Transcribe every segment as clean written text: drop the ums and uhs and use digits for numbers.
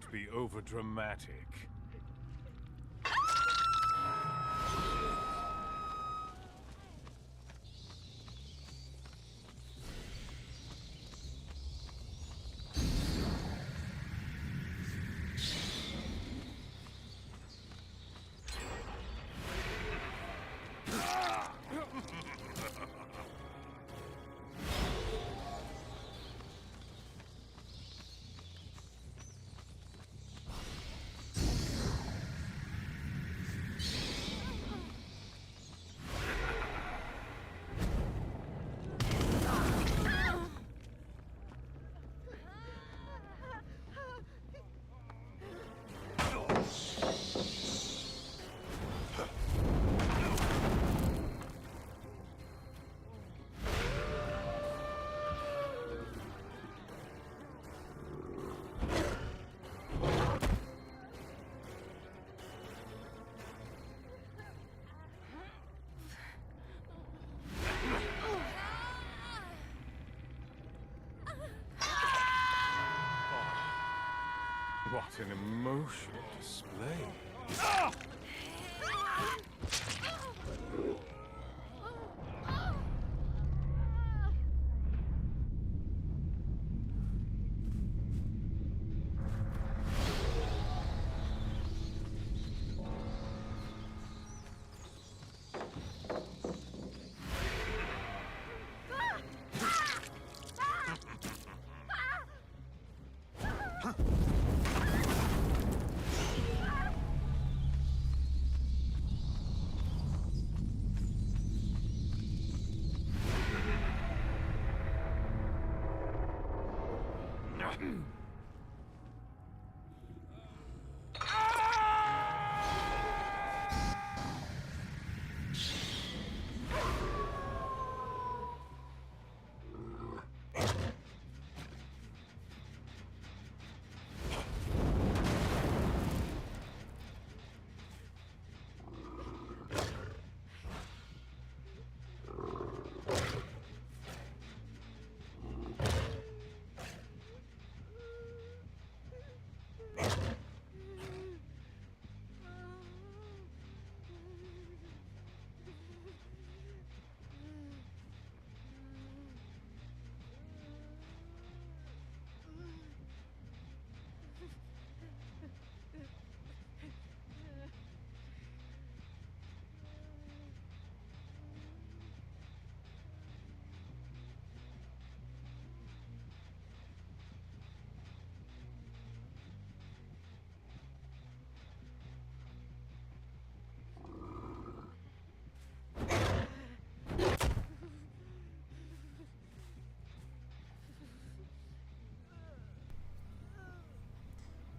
not be overdramatic. What an emotional display.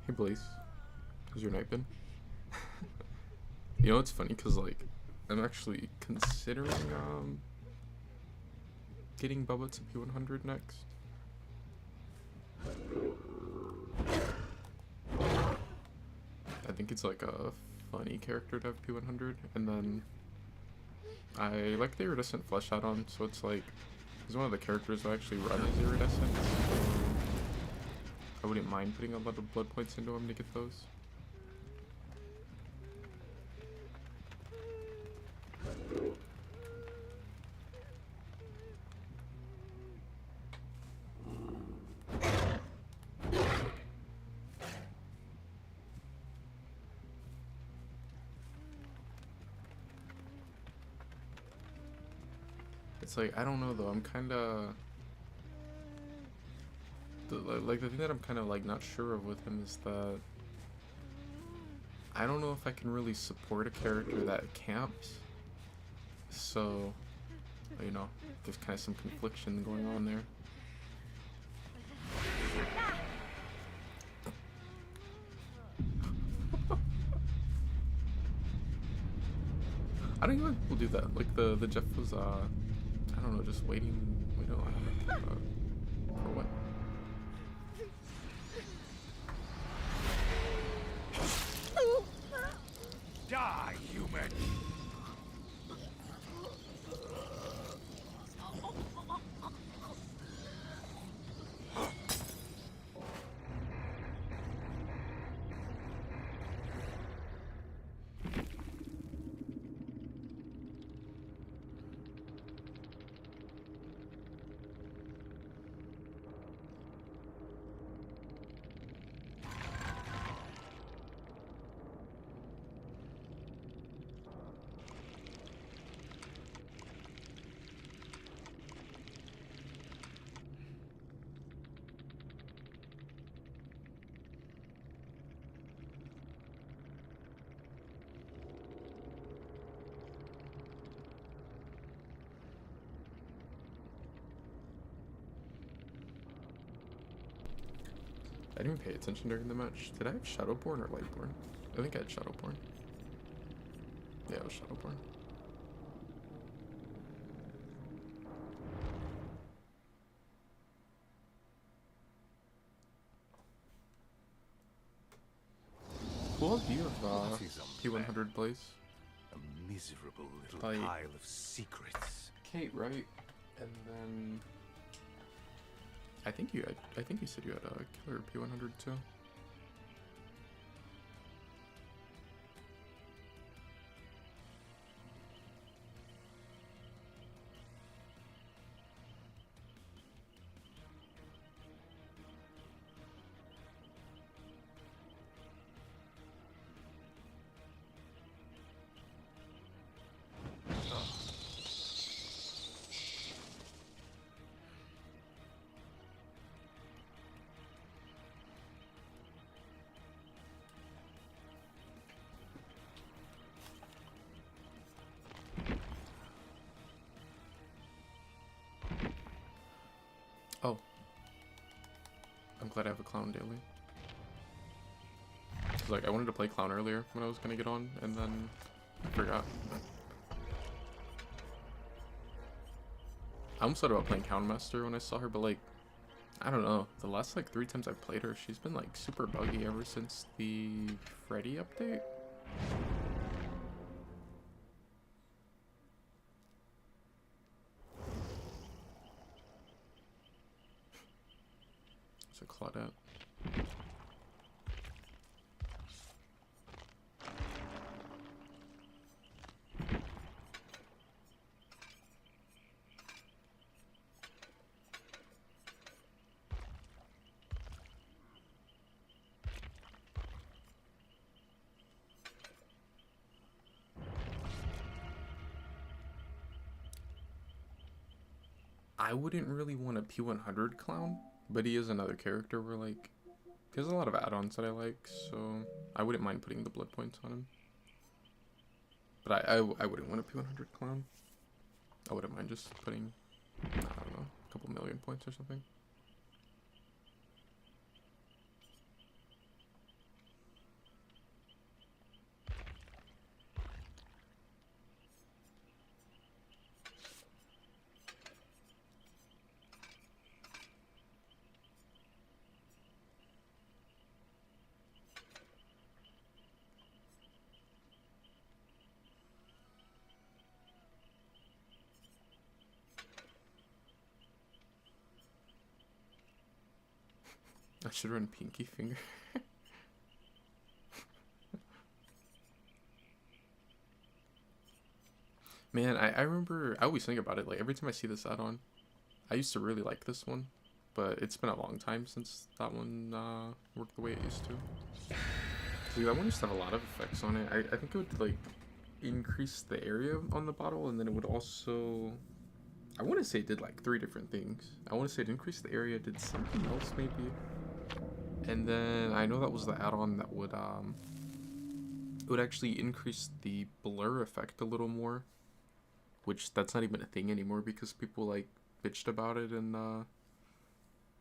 Hey Blaze, how's your night been? You know, it's funny because, like, I'm actually considering, getting Bubba to P100 next. I think it's, like, a funny character to have P100, and then I like the iridescent flesh add-on, so it's like, he's one of the characters who actually run as iridescent. I wouldn't mind putting a lot of blood points into him to get those. It's like, I don't know though, I'm kinda... Like, the thing that I'm kind of, like, not sure of with him is that I don't know if I can really support a character that camps. So, you know, there's kind of some confliction going on there. I don't even people do that. Like, the Jeff was, I don't know, just waiting on for what? Die, human! I didn't even pay attention during the match. Did I have Shadowborn or Lightborn? I think I had Shadowborn. Yeah, it was Shadowborn. Who else do you have What is on P100 Blaze? A miserable little Like- pile of secrets. Kate, right? And then I think you said you had a killer P100 too. Oh. I'm glad I have a clown daily. 'Cause, like, I wanted to play clown earlier when I was gonna get on, and then I forgot. I almost thought about playing Master when I saw her, but like, I don't know. The last like 3 times I've played her, she's been like super buggy ever since the Freddy update. It's a Claudette. I wouldn't really want a P100 clown, but he is another character where like, he has a lot of add-ons that I like, so I wouldn't mind putting the blood points on him. But I wouldn't want a P100 clown. I wouldn't mind just putting, I don't know, a couple million points or something. I should run Pinky Finger. Man, I remember, I always think about it, like every time I see this add-on, I used to really like this one, but it's been a long time since that one worked the way it used to. So that one used to have a lot of effects on it. I think it would like increase the area on the bottle, and then it would also, I want to say it did like 3 different things. I want to say it increased the area, did something else maybe. And then I know that was the add-on that would it would actually increase the blur effect a little more, which that's not even a thing anymore because people like bitched about it and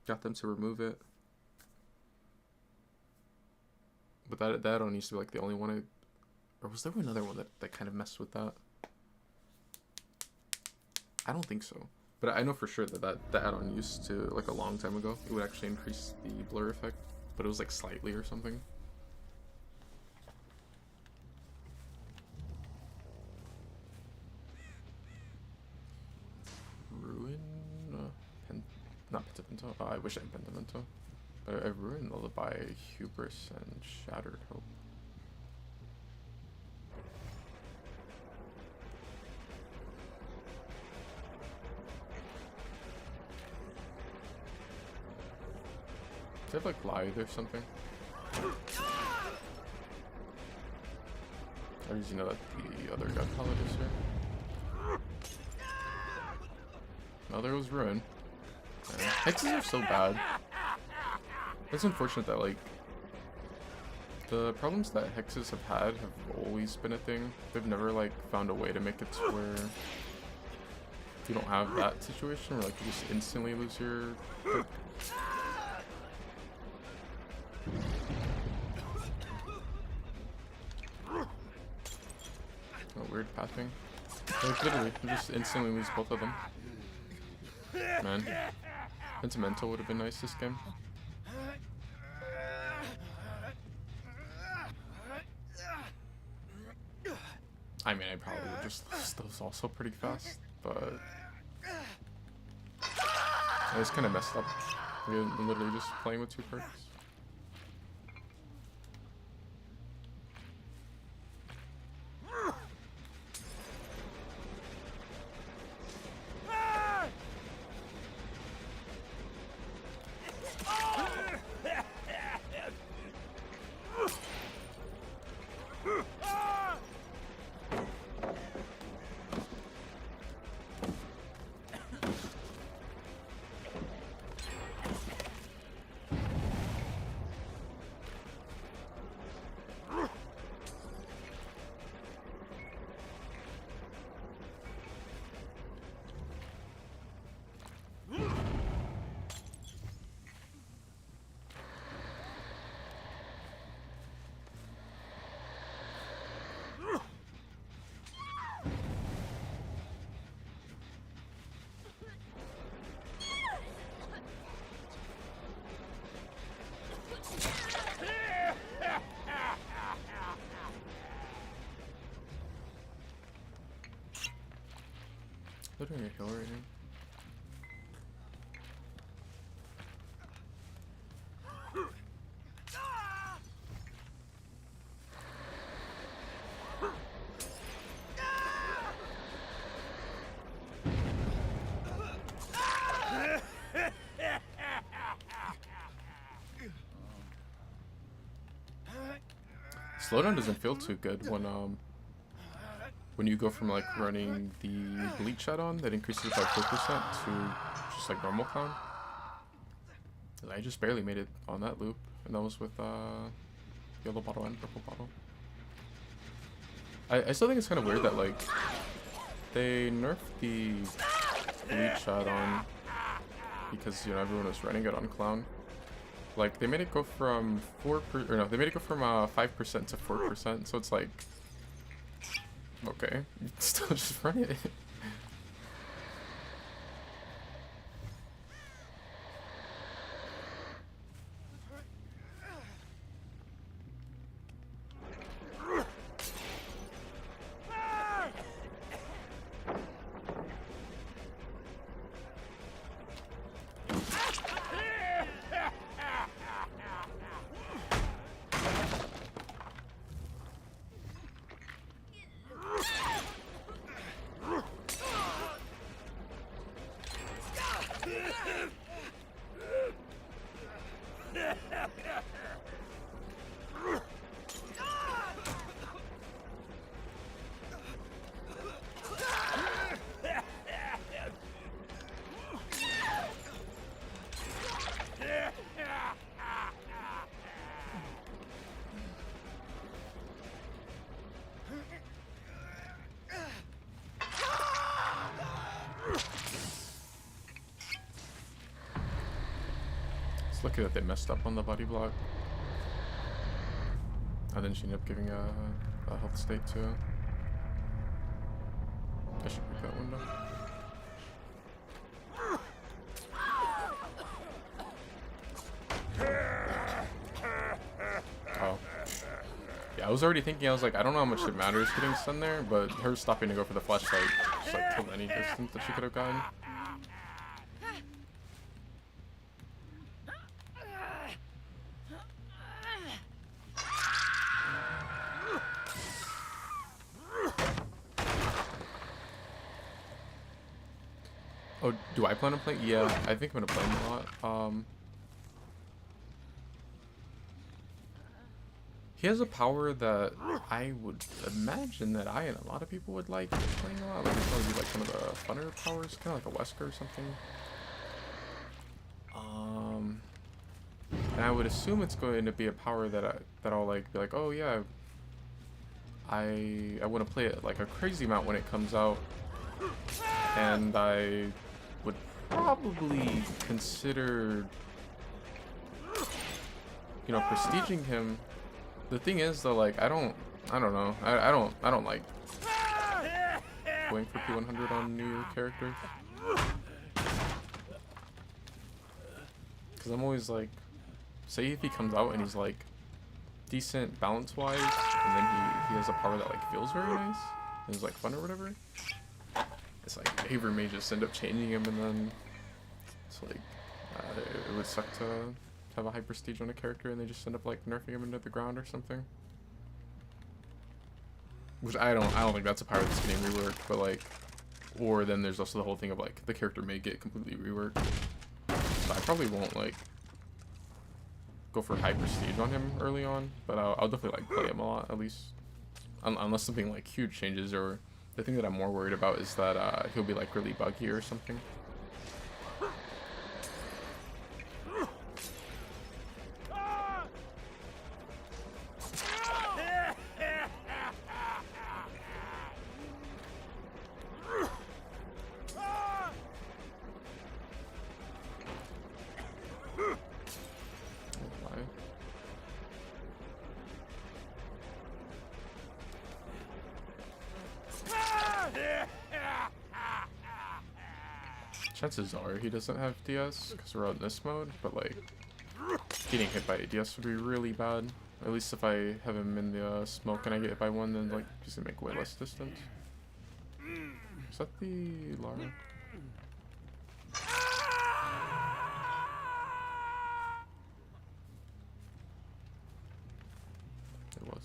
got them to remove it. But that add-on used to be like the only one or was there another one that kind of messed with that? I don't think so. But I know for sure that add-on used to, like a long time ago, it would actually increase the blur effect, but it was like slightly or something. Ruin? Not Pentimento. Oh, I wish I had Pentimento. But I ruined Lullaby, Hubris, and Shattered Hope. Does it have like Lithe or something? Or does you know that the other God Palette is here? No, there was Ruin. Man, hexes are so bad. It's unfortunate that like the problems that hexes have had have always been a thing. They've never like found a way to make it to where you don't have that situation where like you just instantly lose your No weird pathing. Like literally, you just instantly lose both of them. Man, Sentimental would have been nice this game. I mean, I probably would just lose those also pretty fast, but I was kind of messed up. I'm literally just playing with 2 perks. They're doing a heal right now. Slowdown doesn't feel too good when you go from like running the bleach shot on that increases by 4% to just like normal clown. I just barely made it on that loop, and that was with yellow bottle and purple bottle. I still think it's kind of weird that like they nerfed the bleach shot on because, you know, everyone was running it on clown. Like they made it go from 5% to 4%, so it's like, okay, still just run it. It's lucky that they messed up on the body block. And then she ended up giving a health state too. I should break that window. Oh. Yeah, I was already thinking, I was like, I don't know how much it matters getting stunned there, but her stopping to go for the flashlight just like killed any distance that she could have gotten. Oh, do I plan on playing? Yeah, I think I'm gonna play him a lot. He has a power that I would imagine that I and a lot of people would like playing a lot. Like, it'd probably be like one of the funner powers, kind of like a Wesker or something. And I would assume it's going to be a power that I'll like be like, oh yeah, I want to play it like a crazy amount when it comes out, and I would probably consider, you know, prestiging him. The thing is though, like I don't know. I don't like going for P100 on new characters. Because I'm always like, say if he comes out and he's like decent balance wise, and then he has a power that like feels very nice and is like fun or whatever, it's like Favor may just end up changing him, and then it's like it would suck to have a high prestige on a character and they just end up like nerfing him into the ground or something. Which I don't think that's a power that's getting reworked, but like, or then there's also the whole thing of like the character may get completely reworked. So I probably won't like go for high prestige on him early on, but I'll definitely like play him a lot, at least unless something like huge changes. Or the thing that I'm more worried about is that he'll be like really buggy or something. Chances are he doesn't have DS because we're out in this mode, but like getting hit by a DS would be really bad. At least if I have him in the smoke and I get hit by one, then like he's gonna make way less distance. Is that the Lara? It was.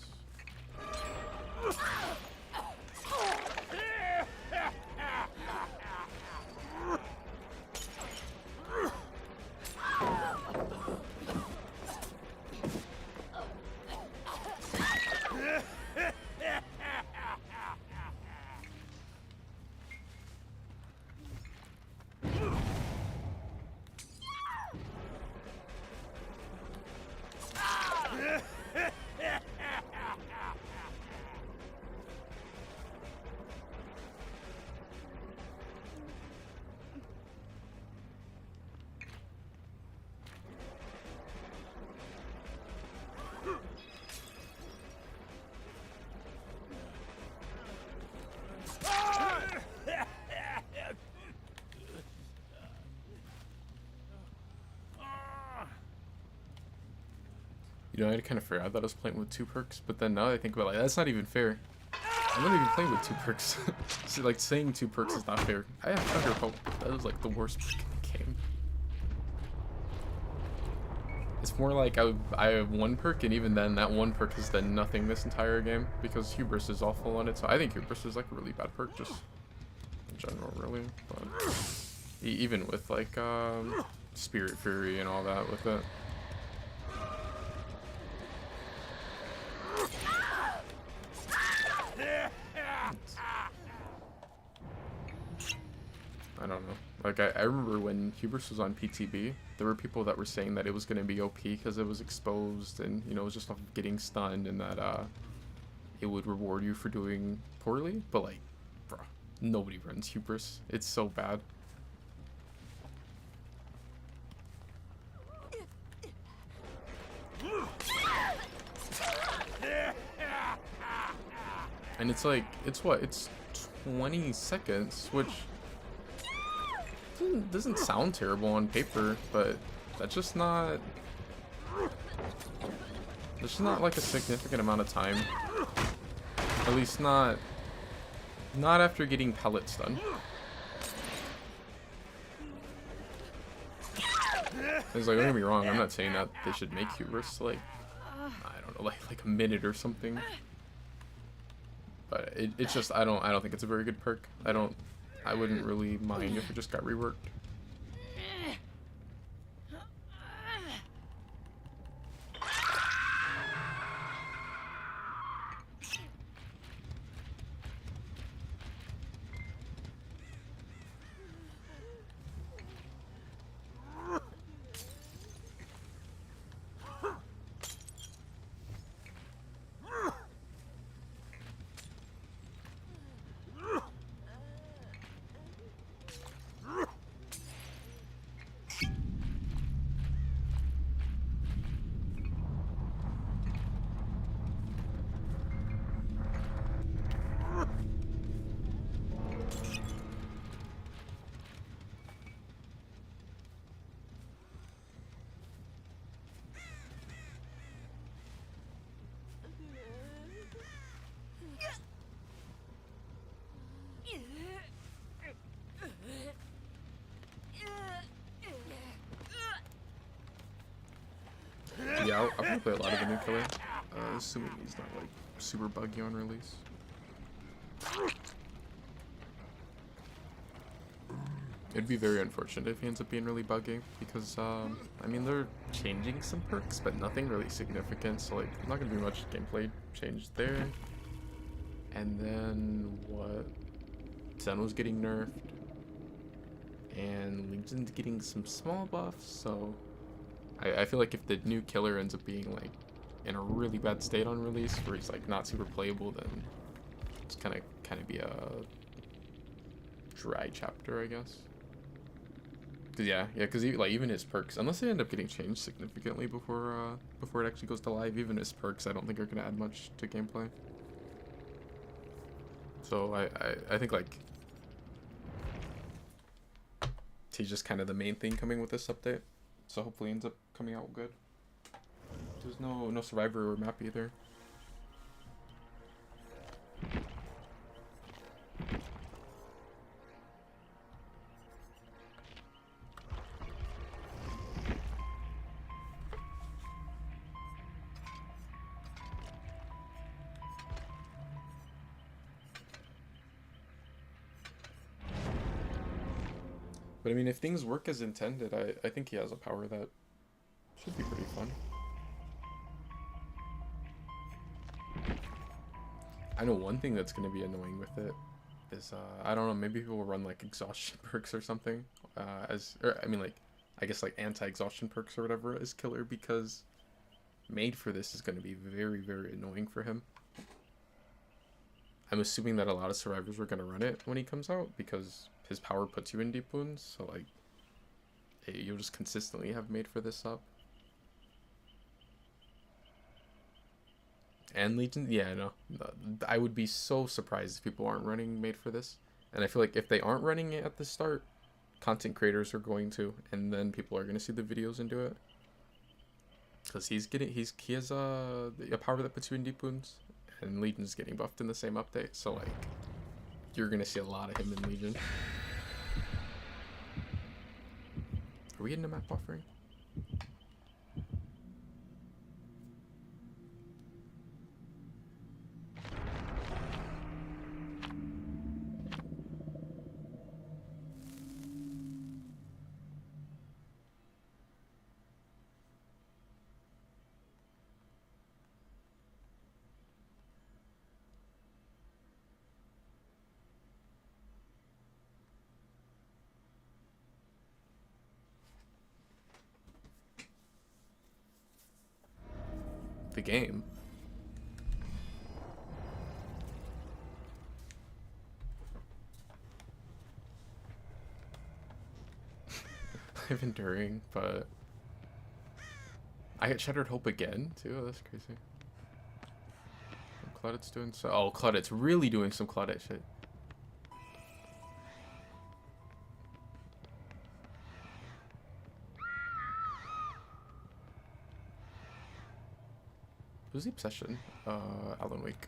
You know, I kind of forgot that I was playing with 2 perks, but then now that I think about it, like, that's not even fair. I'm not even playing with 2 perks. So, like, saying 2 perks is not fair. I have Thunder Hope. That was, like, the worst perk in the game. It's more like I have 1 perk, and even then, that 1 perk has done nothing this entire game, because Hubris is awful on it. So I think Hubris is, like, a really bad perk, just in general, really. But even with, like, Spirit Fury and all that with it. I don't know. Like, I remember when Hubris was on PTB, there were people that were saying that it was going to be OP because it was exposed and, you know, it was just off of getting stunned, and that it would reward you for doing poorly. But, like, bruh, nobody runs Hubris. It's so bad. And it's like, it's what? It's 20 seconds, which doesn't sound terrible on paper, but that's just not like a significant amount of time. At least not after getting pellet stun. It's like, don't get me wrong, I'm not saying that they should make Hubris like, I don't know, like a minute or something. But it's just, I don't think it's a very good perk. I wouldn't really mind if it just got reworked. yeah, I'll probably play a lot of the new killer, assuming he's not like super buggy on release. It'd be very unfortunate if he ends up being really buggy because, I mean, they're changing some perks, but nothing really significant, so, like, not gonna be much gameplay change there. And then, what? Zen was getting nerfed, and Legion's getting some small buffs, so I feel like if the new killer ends up being, like, in a really bad state on release, where he's, like, not super playable, then it's kind of be a dry chapter, I guess. Cause because like even his perks, unless they end up getting changed significantly before it actually goes to live, even his perks I don't think are gonna add much to gameplay. So I think like he's just kind of the main thing coming with this update. So hopefully it ends up coming out good. There's no survivor or map either. But I mean, if things work as intended, I think he has a power that should be pretty fun. I know one thing that's going to be annoying with it is, I don't know, maybe people will run like exhaustion perks or something, I guess like anti-exhaustion perks or whatever as killer, because made for this is going to be very, very annoying for him. I'm assuming that a lot of survivors were going to run it when he comes out, because his power puts you in deep wounds, so like you'll just consistently have made for this up. And Legion, yeah, no, I would be so surprised if people aren't running made for this. And I feel like if they aren't running it at the start, content creators are going to, and then people are going to see the videos and do it. Because he has a power that puts you in deep wounds, and Legion's getting buffed in the same update, so like you're going to see a lot of him in Legion. Are we getting a map offering? The game. I've enduring, but I get Shattered Hope again too. Oh, that's crazy. Claudette's doing so. Oh, Claudette's really doing some Claudette shit. Who's the obsession? Alan Wake.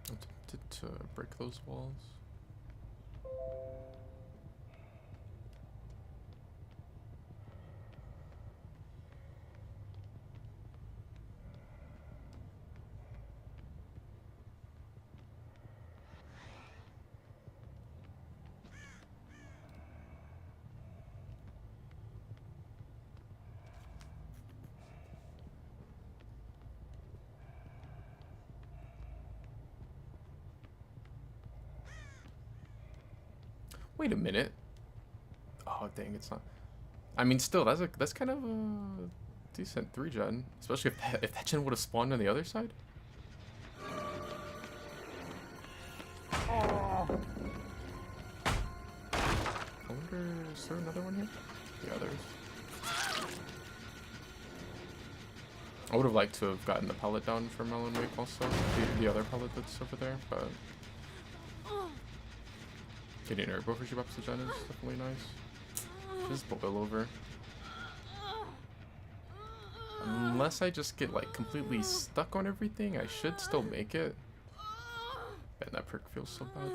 I'm tempted to break those walls. Wait a minute. Oh dang, it's not. I mean, still, that's kind of a decent 3-gen, especially if that gen would have spawned on the other side. I wonder, is there another one here? Yeah, there is. I would have liked to have gotten the pallet down from Alan Wake also, the other pallet that's over there, but getting an herb for she ups the gen is definitely nice. Just boil over. Unless I just get like completely stuck on everything, I should still make it. Man, that perk feels so bad.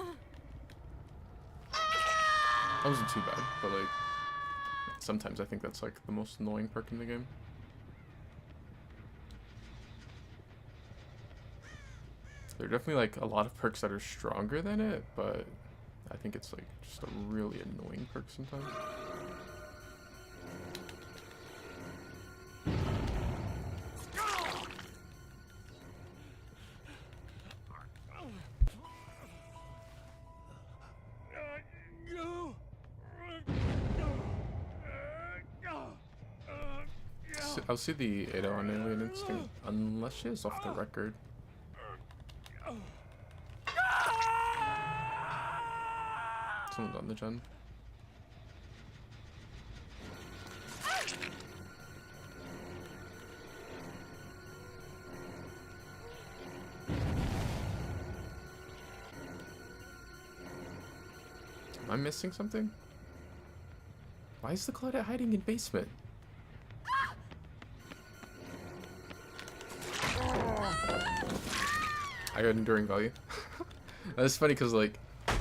That wasn't too bad, but like sometimes I think that's like the most annoying perk in the game. There are definitely like a lot of perks that are stronger than it, but I think it's like just a really annoying perk sometimes. I'll see the 8 on Alien Instinct unless she is off the record. Someone's on the gen. Am I missing something? Why is the Claudette hiding in basement? I got enduring value. That's funny because like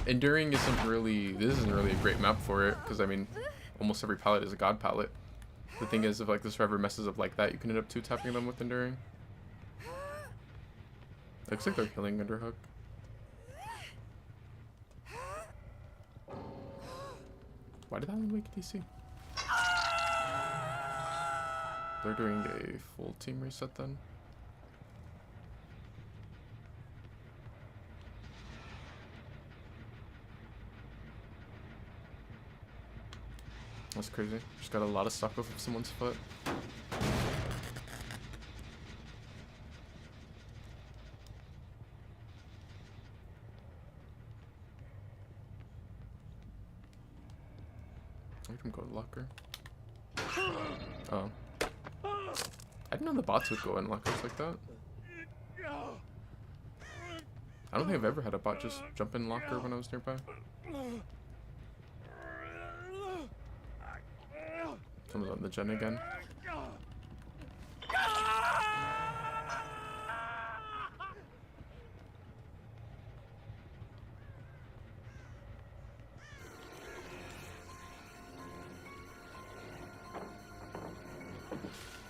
enduring isn't really, this isn't really a great map for it because I mean almost every palette is a god palette. The thing is, if like the server messes up like that, you can end up 2-tapping them with enduring. Looks like they're killing Underhook. Why did that only make DC? They're doing a full team reset then. That's crazy. Just got a lot of stuff off of someone's foot. I can go to locker. Oh. I didn't know the bots would go in lockers like that. I don't think I've ever had a bot just jump in locker when I was nearby. Someone's on the gen again.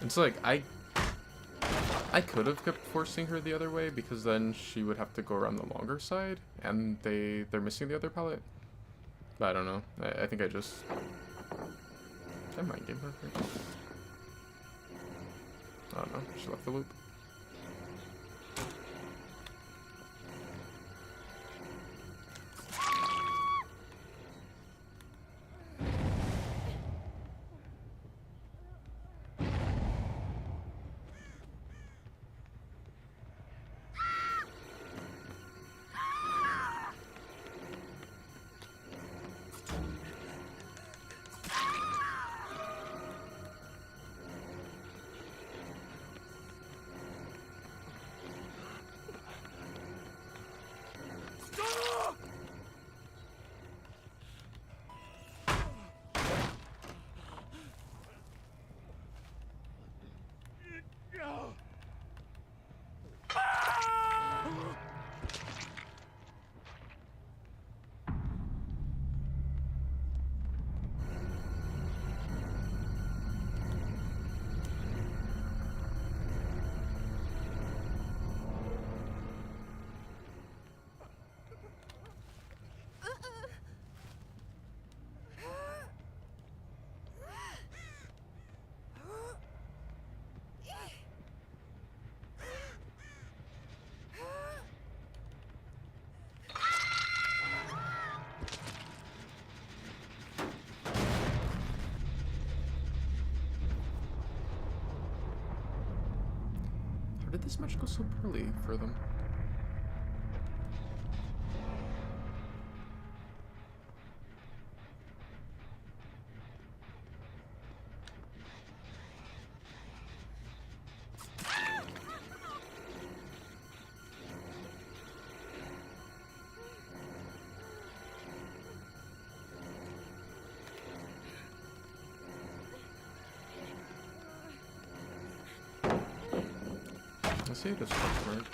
It's like I could have kept forcing her the other way because then she would have to go around the longer side and they're missing the other palette. But I don't know. I think I just I mind game her. I don't know. She left the loop. How did this match go so poorly for them? I see this card.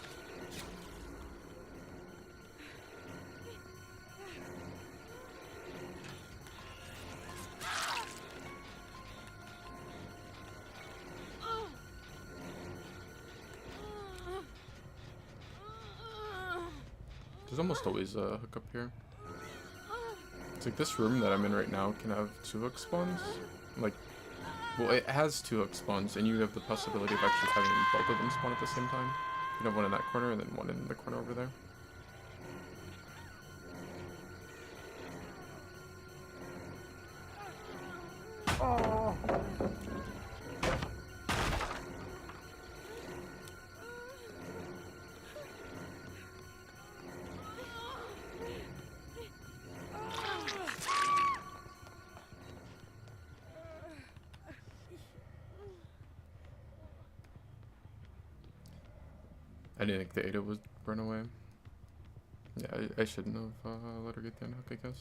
There's almost always a hook up here. It's like this room that I'm in right now can have 2 hook spawns. Like, well, it has 2 hook spawns, and you have the possibility of actually having both of them spawn at the same time. You can have one in that corner and then one in the corner over there. Oh. I didn't think the Ada would run away. Yeah, I shouldn't have let her get the unhook, I guess.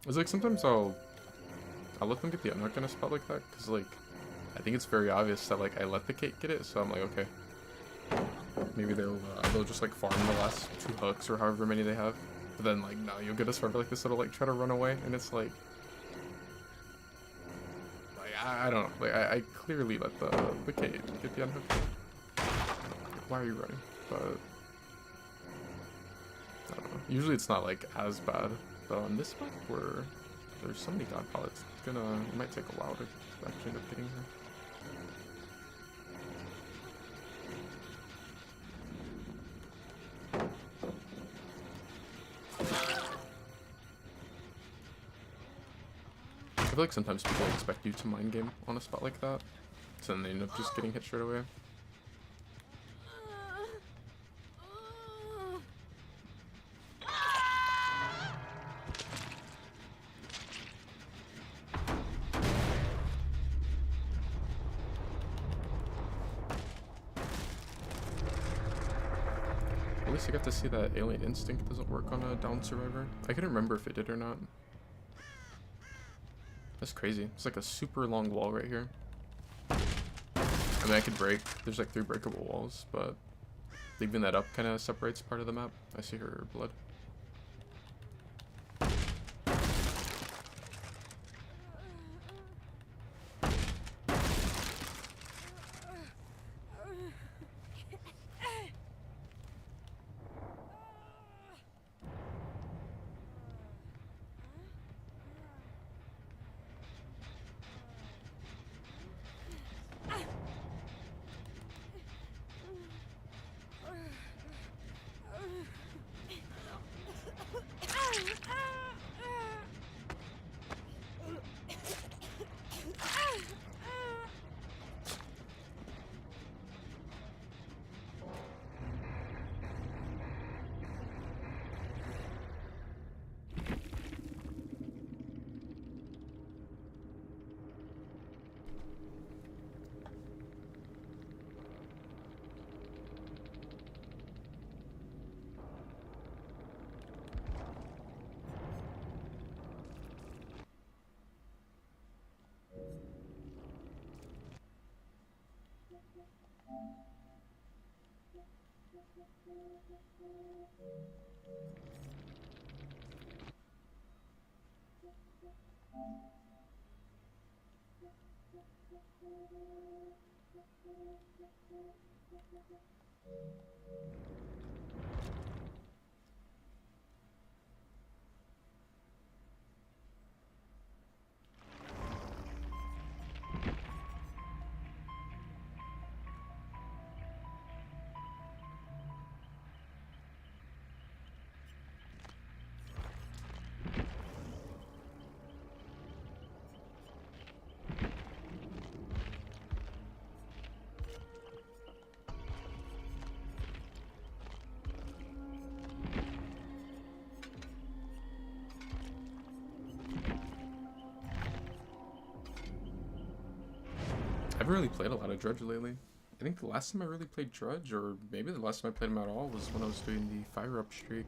It's like sometimes I'll let them get the unhook in a spot like that, because like I think it's very obvious that like I let the Kate get it, so I'm like, okay, maybe they'll just like farm the last 2 hooks or however many they have. But then like no, you'll get us farm like this little like try to run away, and it's like I don't know, like I clearly let the Kate get the unhook. Why are you running? But I don't know. Usually it's not like as bad. But on this map where there's so many god pallets, it might take a while to actually end up getting her. I feel like sometimes people expect you to mind game on a spot like that, so then they end up just getting hit straight away. At least I got to see that alien instinct doesn't work on a down survivor. I couldn't remember if it did or not. That's crazy. It's like a super long wall right here. I mean, I could break. There's like 3 breakable walls, but leaving that up kind of separates part of the map. I see her blood. I haven't really played a lot of Drudge lately. I think the last time I really played Drudge, or maybe the last time I played him at all, was when I was doing the Fire Up streak.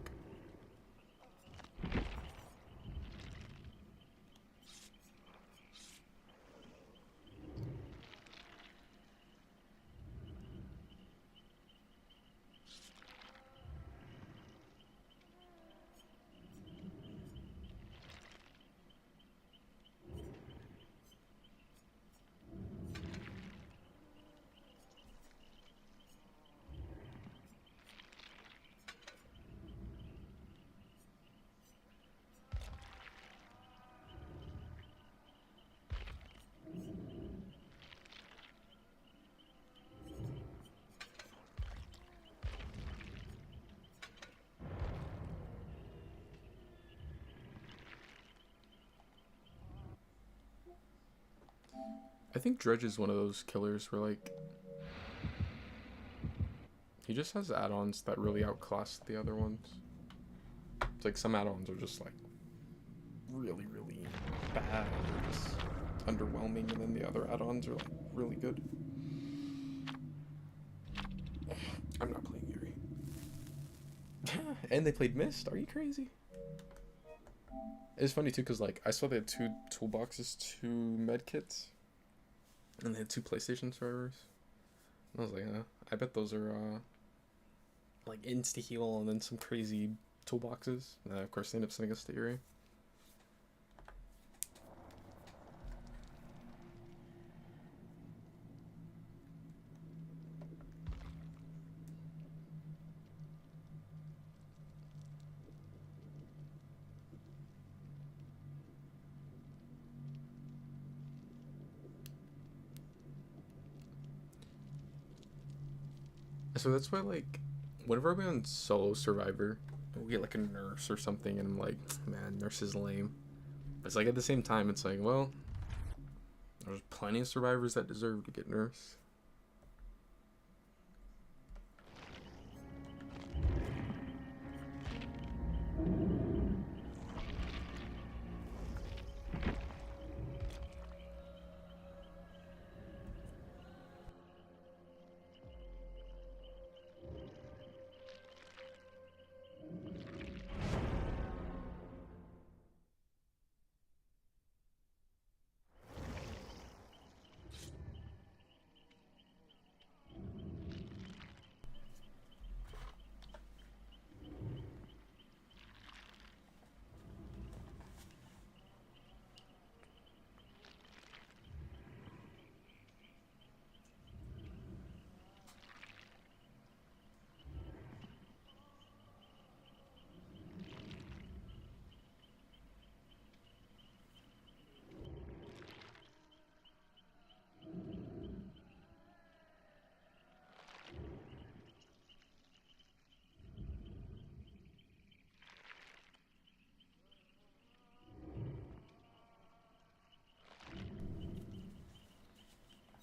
I think Dredge is one of those killers where, like, he just has add-ons that really outclass the other ones. It's like some add-ons are just, like, really, really bad. They're just underwhelming, and then the other add-ons are, like, really good. I'm not playing Yuri. And they played Mist? Are you crazy? It's funny, too, because, like, I saw they had 2 toolboxes, 2 medkits, and they had 2 PlayStation servers. And I was like, I bet those are, like, insta-heal and then some crazy toolboxes. And of course, they ended up sending us to Yuri. So that's why, like, whenever we on solo Survivor, we get like a nurse or something, and I'm like, man, nurse is lame. But it's like at the same time, it's like, well, there's plenty of survivors that deserve to get nurse.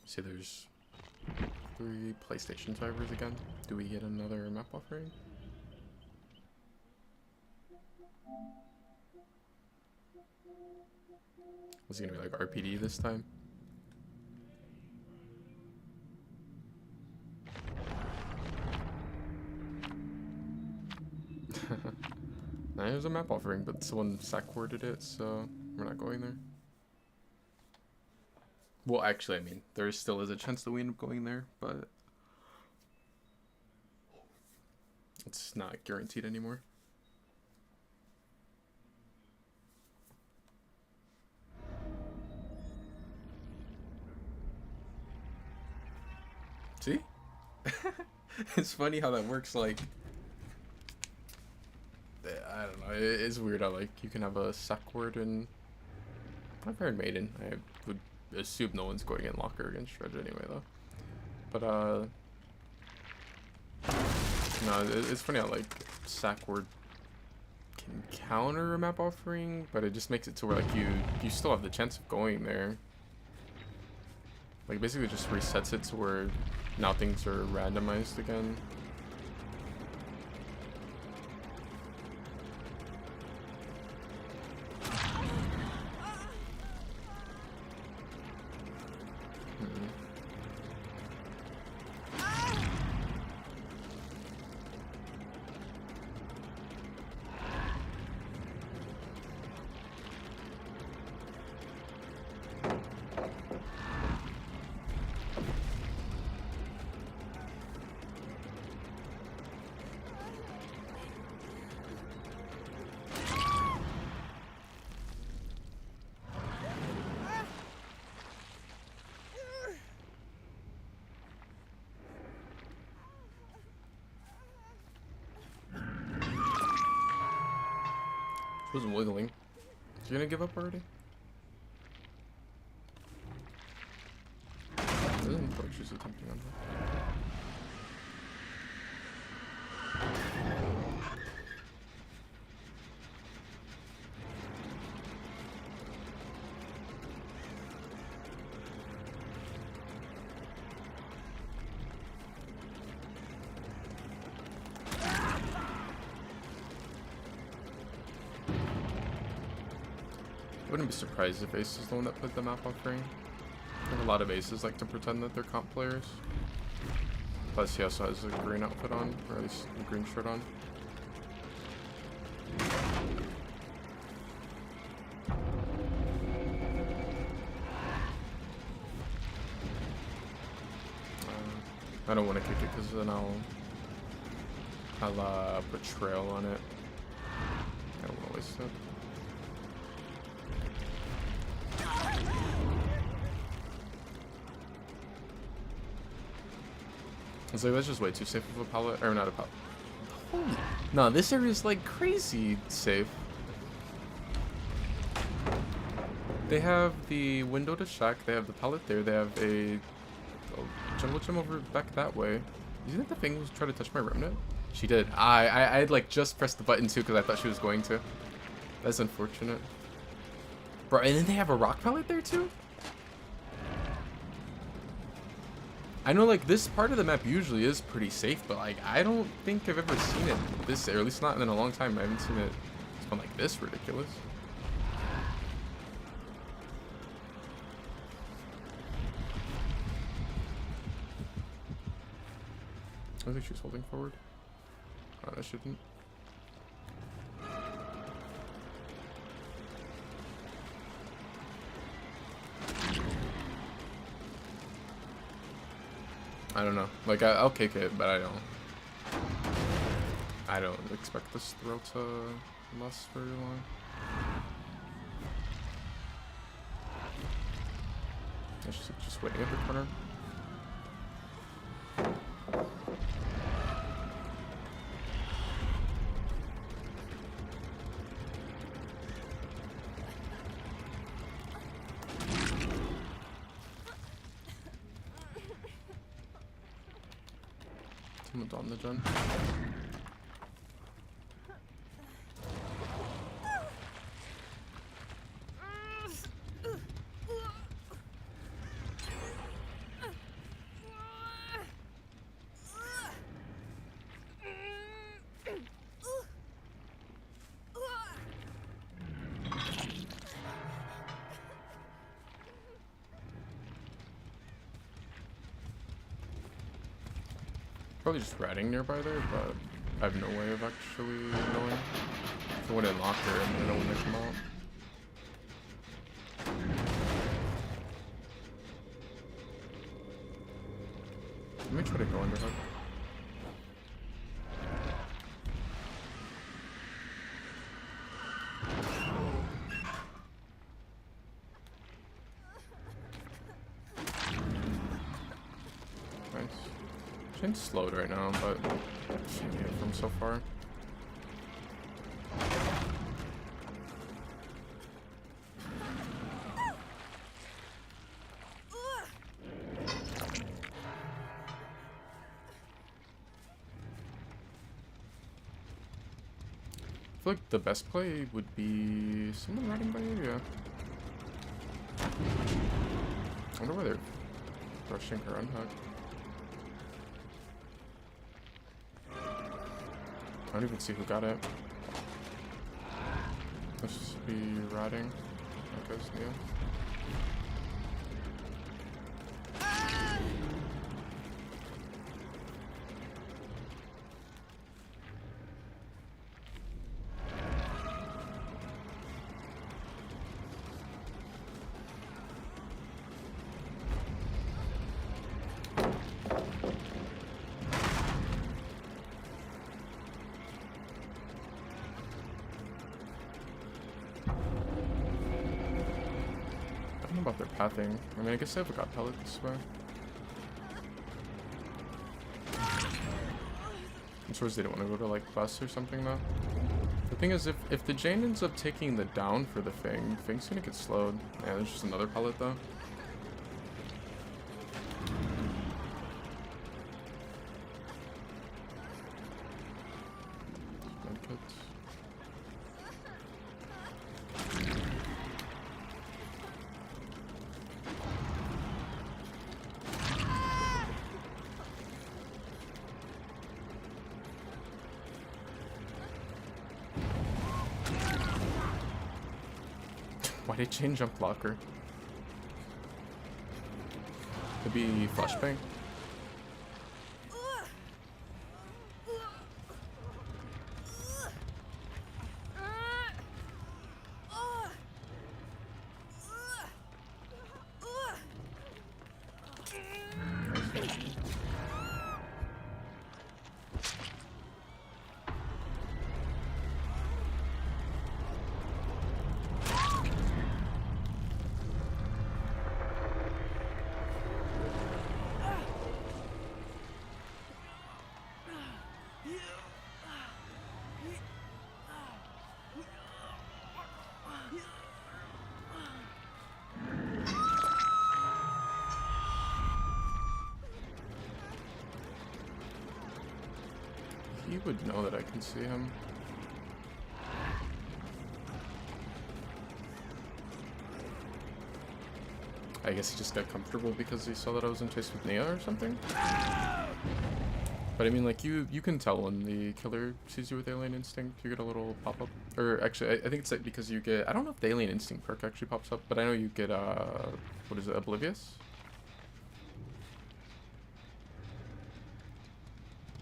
See, there's 3 PlayStation servers again. Do we get another map offering? Was it gonna be like RPD this time? Nah, it was a map offering, but someone sack-worded it, so we're not going there. Well, actually, I mean, there still is a chance that we end up going there, but it's not guaranteed anymore. See? It's funny how that works, like, I don't know, it's weird how, like, you can have a sack word in Iron Maiden. I would assume no one's going in locker against Dredge anyway, though. But, no, it's funny how, like, sack word can counter a map offering, but it just makes it to where, like, you still have the chance of going there. Like, basically just resets it to where now things are randomized again. Wasn't wiggling. Is you gonna give up already? Doesn't look like she's attempting on that. wouldn't be surprised if Ace is the one that put the map on frame. I think a lot of Aces like to pretend that they're comp players. Plus, he also has a green outfit on, or at least a green shirt on. I don't want to kick it because then I'll put trail on it. I don't want to waste it. It's like, that's just way too safe of a pallet, or not a pallet. No, this area is like crazy safe. They have the window to shack, they have the pallet there, they have a jungle gym over back that way. You think the thing was trying to touch my remnant? She did. I had like just pressed the button too because I thought she was going to. That's unfortunate. Bro, and then they have a rock pallet there too? I know like this part of the map usually is pretty safe, but like I don't think I've ever seen it this, or at least not in a long time. I haven't seen it spawn like this ridiculous. I think she's holding forward. Oh, I shouldn't. I don't know. Like, I'll kick it, but I don't expect this throw to last very long. It's just waiting at the corner. Someone's on the gen. Probably just ratting nearby there, but I have no way of actually knowing. If I went in locker and I know when they come out. Let me try to go under hook. It's slowed right now, but can't get it from so far. I feel like the best play would be someone riding by area. I wonder why they're rushing her unhook. I don't even see who got it. Let's just be riding. That goes Neo. About their pathing. I mean, I guess they've got pellet this way. I'm sure they don't want to go to like bus or something though. The thing is, if the Jane ends up taking the down for the Fing's gonna get slowed. Yeah, there's just another pellet though. Why did Jane jump blocker? Could be flashbang. He would know that I can see him. I guess he just got comfortable because he saw that I was in chase with Nia or something. But I mean, like, you can tell when the killer sees you with Alien Instinct. You get a little pop-up. Or actually, I think it's like because you get... I don't know if the Alien Instinct perk actually pops up, but I know you get, what is it, Oblivious?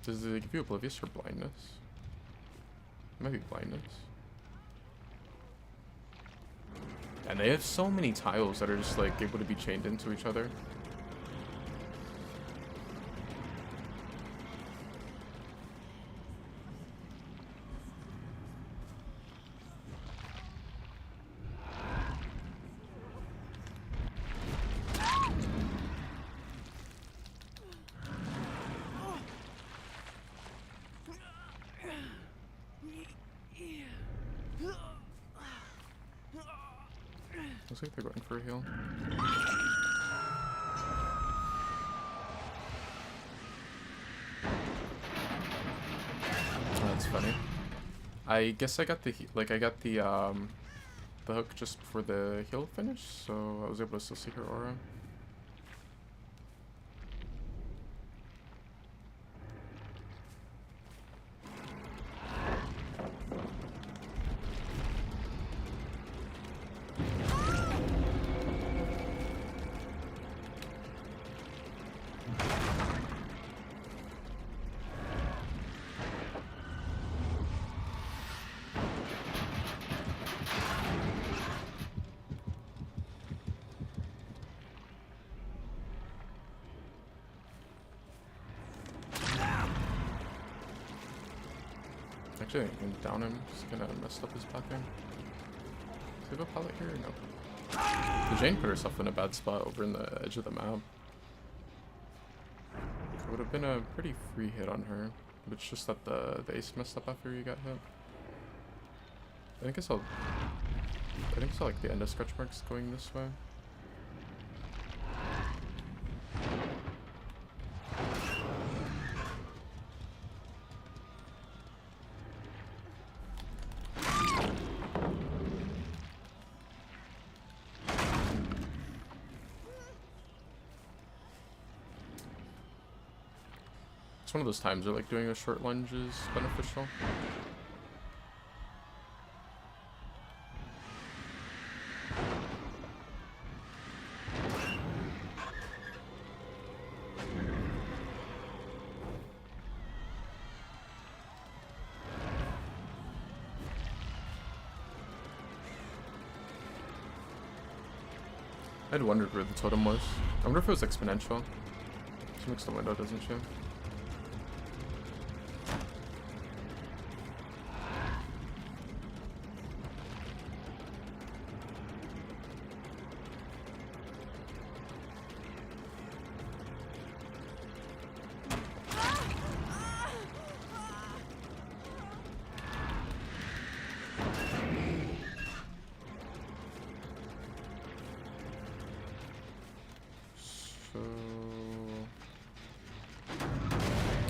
Does it give you Oblivious or Blindness? It might be Blindness. And they have so many tiles that are just, like, able to be chained into each other. Looks like they're going for a heal. Oh, that's funny. I guess I got the the hook just before the heal finished, so I was able to still see her aura. Actually, I can down him. Just gonna mess up his pathing. Does he have a pallet here? No. The Jane put herself in a bad spot over in the edge of the map. It would have been a pretty free hit on her. But it's just that the ace messed up after you got hit. I think I saw like the end of scratch marks going this way. It's one of those times where like doing a short lunge is beneficial. I'd wondered where the totem was. I wonder if it was exponential. She looks the window, doesn't she?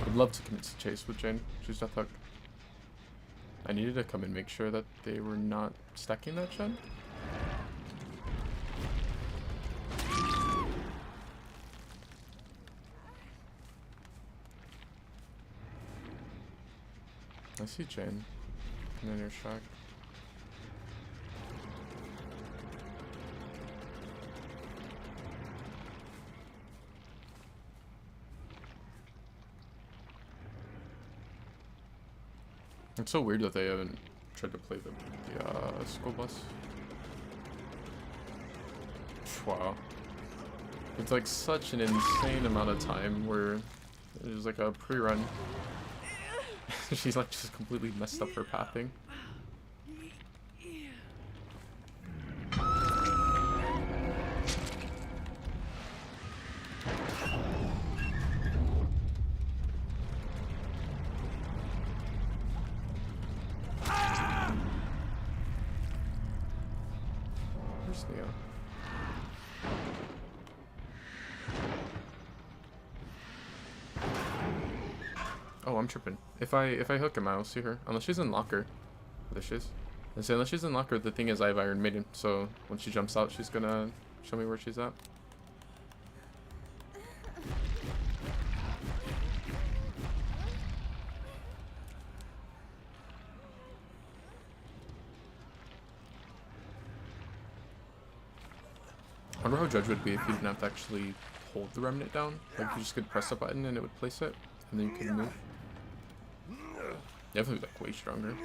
I'd love to commit to chase with Jane. She's death hook. I needed to come and make sure that they were not stacking that gen. I see Jane. And then your shack. It's so weird that they haven't tried to play the school bus. Wow. It's like such an insane amount of time where there's like a pre-run. She's like just completely messed up her pathing. Where's Neo? Oh, I'm tripping. If I hook him, I'll see her. Unless she's in locker. There she is. I say unless she's in locker, the thing is I have Iron Maiden, so when she jumps out, she's gonna show me where she's at. I wonder how Judge would be if you didn't have to actually hold the remnant down. Like you just could press a button and it would place it, and then you could move. Definitely like way stronger.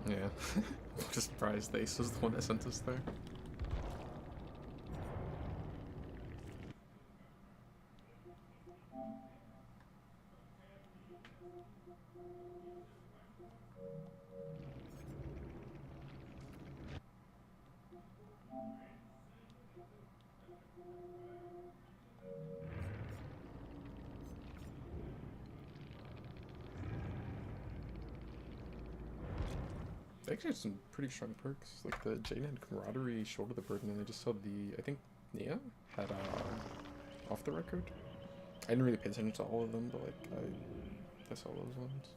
Yeah. I'm just surprised Ace was the one that sent us there. They actually have some pretty strong perks, like the Jane had Camaraderie, Shoulder the Burden, and I just saw the, I think Nia had Off the Record. I didn't really pay attention to all of them, but like I saw those ones.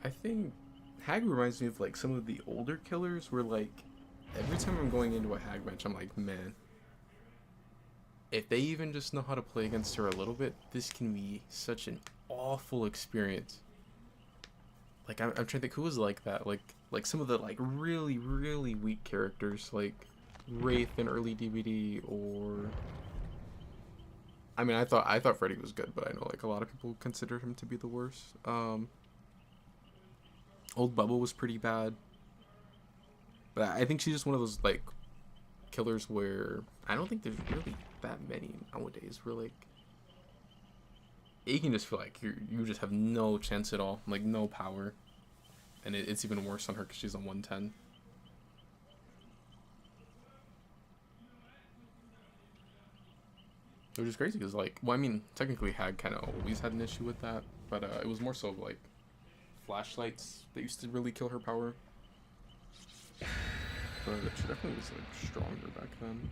I think Hag reminds me of like some of the older killers where like every time I'm going into a Hag match, I'm like, man, if they even just know how to play against her a little bit, this can be such an awful experience. Like I'm trying to think who was like that, like some of the like really weak characters like Wraith in early DVD, or I mean I thought Freddy was good, but I know like a lot of people consider him to be the worst. Old Bubble was pretty bad, but I think she's just one of those like killers where I don't think there's really that many nowadays where like you can just feel like you just have no chance at all, like no power, and it's even worse on her because she's on 110. Which is crazy because like, well, I mean technically Hag kind of always had an issue with that, but it was more so like flashlights that used to really kill her power. But she definitely was like stronger back then.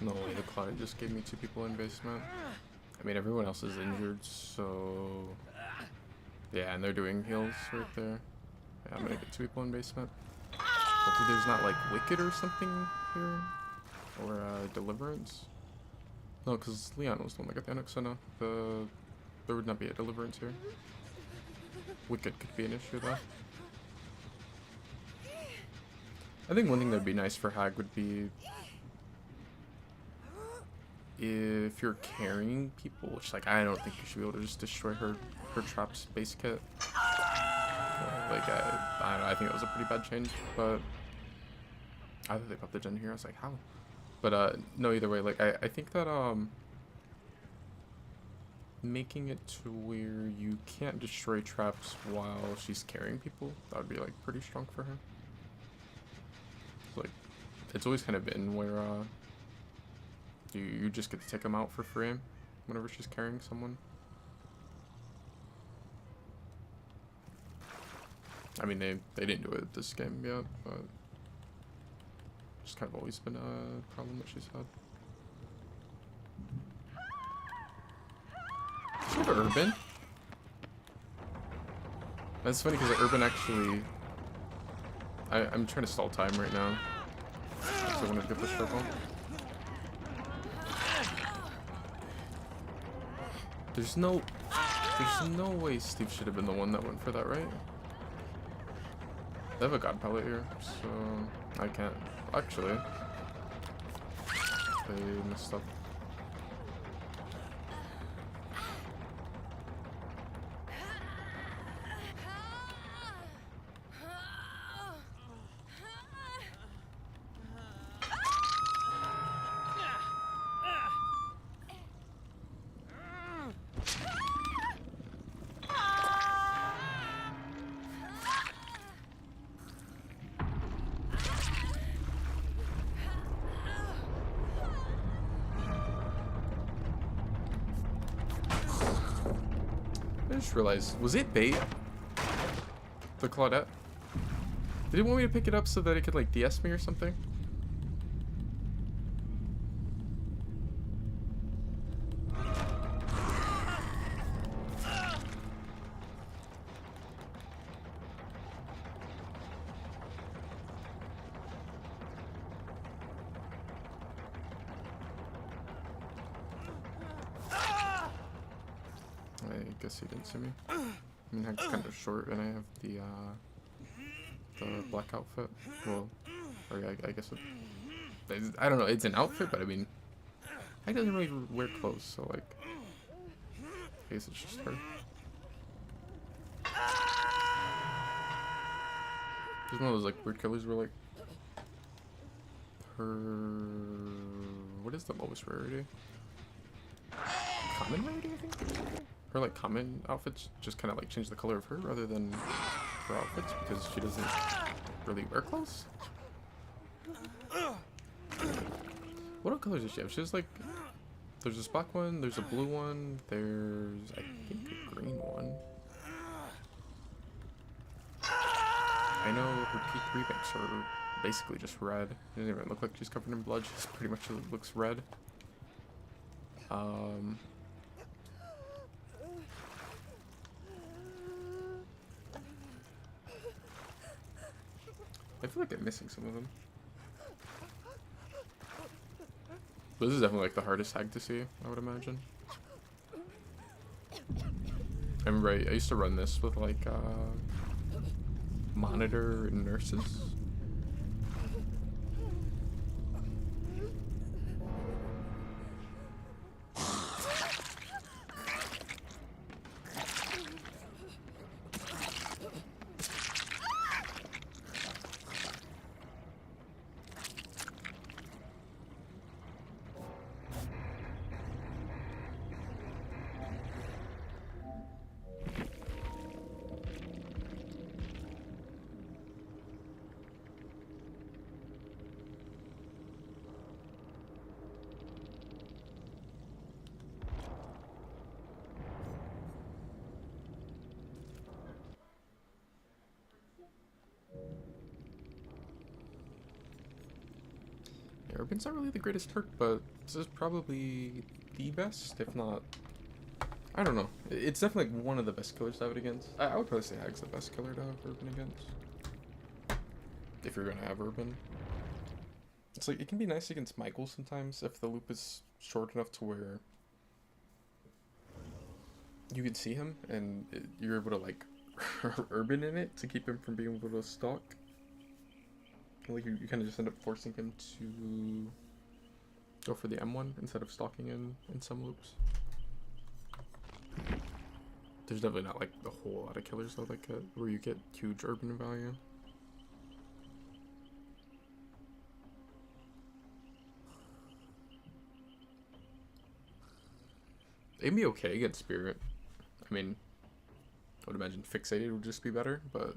No way the cloud just gave me 2 people in basement. I mean, everyone else is injured, so... Yeah, and they're doing heals right there. Yeah, I'm gonna get 2 people in basement. Hopefully there's not, like, Wicked or something here. Or, Deliverance. No, because Leon was the one that got the Onyx, so no. There would not be a Deliverance here. Wicked could be an issue, though. I think one thing that would be nice for Hag would be... if you're carrying people, which like I don't think you should be able to just destroy her traps base kit. Like I don't know, I think it was a pretty bad change, but I thought they popped the gen here. I was like, how? But no, either way, like I think that making it to where you can't destroy traps while she's carrying people, that would be like pretty strong for her. Like, it's always kind of been where you just get to take them out for free whenever she's carrying someone. I mean, they didn't do it this game yet, but it's kind of always been a problem that she's had. Does she have Urban? That's funny because Urban actually... I'm trying to stall time right now. So I wanted to get this purple. There's no way Steve should have been the one that went for that, right? They have a god palette here, so I can't. Actually, they messed up. I just realized, was it bait? The Claudette? Did it want me to pick it up so that it could like DS me or something? I guess he didn't see me. I mean, I'm kind of short, and I have the black outfit. Well, or I guess I don't know. It's an outfit, but I mean, I doesn't really wear clothes, so like, I guess it's just her. There's one of those like weird killers where like her. What is the lowest rarity? Common rarity, I think. Her like common outfits just kind of like change the color of her rather than her outfits because she doesn't really wear clothes. What colors does she have? She has like, there's a black one, there's a blue one, there's I think a green one. I know her peak remakes are basically just red. It doesn't even look like she's covered in blood. She pretty much looks red. I feel like I'm missing some of them. But this is definitely like the hardest hag to see, I would imagine. I remember I used to run this with like monitor and nurses. Urban's not really the greatest perk, but this is probably the best, if not... I don't know. It's definitely like one of the best killers to have it against. I would probably say Hag's the best killer to have Urban against. If you're gonna have Urban. It's like, it can be nice against Michael sometimes if the loop is short enough to where you can see him and you're able to like Urban in it to keep him from being able to stalk. Like you kind of just end up forcing him to go for the M1 instead of stalking in some loops. There's definitely not like a whole lot of killers though, like where you get huge Urban value. It'd be okay against Spirit. I mean, I would imagine Fixated would just be better, but...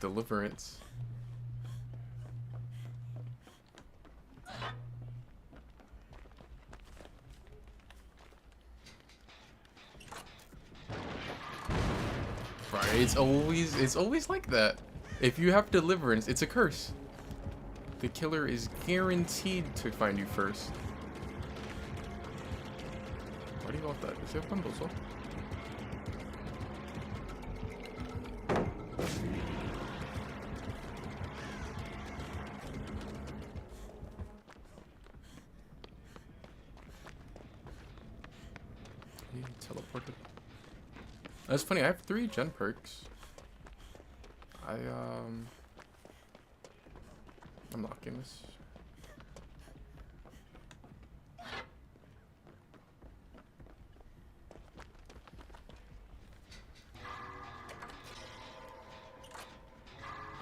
Deliverance. Right, it's always like that. If you have Deliverance, it's a curse. The killer is guaranteed to find you first. Why do you want that? Does he have bundles? Oh. He teleported. That's funny, I have 3 gen perks. I'm locking this.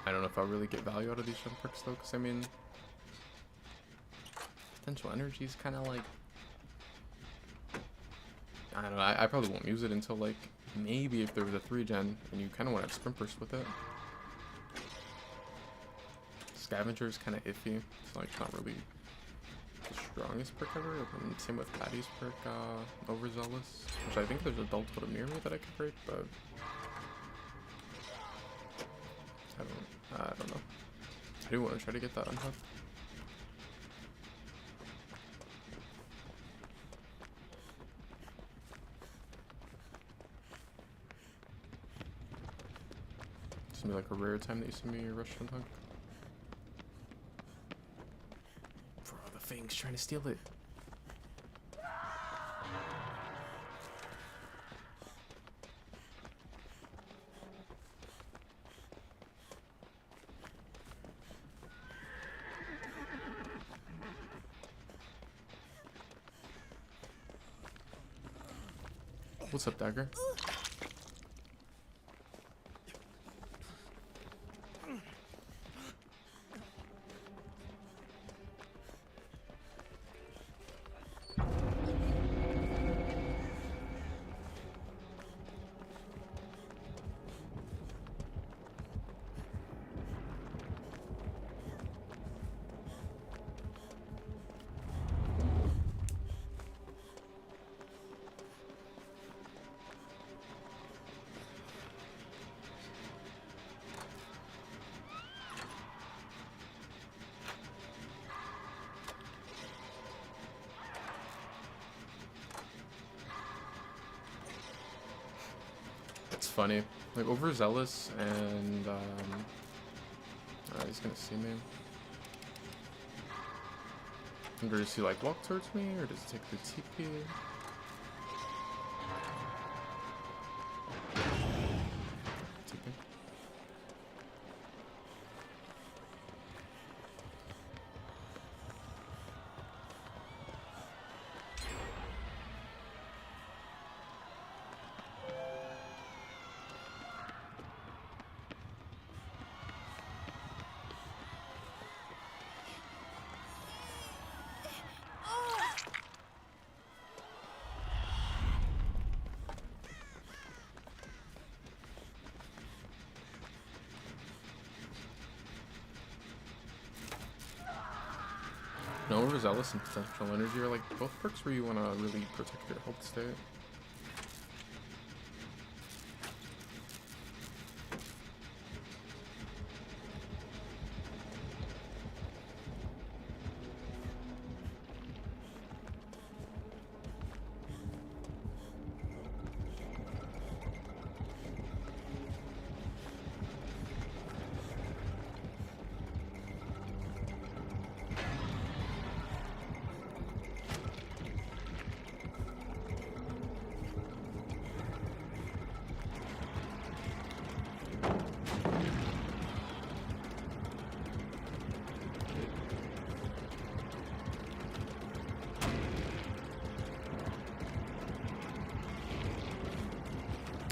I don't know if I'll really get value out of these gen perks though, because I mean, potential energy is kind of like, I don't know, I probably won't use it until like, maybe if there was a 3 gen and you kind of want to have sprint burst with it. Scavenger is kind of iffy. It's like not really the strongest perk ever. And same with Patty's perk, Overzealous, which I think there's a Adult Totem near me that I could break, but I don't know. I do want to try to get that unhooked. It's gonna be like a rare time that you see me rush unhook. Thing's trying to steal it. What's up, Dagger? Funny, like Overzealous and he's gonna see me. And does he like walk towards me or does he take the TP? TP. No, Overzealous and Potential Energy are like both perks where you want to really protect your health state.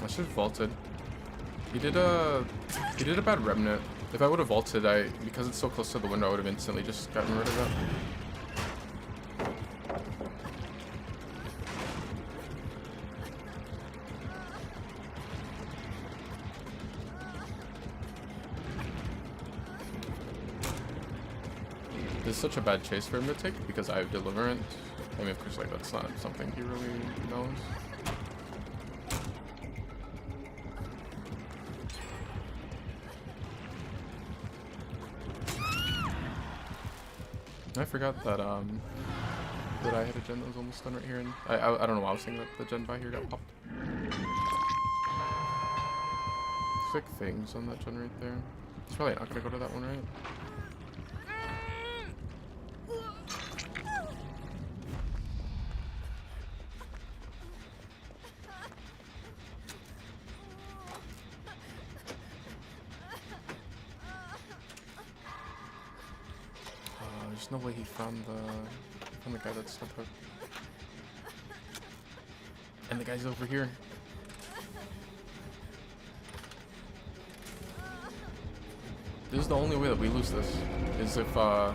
I should have vaulted. He did a bad remnant. If I would have vaulted, because it's so close to the window, I would have instantly just gotten rid of it. This is such a bad chase for him to take because I have Deliverance. I mean, of course, like, that's not something he really knows. I forgot that that I had a gen that was almost done right here, and I don't know why I was thinking that the gen by here got popped. There's like things on that gen right there. It's probably not gonna go to that one, right? There's no way he found the guy that's stuck hooked. And the guy's over here. This is the only way that we lose this, is if the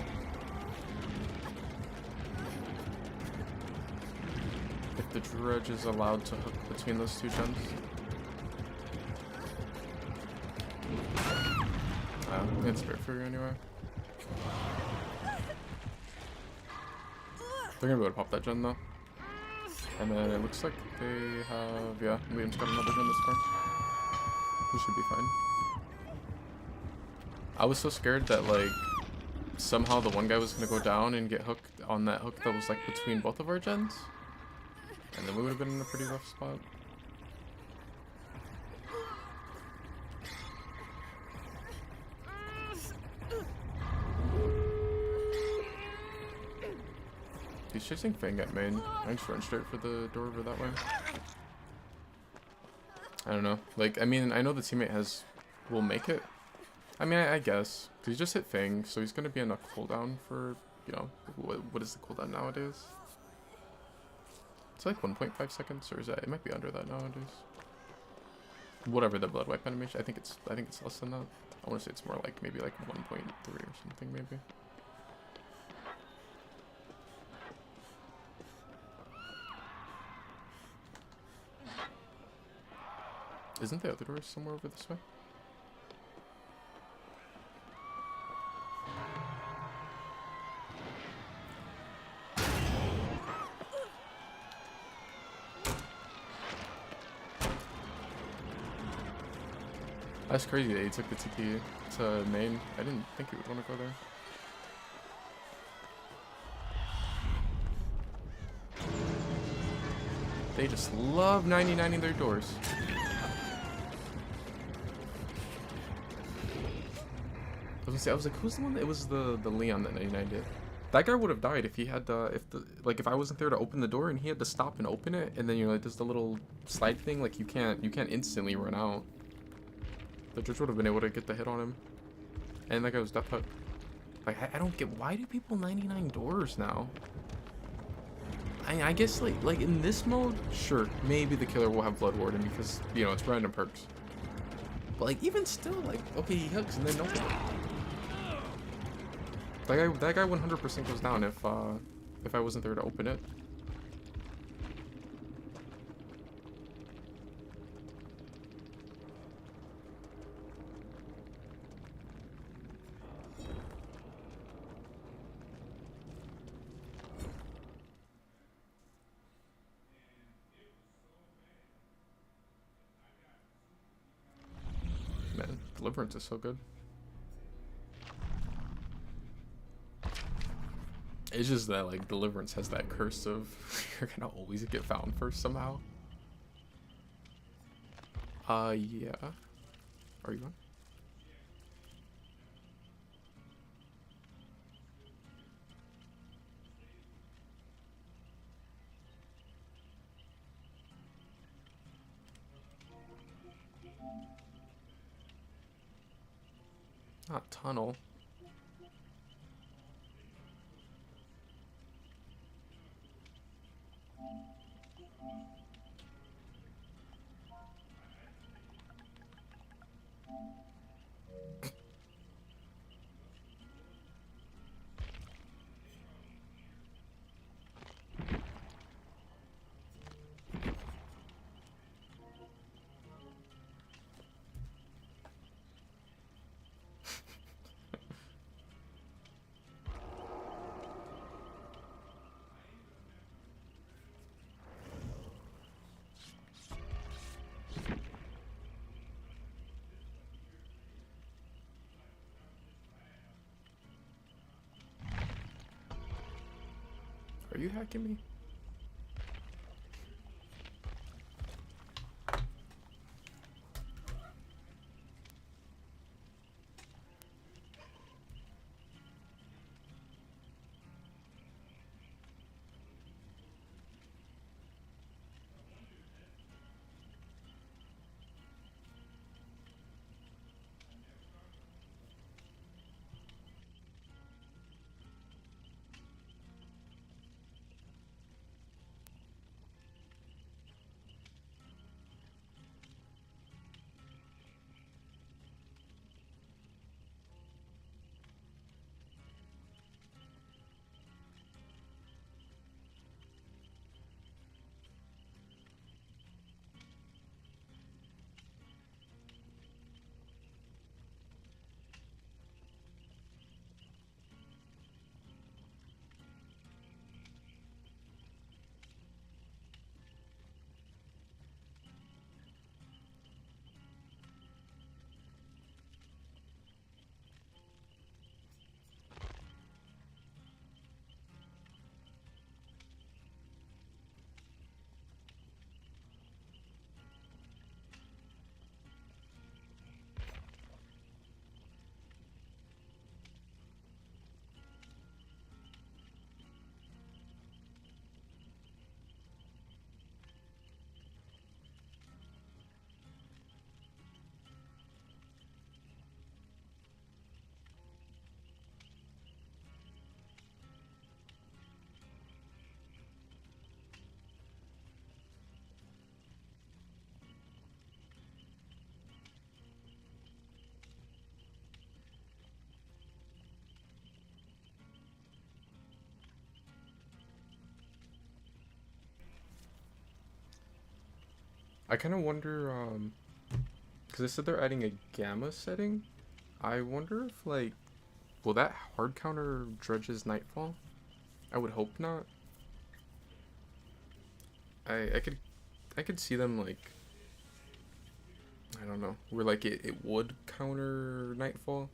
dredge is allowed to hook between those two gens. It's great for you anyway. They're gonna be able to pop that gen though. And then it looks like they have, yeah, Liam's got another gen this turn. We should be fine. I was so scared that like somehow the one guy was gonna go down and get hooked on that hook that was like between both of our gens. And then we would have been in a pretty rough spot. He's chasing Fang at main. I just run straight for the door over that way. I don't know. Like, I mean, I know the teammate will make it. I mean, I guess. Cause he just hit Fang, so he's gonna be on a cooldown for, you know, what is the cooldown nowadays? It's like 1.5 seconds, or is that? It might be under that nowadays. Whatever the blood wipe animation. I think it's less than that. I want to say it's more like maybe like 1.3 or something, maybe. Isn't the other door somewhere over this way? That's crazy that he took the TP to main. I didn't think he would want to go there. They just love 99ing their doors. I was like, who's the one? It was the Leon that 99 did. That guy would have died if he had if I wasn't there to open the door and he had to stop and open it, and then you know, like, there's the little slide thing, like you can't instantly run out. The judge would have been able to get the hit on him, and that guy was death hook. Like I don't get, why do people 99 doors now? I guess like in this mode, sure, maybe the killer will have Blood Warden because you know it's random perks. But like even still, like okay, he hooks and then no. That guy 100% goes down if I wasn't there to open it. Man, Deliverance is so good. It's just that, like, Deliverance has that curse of you're gonna always get found first somehow. Yeah. Are you going? Not tunnel. Are you hacking me? I kind of wonder, because they said they're adding a gamma setting. I wonder if, like, will that hard counter Dredge's Nightfall? I would hope not. I could see them, like, I don't know, where, like, it would counter Nightfall,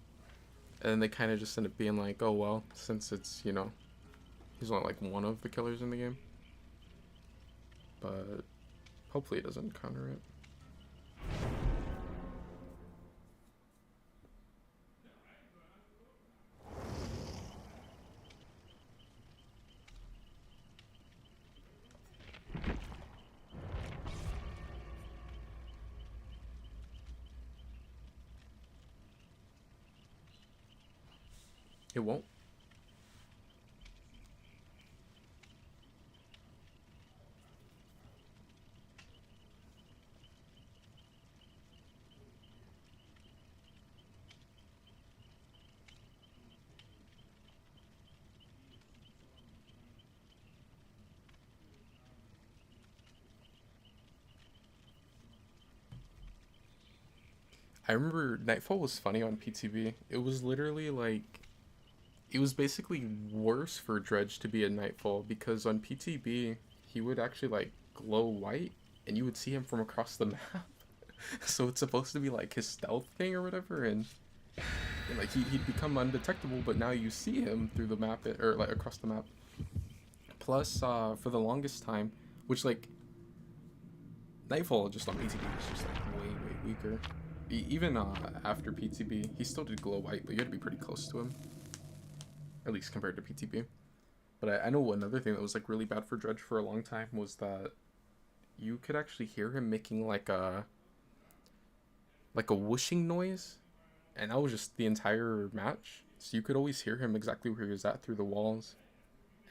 and then they kind of just end up being like, oh, well, since it's, you know, he's not, like, one of the killers in the game. But hopefully it doesn't counter it. It won't. I remember Nightfall was funny on PTB. It was literally like, it was basically worse for Dredge to be a Nightfall because on PTB he would actually like glow white and you would see him from across the map. So it's supposed to be like his stealth thing or whatever, and like he'd become undetectable, but now you see him through the map or like across the map. Plus, for the longest time, which like Nightfall just on PTB was just like way weaker. Even after PTB, he still did glow white, but you had to be pretty close to him. At least compared to PTB. But I know another thing that was like really bad for Dredge for a long time was that you could actually hear him making like a whooshing noise, and that was just the entire match. So you could always hear him exactly where he was at through the walls.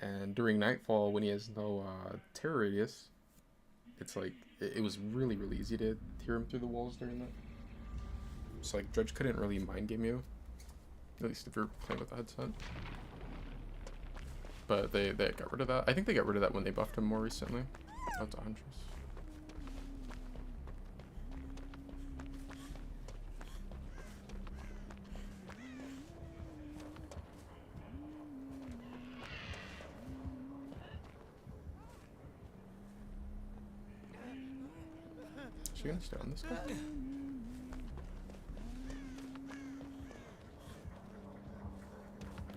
And during Nightfall, when he has no terror radius, it's like it was really easy to hear him through the walls during that. So like Dredge couldn't really mind game you, at least if you're playing with a headset. But they got rid of that. I think they got rid of that when they buffed him more recently. That's a Huntress. Is she gonna stay on this guy?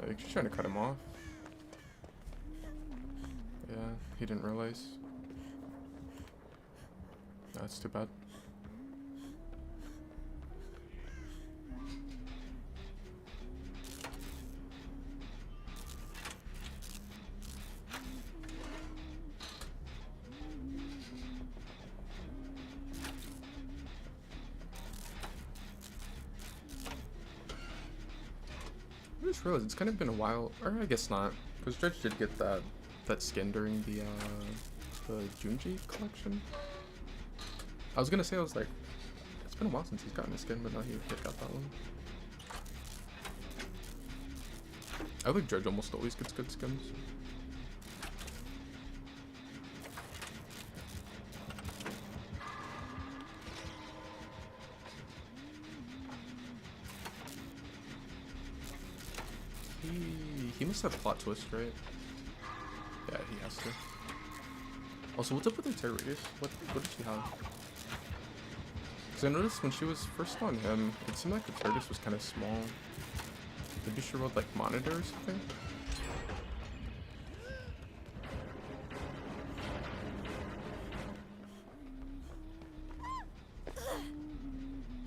I think she's trying to cut him off. Yeah, he didn't realize. That's too bad. I just realized it's kind of been a while, or I guess not, because Dredge did get that skin during the Junji collection. I was gonna say, I was like, it's been a while since he's gotten a skin, but no, he got that one. I think Dredge almost always gets good skins. He must have plot twist, right? Yeah, he has to. Also, what's up with her tear radius? What did she have? Because I noticed when she was first on him, it seemed like the tear radius was kind of small. Maybe she rode like monitor or something?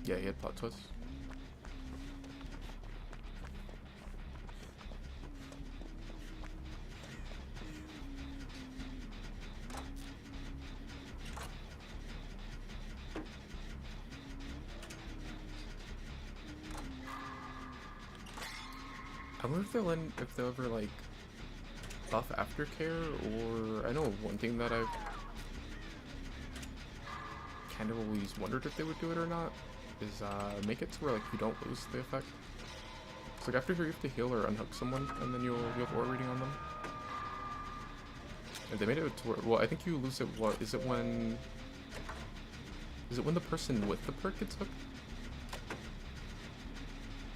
Yeah, he had plot twist. I wonder if they'll ever like buff aftercare, or I know one thing that I've kind of always wondered if they would do it or not is make it to where like you don't lose the effect. So like after you have to heal or unhook someone, and then you'll have aura reading on them. If they made it to where, well, I think you lose it. What is it when? Is it when the person with the perk gets hooked?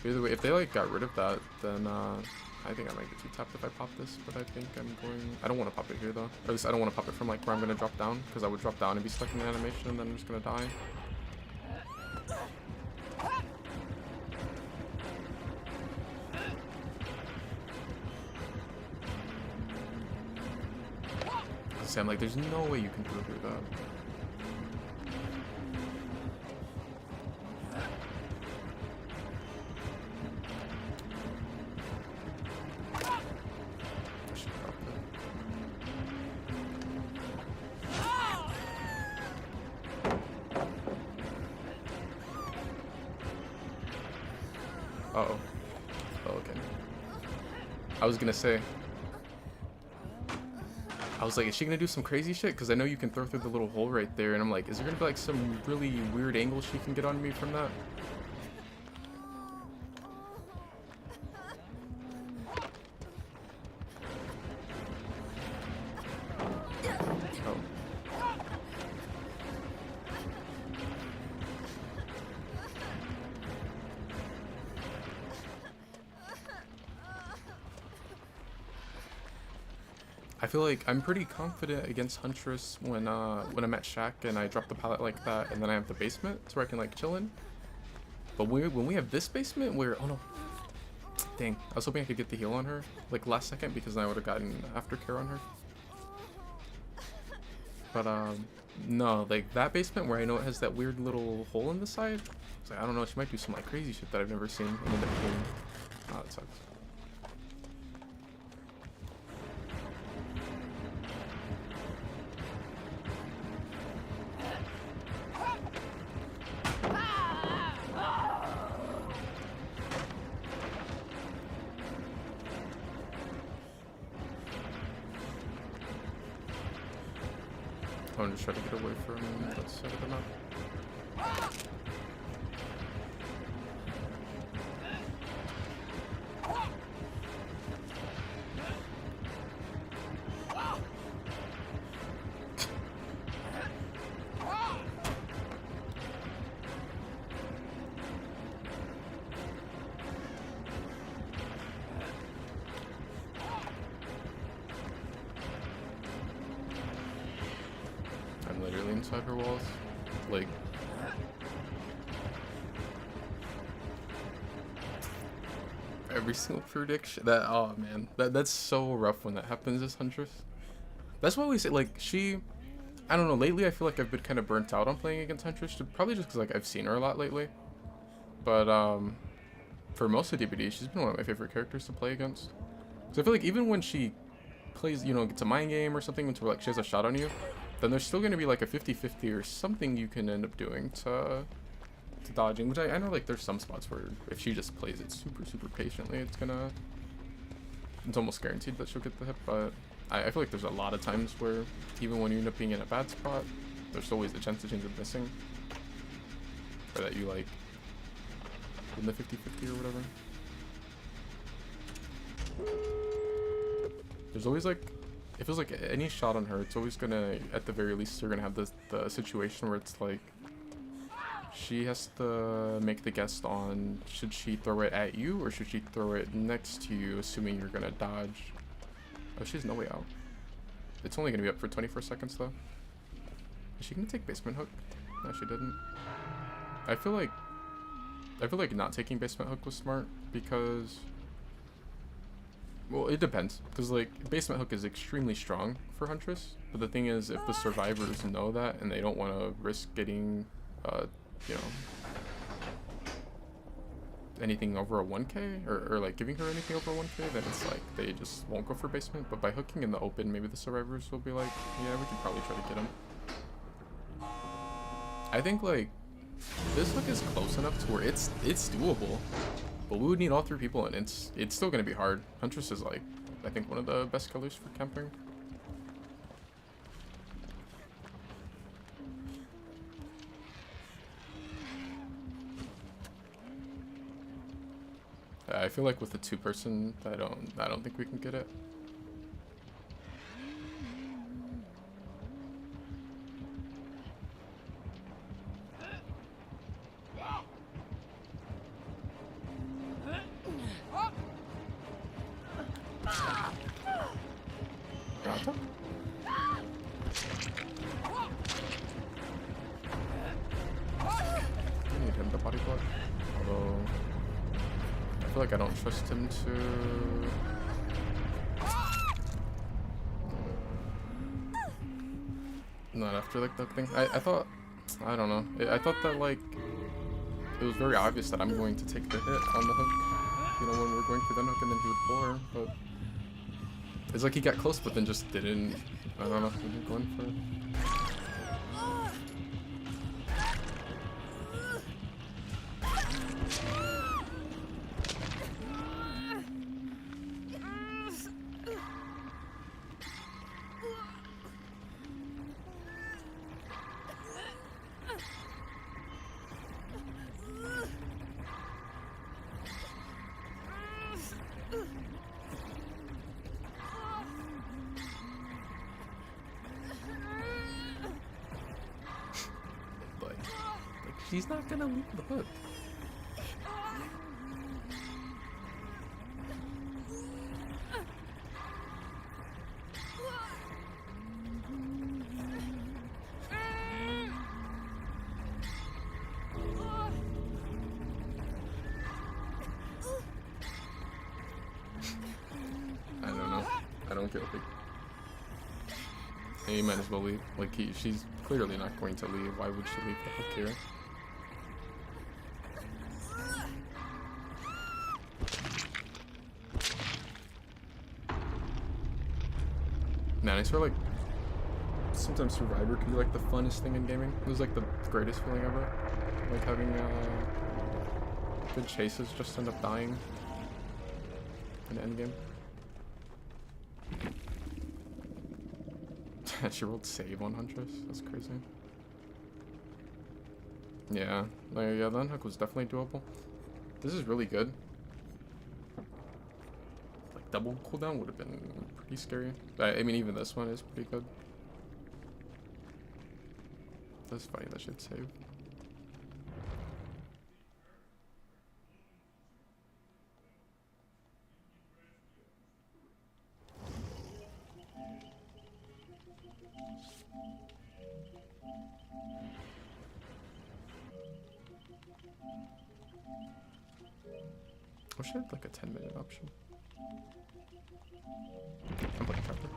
Either way, if they like got rid of that, then I think I might get too tapped if I pop this, but I think I'm going... I don't want to pop it here though. Or at least I don't want to pop it from like where I'm going to drop down, because I would drop down and be stuck in the animation and then I'm just going to die. So I'm like, there's no way you can throw through that. Uh-oh. Oh, okay. I was gonna say, I was like, is she gonna do some crazy shit? Because I know you can throw through the little hole right there, and I'm like, is there gonna be like some really weird angle she can get on me from that? Oh. I feel like I'm pretty confident against Huntress when I'm at Shack and I drop the pallet like that, and then I have the basement so I can like chill in. But when we have this basement where, oh no, dang, I was hoping I could get the heal on her like last second, because then I would have gotten aftercare on her. But no, like that basement where I know it has that weird little hole in the side, it's like, I don't know, she might do some like crazy shit that I've never seen and end up being, oh, that sucks. I'm just trying to get away from that side of the map. I'm literally inside her walls. Like, every single prediction that, oh man, that's so rough when that happens as Huntress. That's why we say, like, she... I don't know, lately I feel like I've been kind of burnt out on playing against Huntress, probably just because, like, I've seen her a lot lately. But, for most of DBD, she's been one of my favorite characters to play against. So I feel like even when she plays, you know, gets a mind game or something, until, like, she has a shot on you, then there's still going to be, like, a 50-50 or something you can end up doing to dodging, which I know, like, there's some spots where if she just plays it super, super patiently, it's almost guaranteed that she'll get the hit, but I feel like there's a lot of times where even when you end up being in a bad spot, there's always the chance that she ends up missing. Or that you, like, in the 50-50 or whatever. There's always, like, it feels like any shot on her, it's always gonna, at the very least, you're gonna have the situation where it's like, she has to make the guess on should she throw it at you or should she throw it next to you, assuming you're gonna dodge. Oh, she has no way out. It's only gonna be up for 24 seconds though. Is she gonna take basement hook? No, she didn't. I feel like not taking basement hook was smart because, well, it depends, because like basement hook is extremely strong for Huntress, but the thing is, if the survivors know that and they don't want to risk getting you know, anything over a 1k or like giving her anything over a 1k, then it's like they just won't go for basement. But by hooking in the open, maybe the survivors will be like, yeah, we could probably try to get him. I think like this hook is close enough to where it's doable, but we would need all 3 people, and it's still gonna be hard. Huntress is like, I think, one of the best killers for camping. I feel like with the 2-person, I don't think we can get it. Gotcha. I need him to body block, although I feel like I don't trust him to... Not after like the thing. I thought, I don't know. I thought that like it was very obvious that I'm going to take the hit on the hook. You know, when we're going for the hook, and then he would pull her. But it's like he got close, but then just didn't. I don't know. Didn't go in for it. She's not gonna leave the hook. I don't know. I don't get it. He might as well leave. Like she's clearly not going to leave. Why would she leave the hook here? Man, I swear, like, sometimes Survivor can be, like, the funnest thing in gaming. It was, like, the greatest feeling ever. Like, having, good chases just end up dying in the endgame. She rolled save on Huntress. That's crazy. Yeah. Like, yeah, the unhook was definitely doable. This is really good. Double cooldown would have been pretty scary. I mean, even this one is pretty good. That's funny, that should save. I wish I had like a 10-minute option. I'm playing Tryhard.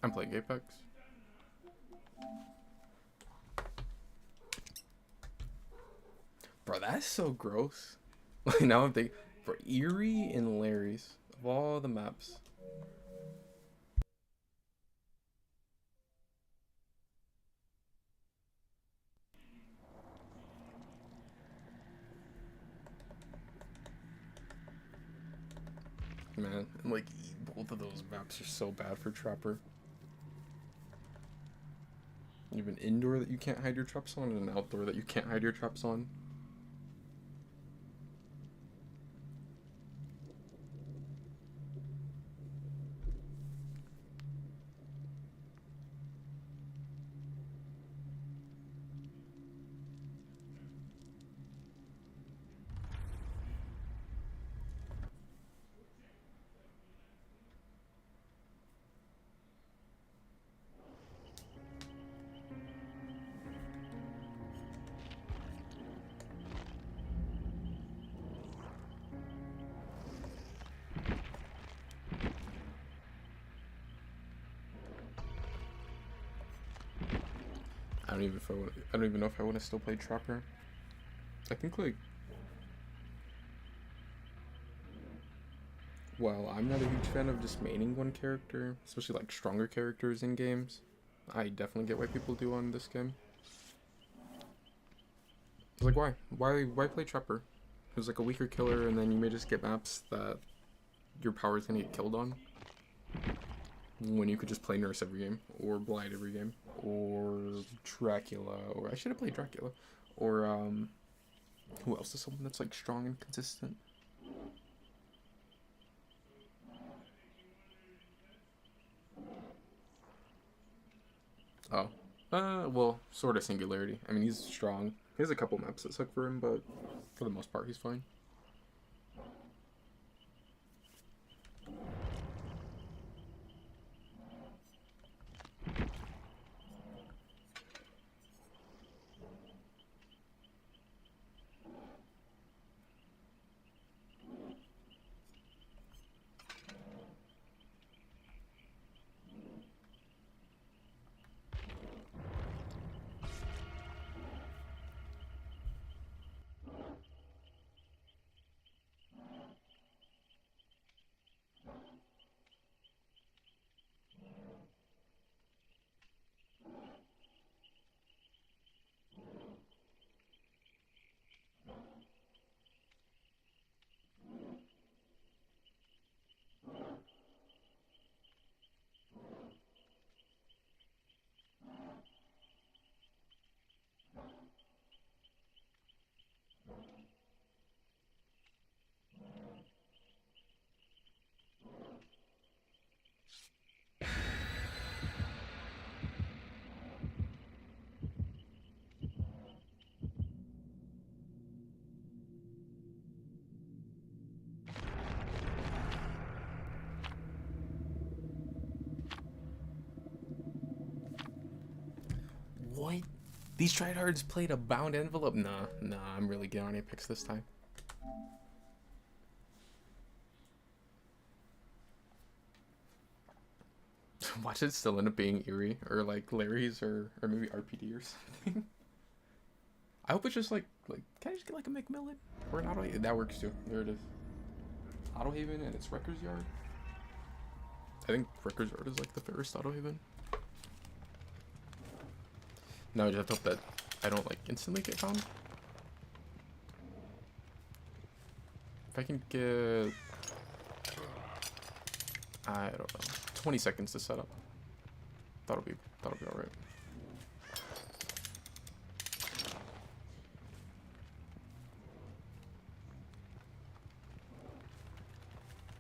I'm playing Apex. Bro, that's so gross. Like now I'm thinking, for Erie and Larry's of all the maps. Man, and like both of those maps are so bad for Trapper. You have an indoor that you can't hide your traps on, and an outdoor that you can't hide your traps on. I don't even know if I want to still play Trapper. I think like, well, I'm not a huge fan of just maining one character, especially like stronger characters in games. I definitely get why people do on this game. It's like why play Trapper? Who's like a weaker killer, and then you may just get maps that your power is gonna get killed on. When you could just play Nurse every game, or Blight every game, or Dracula, or I should have played Dracula, or who else is someone that's like strong and consistent? Oh, well, sort of Singularity. I mean, he's strong. He has a couple maps that suck for him, but for the most part, he's fine. What? These tryhards played a bound envelope? Nah, I'm really getting on Apex this time. Watch it still end up being Erie, or like Larry's, or maybe RPD or something. I hope it's just like, can I just get like a McMillan? Or an Auto Haven? That works too. There it is. Auto Haven, and it's Wrecker's Yard. I think Wrecker's Yard is like the fairest Auto Haven. Now I just have to hope that I don't like instantly get found. If I can get, I don't know, 20 seconds to set up. That'll be all right.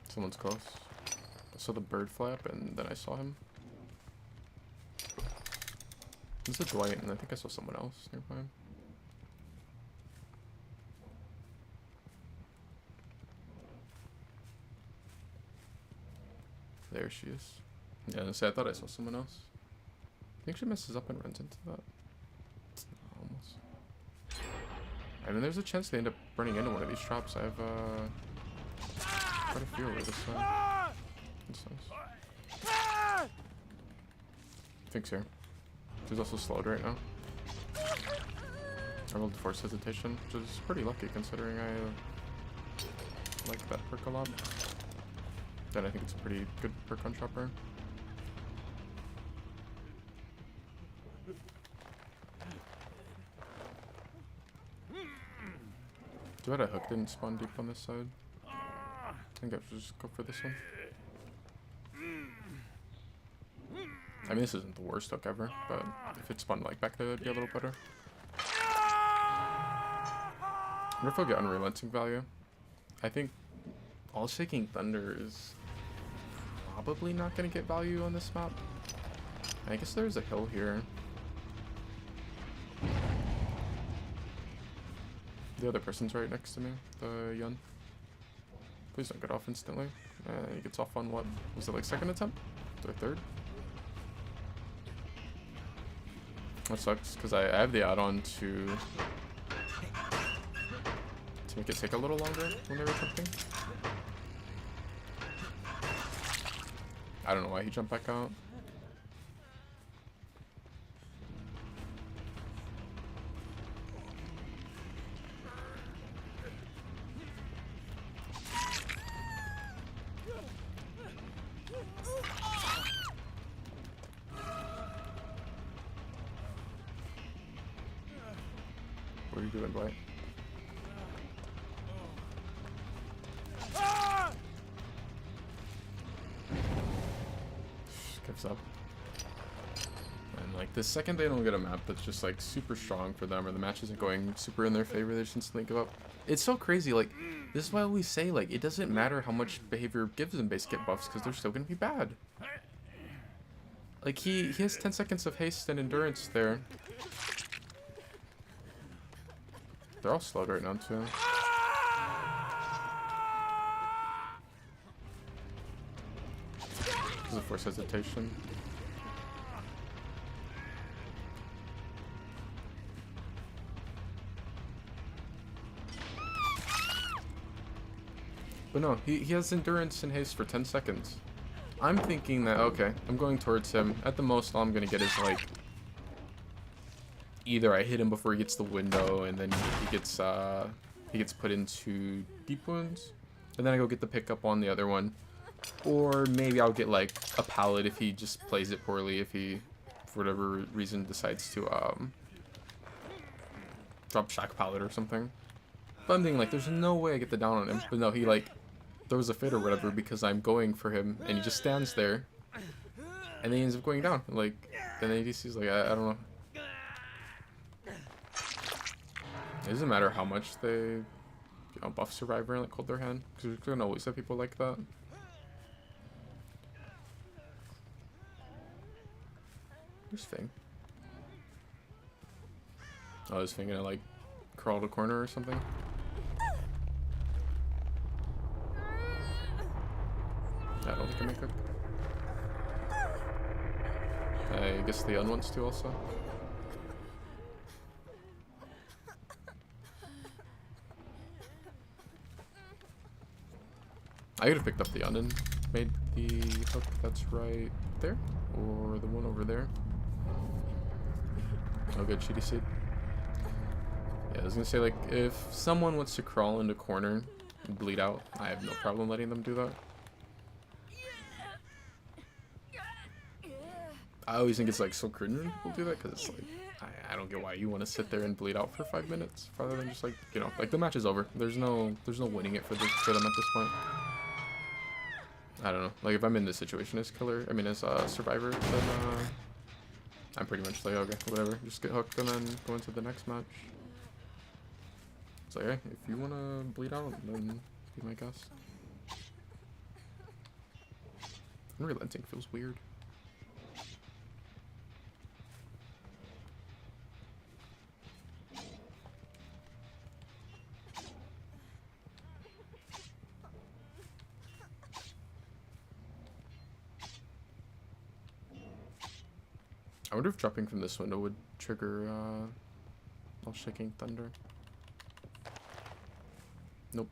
Someone's close. I saw the bird flap, and then I saw him. This is Dwight, and I think I saw someone else nearby. There she is. Yeah, see, I thought I saw someone else. I think she messes up and runs into that. Almost. I mean, there's a chance they end up running into one of these traps. I have quite a few over this side. That's nice. Think's here. He's also slowed right now. I rolled Force Hesitation, which is pretty lucky considering I like that perk a lot. Then I think it's a pretty good perk on Chopper. Too bad a hook didn't spawn deep on this side. I think I should just go for this one. I mean, this isn't the worst hook ever, but if it spawned like back there, it'd be a little better. I wonder if I'll get Unrelenting value. I think All Shaking Thunder is probably not going to get value on this map. I guess there's a hill here. The other person's right next to me, the Yun. Please don't get off instantly. He gets off on what? Was it like second attempt? Or third? That sucks, because I have the add-on to make it take a little longer when they're attempting. I don't know why he jumped back out. What are you doing, Dwight? Gives up. And like the second they don't get a map that's just like super strong for them, or the match isn't going super in their favor, they just instantly give up. It's so crazy. Like, this is why we say like it doesn't matter how much behavior gives them base get buffs, because they're still gonna be bad. Like he has 10 seconds of haste and endurance there. They're all slowed right now too. Because of Force Hesitation. But no, he has endurance and haste for 10 seconds. I'm thinking that, okay, I'm going towards him. At the most, all I'm going to get is like either I hit him before he gets the window, and then he gets put into deep wounds, and then I go get the pickup on the other one, or maybe I'll get like a pallet if he just plays it poorly, if he for whatever reason decides to drop shock pallet or something. But I'm thinking like there's no way I get the down on him, but no, he like throws a fit or whatever because I'm going for him, and he just stands there, and then he ends up going down. Like then ADC's like I don't know. It doesn't matter how much they, buff Survivor and like hold their hand, because we're gonna always have people like that. Where's Fang? Oh, is Fang gonna like crawl to corner or something? I don't think I make it. I guess the Un wants to also. I could have picked up the Un and made the hook that's right there, or the one over there. Oh, good, Shitty Seed. Yeah, I was gonna say, like, if someone wants to crawl into corner and bleed out, I have no problem letting them do that. I always think it's, like, so cringe when people do that, because it's like, I don't get why you want to sit there and bleed out for 5 minutes, rather than just, like, like, the match is over. There's no winning it for them at this point. I don't know. Like, if I'm in this situation as killer, I mean, as a survivor, then I'm pretty much like, okay, whatever. Just get hooked and then go into the next match. It's like, hey, if you want to bleed out, then be my guest. Unrelenting feels weird. I wonder if dropping from this window would trigger All Shaking Thunder. Nope.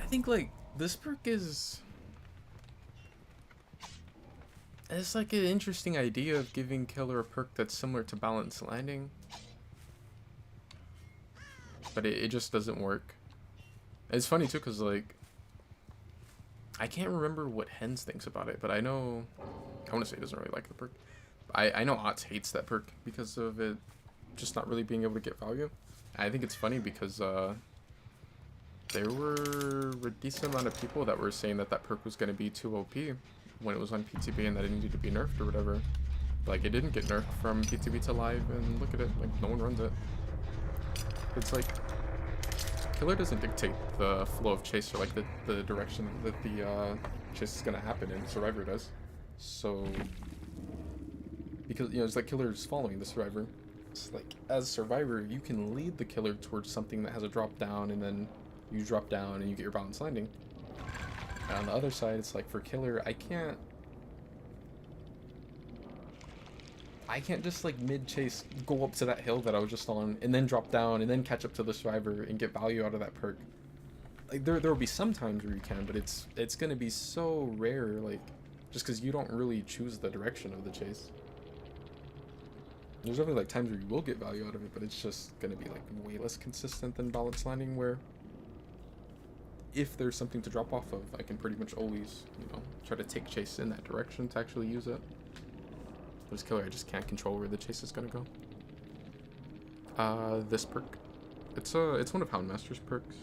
think like this perk is, it's like an interesting idea of giving killer a perk that's similar to balance landing, but it just doesn't work. It's funny too, because like I can't remember what Hens thinks about it, but I know, I want to say he doesn't really like the perk. I know Otz hates that perk because of it just not really being able to get value. I think it's funny because there were a decent amount of people that were saying that that perk was going to be too OP when it was on PTB and that it needed to be nerfed or whatever. Like, it didn't get nerfed from PTB to live, and look at it, like, no one runs it. It's like, killer doesn't dictate the flow of chase or like the direction that the chase is going to happen in. Survivor does. So, because, you know, it's like killer's following the survivor. It's like, as survivor, you can lead the killer towards something that has a drop down, and then you drop down and you get your balance landing. And on the other side, it's like, for killer, I can't just like mid-chase go up to that hill that I was just on and then drop down and then catch up to the survivor and get value out of that perk. Like, there will be some times where you can, but it's gonna be so rare, like, just because you don't really choose the direction of the chase. There's definitely like times where you will get value out of it, but it's just gonna be like way less consistent than balance landing, where if there's something to drop off of, I can pretty much always, you know, try to take chase in that direction to actually use it. But as killer, I just can't control where the chase is gonna go. This perk, it's one of Houndmaster's perks.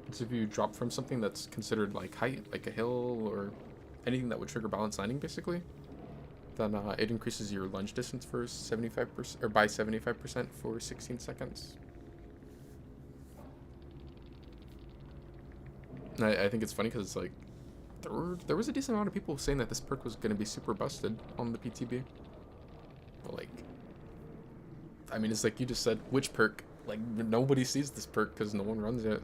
It's if you drop from something that's considered like height, like a hill or anything that would trigger balance landing, basically, then it increases your lunge distance for 75%, or by 75% for 16 seconds. I think it's funny because it's like there was a decent amount of people saying that this perk was going to be super busted on the PTB. But like, I mean, it's like you just said, which perk? Like, nobody sees this perk because no one runs it.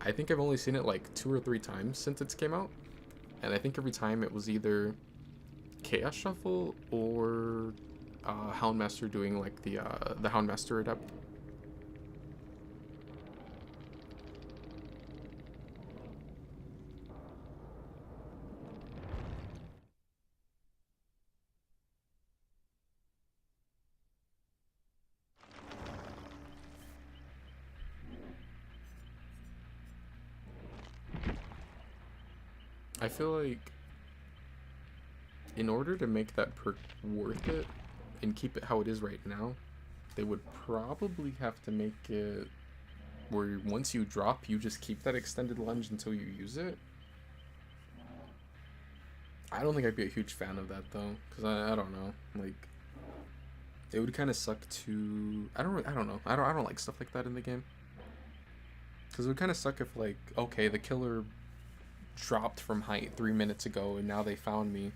I think I've only seen it like 2 or 3 times since it's came out, and I think every time it was either Chaos Shuffle or Houndmaster doing like the Houndmaster adept. I feel like in order to make that perk worth it and keep it how it is right now, they would probably have to make it where once you drop, you just keep that extended lunge until you use it. I don't think I'd be a huge fan of that though, because I don't know, like, it would kind of suck to, I don't know, I don't like stuff like that in the game, because it would kind of suck if, like, okay, the killer dropped from height 3 minutes ago and now they found me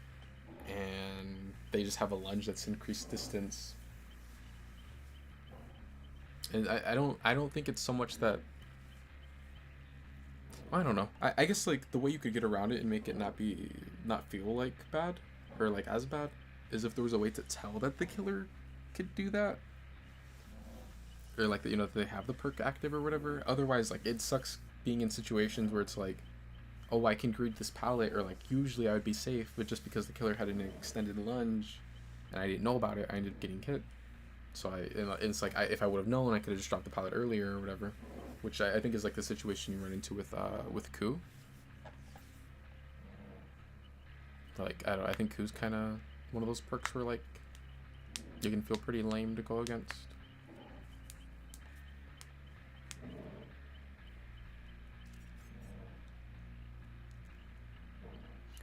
and they just have a lunge that's increased distance, and I don't think it's so much that, I don't know, I guess like the way you could get around it and make it not feel like bad or like as bad is if there was a way to tell that the killer could do that, or like, you know, that they have the perk active or whatever. Otherwise, like, it sucks being in situations where it's like, oh, I can greet this pallet, or like, usually I would be safe, but just because the killer had an extended lunge and I didn't know about it, I ended up getting hit. So it's like, if I would have known, I could have just dropped the pallet earlier or whatever, which I think is like the situation you run into with Ku. Like, I don't know, I think Ku's kind of one of those perks where like you can feel pretty lame to go against.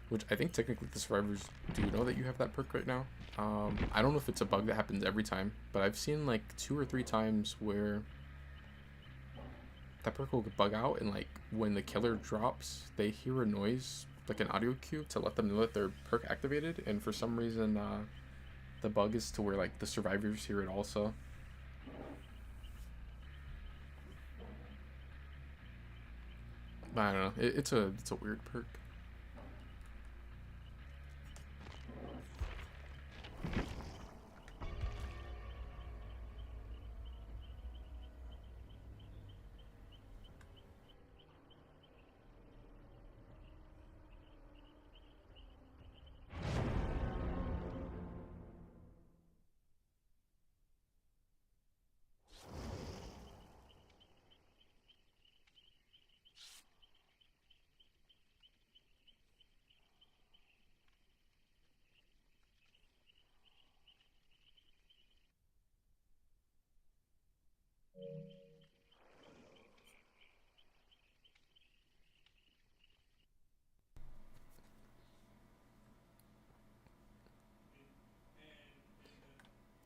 Which I think technically the survivors do know that you have that perk right now. I don't know if it's a bug that happens every time, but I've seen like 2 or 3 times where that perk will bug out, and like when the killer drops, they hear a noise, like an audio cue, to let them know that their perk activated, and for some reason the bug is to where like the survivors hear it also. I don't know, it's a weird perk.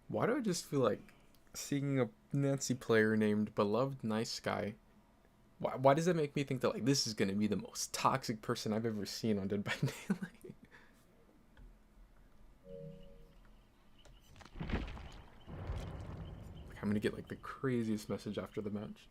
Why do I just feel like seeing a Nancy player named Beloved Nice Guy? Why does that make me think that like this is gonna be the most toxic person I've ever seen on Dead by Daylight? Like I'm gonna get like the craziest message after the match.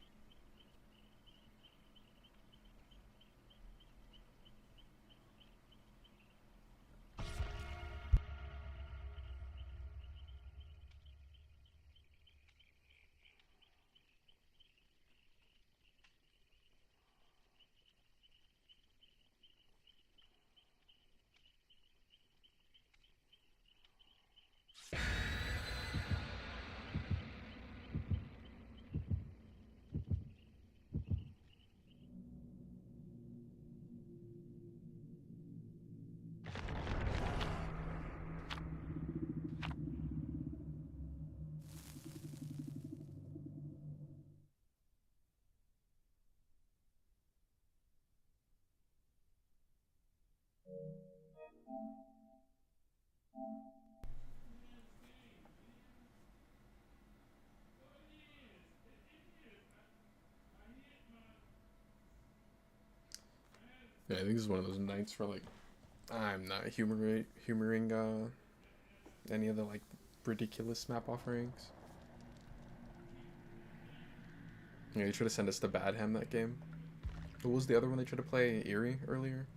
Yeah, I think this is one of those nights where like I'm not humoring any of the like ridiculous map offerings. Yeah, they tried to send us to Badham that game. What was the other one they tried to play? Eerie earlier?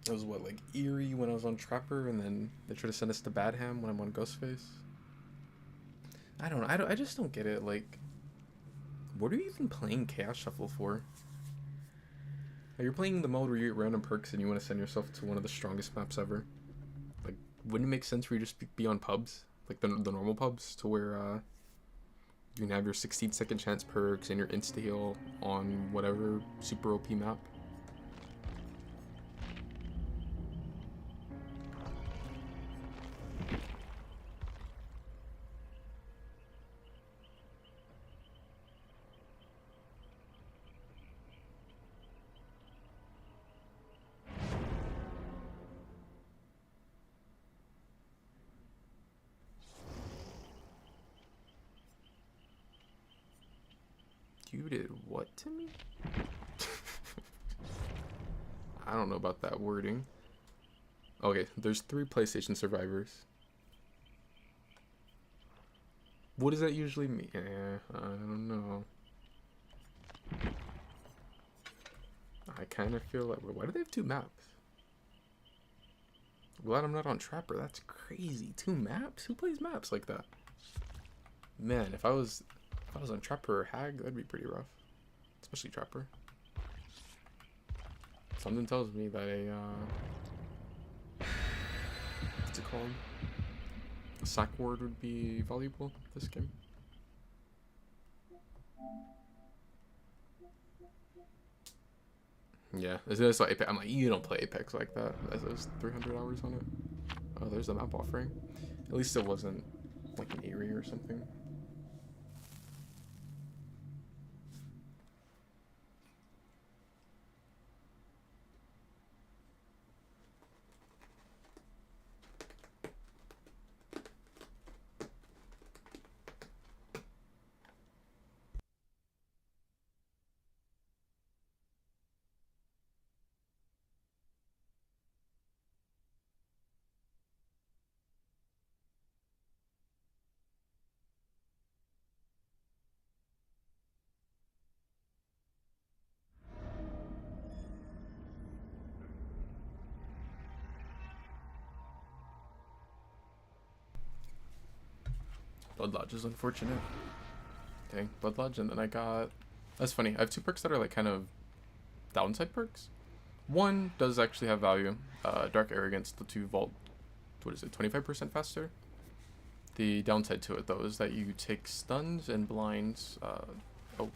It was what, like Eerie when I was on Trapper, and then they tried to send us to Badham when I'm on Ghostface. I don't know. I just don't get it. Like, what are you even playing Chaos Shuffle for? Like, you're playing the mode where you get random perks and you want to send yourself to one of the strongest maps ever. Like, wouldn't it make sense for you to just be on pubs? Like the normal pubs, to where you can have your 16-second chance perks and your insta-heal on whatever super OP map. You did what to me? I don't know about that wording. Okay, there's 3 PlayStation survivors. What does that usually mean? I don't know. I kind of feel like, why do they have 2 maps? Glad I'm not on Trapper. That's crazy. 2 maps? Who plays maps like that? Man, if I was on Trapper or Hag, that'd be pretty rough. Especially Trapper. Something tells me that what's it called? A sack ward would be valuable this game. Yeah, it's like Apex. I'm like, you don't play Apex like that. There's 300 hours on it. Oh, there's the map offering. At least it wasn't like an Eerie or something. Blood Lodge is unfortunate. Dang, Blood Lodge, and then I got... That's funny. I have 2 perks that are like kind of downside perks. One does actually have value. Dark Arrogance, the 2 vault... What is it? 25% faster? The downside to it, though, is that you take stuns and blinds... oh.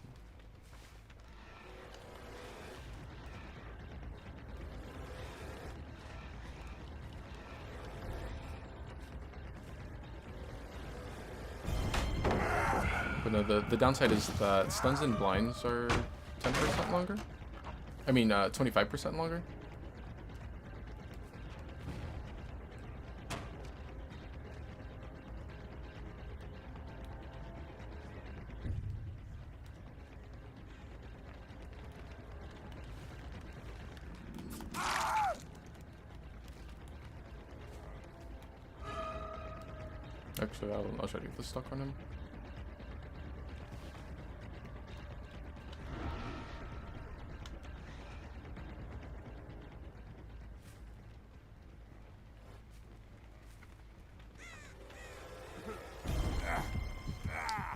But no, the downside is that stuns and blinds are 10% longer. I mean, 25% longer. Actually, I'll try to get the stock on him.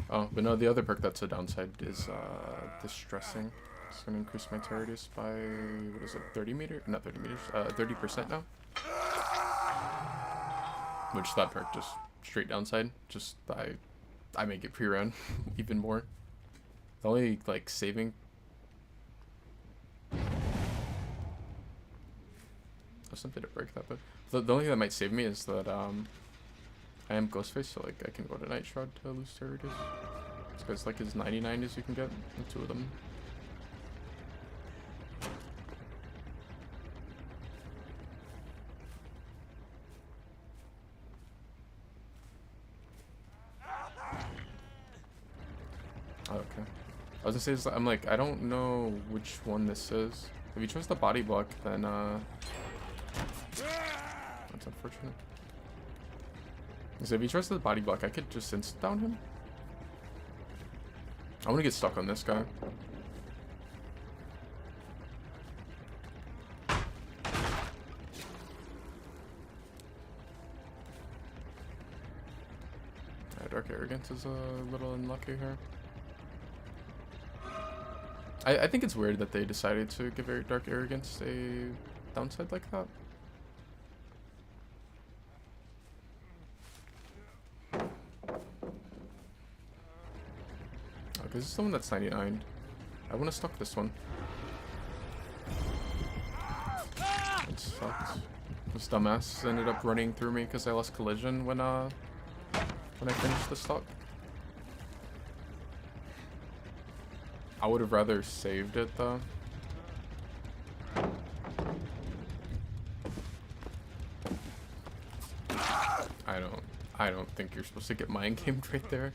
Oh, but no, the other perk that's a downside is distressing. It's gonna increase my tear radius by, what is it, 30 meters? Not 30 meters, 30% now. Which that perk just straight downside. Just I make it pre-round even more. The only like saving. Oh, something to break that, but the only thing that might save me is that I am Ghostface, so like I can go to Night Shroud to lose tear radius. This guy's like as 99 as you can get, the two of them. Okay. I was gonna say, I'm like, I don't know which one this is. If you chose the body block, then that's unfortunate. So if you chose the body block, I could just instant down him. I want to get stuck on this guy. Dark Arrogance is a little unlucky here. I think it's weird that they decided to give Dark Arrogance a downside like that. Okay, this is the one that's 99. I want to stock this one. That sucks. This dumbass ended up running through me because I lost collision when I finished the stock. I would have rather saved it though. I don't think you're supposed to get mind gamed right there.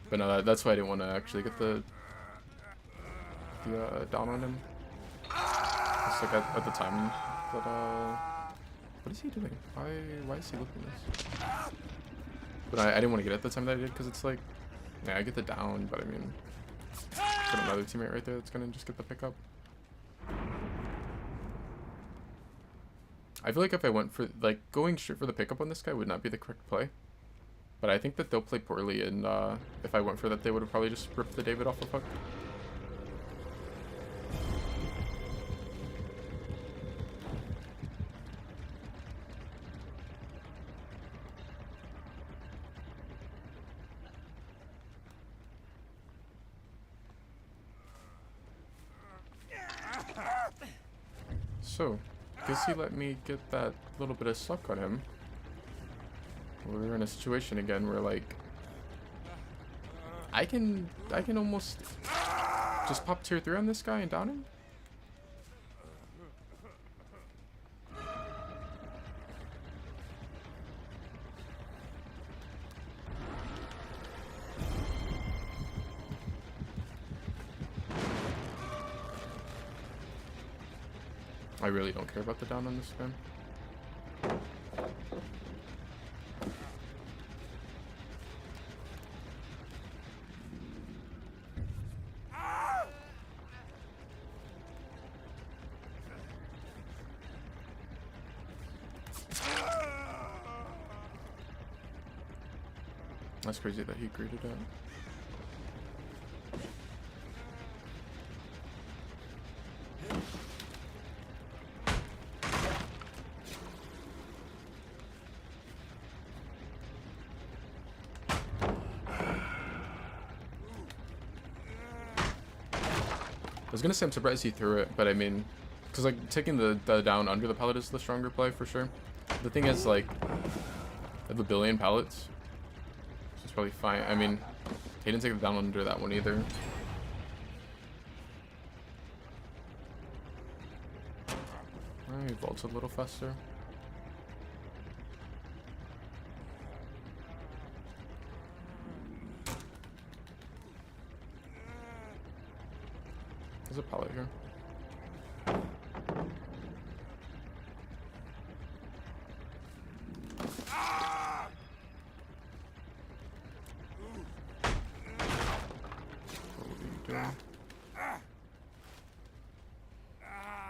But no, that's why I didn't want to actually get the down on him. It's like at the time that what is he doing? Why is he looking at this? But I didn't want to get it at the time that I did, because it's like, yeah, I get the down, but I mean, got another teammate right there that's gonna just get the pickup. I feel like if I went for, like, going straight for the pickup on this guy would not be the correct play. But I think that they'll play poorly, and if I went for that, they would have probably just ripped the David off the hook. So, guess he let me get that little bit of suck on him. We're in a situation again where, like, I can almost just pop tier 3 on this guy and down him. I really don't care about the down on this guy. That's crazy that he agreed to that. I was gonna say I'm surprised he threw it, but I mean, because like taking the down under the pallet is the stronger play for sure. The thing is, like, I have a billion pallets, so it's probably fine. I mean, he didn't take the down under that one either. He vaults a little faster. There's a pallet here.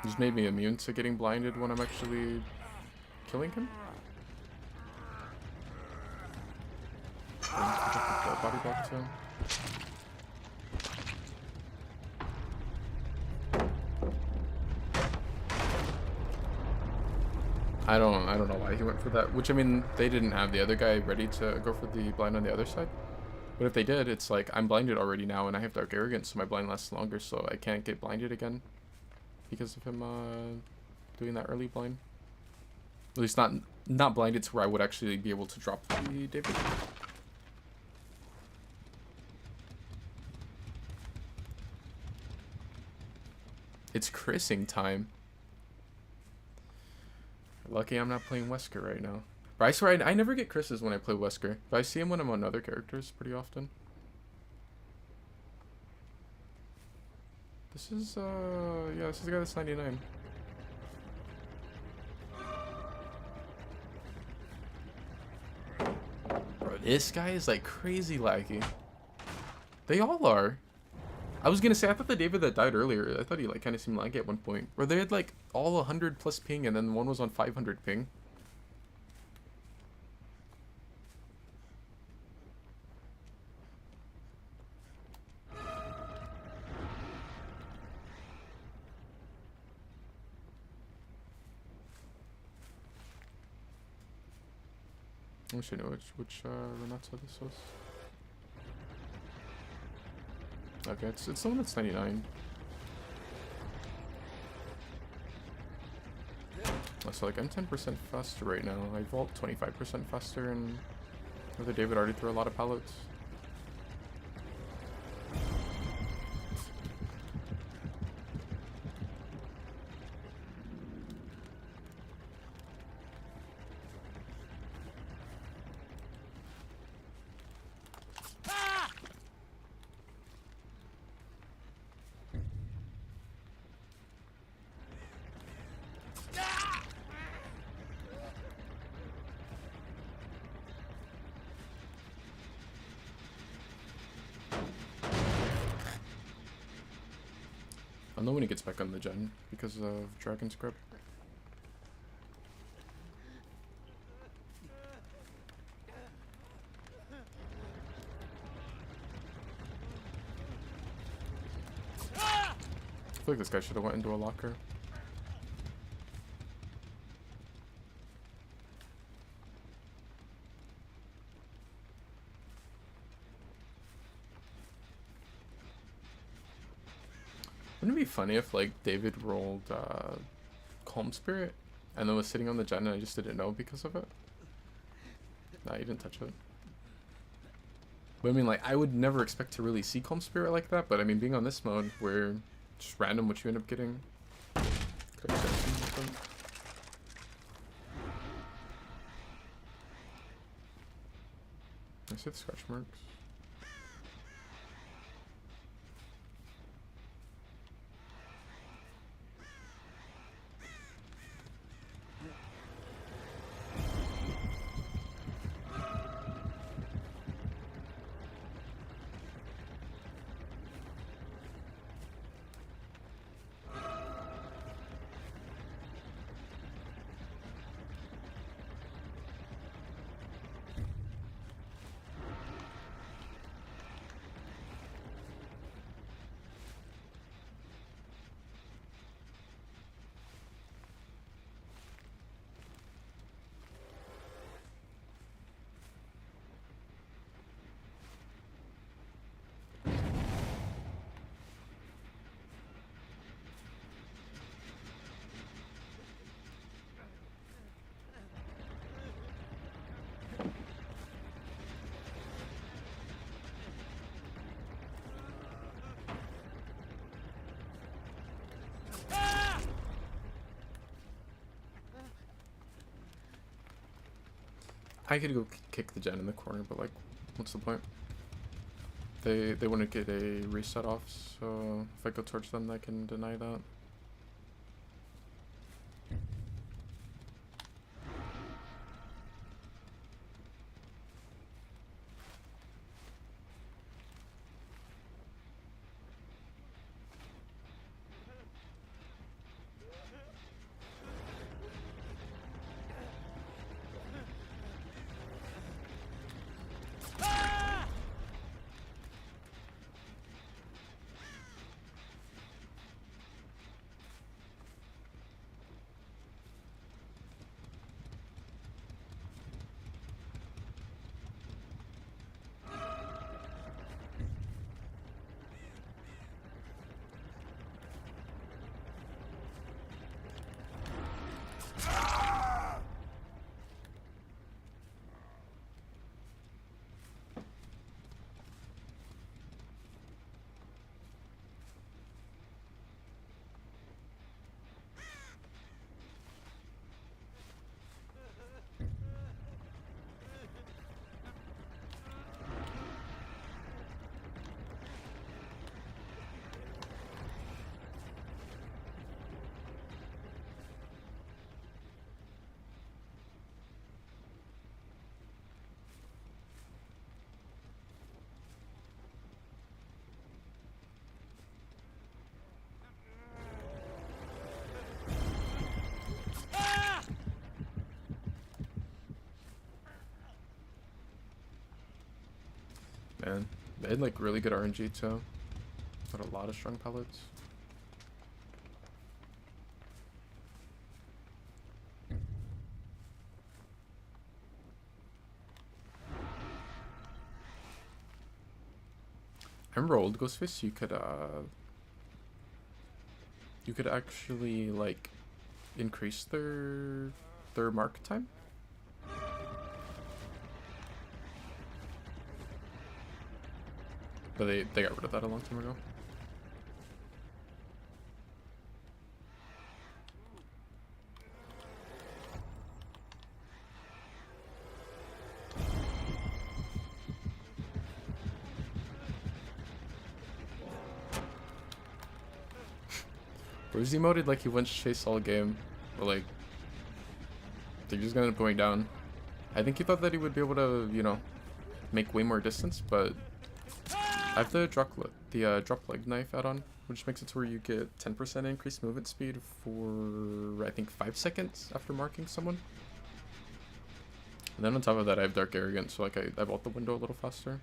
Just made me immune to getting blinded when I'm actually killing him. The body block too. I don't know why he went for that. Which, I mean, they didn't have the other guy ready to go for the blind on the other side. But if they did, it's like I'm blinded already now, and I have Dark Arrogance, so my blind lasts longer, so I can't get blinded again because of him doing that early blind. At least not blinded to where I would actually be able to drop the David. It's Chrising time. Lucky I'm not playing Wesker right now. But I swear I never get Chris's when I play Wesker. But I see him when I'm on other characters pretty often. This is yeah, this is the guy that's 99. Bro, this guy is like crazy laggy. They all are. I was gonna say, I thought the David that died earlier, I thought he like kind of seemed laggy at one point. Where they had like all 100 plus ping and then one was on 500 ping. I wish I knew which Renata this was. Okay, it's the one that's 99. So like I'm 10% faster right now. I vault 25% faster, and the other David already threw a lot of pallets. I'll know when he gets back on the gen because of Dragon Scrub. I feel like this guy should have went into a locker. Wouldn't it be funny if like David rolled Calm Spirit and then was sitting on the gen and I just didn't know because of it? Nah, you didn't touch it. But I mean, like, I would never expect to really see Calm Spirit like that, but I mean, being on this mode where just random what you end up getting. I see the scratch marks. I could go kick the gen in the corner, but like, what's the point? They want to get a reset off, so if I go towards them, I can deny that. Man, they had like really good RNG too. But a lot of strong pellets. I remember old Ghostface, you could actually like increase their mark time. But they got rid of that a long time ago. Where's he emoted like he went to chase all game, but like they're just gonna end up going down. I think he thought that he would be able to, you know, make way more distance, but I have the drop leg knife add-on, which makes it to where you get 10% increased movement speed for I think 5 seconds after marking someone. And then on top of that, I have Dark Arrogance, so like I vault the window a little faster.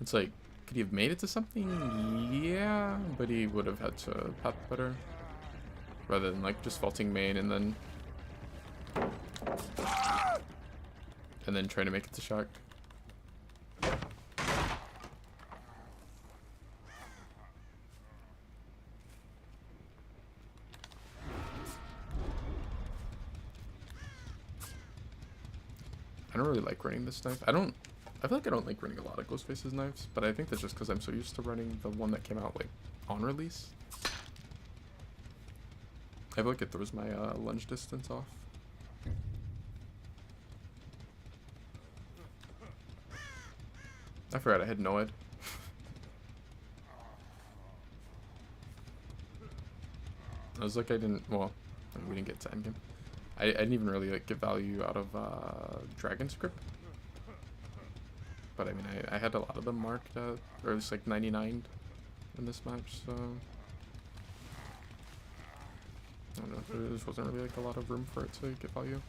It's like, could he have made it to something? Yeah, but he would have had to path better. Rather than like just vaulting main and then trying to make it to shock. I don't really like running this knife. I feel like I don't like running a lot of Ghostface's knives, but I think that's just because I'm so used to running the one that came out like on release. I feel like it throws my lunge distance off. I forgot I had Noed. I was like, I didn't, well, we didn't get to endgame. I didn't even really like get value out of Dragon Script. But I mean, I had a lot of them marked at, or at least like 99 in this match, so I don't know, there just wasn't really like a lot of room for it to get value.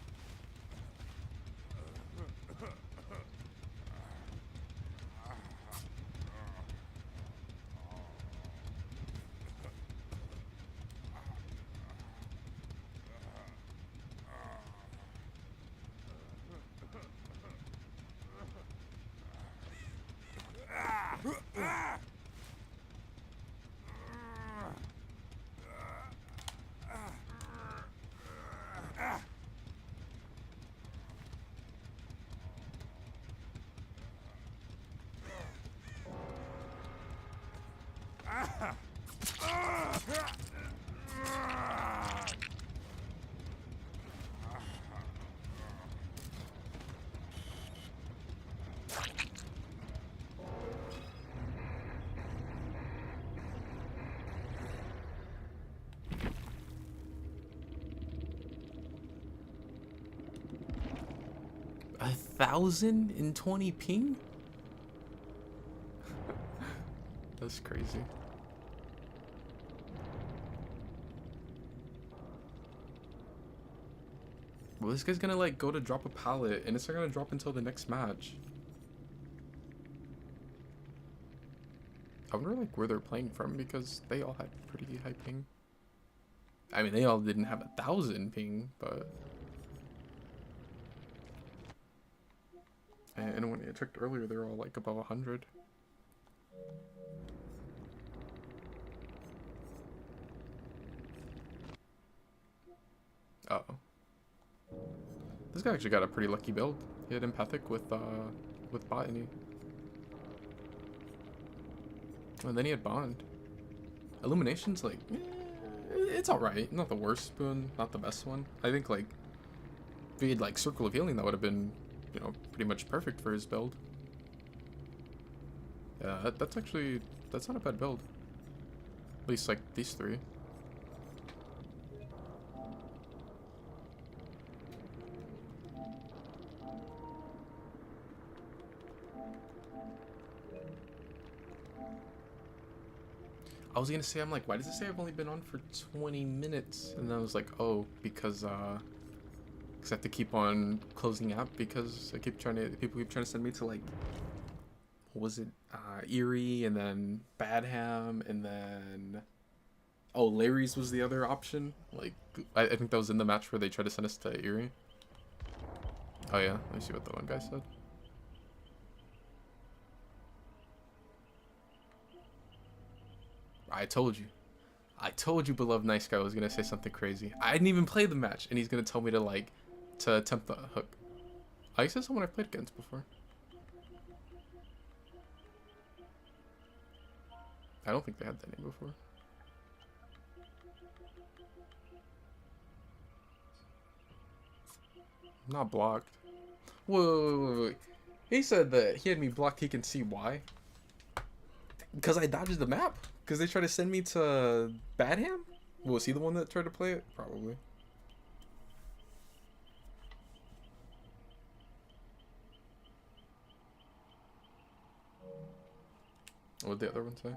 A 1020 ping? That's crazy. Well, this guy's gonna like go to drop a pallet and it's not gonna drop until the next match. I wonder like where they're playing from because they all had pretty high ping. I mean, they all didn't have 1000 ping, but and when I checked earlier, they were all like above 100. Uh-oh. This guy actually got a pretty lucky build. He had empathic with botany. And then he had bond. Illumination's like, it's alright. Not the worst boon, not the best one. I think like if he had like Circle of Healing, that would have been, you know, pretty much perfect for his build. Yeah, that's not a bad build. At least like these three. I was gonna say, I'm like, why does it say I've only been on for 20 minutes? And then I was like, oh, because Because I have to keep on closing out because people keep trying to send me to like, what was it? Erie, and then Badham, and then, oh, Larry's was the other option. Like, I think that was in the match where they tried to send us to Erie. Oh yeah, let me see what the one guy said. I told you, beloved nice guy was gonna say something crazy. I didn't even play the match, and he's gonna tell me to like, to attempt the hook. I said someone I've played against before. I don't think they had that name before. Not blocked. Whoa. He said that he had me blocked. He can see why. Because I dodged the map. Because they tried to send me to Badham? Was he the one that tried to play it? Probably. What did the other one say?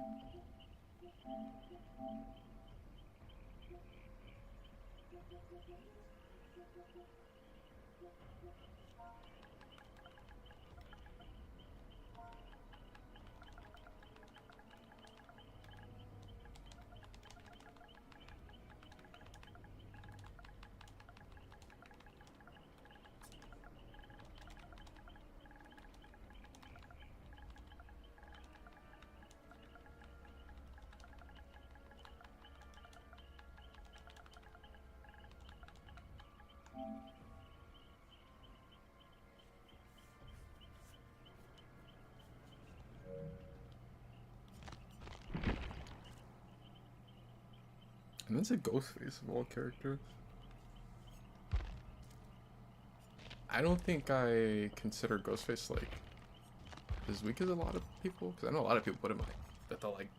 And that's a Ghostface of all characters. I don't think I consider Ghostface like as weak as a lot of people, because I know a lot of people put him like that. They'll like,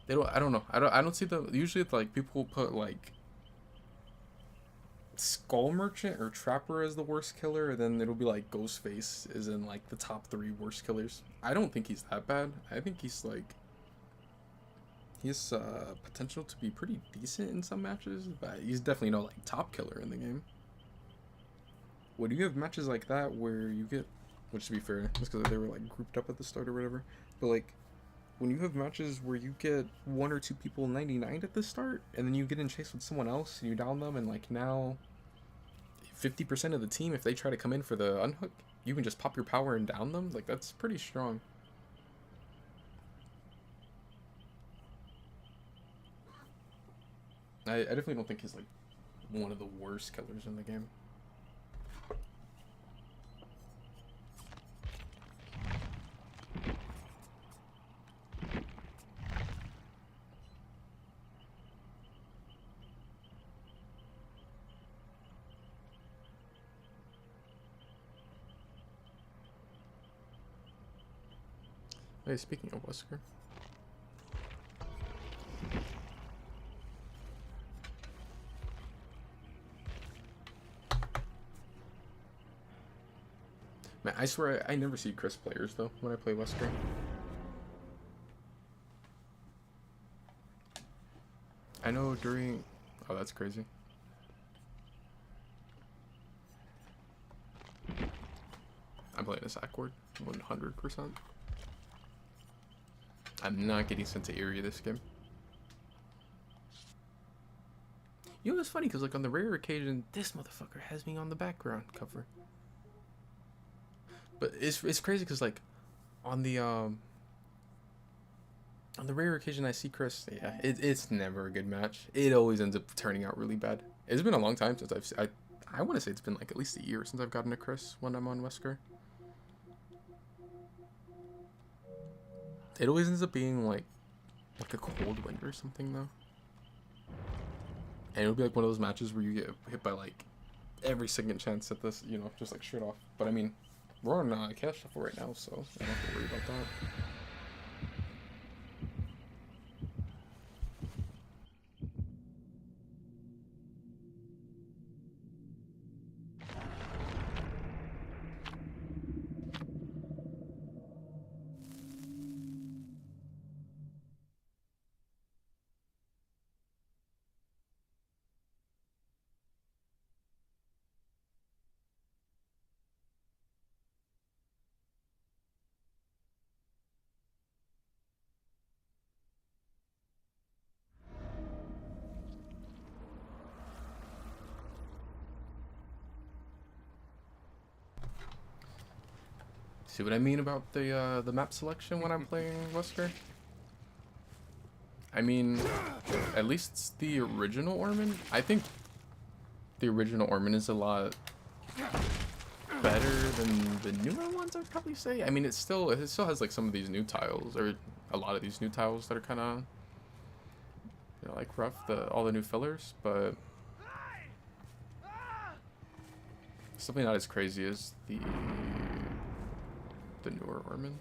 they don't. I don't know. I don't see the usually it's like people put like Skull Merchant or Trapper as the worst killer, and then it'll be like Ghostface is in like the top 3 worst killers. I don't think he's that bad. I think he's like, he has potential to be pretty decent in some matches, but he's definitely no like top killer in the game. When you have matches like that where you get, which to be fair, just because they were like grouped up at the start or whatever, but like when you have matches where you get 1 or 2 people 99 at the start, and then you get in chase with someone else and you down them, and like now 50% of the team, if they try to come in for the unhook, you can just pop your power and down them. Like, that's pretty strong. I definitely don't think he's like one of the worst killers in the game. Hey, speaking of Wesker. Man, I swear I never see Chris players though when I play Wesker. I know during... Oh, that's crazy. I'm playing this Accord 100%. I'm not getting sent to Erie this game. You know what's funny? Because like on the rare occasion, this motherfucker has me on the background cover. But it's crazy because like on the rare occasion I see Chris, yeah, it's never a good match. It always ends up turning out really bad. It's been a long time since I want to say it's been like at least a year since I've gotten a Chris when I'm on Wesker. It always ends up being like a cold wind or something though. And it'll be like one of those matches where you get hit by like every second chance at this, you know, just like straight off. But I mean, we're on cash shuffle right now, so I don't have to worry about that. See what I mean about the map selection when I'm playing Wesker? I mean, at least the original Orman. I think the original Orman is a lot better than the newer ones, I'd probably say. I mean, it still has like some of these new tiles, or a lot of these new tiles that are kind of, you know, like rough. All the new fillers, but something not as crazy as the newer Ormans.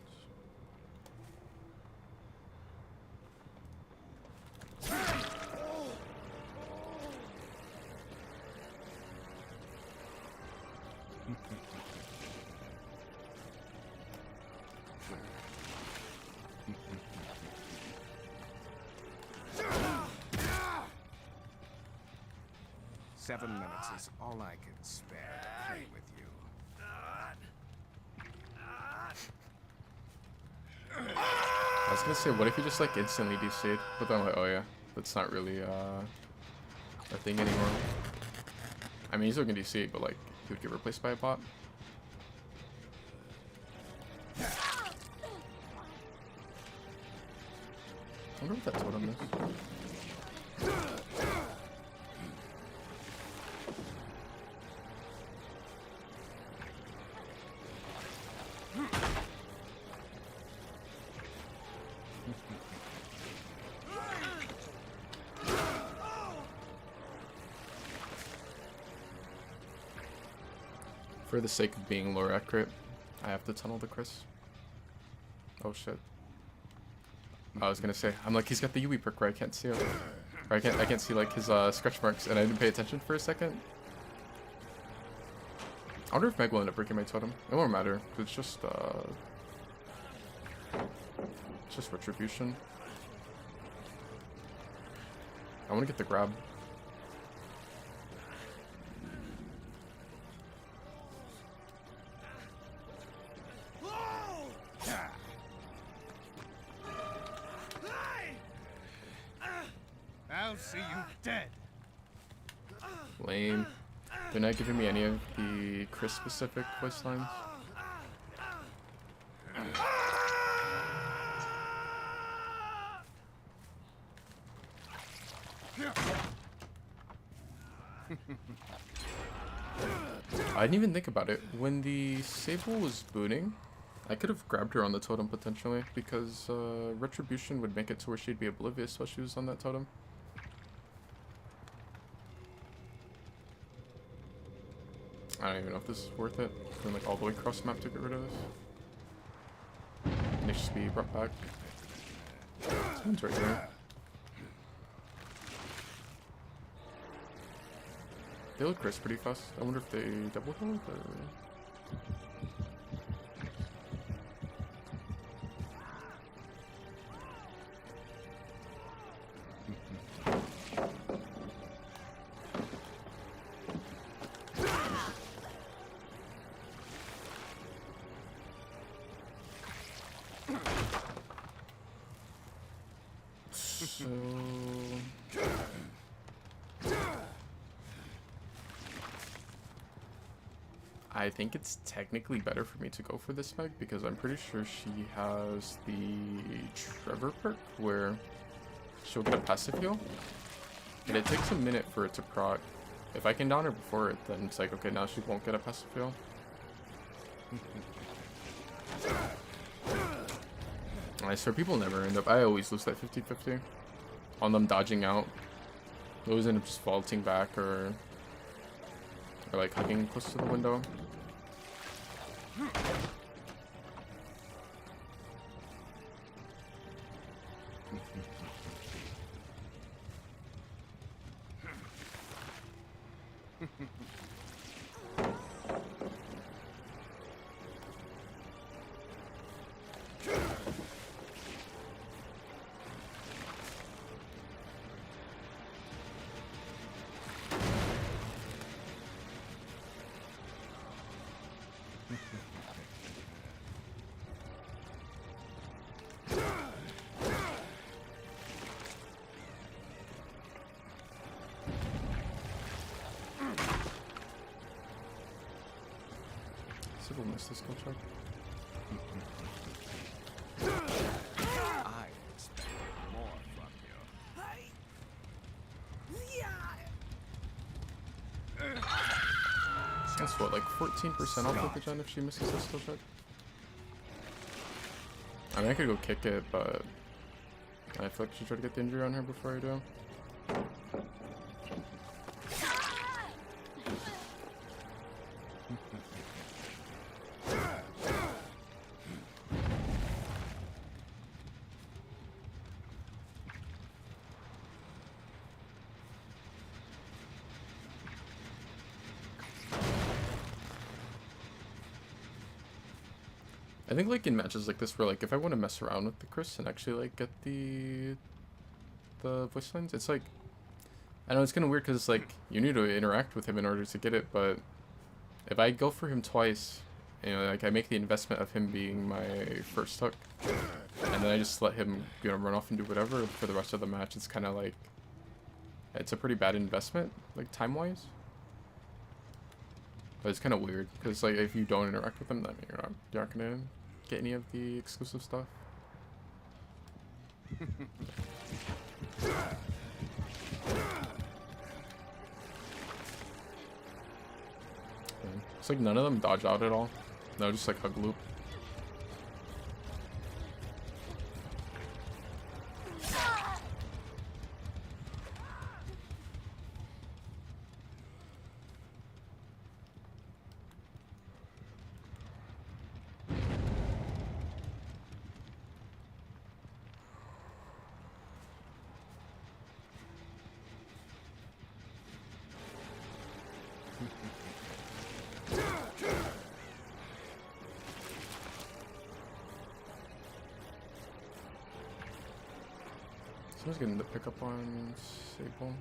Seven minutes is all I can spare to play with you. I was gonna say, what if you just like instantly DC'd? But then I'm like, oh yeah, that's not really a thing anymore. I mean, he's still gonna DC, but like, he would get replaced by a bot. I wonder what that totem is. For the sake of being lore accurate, I have to tunnel the Chris. Oh shit. I was gonna say, I'm like, he's got the Yui perk where I can't see him. Or I can't see like his stretch marks, and I didn't pay attention for a second. I wonder if Meg will end up breaking my totem. It won't matter, 'cause it's just retribution. I wanna get the grab. I'll see you dead. Lame. They're not giving me any of the Chris specific voice lines. I didn't even think about it. When the Sable was booting, I could have grabbed her on the totem potentially, because Retribution would make it to where she'd be oblivious while she was on that totem. I don't even know if this is worth it. Going like all the way across the map to get rid of this. It needs to be brought back. Someone's right there. They look Chris pretty fast. I wonder if they double hold or... So... I think it's technically better for me to go for this Meg because I'm pretty sure she has the Trevor perk where she'll get a passive heal. And it takes a minute for it to proc. If I can down her before it, then it's like, okay, now she won't get a passive heal. I swear people never end up, I always lose that 50-50 on them dodging out. They always end up just vaulting back or like hugging close to the window. Civil missed the skill check. gets what, like 14% off with the gen if she misses the skill check? I mean, I could go kick it, but I feel like I should try to get the injury on her before I do. I think like in matches like this where like if I want to mess around with the Chris and actually like get the voice lines, it's like, I know it's kind of weird because it's like you need to interact with him in order to get it, but if I go for him twice, you know, like I make the investment of him being my first hook, and then I just let him, you know, run off and do whatever for the rest of the match, it's kind of like, it's a pretty bad investment, like time-wise. But it's kind of weird because like if you don't interact with him, then you're not gonna get any of the exclusive stuff. It's like none of them dodge out at all. No, just like hug loop. Someone's getting the pickup on Sable.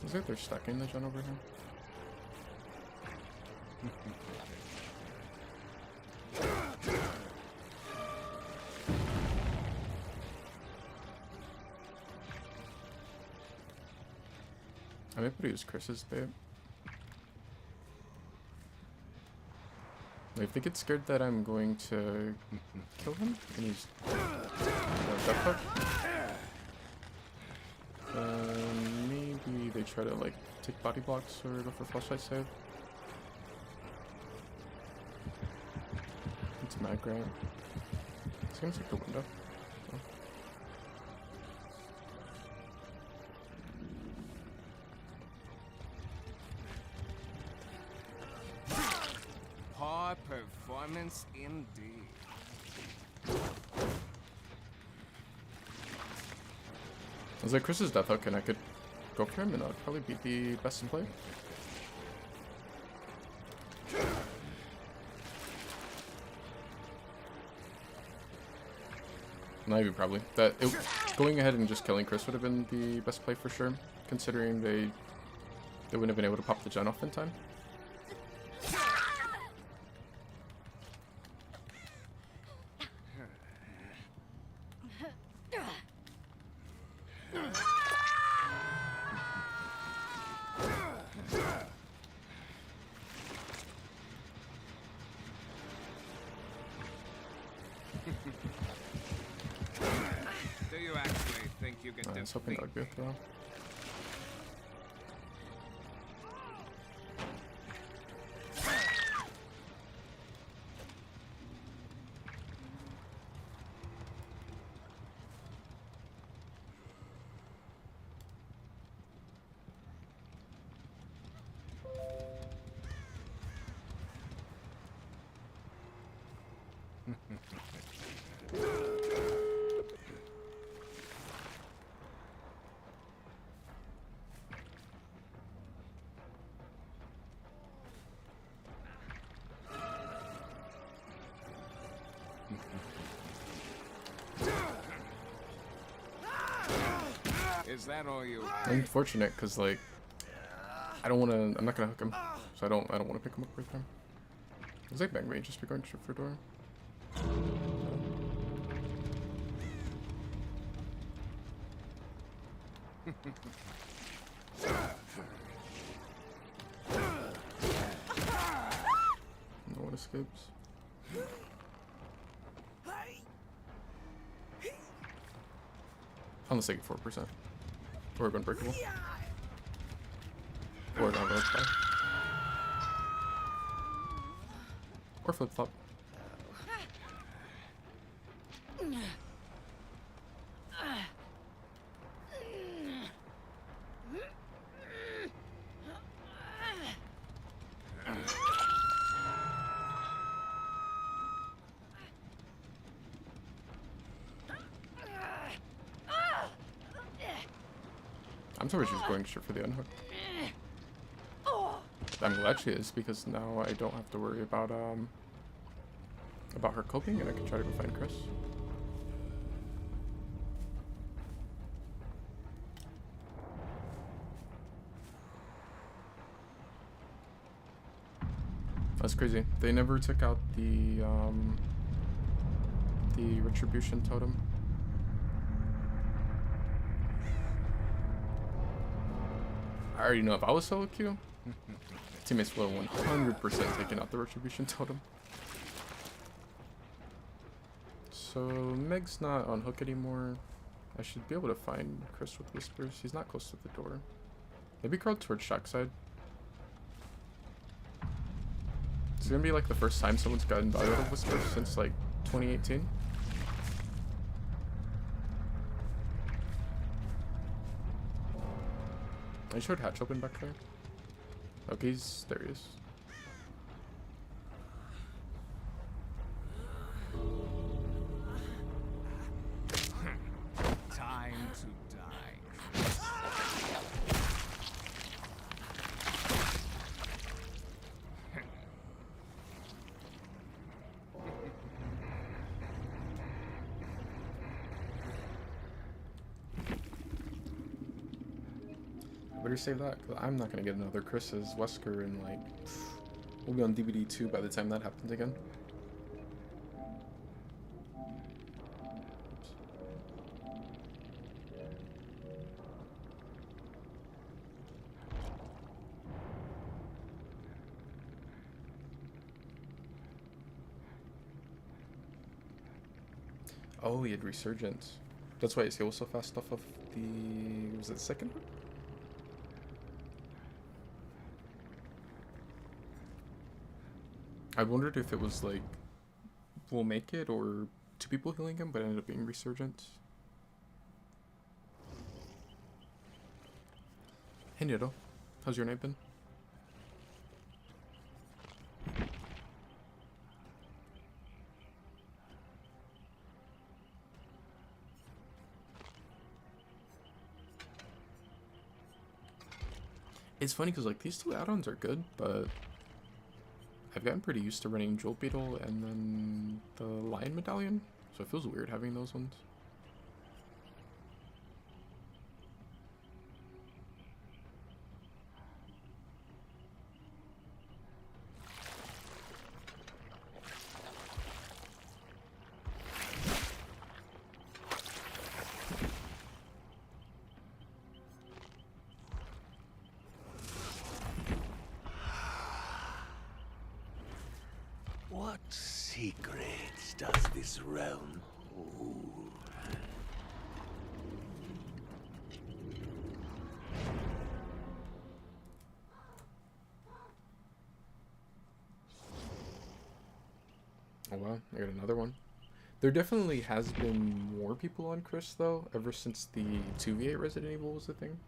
Looks like they're stacking the gen over here. I might put use Chris's bait. If they get scared that I'm going to kill him and he's death hook, maybe they try to like take body blocks or go for flashlight save. It's mag grant. It's gonna take the window. Poor performance indeed. I was like, Chris's death hook, and I could go for him, and I'd probably beat the best in play. Not even probably. Going ahead and just killing Chris would have been the best play for sure, considering they wouldn't have been able to pop the gen off in time. Do you actually think you can I was hoping that would be a throw. Is that all you? Unfortunate, cause like I don't want to. I'm not gonna hook him, so I don't want to pick him up right there. It's like bang range, just be going for door. No one escapes. Unless they get 4%. Or unbreakable. Or not gonna fly. Or flip flop. I'm sorry she's going straight for the unhook. I'm glad she is, because now I don't have to worry about her coping, and I can try to go find Chris. That's crazy. They never took out the retribution totem. I already know if I was solo queue, teammates would have 100% taken out the retribution totem. So Meg's not on hook anymore. I should be able to find Chris with whispers. He's not close to the door. Maybe crawl towards shack side. It's gonna be like the first time someone's gotten value out of whispers since like 2018. I showed hatch open back there. Okay, there he is. Time to die. Better save that, because I'm not going to get another Chris's Wesker in like... We'll be on DVD 2 by the time that happens again. Oh, he had Resurgence. That's why his heal was so fast off of the... was it second one? I wondered if it was like, we'll make it, or 2 people healing him, but it ended up being Resurgence. Hey Nido, how's your night been? It's funny because like these 2 add-ons are good, but I've gotten pretty used to running Jewel Beetle and then the Lion Medallion, so it feels weird having those ones. What secrets does this realm hold? Oh wow, I got another one. There definitely has been more people on Chris though, ever since the 2v8 Resident Evil was a thing.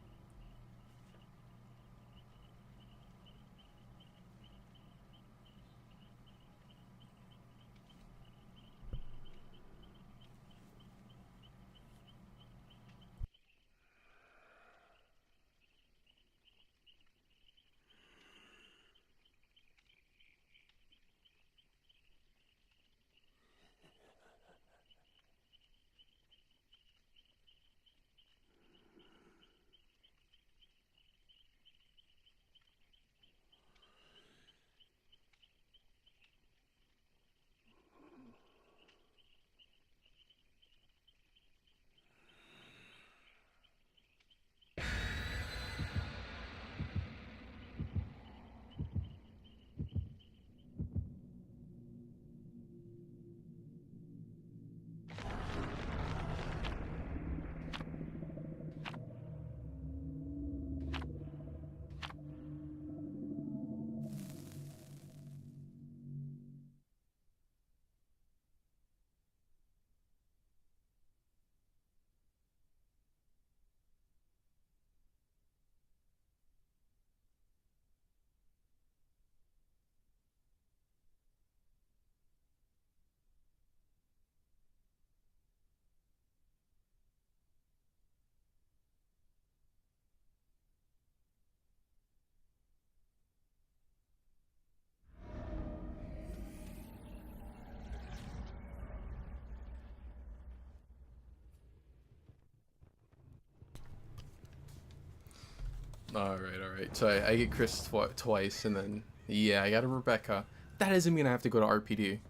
Alright. So I get Chris twice, and then, yeah, I got a Rebecca. That doesn't mean I have to go to RPD.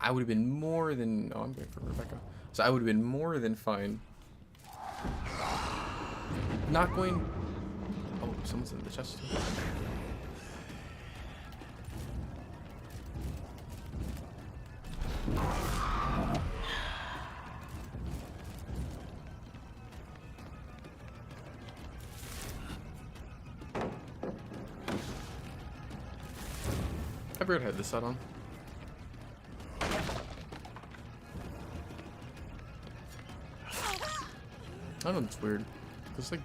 I would have been more than... Oh, I'm going for Rebecca. So I would have been more than fine. Not going... Oh, someone's in the chest. I forgot I had this set on. I don't know, it's weird. It's like...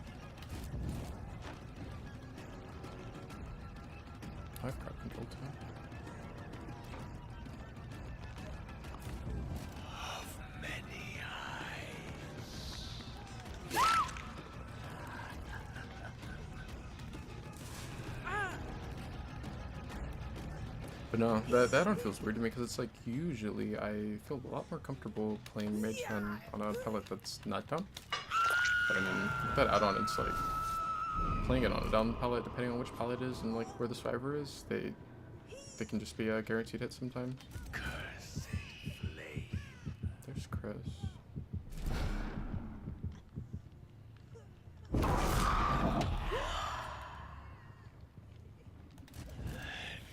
I have crowd control too. Of many But no, that one feels weird to me because it's like usually I feel a lot more comfortable playing Mage Hand on a palette that's not down. But I mean, with that add-on, it's like playing it on a down palette, depending on which palette it is and like where the survivor is, they can just be a guaranteed hit sometimes. cursed flame. There's Chris.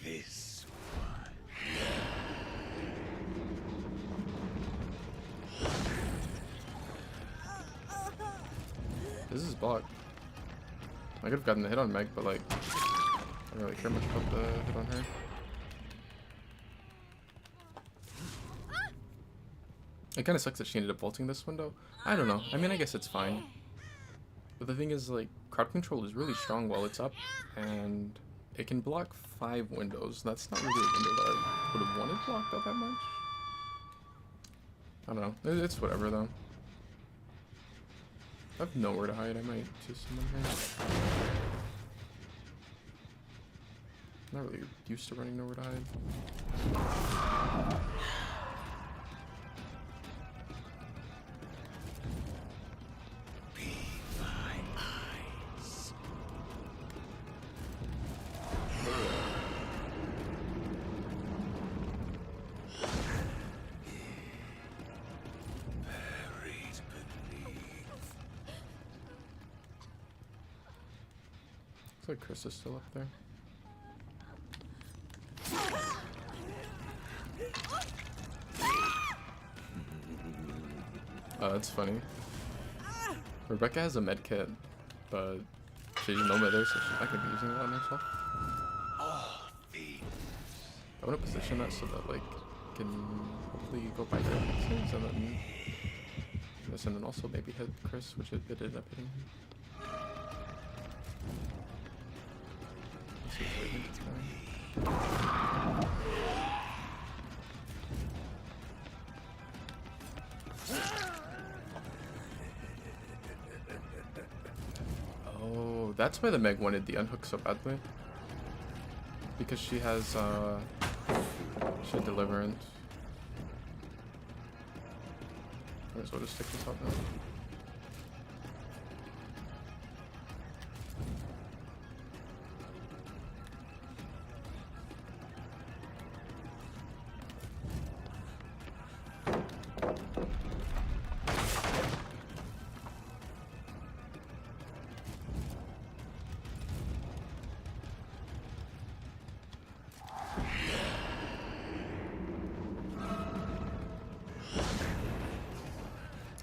This This is blocked. I could have gotten the hit on Meg, but like, I don't really care much about the hit on her. It kind of sucks that she ended up vaulting this window. I don't know. I mean, I guess it's fine. But the thing is, like, crowd control is really strong while it's up, and it can block 5 windows. That's not really a window that I would have wanted blocked out that much. I don't know. It's whatever, though. I have nowhere to hide. I might choose someone here. I'm not really used to running nowhere to hide. be my eyes. Buried beneath. Looks like Chris is still up there. Oh, that's funny. Rebecca has a med kit, but she didn't know me there, so she's not gonna be using it on herself. All things. I want to position that so that like can hopefully go by their fixes and then this, and then also maybe hit Chris, which it ended up hitting him. Let's see if I think it's fine. Oh, that's why the Meg wanted the unhook so badly. Because she had Deliverance. Might as well just stick this out now.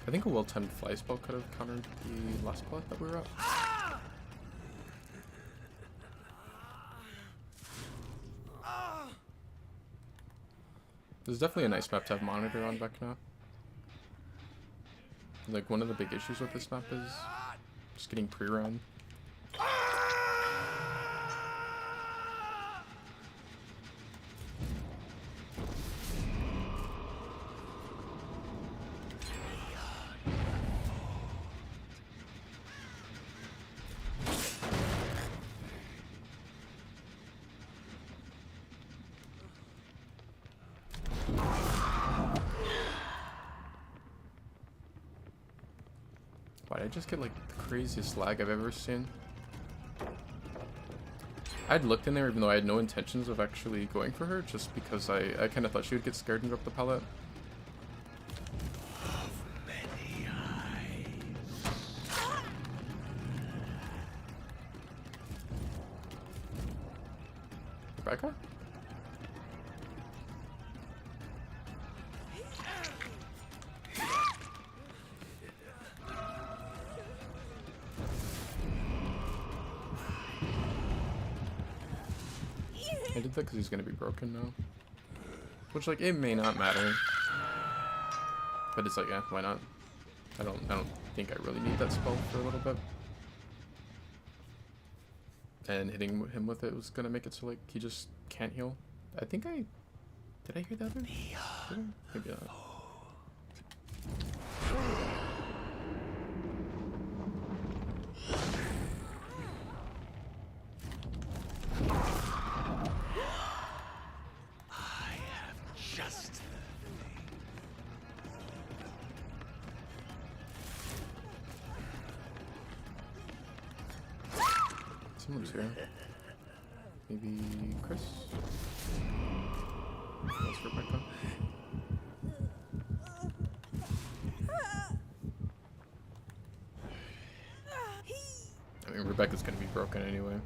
I think a well-timed fly spell could have countered the last plot that we were at. This is definitely a nice map to have monitor on back now. Like, one of the big issues with this map is just getting pre-run. Why did I just get like the craziest lag I've ever seen? I'd looked in there even though I had no intentions of actually going for her, just because I kind of thought she would get scared and drop the pallet. Many eyes. Rebecca? I did that because he's gonna be broken now. Which, like, it may not matter. But it's like, yeah, why not? I don't think I really need that spell for a little bit. And hitting him with it was gonna make it so, like, he just can't heal. I think I... Did I hear that one? Maybe not. Someone's here. Maybe Chris? That's Rebecca. I mean, Rebecca's gonna be broken anyway.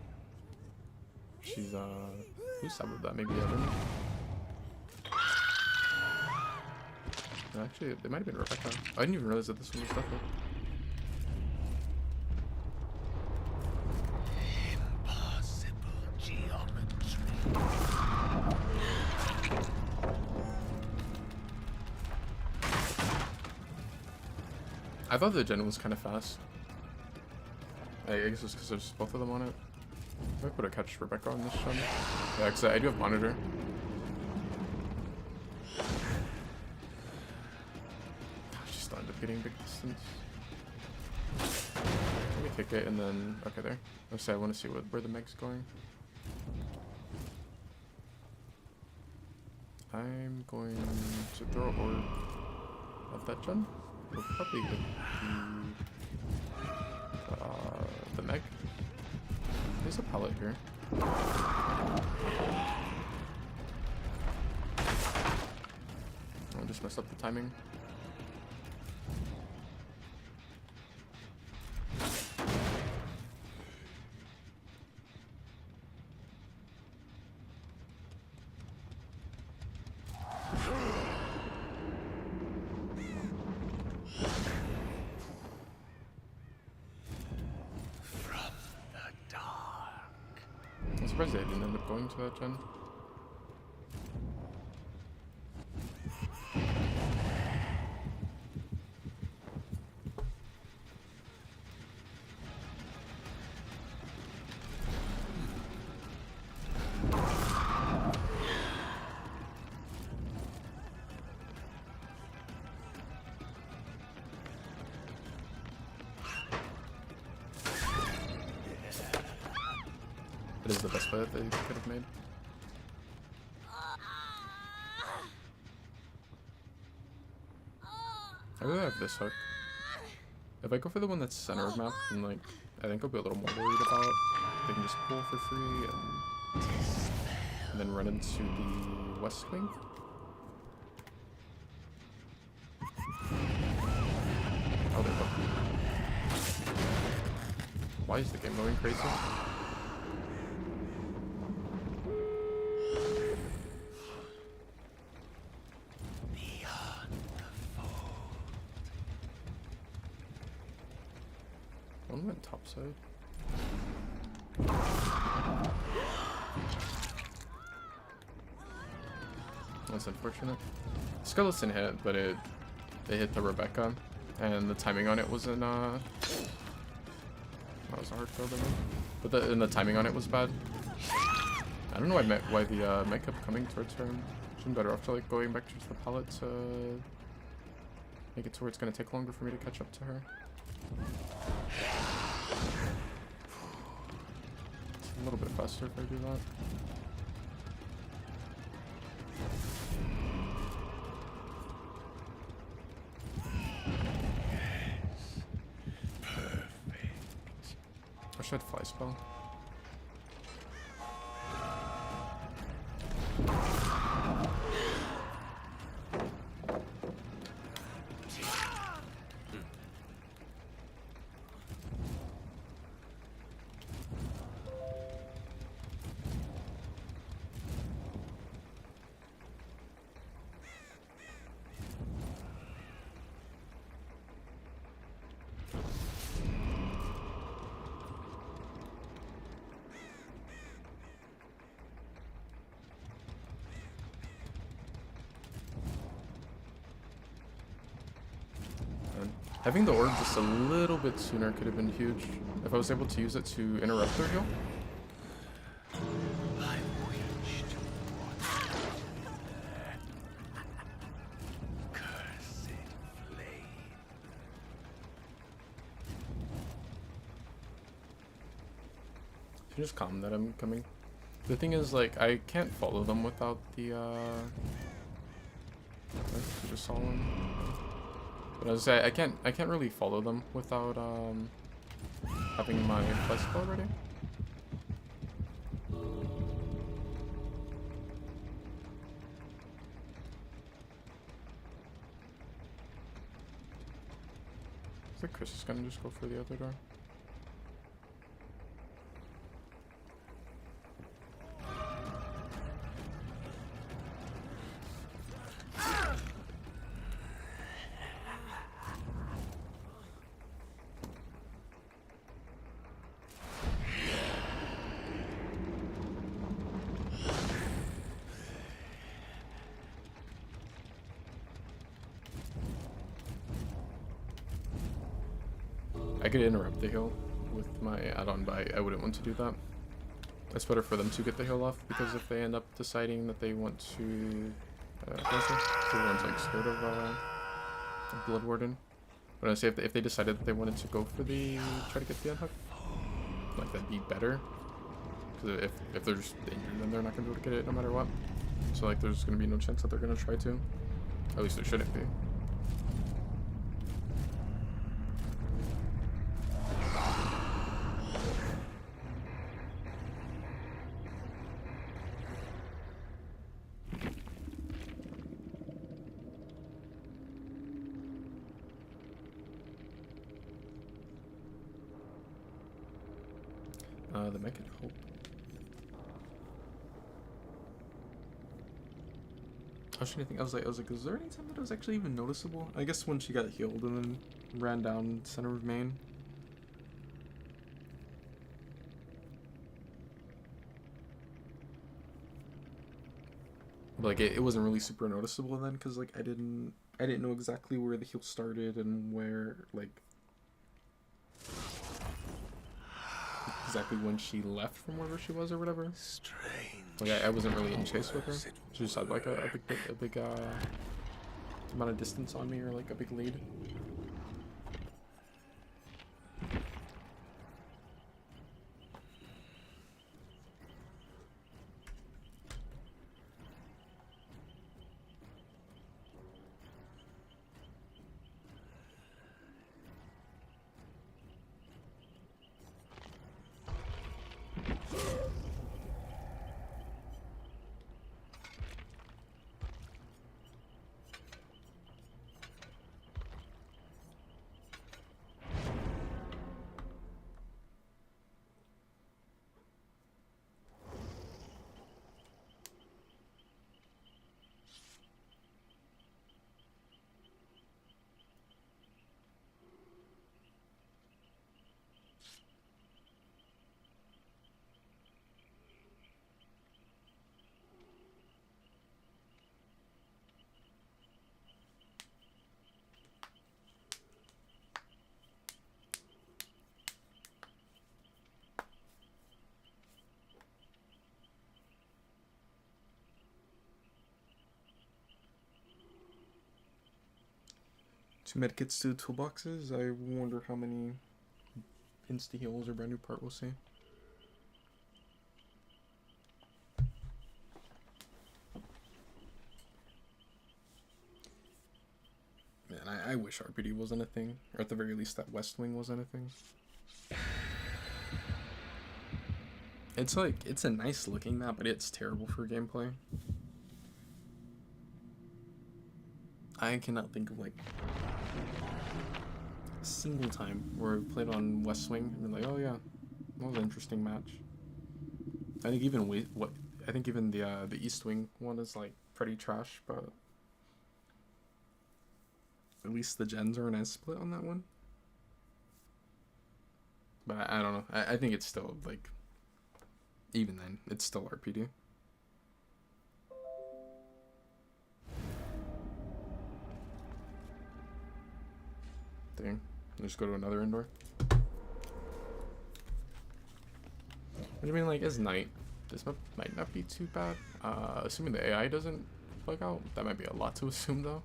She's, who summoned that? Maybe Evan? No, actually, it might have been Rebecca. I didn't even realize that this one was Deathloop. I thought the gen was kind of fast. I guess it's because there's both of them on it. I might put a catch Rebecca on this gen. Yeah, because I do have monitor. She still ended up getting big distance. Let me kick it and then... Okay, there. I want to see where the meg's going. I'm going to throw a orb at that gen. We'll probably hit the meg. There's a pallet here. I just messed up the timing. I'm surprised they didn't end up going to that gen. It is the best play that they could have made. I really have this hook. If I go for the one that's center of map, then like I think I'll be a little more worried about. They can just pull for free and then run into the west wing. Oh, they're both. Why is the game going crazy? One went topside. That's unfortunate. Skeleton hit, but it hit the Rebecca, and the timing on it wasn't that was a hard kill to me. But the timing on it was bad. I don't know why the meg kept coming towards her. She's been better off to like going back towards the pallet to make it to where it's gonna take longer for me to catch up to her. It's a little bit faster if I do that. I should fly spell. Having the orb just a little bit sooner could have been huge. If I was able to use it to interrupt their heal. I reached cursed flame. Should just calm that I'm coming. The thing is, like, I can't follow them without the, I just saw one. But as I say, I can't really follow them without, having my fly spell ready. I think Chris is gonna just go for the other door. I could interrupt the heal with my add-on, but I wouldn't want to do that. It's better for them to get the heal off, because if they end up deciding that they want to... everyone's like scared of Blood Warden. But I say if they decided that they wanted to go for the... try to get the unhook, like that'd be better. Because if they're just injured, then they're not going to be able to get it no matter what. So like there's going to be no chance that they're going to try to. At least there shouldn't be. The mech could hope. I was trying to think. I was like, is there any time that it was actually even noticeable? I guess when she got healed and then ran down center of main. Like it wasn't really super noticeable then, because like I didn't know exactly where the heal started and where like. Exactly when she left from wherever she was or whatever. Strange. Like I wasn't really in chase with her. She just had like a big amount of distance on me, or like a big lead. Two medkits, two toolboxes. I wonder how many insta heals or brand new part we'll see. Man, I wish RPD wasn't a thing, or at the very least that West Wing wasn't a thing. It's like, it's a nice looking map, but it's terrible for gameplay. I cannot think of like a single time where I played on West Wing and been like, oh yeah, that was an interesting match. I think even the East Wing one is like pretty trash, but at least the gens aren't as split on that one. But I don't know. I think it's still like, even then, it's still RPD. Dang. And just go to another indoor. What do you mean, like, as night? This might not be too bad. Assuming the AI doesn't bug out. That might be a lot to assume, though.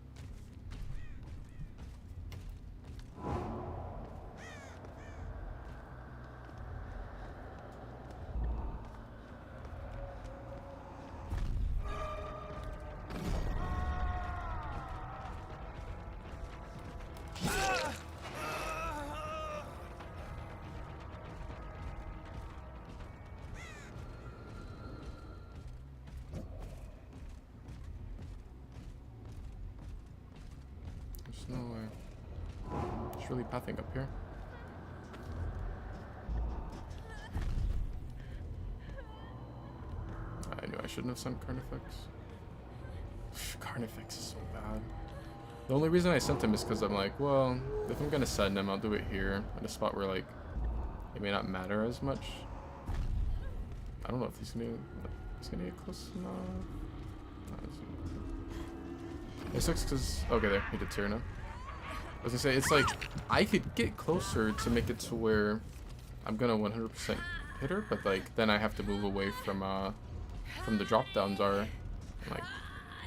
There's no way. It's really pathing up here. I knew I shouldn't have sent Carnifex. Carnifex is so bad. The only reason I sent him is because I'm like, well, if I'm gonna send him, I'll do it here at a spot where, like, it may not matter as much. I don't know if he's gonna get close enough. It sucks because, okay, there, he did tear now. I was gonna say, it's like, I could get closer to make it to where I'm gonna 100% hit her, but like, then I have to move away from the drop downs are, and, like,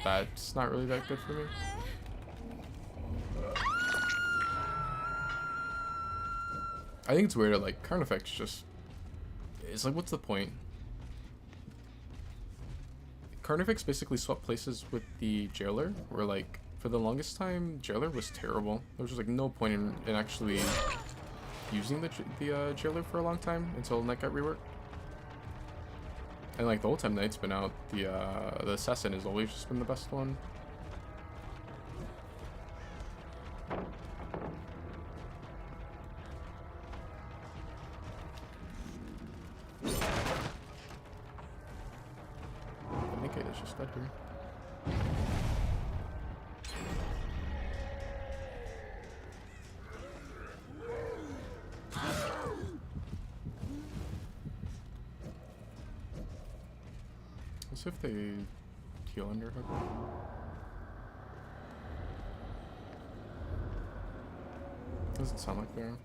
that's not really that good for me. I think it's weird, like, Carnifex just, it's like, what's the point? Carnifex basically swapped places with the Jailer, where, like, for the longest time, Jailer was terrible. There was just, like, no point in actually using the Jailer for a long time until Knight got reworked. And, like, the whole time Knight's been out, the Assassin has always just been the best one. It's just that here. Let's see if they heal under hook. Doesn't sound like they are.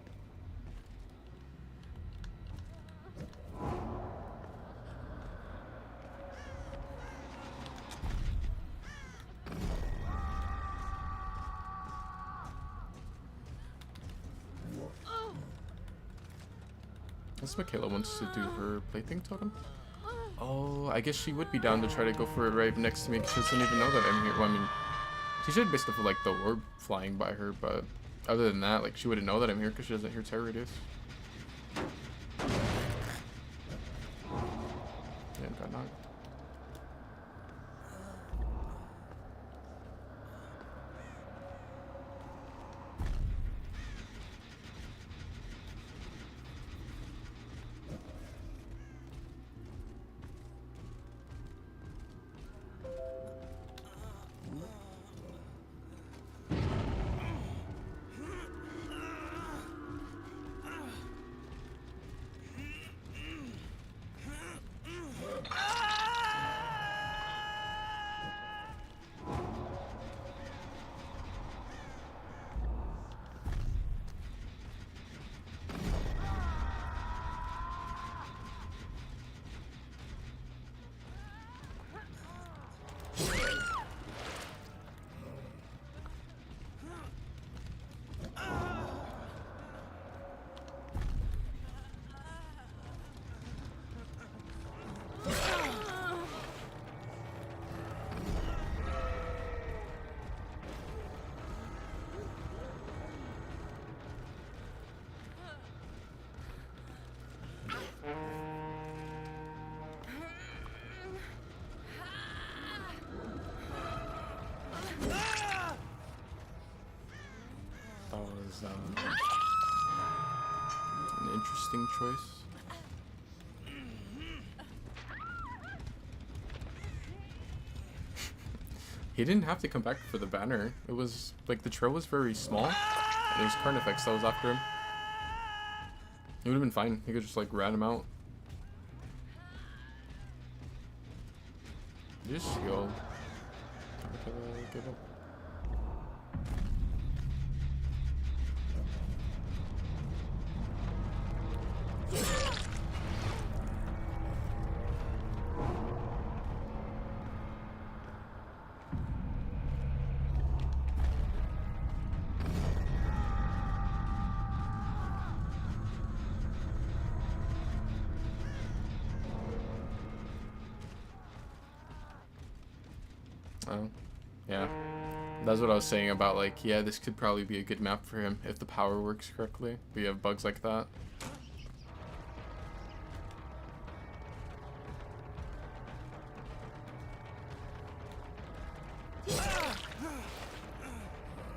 Unless Michaela wants to do her plaything totem. Oh, I guess she would be down to try to go for it right next to me because she doesn't even know that I'm here. Well, I mean, she should based off of like the orb flying by her, but other than that, like she wouldn't know that I'm here because she doesn't hear terror radius. Yeah, got knocked. That was an interesting choice. He didn't have to come back for the banner. It was like the trail was very small, and it was Carnifex that was after him. It would have been fine. He could just like rat him out. Just heal. Give up. Oh, yeah. That's what I was saying about, like, yeah, this could probably be a good map for him if the power works correctly. We have bugs like that.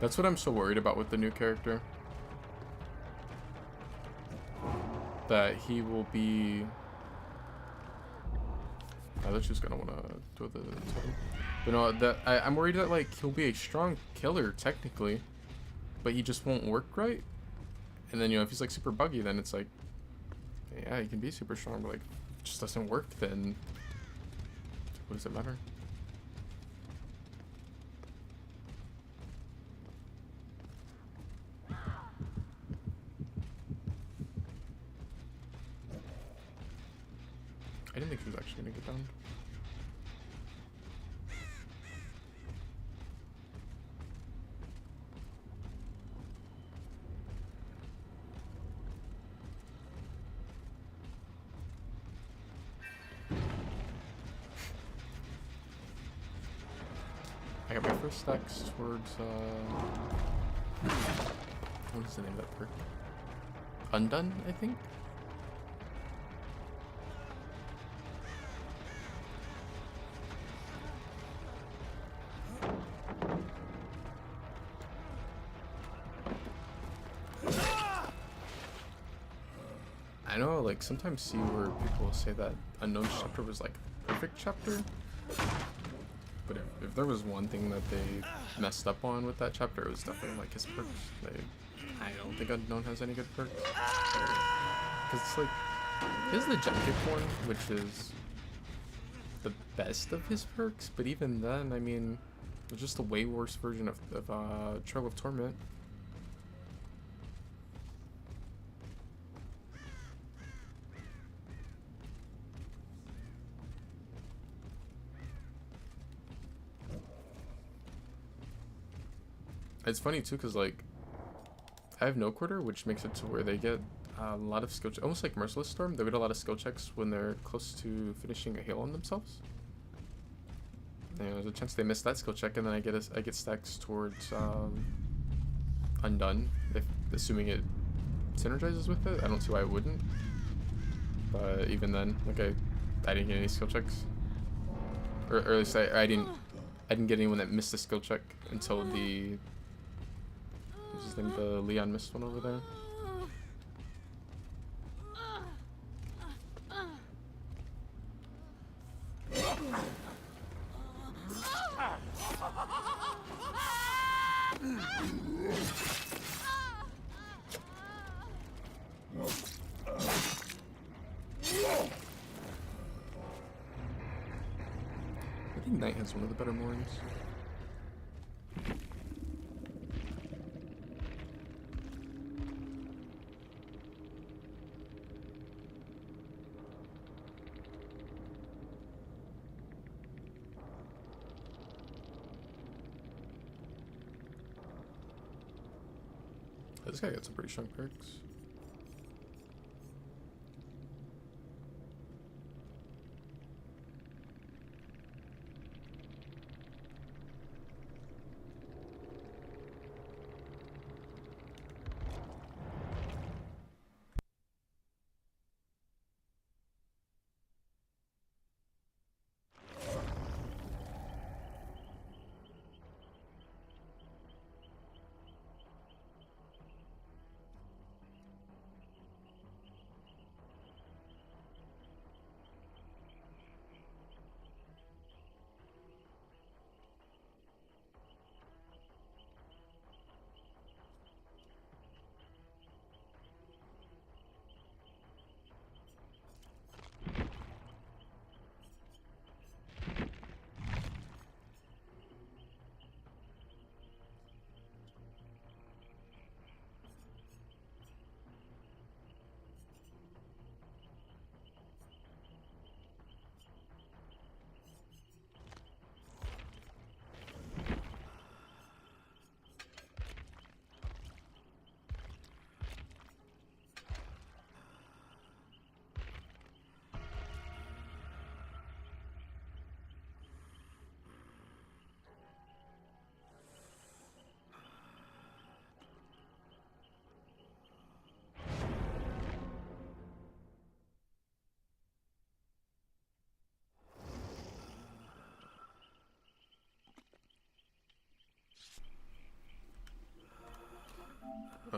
That's what I'm so worried about with the new character. That he will be... I thought she was gonna wanna do the totem. But no, that I'm worried that, like, he'll be a strong killer technically, but he just won't work right. And then, you know, if he's like super buggy, then it's like, yeah, he can be super strong, but like, if it just doesn't work, then what does it matter? I didn't think she was actually gonna get down. I got my first stacks towards, what is the name of that perk? Undone, I think? I know, like, sometimes see where people say that Unknown chapter was, like, perfect chapter. But if there was one thing that they messed up on with that chapter, it was definitely, like, his perks. I don't think Unknown has any good perks. Because it's, like, his the Gem Kick one, which is the best of his perks, but even then, I mean, it's just a way worse version of Trail of Torment. It's funny too, because like I have no quarter, which makes it to where they get a lot of skill, almost like Merciless Storm. They get a lot of skill checks when they're close to finishing a heal on themselves. And there's a chance they miss that skill check, and then I get stacks towards Undone, if assuming it synergizes with it. I don't see why it wouldn't. But even then, like I didn't get any skill checks, or at least I didn't get anyone that missed a skill check until the. What's his name? The Leon missed one over there. I think Knight has one of the better moorings. This guy got some pretty strong perks.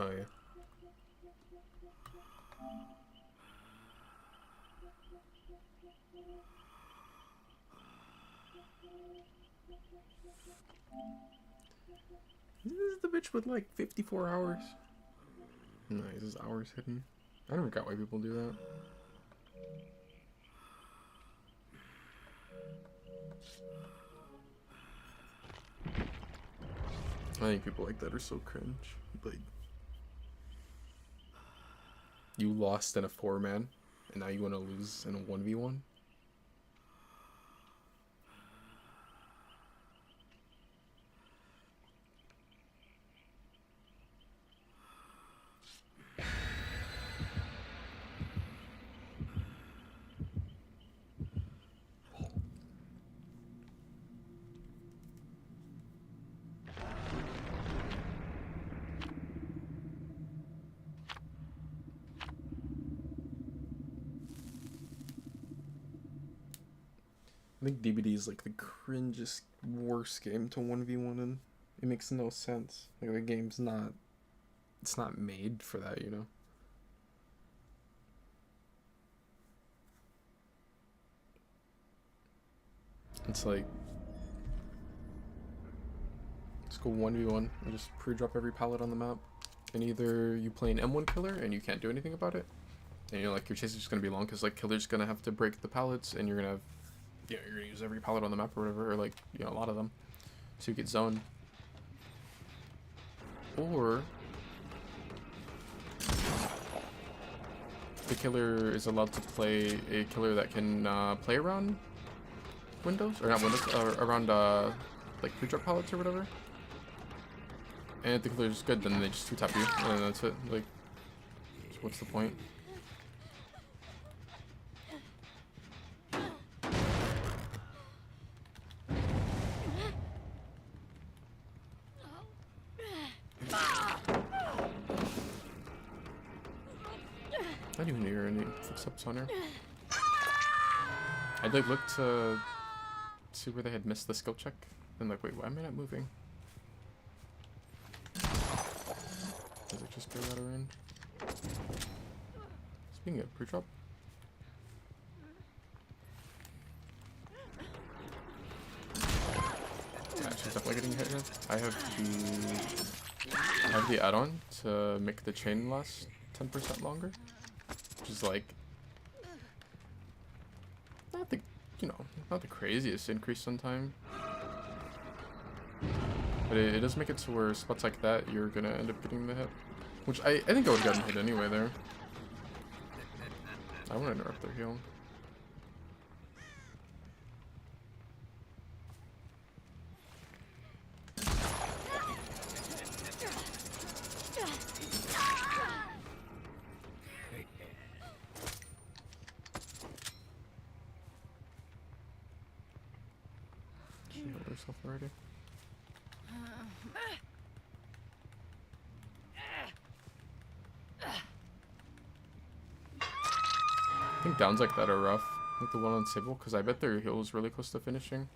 Oh yeah. This is the bitch with like 54 hours. Nice, his hours hidden. I never got why people do that. I think people like that are so cringe. Like, you lost in a 4-man, and now you want to lose in a 1v1? I think DBD is like the cringest, worst game to 1v1 in. It makes no sense. Like, the game's not... It's not made for that, you know? It's like... Let's go 1v1 and just pre-drop every pallet on the map. And either you play an M1 killer and you can't do anything about it. And you're like, your chase is just gonna be long because like killer's gonna have to break the pallets and you're gonna have... Yeah, you're gonna use every pallet on the map or whatever, or like, you know, a lot of them. So you get zoned. Or the killer is allowed to play a killer that can play around windows, or not windows, around like pre-drop pallets or whatever. And if the killer's good, then they just 2-tap you, and then that's it. Like, so what's the point? I didn't even hear any footsteps on her. I like looked to see where they had missed the skill check, and like, wait, why am I not moving? Does it just go that around? Speaking of pre-drop. Yeah, she's definitely getting hit here. I have the add-on to make the chain last 10% longer. Which is like not the, you know, not the craziest increase on time, but it does make it to where spots like that you're gonna end up getting the hit, which I think I would have gotten hit anyway there. I want to interrupt their heal. Herself already. I think downs like that are rough, like the one on Sable, because I bet their heal is really close to finishing.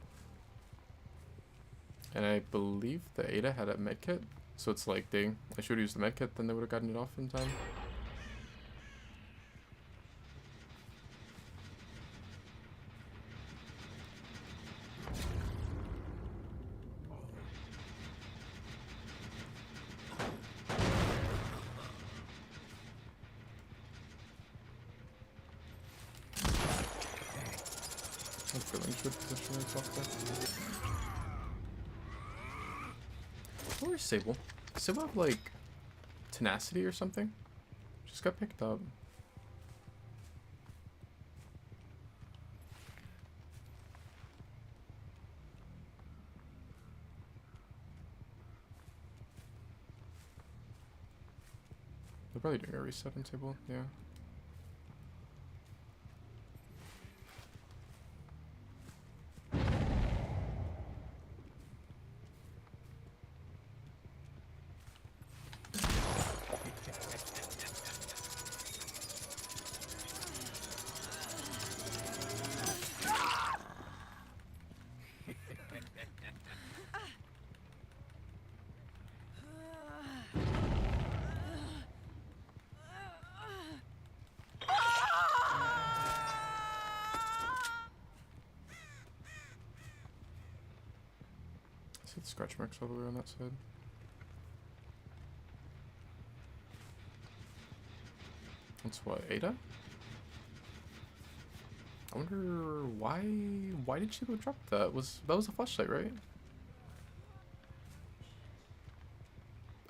And I believe the Ada had a medkit, so it's like I should have used the medkit, then they would have gotten it off in time. I'm feeling should position itself there. Where's Sable? Does Sable have like tenacity or something? Just got picked up. They're probably doing a reset on Sable, yeah. See the scratch marks all the way on that side. That's what, Ada? I wonder why did she go drop that? That was a flashlight, right?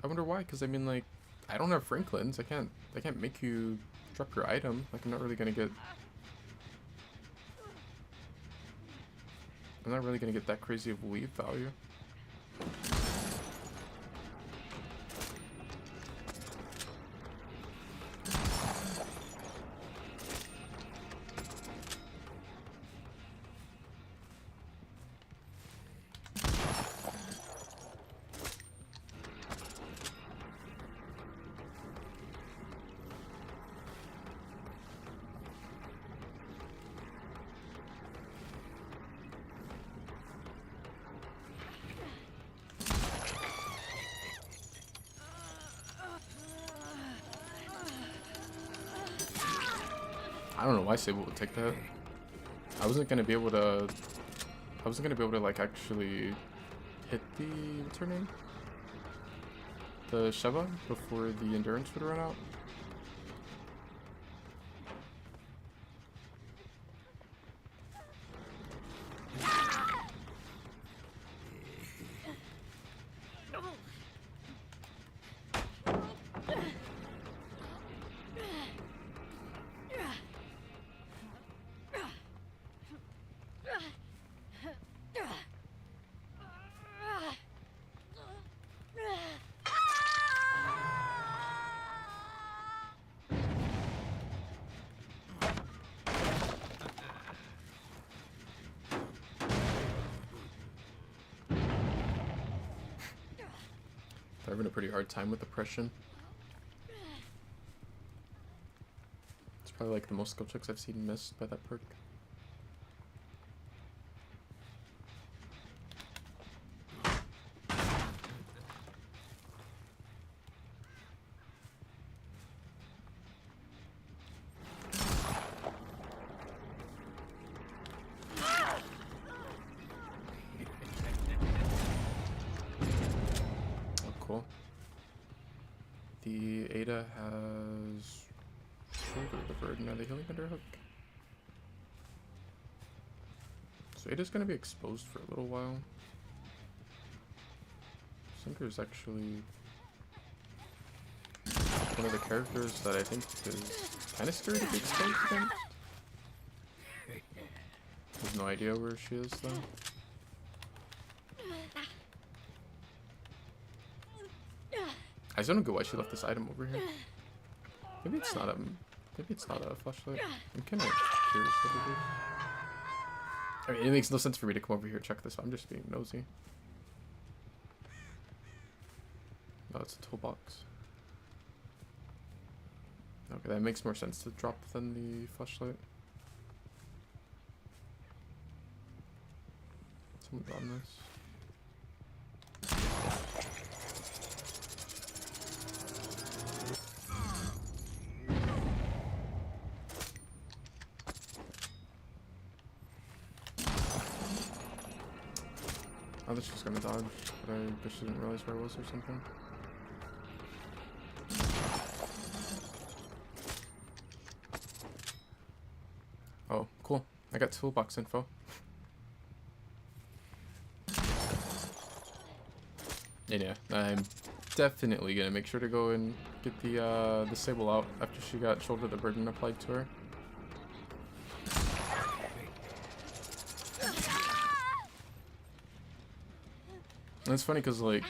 I wonder why, because I mean, like, I don't have Franklin's. I can't make you drop your item. Like, I'm not really gonna get that crazy of a leave value. I don't know why Sable would take that. I wasn't gonna be able to like actually hit the, what's her name? The Sheva before the endurance would run out. They're having a pretty hard time with oppression. It's probably like the most skill checks I've seen missed by that perk. Cool. The Ada has shoulder the burden. Are they healing under hook? So Ada's gonna be exposed for a little while. Cinder is actually one of the characters that I think is kind of scary to be exposed against. I have no idea where she is though. I just don't know why she left this item over here. Maybe it's not a flashlight. I'm kind of curious what it is. I mean, it makes no sense for me to come over here and check this. I'm just being nosy. Oh, it's a toolbox. Okay, that makes more sense to drop than the flashlight. Someone on this. I thought she was gonna dodge, but I guess she didn't realize where I was or something. Oh, cool. I got toolbox info. And yeah, I'm definitely gonna make sure to go and get the Sable out after she got shoulder the burden applied to her. And it's funny because, like,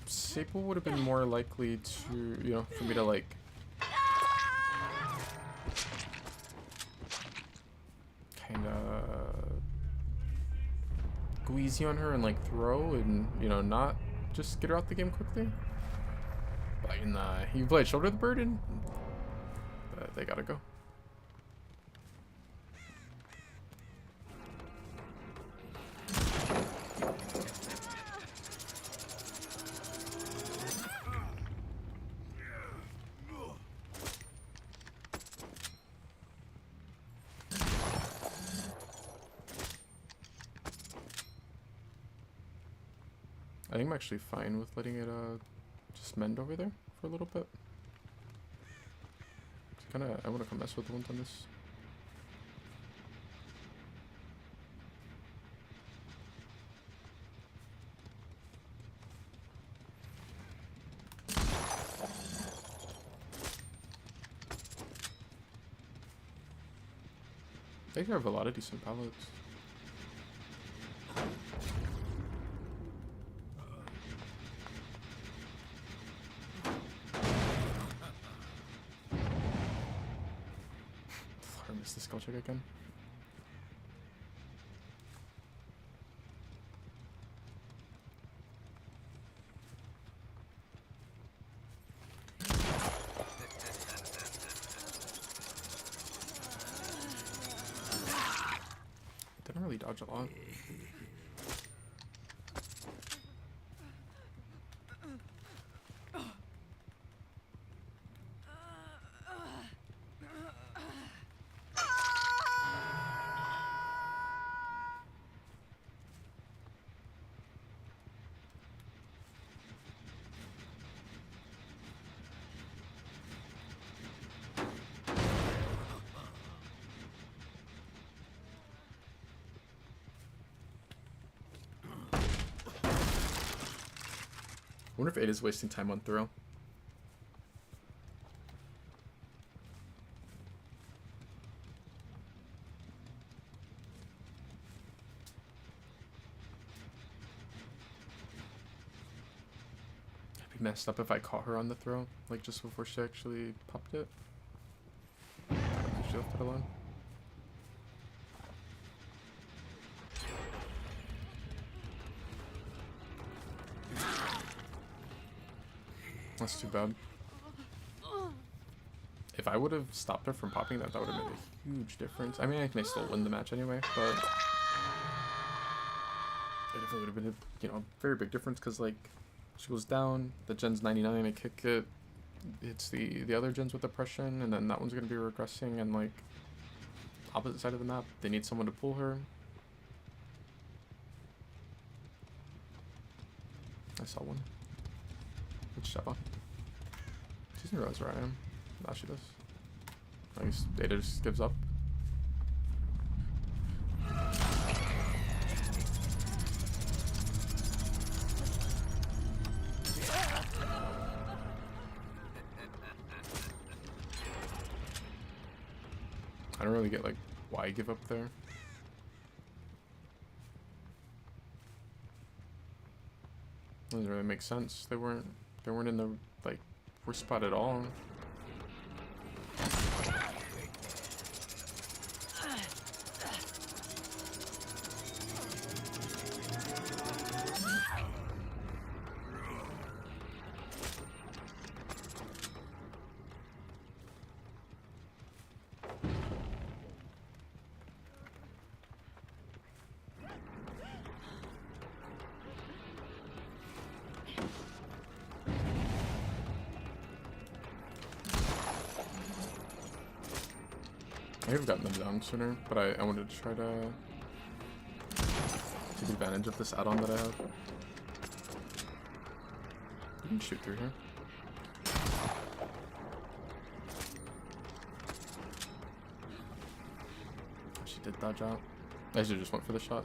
Sable would have been more likely to, you know, for me to, like, kind of squeezy on her and, like, throw and, you know, not just get her out the game quickly. But you played shoulder the burden, they gotta go. I think I'm actually fine with letting it just mend over there for a little bit. Kinda, I wanna come mess with the ones on this. I think I have a lot of decent pallets. I missed the skill check again. Didn't really dodge a lot. I wonder if 8 is wasting time on throw. I'd be messed up if I caught her on the throw, like just before she actually popped it. She left it alone. That's too bad. If I would have stopped her from popping that, that would have made a huge difference. I mean, I may still win the match anyway, but it definitely would have been a, you know, very big difference because, like, she goes down, the gen's 99, I kick it, it's the other gens with oppression, and then that one's going to be regressing, and, like, opposite side of the map, they need someone to pull her. I saw one. Good Sheva. She doesn't realize where I am. Nah, she does. I guess Data just gives up. I don't really get like why give up there. Doesn't really make sense. They weren't in the like worst spot at all. I could have gotten them down sooner, but I wanted to try to take advantage of this add-on that I have. You can shoot through here. She did dodge out. I should have just went for the shot.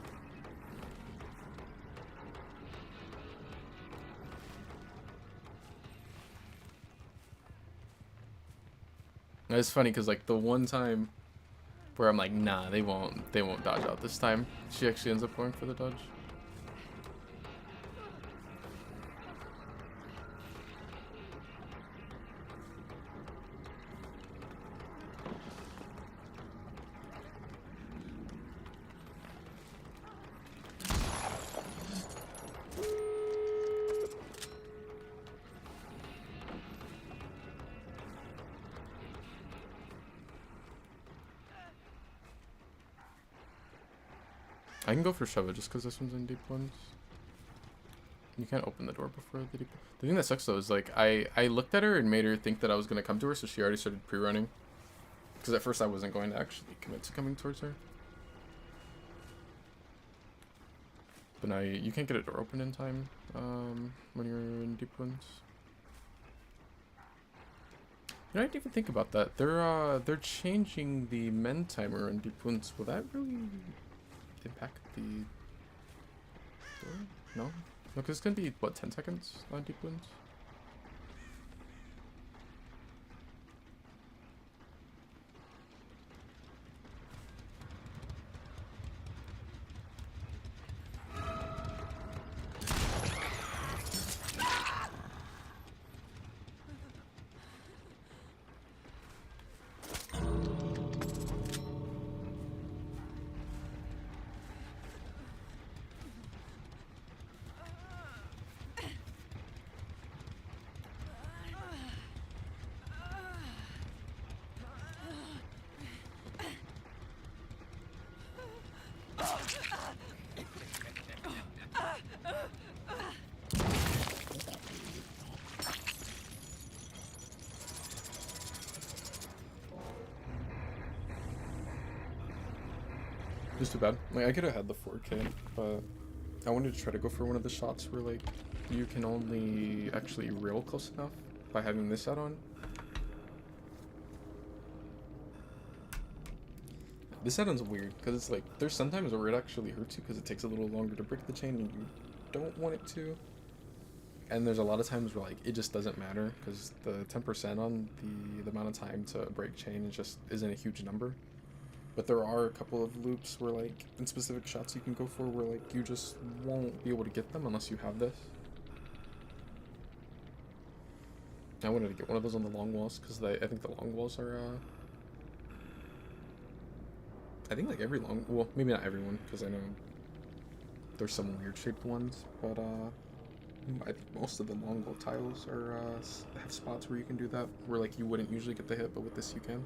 It's funny because like the one time where I'm like, nah, they won't dodge out this time, she actually ends up going for the dodge. I can go for Sheva just because this one's in deep ones. You can't open the door before the deep. The thing that sucks though is like I looked at her and made her think that I was gonna come to her, so she already started pre-running. Because at first I wasn't going to actually commit to coming towards her. But now you can't get a door open in time when you're in deep wounds. I didn't even think about that. They're changing the men timer in deep wounds. Will that really impact the door? No? No, because it's gonna be what, 10 seconds on deep wounds? It's too bad. Like, I could have had the 4K, but I wanted to try to go for one of the shots where, like, you can only actually rail close enough by having this add-on. This add-on's weird, because it's like, there's sometimes where it actually hurts you because it takes a little longer to break the chain and you don't want it to. And there's a lot of times where, like, it just doesn't matter, because the 10% on the amount of time to break chain just isn't a huge number. But there are a couple of loops where, like, in specific shots you can go for where, like, you just won't be able to get them unless you have this. I wanted to get one of those on the long walls, because I think the long walls are, I think, like, every long... Well, maybe not everyone, because I know there's some weird-shaped ones, but, I think most of the long wall tiles are, have spots where you can do that, where, like, you wouldn't usually get the hit, but with this you can.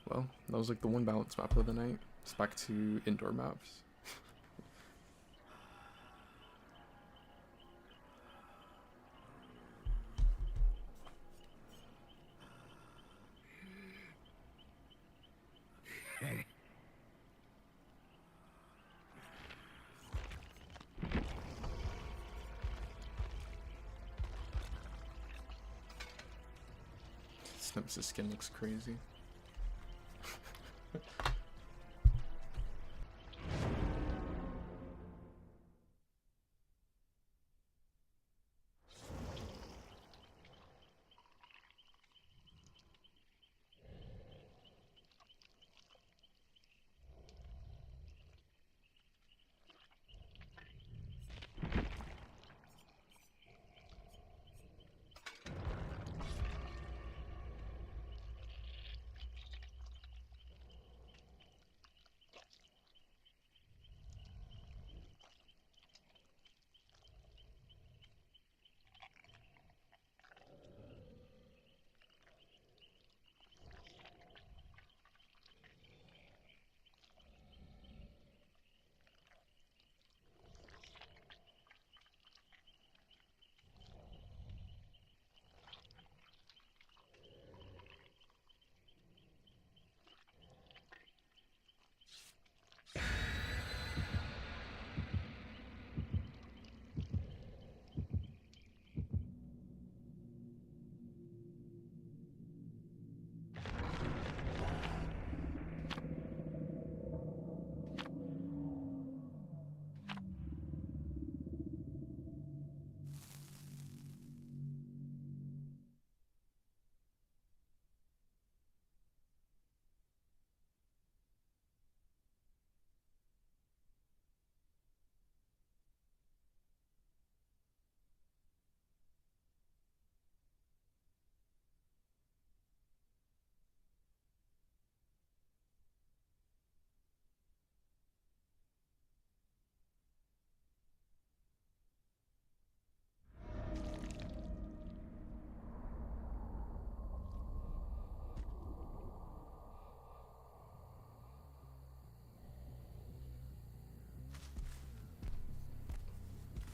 Well, that was like the one balance map of the night. It's back to indoor maps. Snip's skin looks crazy.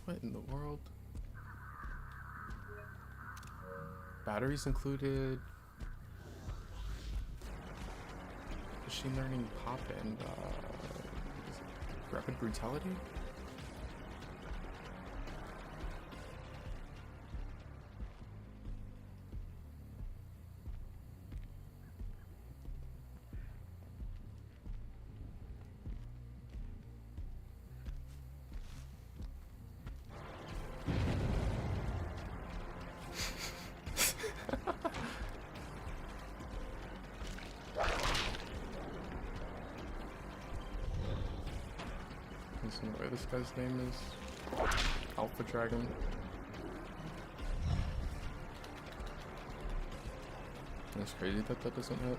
What in the world? Batteries included. Machine learning pop and is it rapid brutality? Listen to where this guy's name is. Alpha Dragon. That's crazy that that doesn't hit.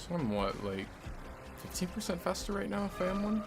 So I'm what, like 15% faster right now if I am one?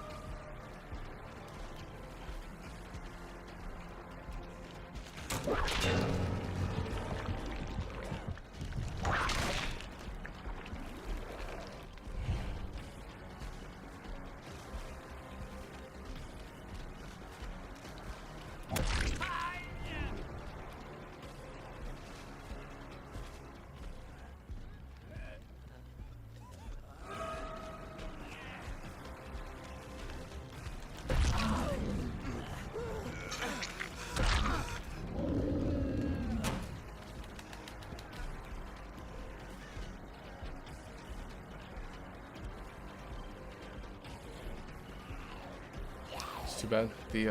It's too bad the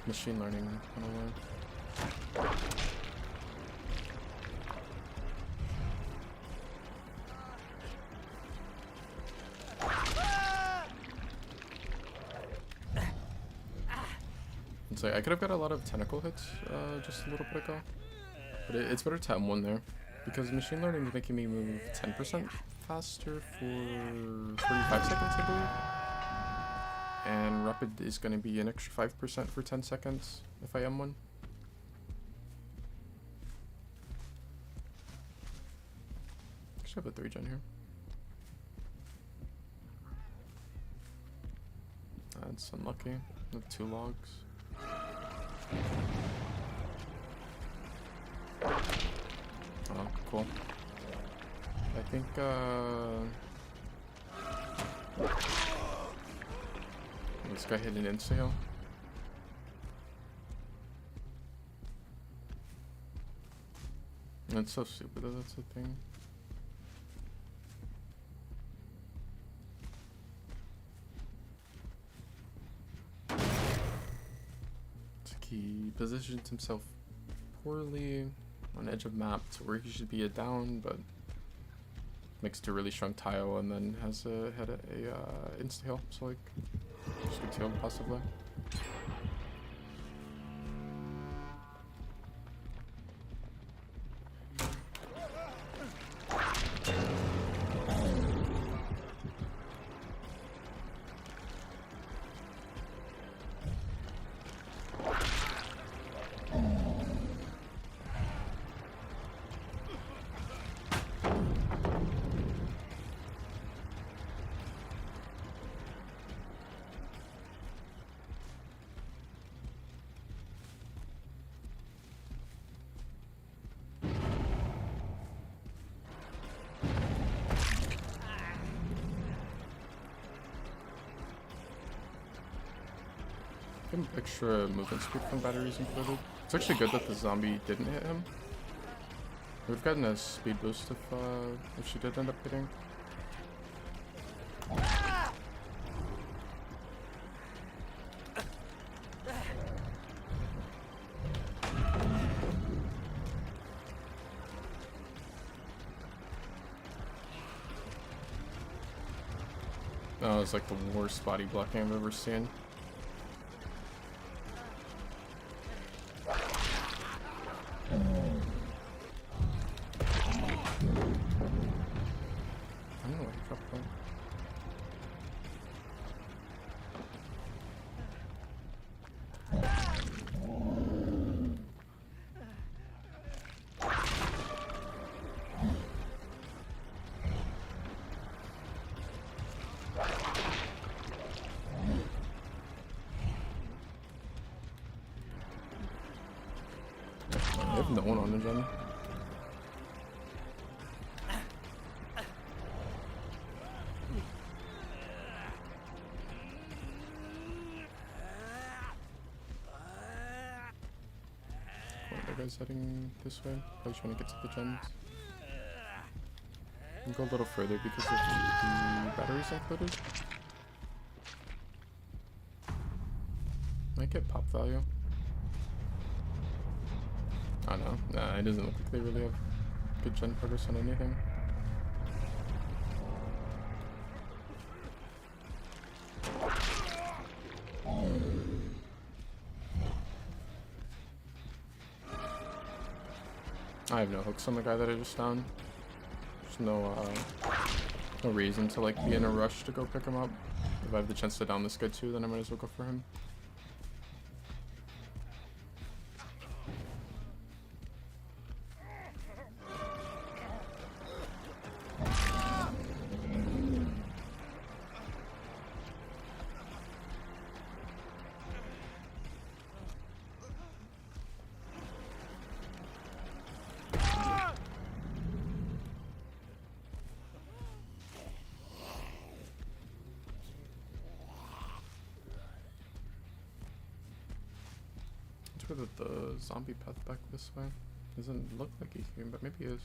machine learning 101. It's like I could have got a lot of tentacle hits just a little bit ago, but it's better to M1 there because machine learning is making me move 10% faster for 45 seconds, I believe. And rapid is going to be an extra 5% for 10 seconds if I am one. Actually have a 3 gen here. That's unlucky. With 2 logs. Oh, cool. I think this guy hit an insta-heal. That's so stupid that that's a thing. he positions himself poorly on edge of map to where he should be a down, but makes it a really strong tile and then has a insta heal, so like just gets healed possibly. Extra movement speed from batteries included. It's actually good that the zombie didn't hit him. We've gotten a speed boost if she did end up hitting. Oh, it's like the worst body blocking I've ever seen. I have no one on the gen. The guy's heading this way, probably trying to get to the gens. You can go a little further because of the batteries included. Might get pop value. Oh no, nah, it doesn't look like they really have good gen progress on anything. I have no hooks on the guy that I just found. There's no reason to like be in a rush to go pick him up. If I have the chance to down this guy too, then I might as well go for him. That the zombie path back this way doesn't look like he came, but maybe he is.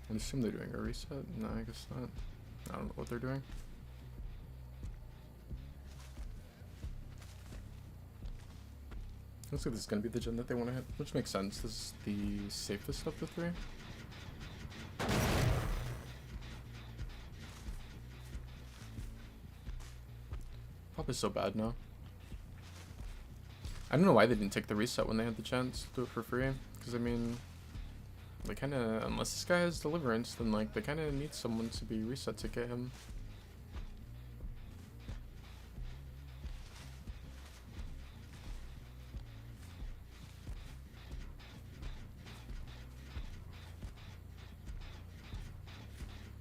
I assume they're doing a reset? No, I guess not. I don't know what they're doing. Looks like this is gonna be the gen that they want to hit, which makes sense. This is the safest of the three. pop is so bad now. I don't know why they didn't take the reset when they had the chance to do it for free. Because, I mean, they kind of, unless this guy has Deliverance, then, like, they kind of need someone to be reset to get him.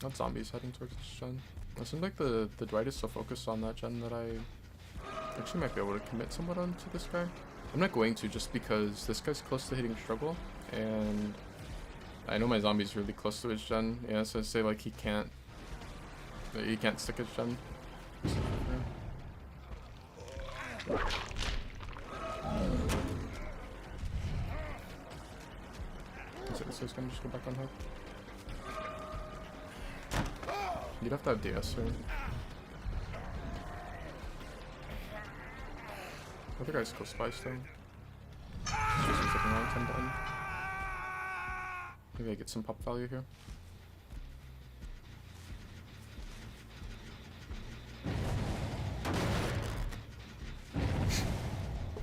Not zombies heading towards this gen. It seems like the Dwight is so focused on that gen that I actually might be able to commit somewhat onto this guy. I'm not going to, just because this guy's close to hitting struggle, and I know my zombie's really close to his gen. Yeah, so I say like he can't stick his gen. So he's gonna just go back on hook. You'd have to have DS, right? Other guy's close by still. Just looking around 10 button. Maybe I get some pop value here.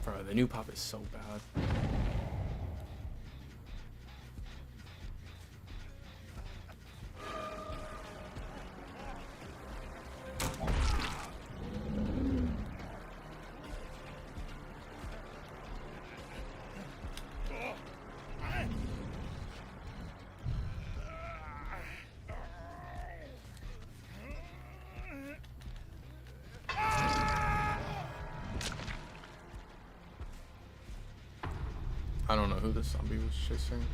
Bro, the new pop is so bad. I don't know who this zombie was chasing.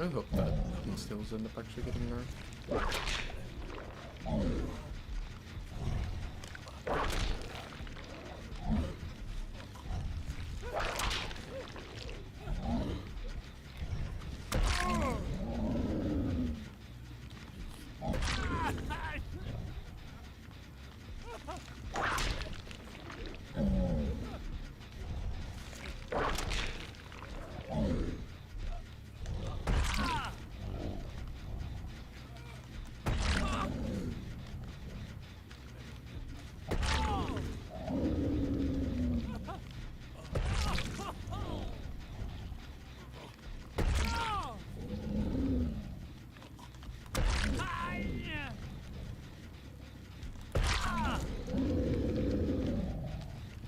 I hope that these steals end up actually getting there.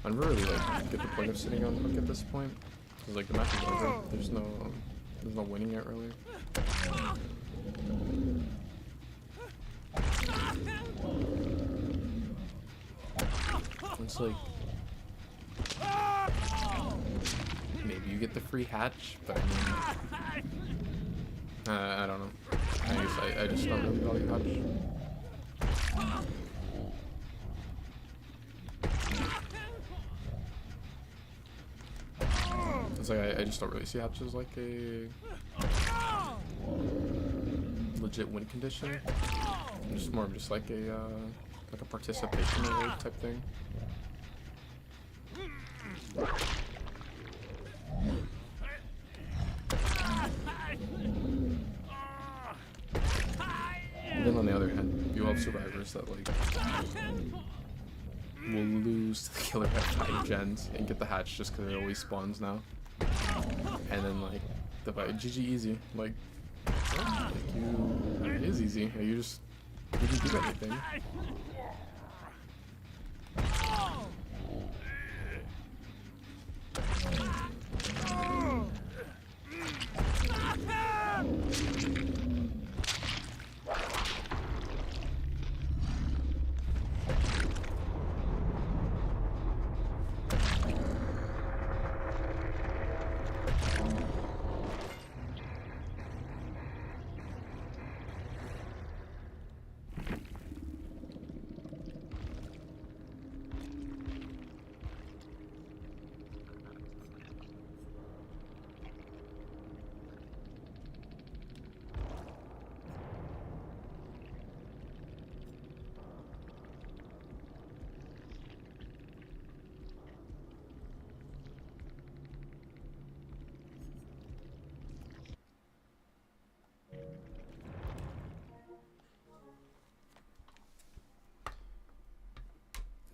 I never really like get the point of sitting on hook at this point, because like the match is over. There's no winning it really. It's like maybe you get the free hatch, but I mean, I don't know. I guess I just don't really value hatch. It's like I just don't really see hatch as like a legit win condition. Just more of just like a participation award type thing. And then on the other hand, you have survivors that like will lose to the killer at 5 gens and get the hatch just because it always spawns now. And then like the fight, GG easy. Like you, it is easy. You just Didn't do anything.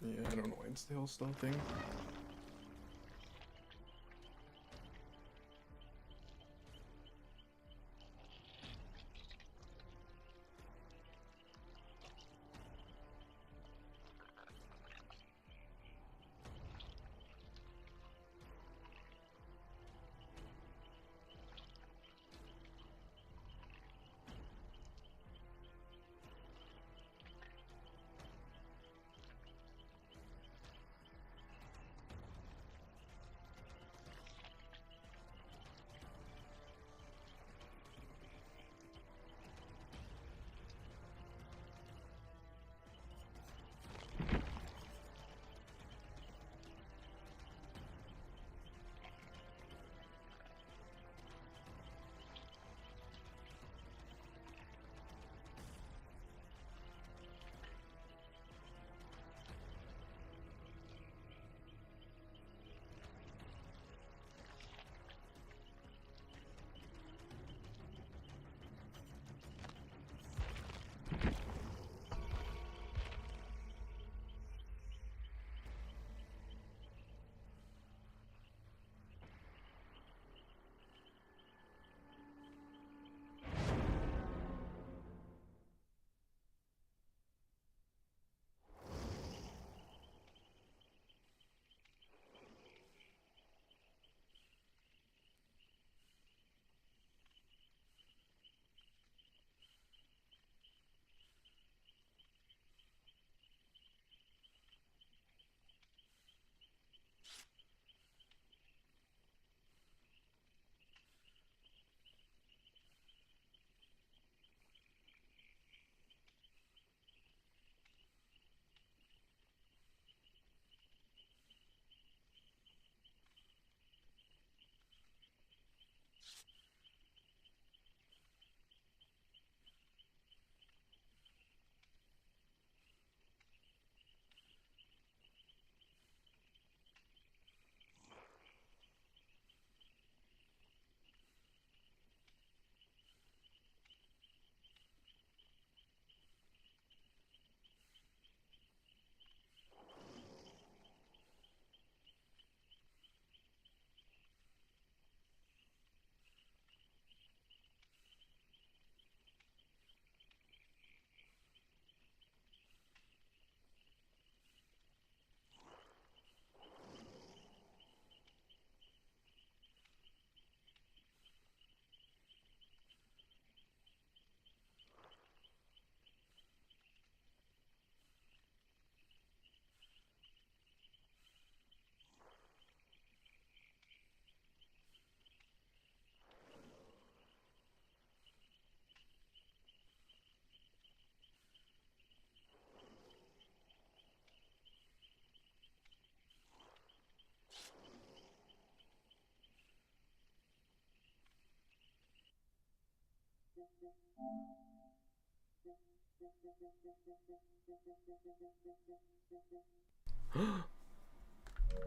Yeah, I don't know why it's the whole still thing.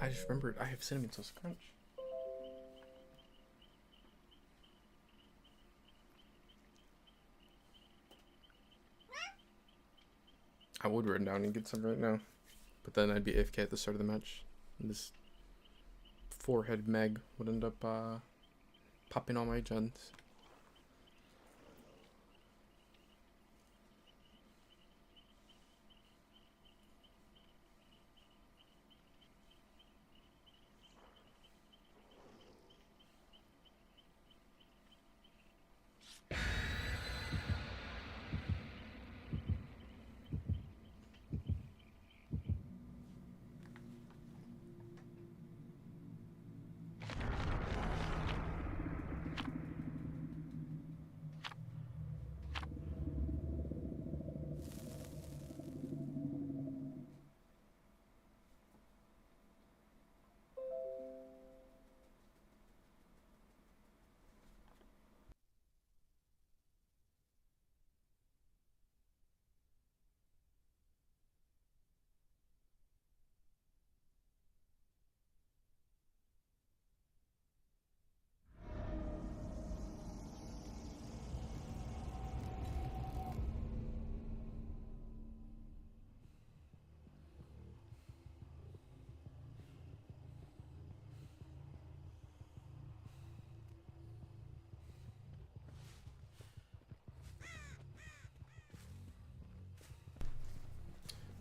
I just remembered I have cinnamon toast crunch. I would run down and get some right now, but then I'd be AFK at the start of the match, and this forehead Meg would end up popping all my gens.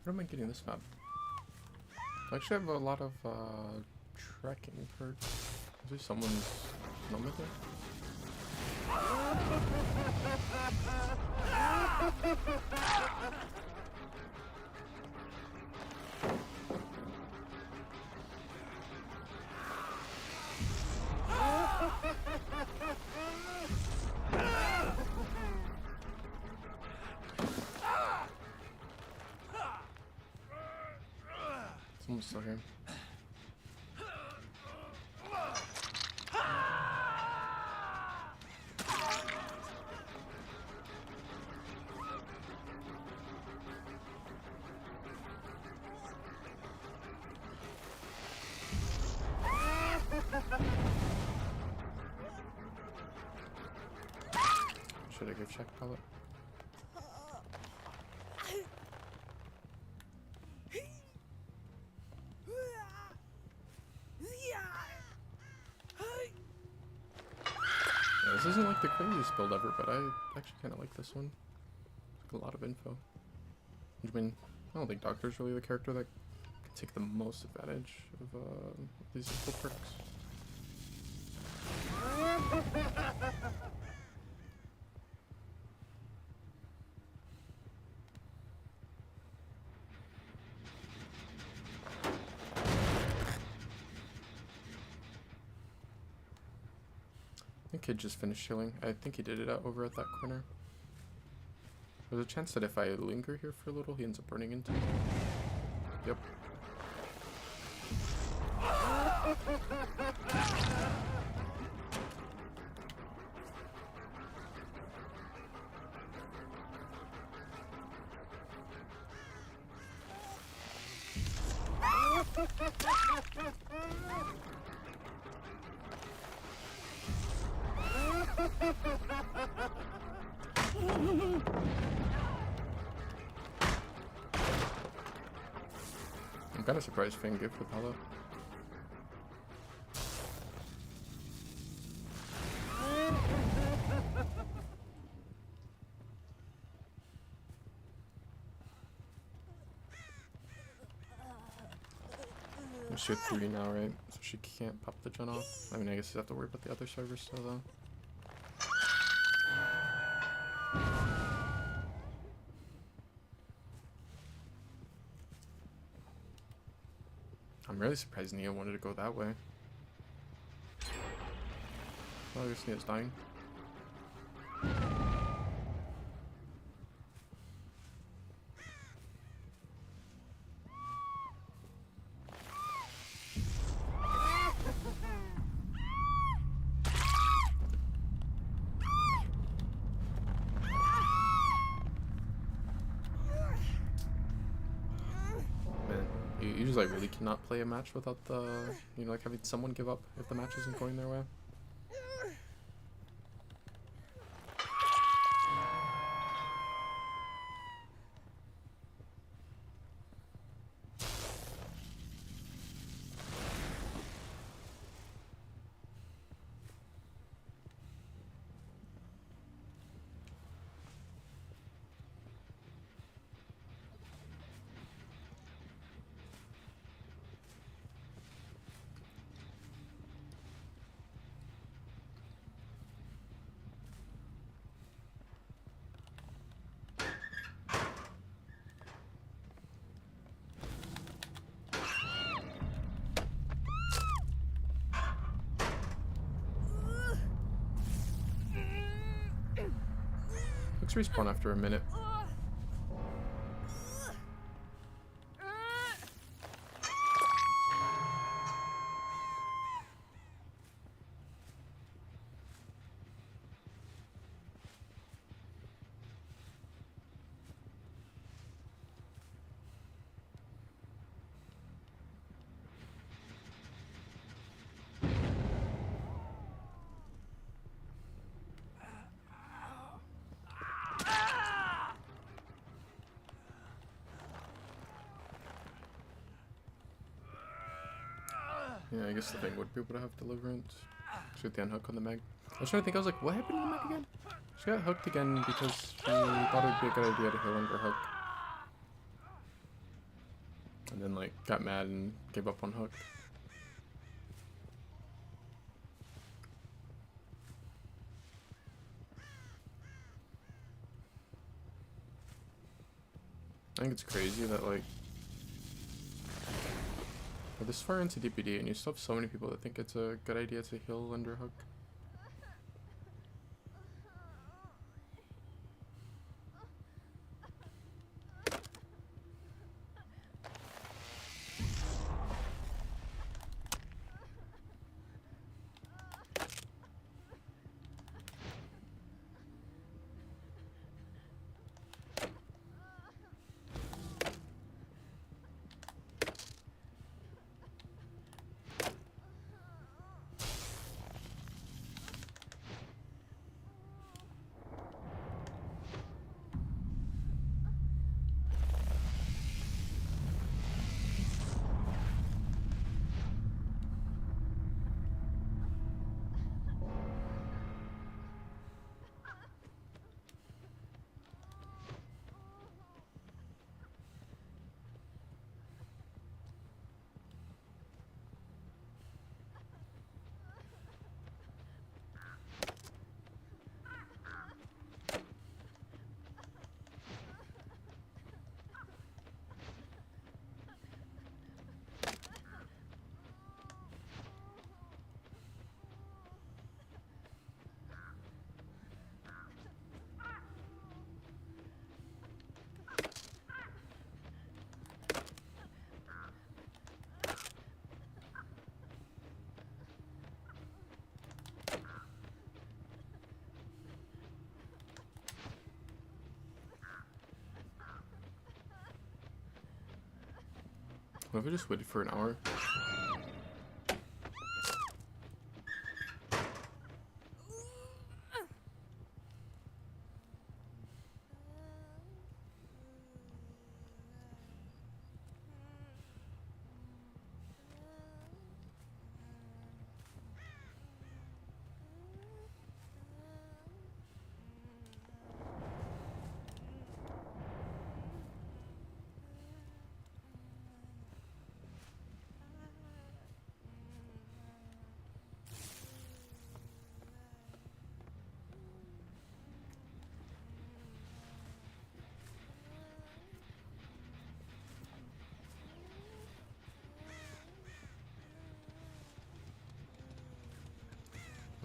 What am I getting this map? I actually have a lot of trekking perks. Is there someone's number there? Someone's still here. Should I give check palette? Yeah, this isn't like the craziest build ever, but I actually kind of like this one. It's like a lot of info. I mean, I don't think Doctor's really the character that can take the most advantage of these info perks. The kid just finished healing. I think he did it over at that corner. There's a chance that if I linger here for a little, he ends up burning into me. Yep. I'm kind of surprised Finn gave the Palo. She's at 3 now, right? So she can't pop the gen off. I mean, I guess you have to worry about the other servers still, though. I'm really surprised Nia wanted to go that way. Oh, I guess Nia's dying. You just like really cannot play a match without the, you know, like having someone give up if the match isn't going their way. Let's respawn after a minute. Yeah, I guess the thing would be able to have deliverance. She got the unhook on the Meg. I was trying to think, I was like, what happened to the Meg again? She got hooked again because she thought it would be a good idea to heal under hook. and then like got mad and gave up on Hook. I think it's crazy that like we're this far into DPD and you still have so many people that think it's a good idea to heal under Hook. What if I just waited for an hour?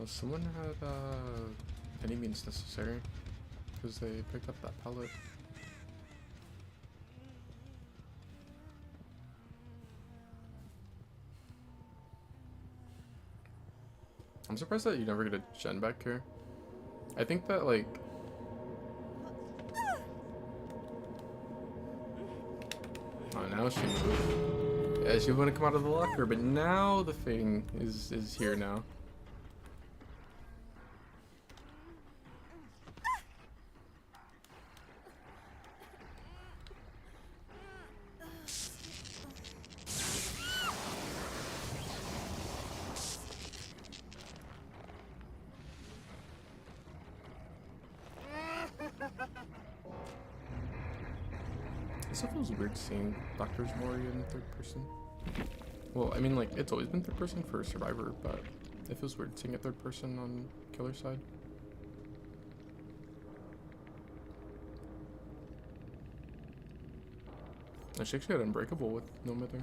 Well, someone had any means necessary because they picked up that pallet. I'm surprised that you never get a gen back here. I think that like oh, now she moved. Yeah, she want to come out of the locker, but now the thing is here now. It still feels weird seeing Doctor's Mori in third person. Well, I mean, like, it's always been third person for Survivor, but it feels weird seeing it third person on Killer's side. She actually had Unbreakable with no Mither.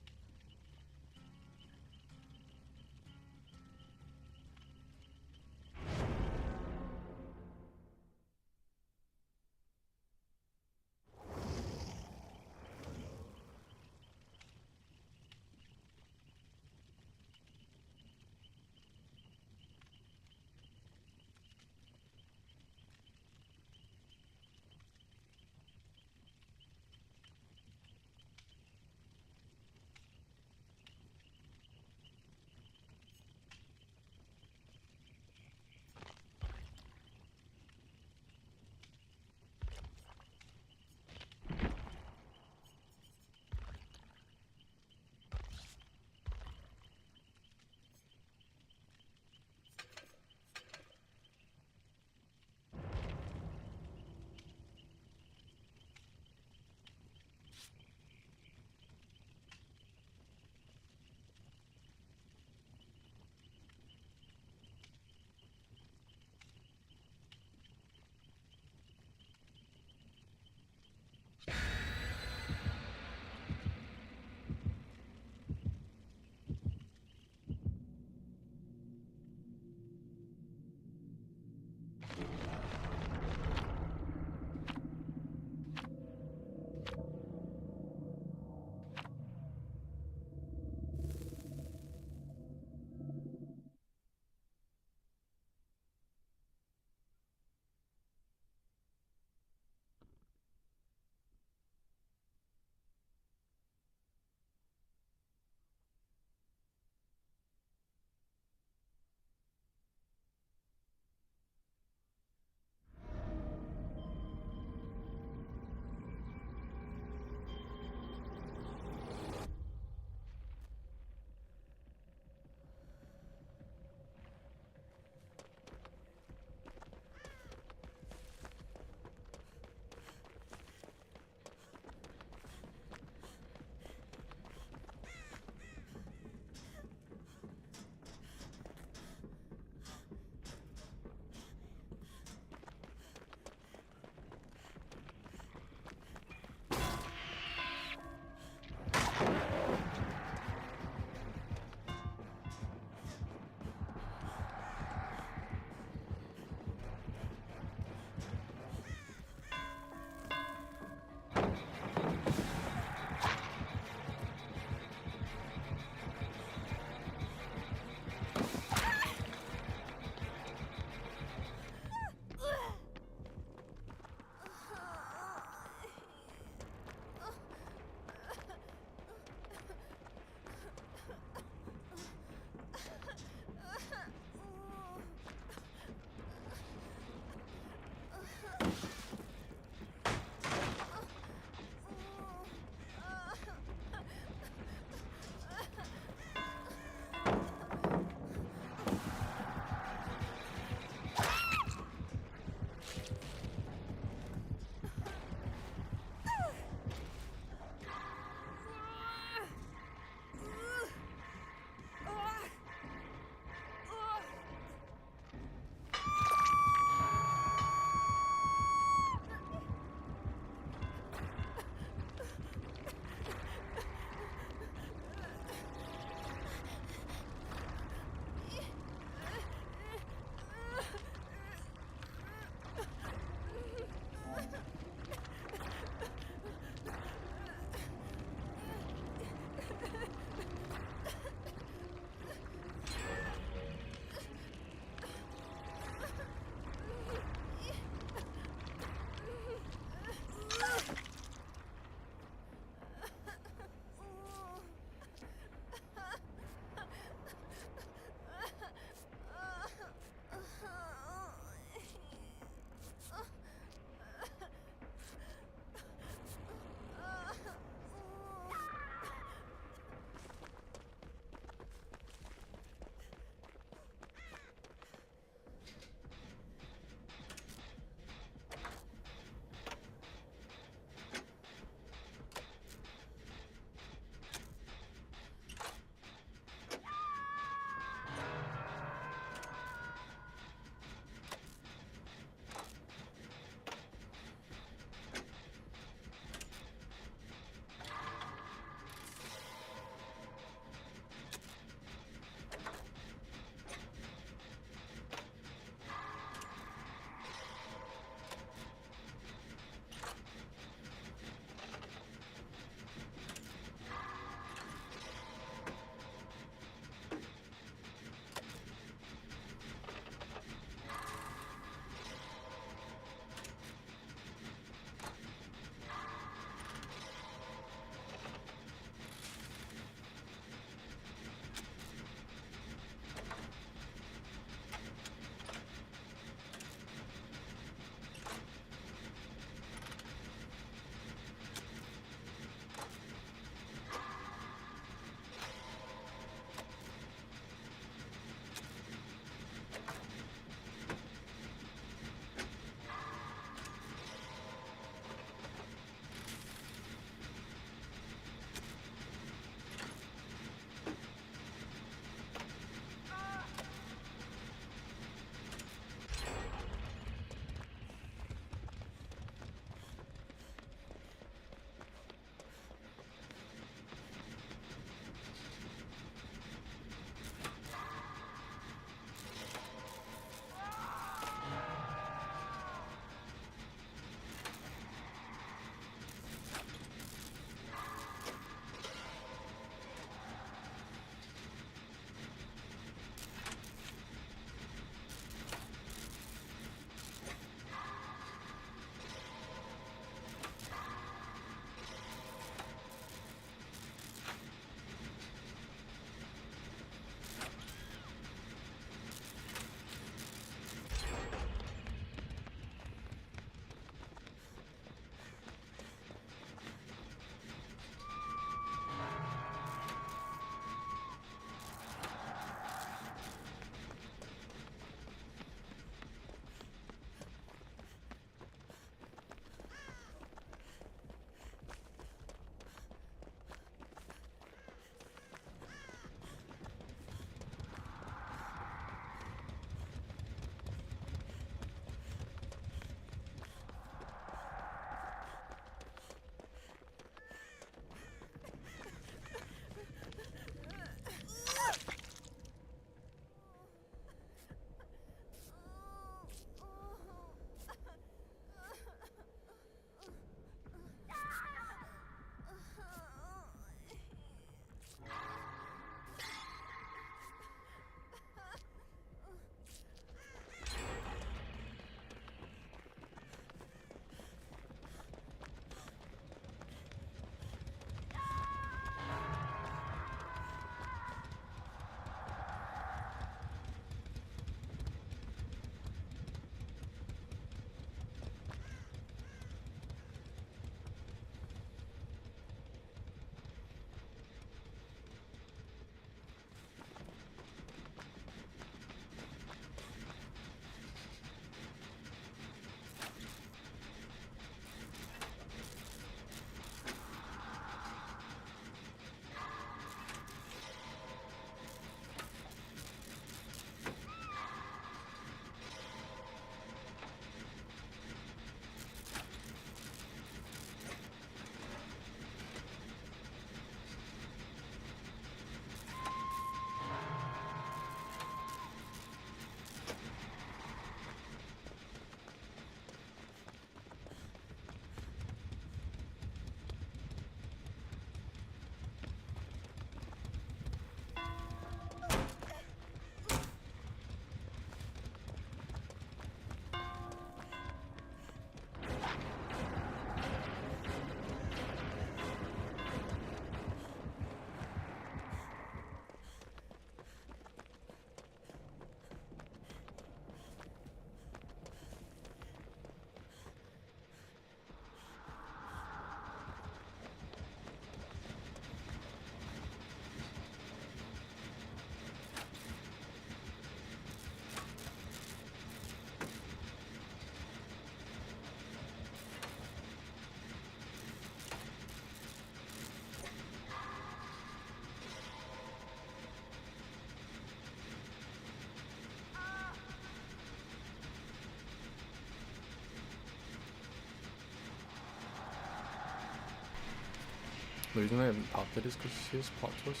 The reason I haven't popped it is because he has plot twist.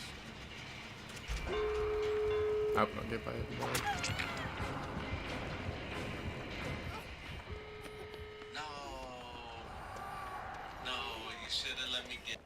I would not get by everybody. No. No, you should have let me get.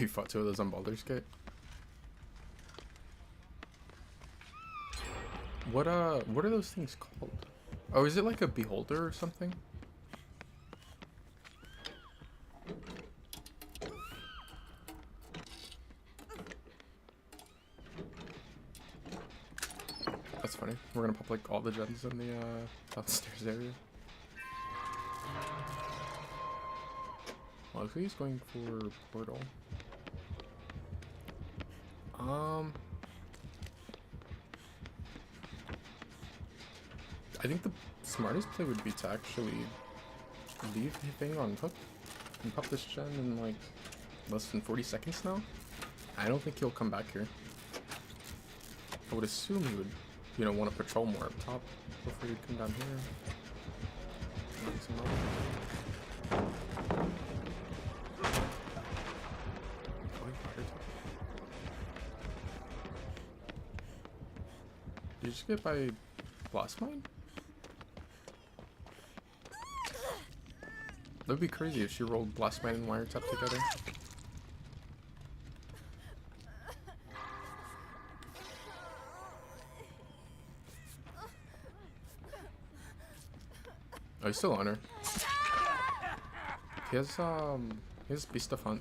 you fought two of those on Baldur's Gate. What are those things called? Oh, is it like a beholder or something? That's funny. We're gonna pop like all the gems in the downstairs area. Well, he's going for portal. I think the smartest play would be to actually leave Hiping on hook and pop this gen in like less than 40 seconds now. I don't think he'll come back here. I would assume he would, you know, want to patrol more up top before he'd come down here. Did you just get by Blast Mine? That would be crazy if she rolled Blast Mine and Wiretap together. Oh, he's still on her. He has Beast of Hunt,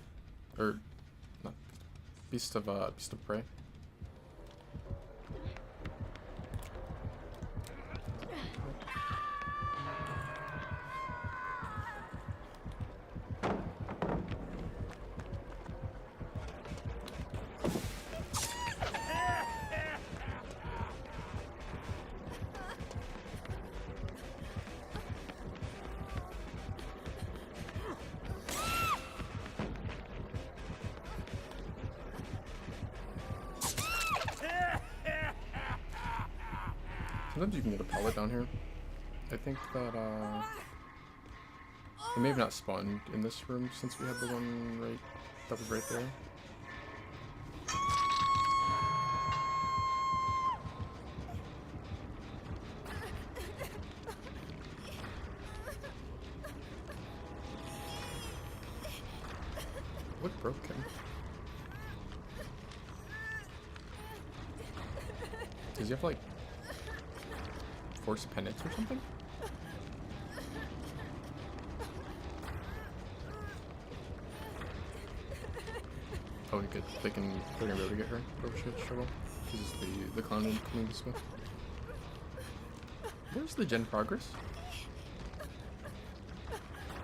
or not Beast of Prey. Sometimes you can get a pellet down here. I think that, it may have not spawned in this room since we had the one right, that was right there. What broke him? Does he have like force penance or something? Oh, good. They're gonna be able to get her. Oh shit, struggle. This is the clown room coming this way. Where's the gen progress?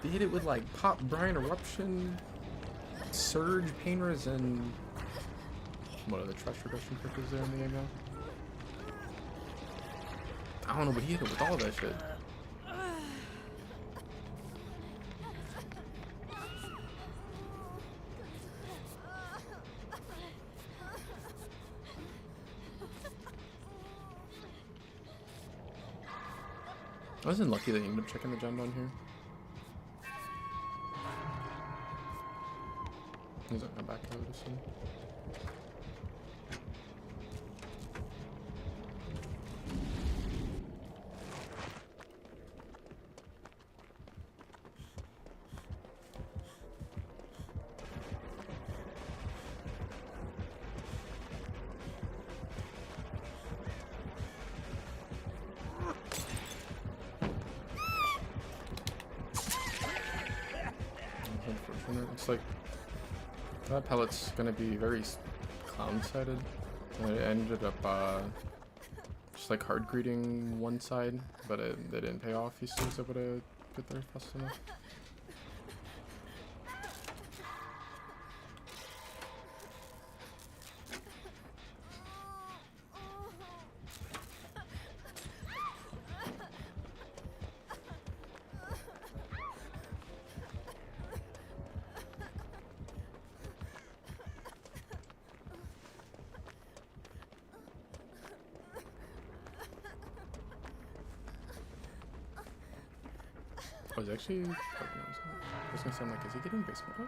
They hit it with like Pop, Brine, Eruption, Surge, Pain Res, and what other trash reduction characters there in the game now? I don't know, but he hit it with all that shit. I wasn't lucky that he ended up checking the gem down here. He's not gonna back out, I would assume. It's like that pellet's gonna be very clown-sided, and it ended up just like hard greeting one side, but they didn't pay off. He still was able to get there fast enough. Oh, he's actually... Oh, no, he's not. I was gonna say, I'm like, is he getting basement up?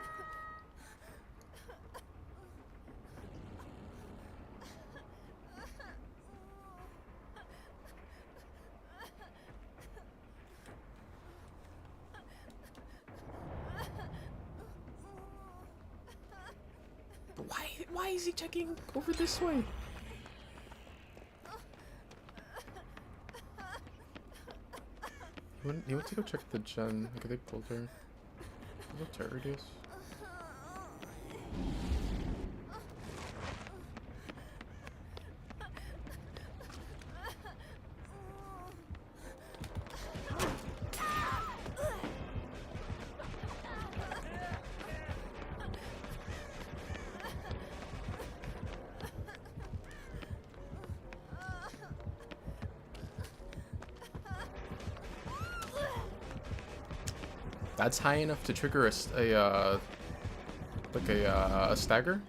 But why is he checking over this way? He went to go check the gen. Like, they pulled her. What terror it is? That's high enough to trigger a stagger.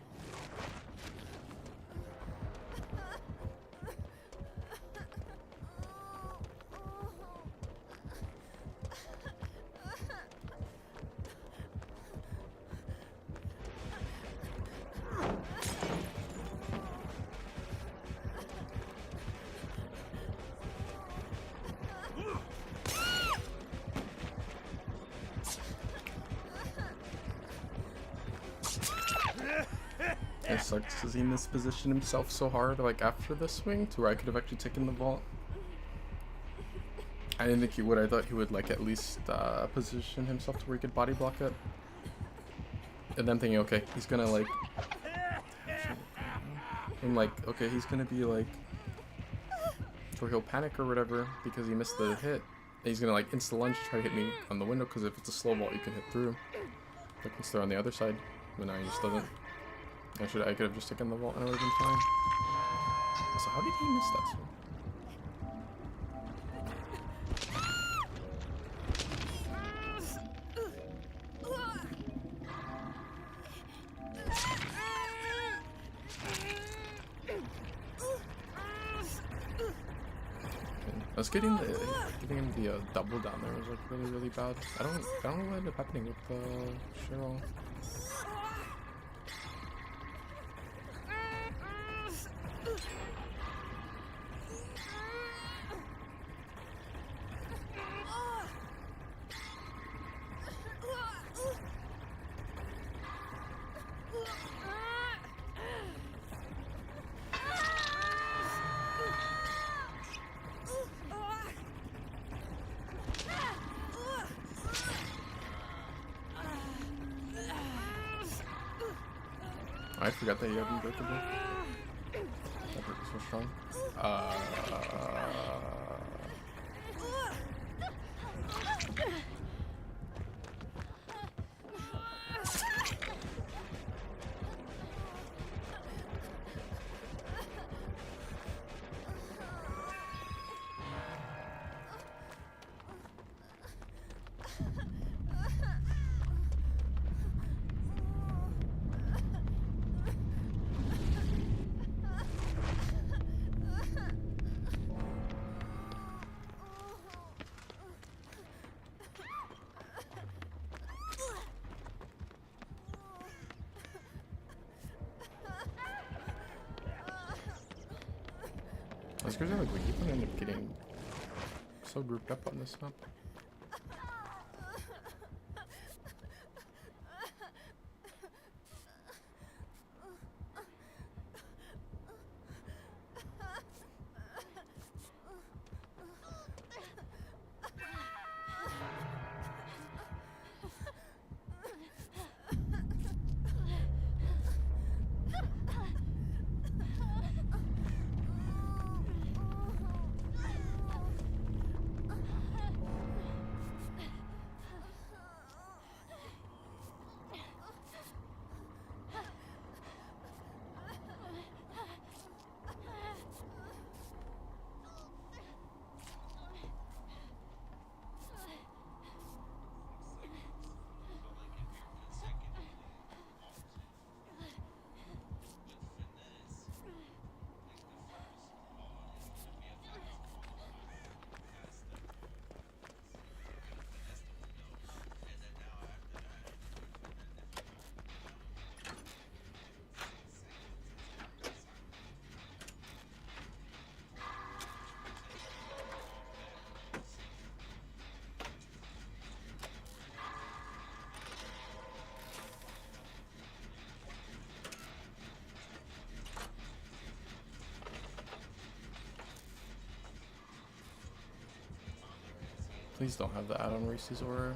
It sucks because he mispositioned himself so hard, like after the swing, to where I could have actually taken the vault. I didn't think he would. I thought he would like at least position himself to where he could body block it. And then thinking, okay, he's gonna like, I'm like, okay, he's gonna be like, or he'll panic or whatever because he missed the hit. And he's gonna like insta lunge try to hit me on the window because if it's a slow vault, you can hit through. Like once they're on the other side, but now he just doesn't. I could have just taken the vault and I would have been fine. So how did he miss that swing? I was giving him the double down there was like really bad. I don't know what ended up happening with Cheryl. I forgot that you have Unbreakable. That hurt so strong. Those guys are like, we keep on end up getting so grouped up on this map. Please don't have the add-on Reese's aura.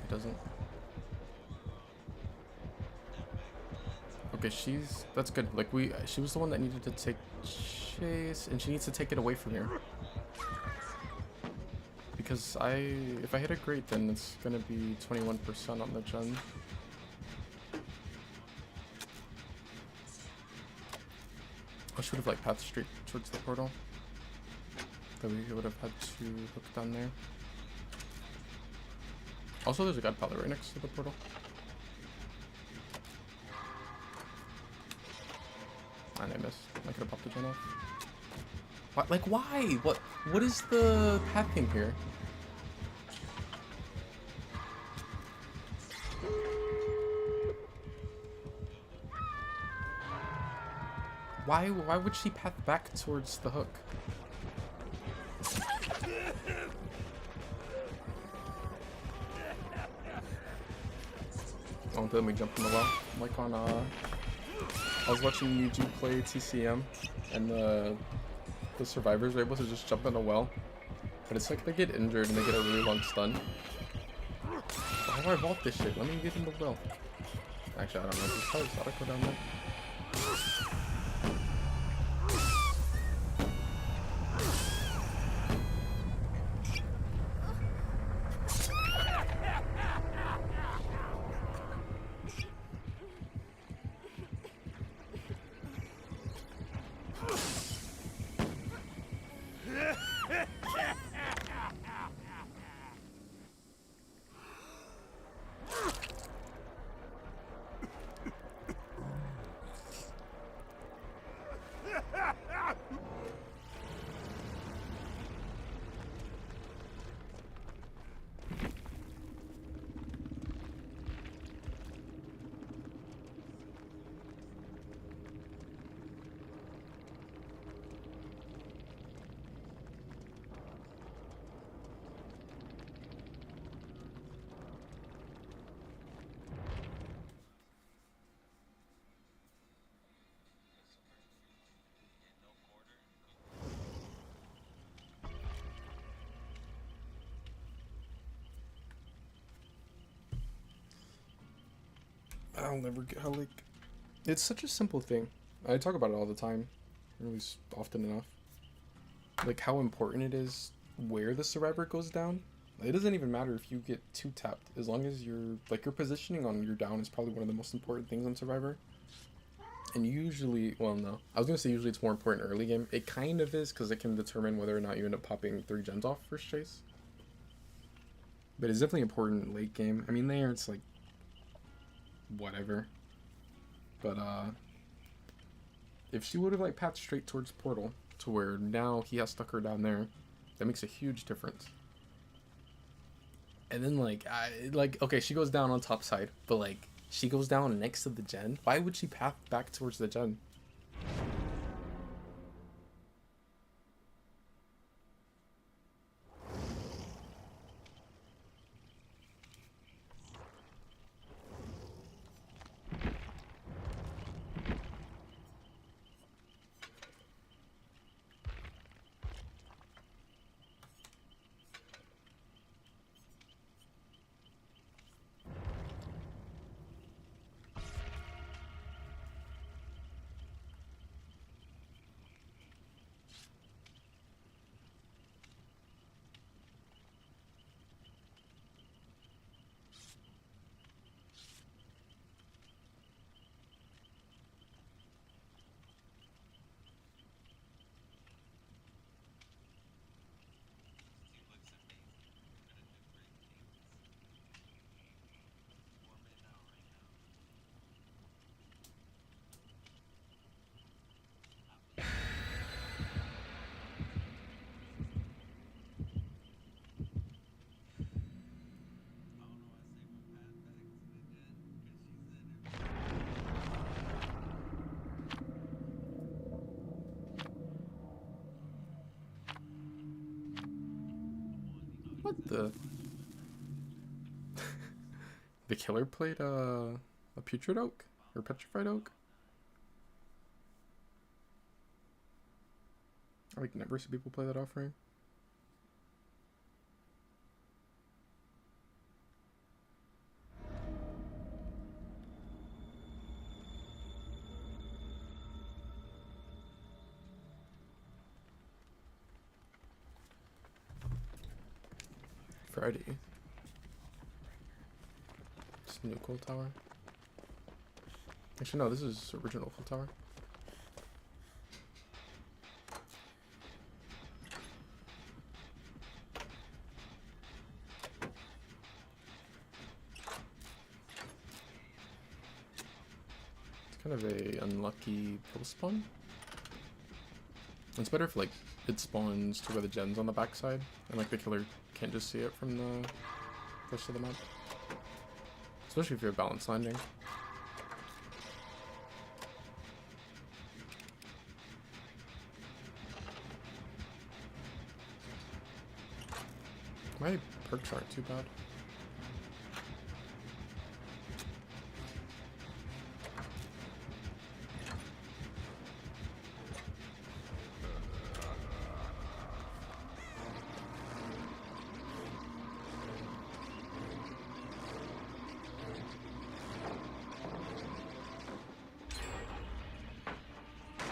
It doesn't. Okay, that's good. Like she was the one that needed to take chase, and she needs to take it away from here. Because if I hit it great, then it's gonna be 21% on the gen. I should have like pathed straight towards the portal. That we would have had to hook down there. Also, there's a god pallet right next to the portal. And I missed. I could have popped the gen off. What? Like, why? What is the pathing here? Why would she path back towards the hook? Oh, then we jump in the well. Like on I was watching YouTube play TCM, and the survivors are able to just jump in a well, but it's like they get injured and they get a really long stun. How do I vault this shit? Let me get in the well. Actually, I don't know. There's probably Sadako down there. I'll never get how, like, it's such a simple thing. I talk about it all the time, or at least often enough. Like, how important it is where the survivor goes down. It doesn't even matter if you get 2-tapped, as long as your positioning on your down is probably one of the most important things on Survivor. And usually, well, no, I was gonna say usually it's more important early game. It kind of is, because it can determine whether or not you end up popping 3 gens off first chase. But it's definitely important late game. I mean, there it's like whatever. But if she would have like pathed straight towards portal to where now he has stuck her down there, that makes a huge difference. And then like okay, she goes down on top side, but like she goes down next to the gen. Why would she path back towards the gen? What the? The killer played a putrid oak or petrified oak. I like never see people play that offering. Freddy. It's new coal tower. Actually, no, this is original full tower. It's kind of a unlucky kill spawn. It's better if like it spawns to where the gen's on the backside, and like the killer can't just see it from the rest of the map. Especially if you're balance landing. My perks aren't too bad.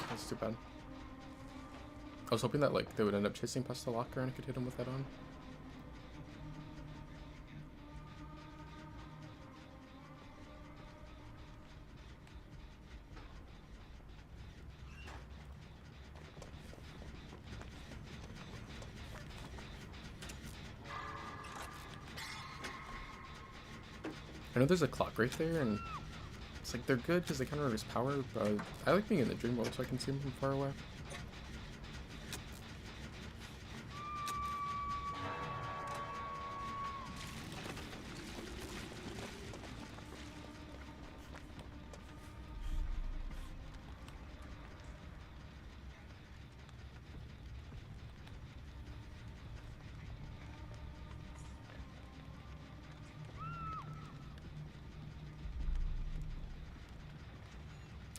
That's too bad. I was hoping that like they would end up chasing past the locker and I could hit him with that on. I know there's a clock right there, and it's like they're good because they kind of reduce power, but I like being in the dream world so I can see them from far away.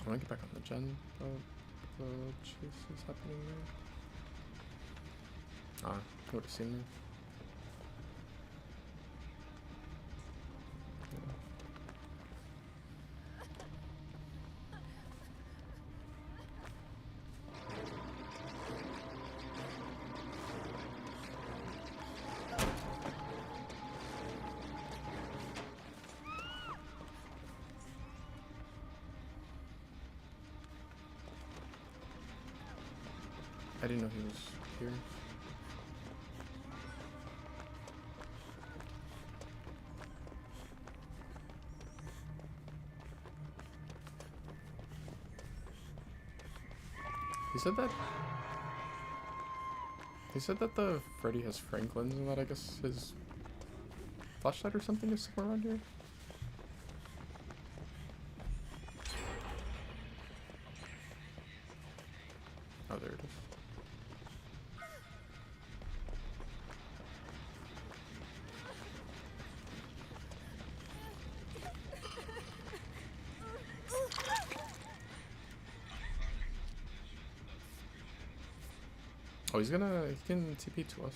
I want to get back on the gen, but the chase is happening there. Ah, I would have seen me. Yeah. I didn't know he was here. He said that the Freddy has Franklin's and that I guess his flashlight or something is somewhere around here. Oh, there it is. Oh, he can TP to us.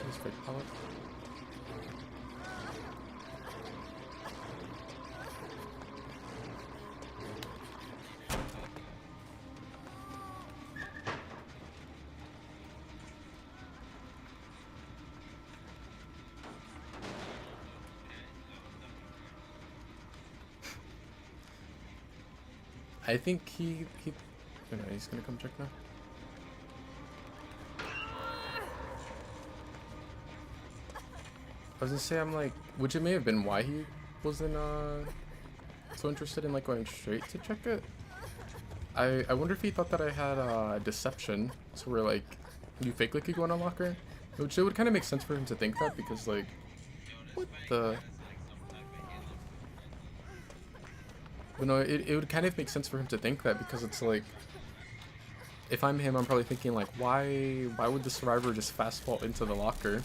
Let's fake pallet. I think he oh no, he's gonna come check now. I was gonna say, I'm like, which it may have been why he wasn't so interested in like going straight to check it. I wonder if he thought that I had deception, so we're like, you fake like you go on a locker, which it would kind of make sense for him to think that because like, what the. But no, it would kind of make sense for him to think that because it's like, if I'm him, I'm probably thinking like, why would the survivor just fast fall into the locker?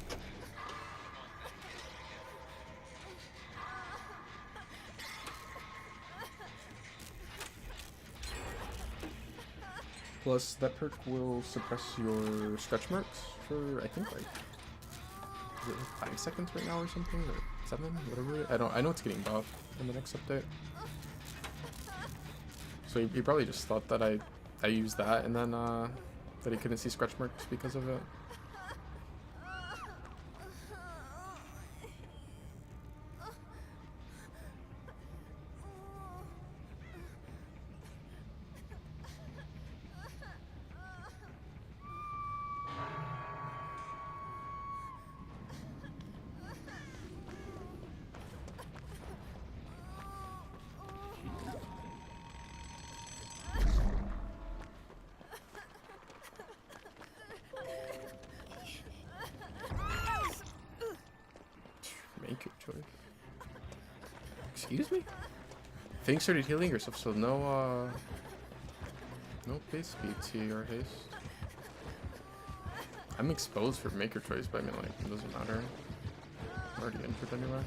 Plus, that perk will suppress your stretch marks for, I think, like, is it like 5 seconds right now or something? Or 7? Whatever. I know it's getting buffed in the next update. So he probably just thought that I used that and then, that he couldn't see stretch marks because of it. Make your choice. Excuse me? Fang started healing herself, so no base speed T or haste. I'm exposed for make your choice, but I mean, like, it doesn't matter. I'm already injured anyway.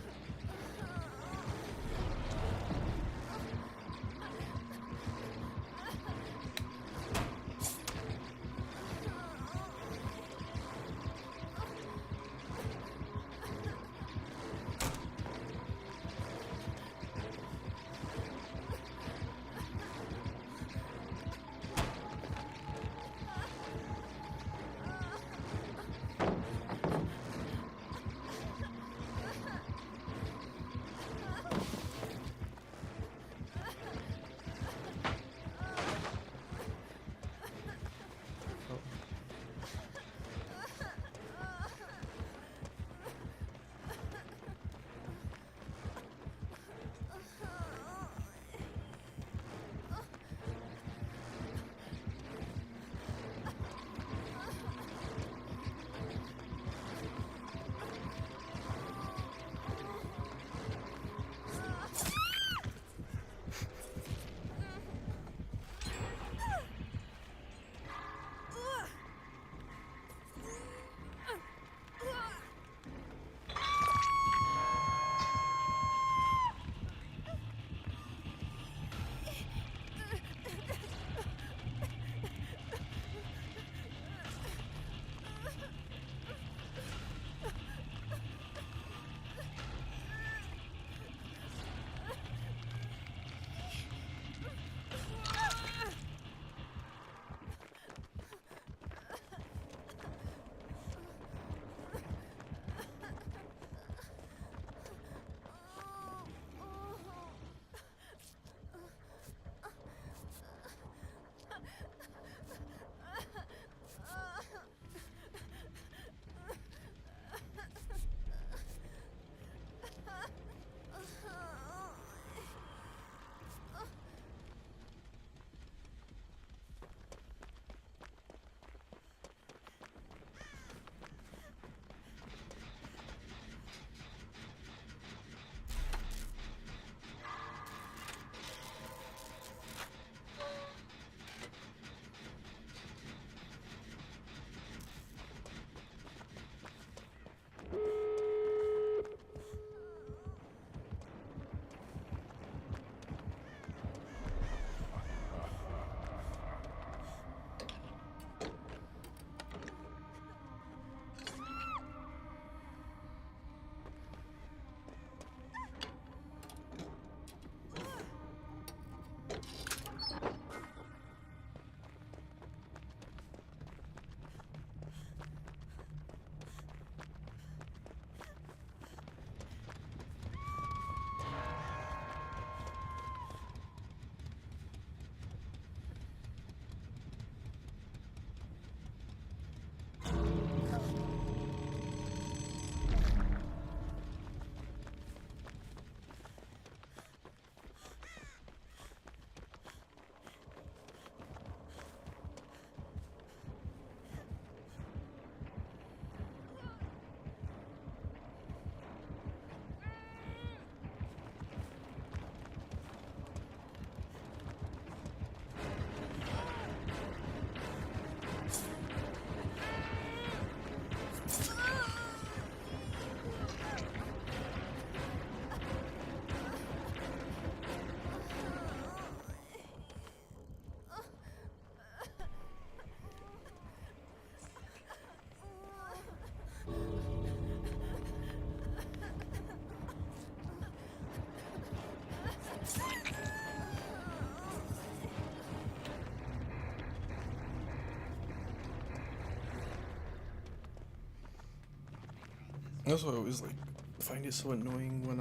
That's why I always like find it so annoying when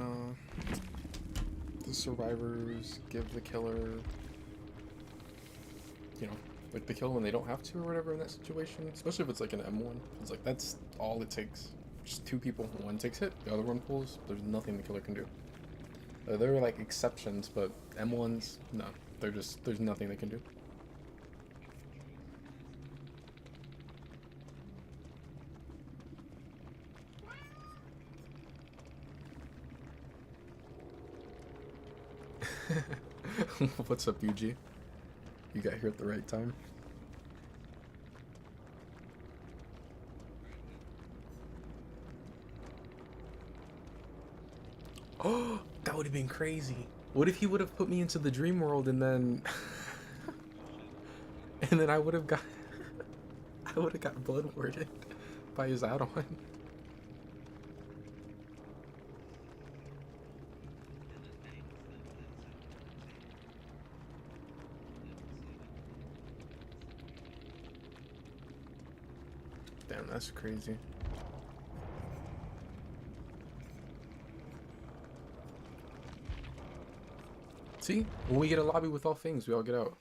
the survivors give the killer, you know, like the kill when they don't have to or whatever in that situation. Especially if it's like an M1. It's like that's all it takes. Just two people. One takes hit, the other one pulls. There's nothing the killer can do. There are like exceptions, but M1s, no. They're just, there's nothing they can do. What's up, UG? You got here at the right time. Oh, that would have been crazy. What if he would have put me into the dream world and then and then I would have got I would have got blood warded by his add-on. Damn, that's crazy. See? When we get a lobby with all things, we all get out.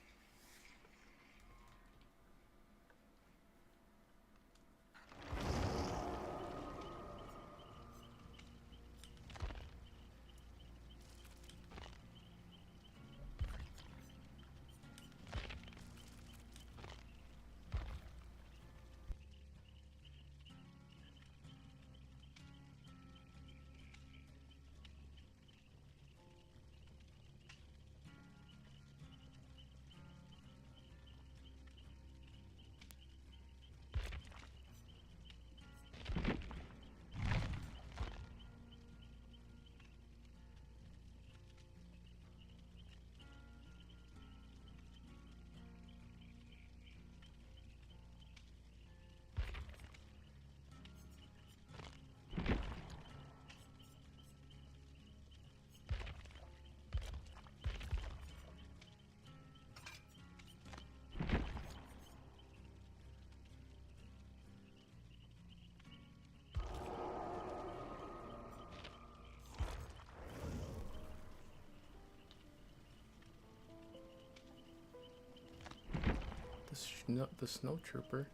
The snow trooper.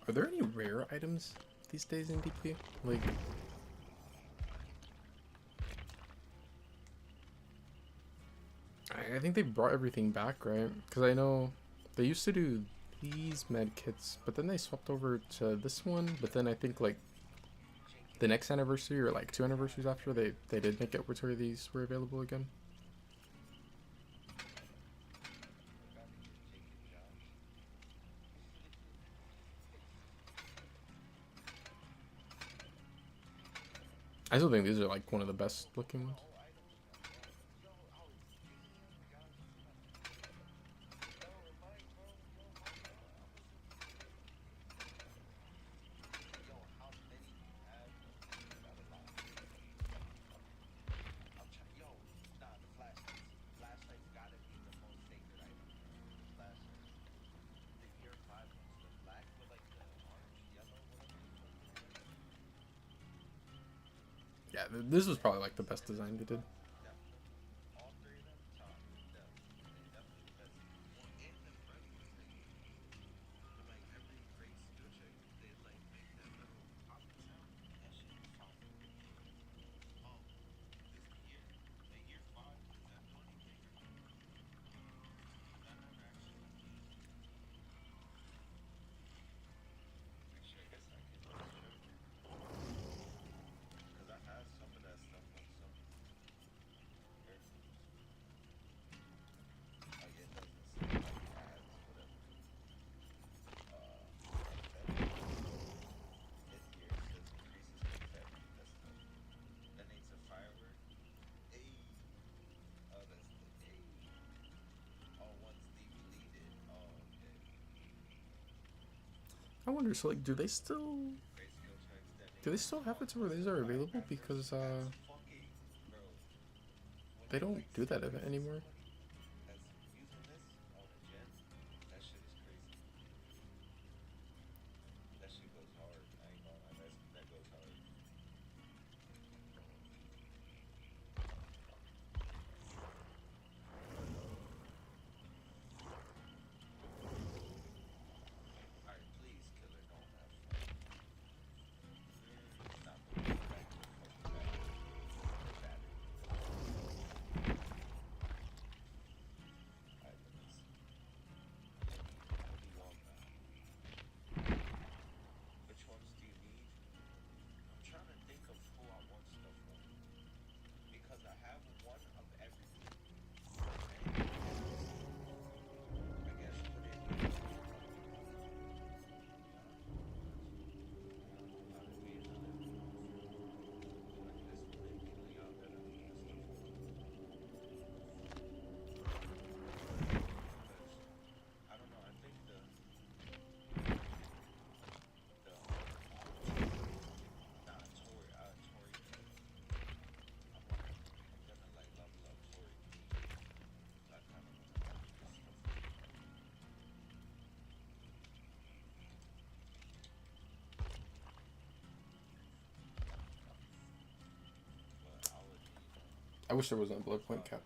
Are there any rare items these days in DP? Like, I think they brought everything back, right? Because I know they used to do these med kits, but then they swapped over to this one. But then I think like the next anniversary or like 2 anniversaries after, they did make it where these were available again. I still think these are like one of the best looking ones. Yeah, this was probably like the best design they did. I wonder, so like, do they still have it to where these are available? Because they don't do that event anymore. I wish there was a blood point cap.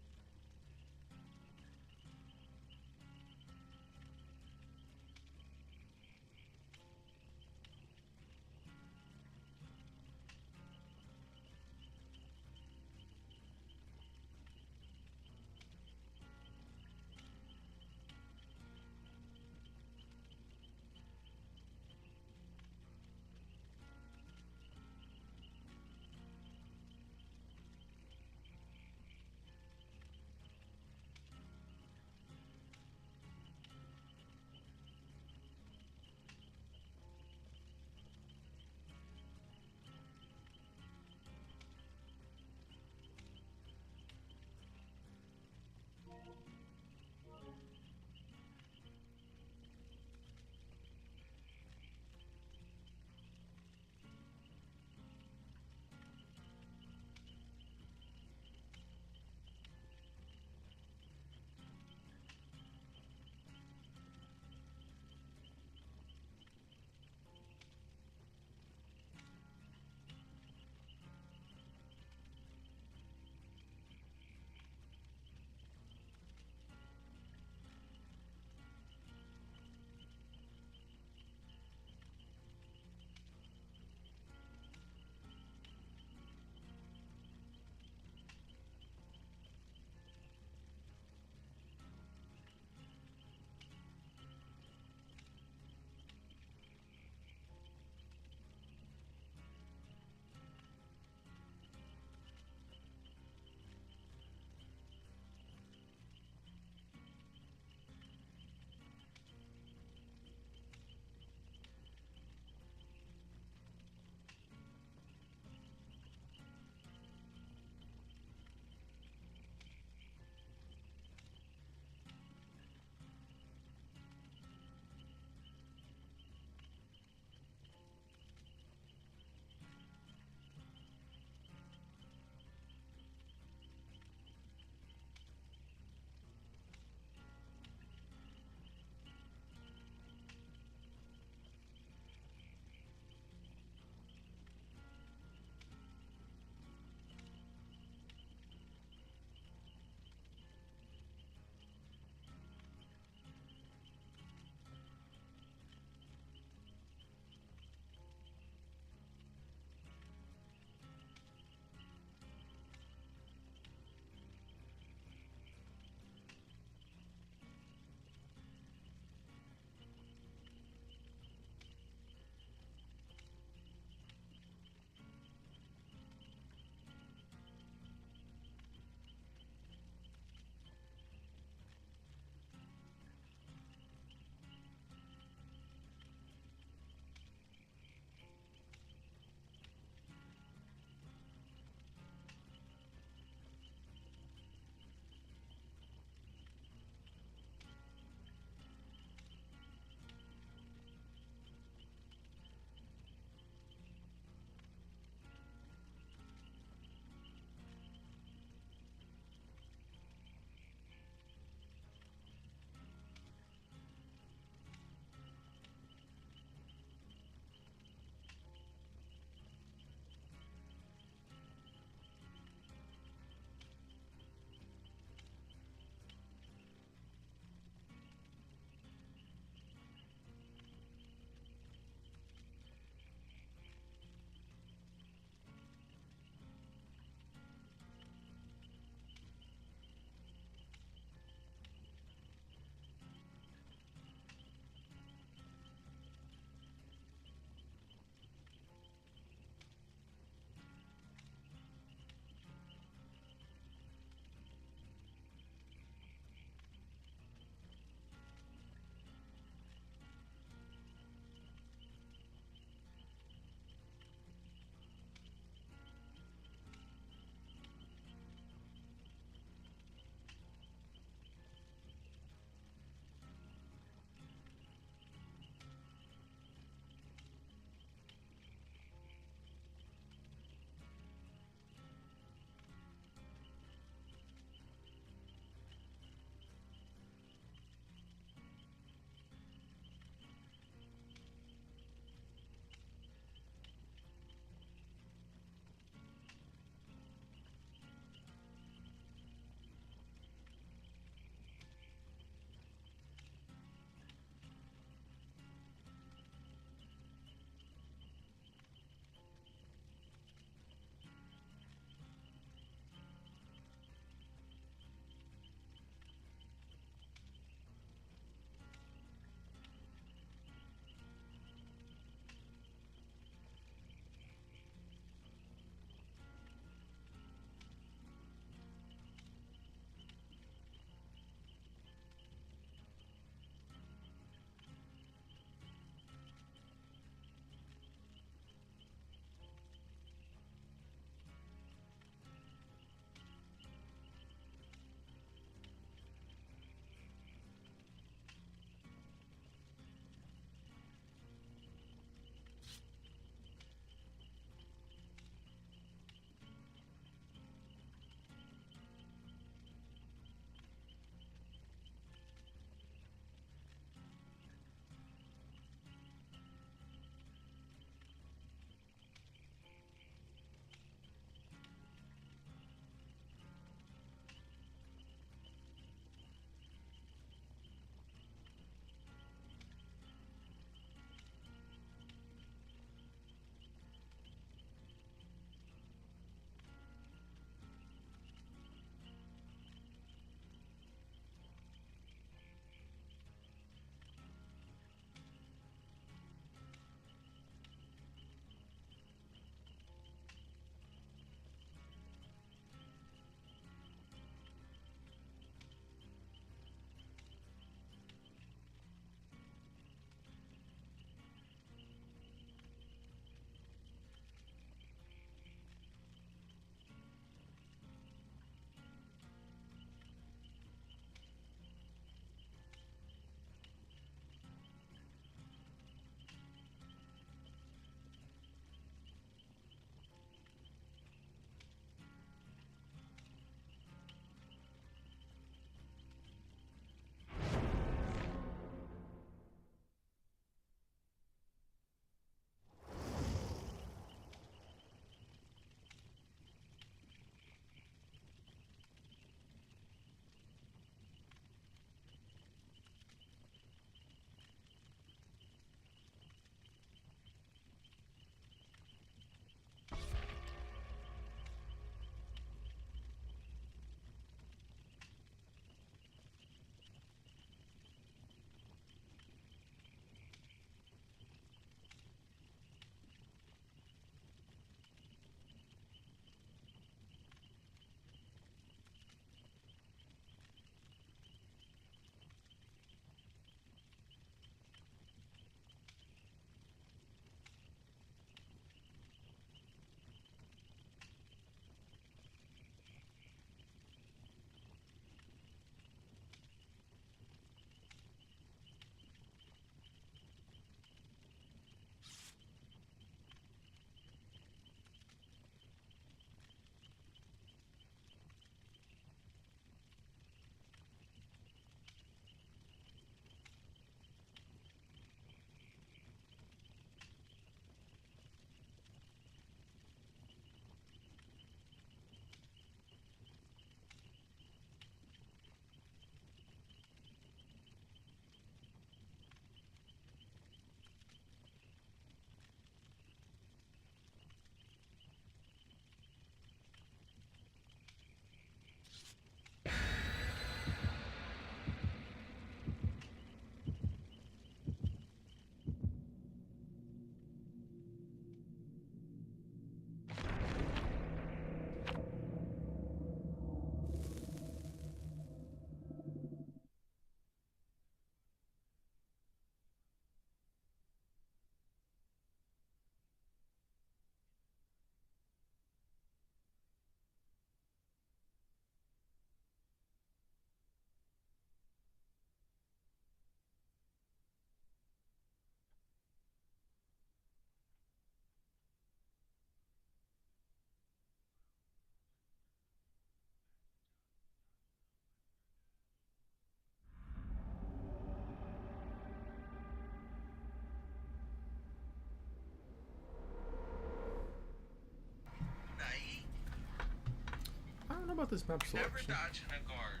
about this map Never selection? dodging a guard.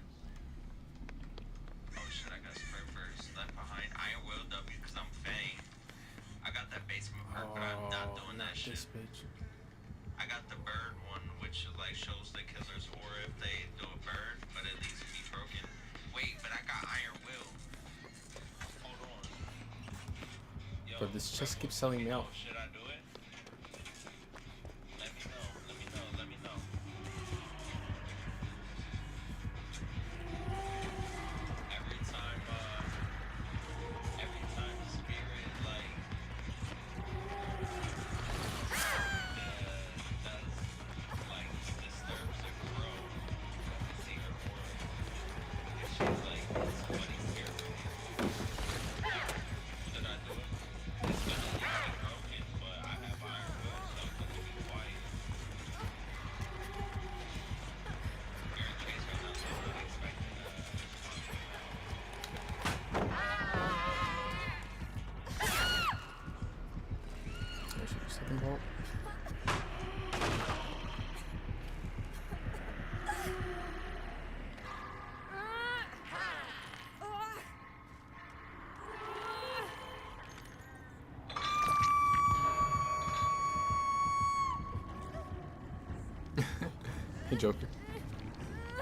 Oh shit, I got spray first. Left behind. Iron Will W because I'm Fang. I got that basement perk, but I'm not doing that shit. This bitch. I got the bird one, which like shows the killer's aura if they do a bird, but it leaves me broken. Wait, but I got Iron Will. Hold on. Yo, But this chest Rebel, keeps selling me out. should I do it? Let me know. Let me know. Let me know. Every time Spirit like does like disturbs the crow, see her aura. If she's like somebody's scared. Should I do it? It's gonna leave me broken, but I have Iron Will, so I'm gonna be quiet. You're in chase right now, so I'm not expecting Second vault. Hey Joker.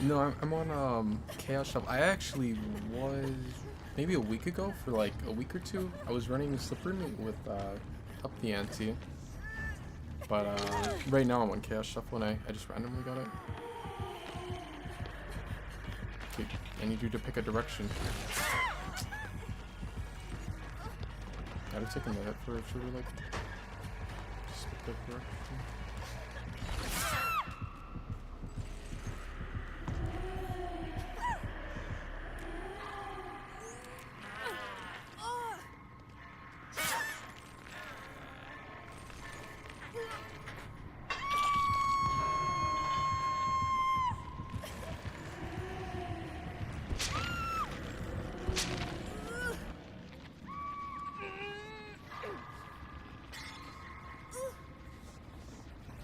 No, I'm on Chaos Shop. I actually was maybe a week ago for like a week or two. I was running Slippery Meat with up the ante. But right now I'm on Chaos Shuffle and I just randomly got it. Okay, I need you to pick a direction. I'd have taken the hit for if she were like just pick the direction.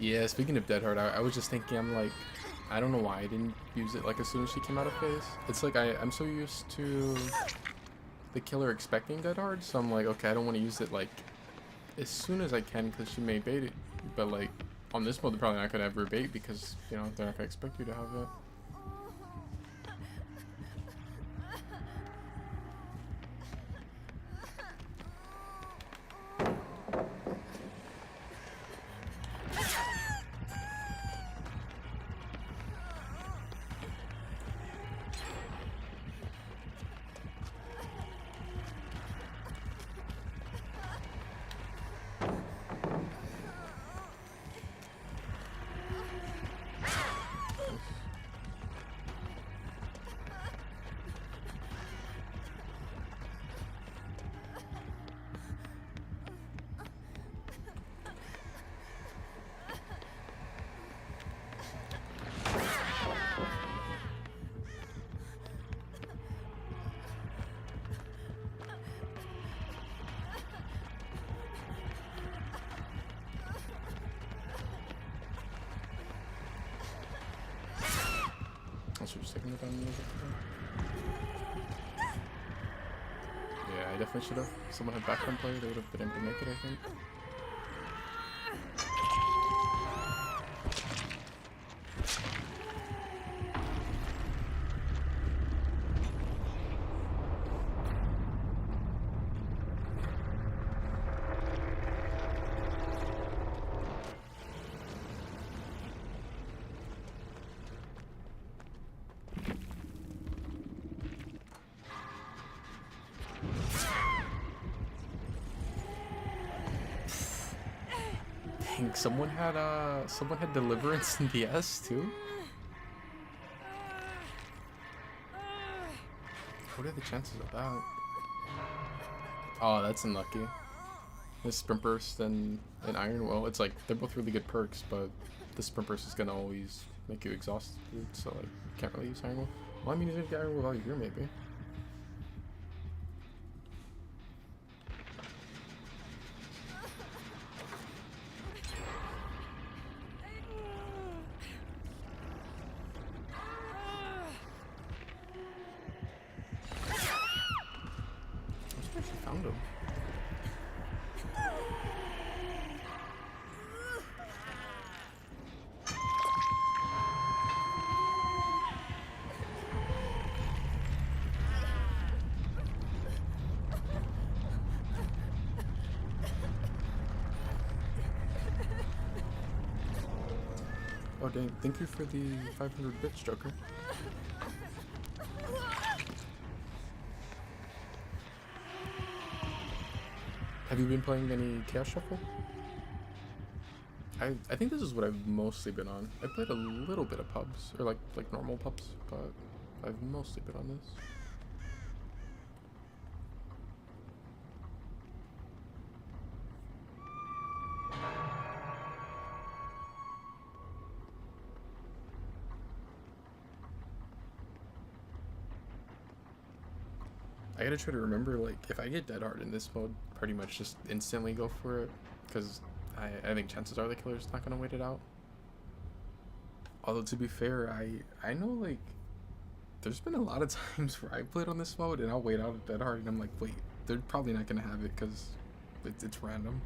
Yeah, speaking of Tryhard, I was just thinking, I'm like, I don't know why I didn't use it like as soon as she came out of phase. It's like I'm so used to the killer expecting Tryhard, so I'm like, okay, I don't want to use it like as soon as I can because she may bait it. But like on this mode, they're probably not gonna ever bait because you know they're not gonna expect you to have it. Also just taking it down a little bit. Yeah, I definitely should have. Someone had background player, they would have been able to make it, I think. Dang, someone had deliverance in the S too? What are the chances of that? Oh, that's unlucky. The Sprint Burst and Iron Will, it's like they're both really good perks, but the Sprint Burst is gonna always make you exhausted, so like you can't really use Iron Will. Well, I mean, you didn't get Iron Will while you're here, maybe. found him. Oh dang, thank you for the 500 bits, Joker. Have you been playing any Chaos Shuffle? I think this is what I've mostly been on. I played a little bit of pubs, or like normal pubs, but I've mostly been on this. I gotta try to remember, like, if I get dead hard in this mode, pretty much just instantly go for it, because I think chances are the killer's not gonna wait it out. Although, to be fair, I know, like, there's been a lot of times where I played on this mode, and I'll wait out dead hard, and I'm like, wait, they're probably not gonna have it, because it's random.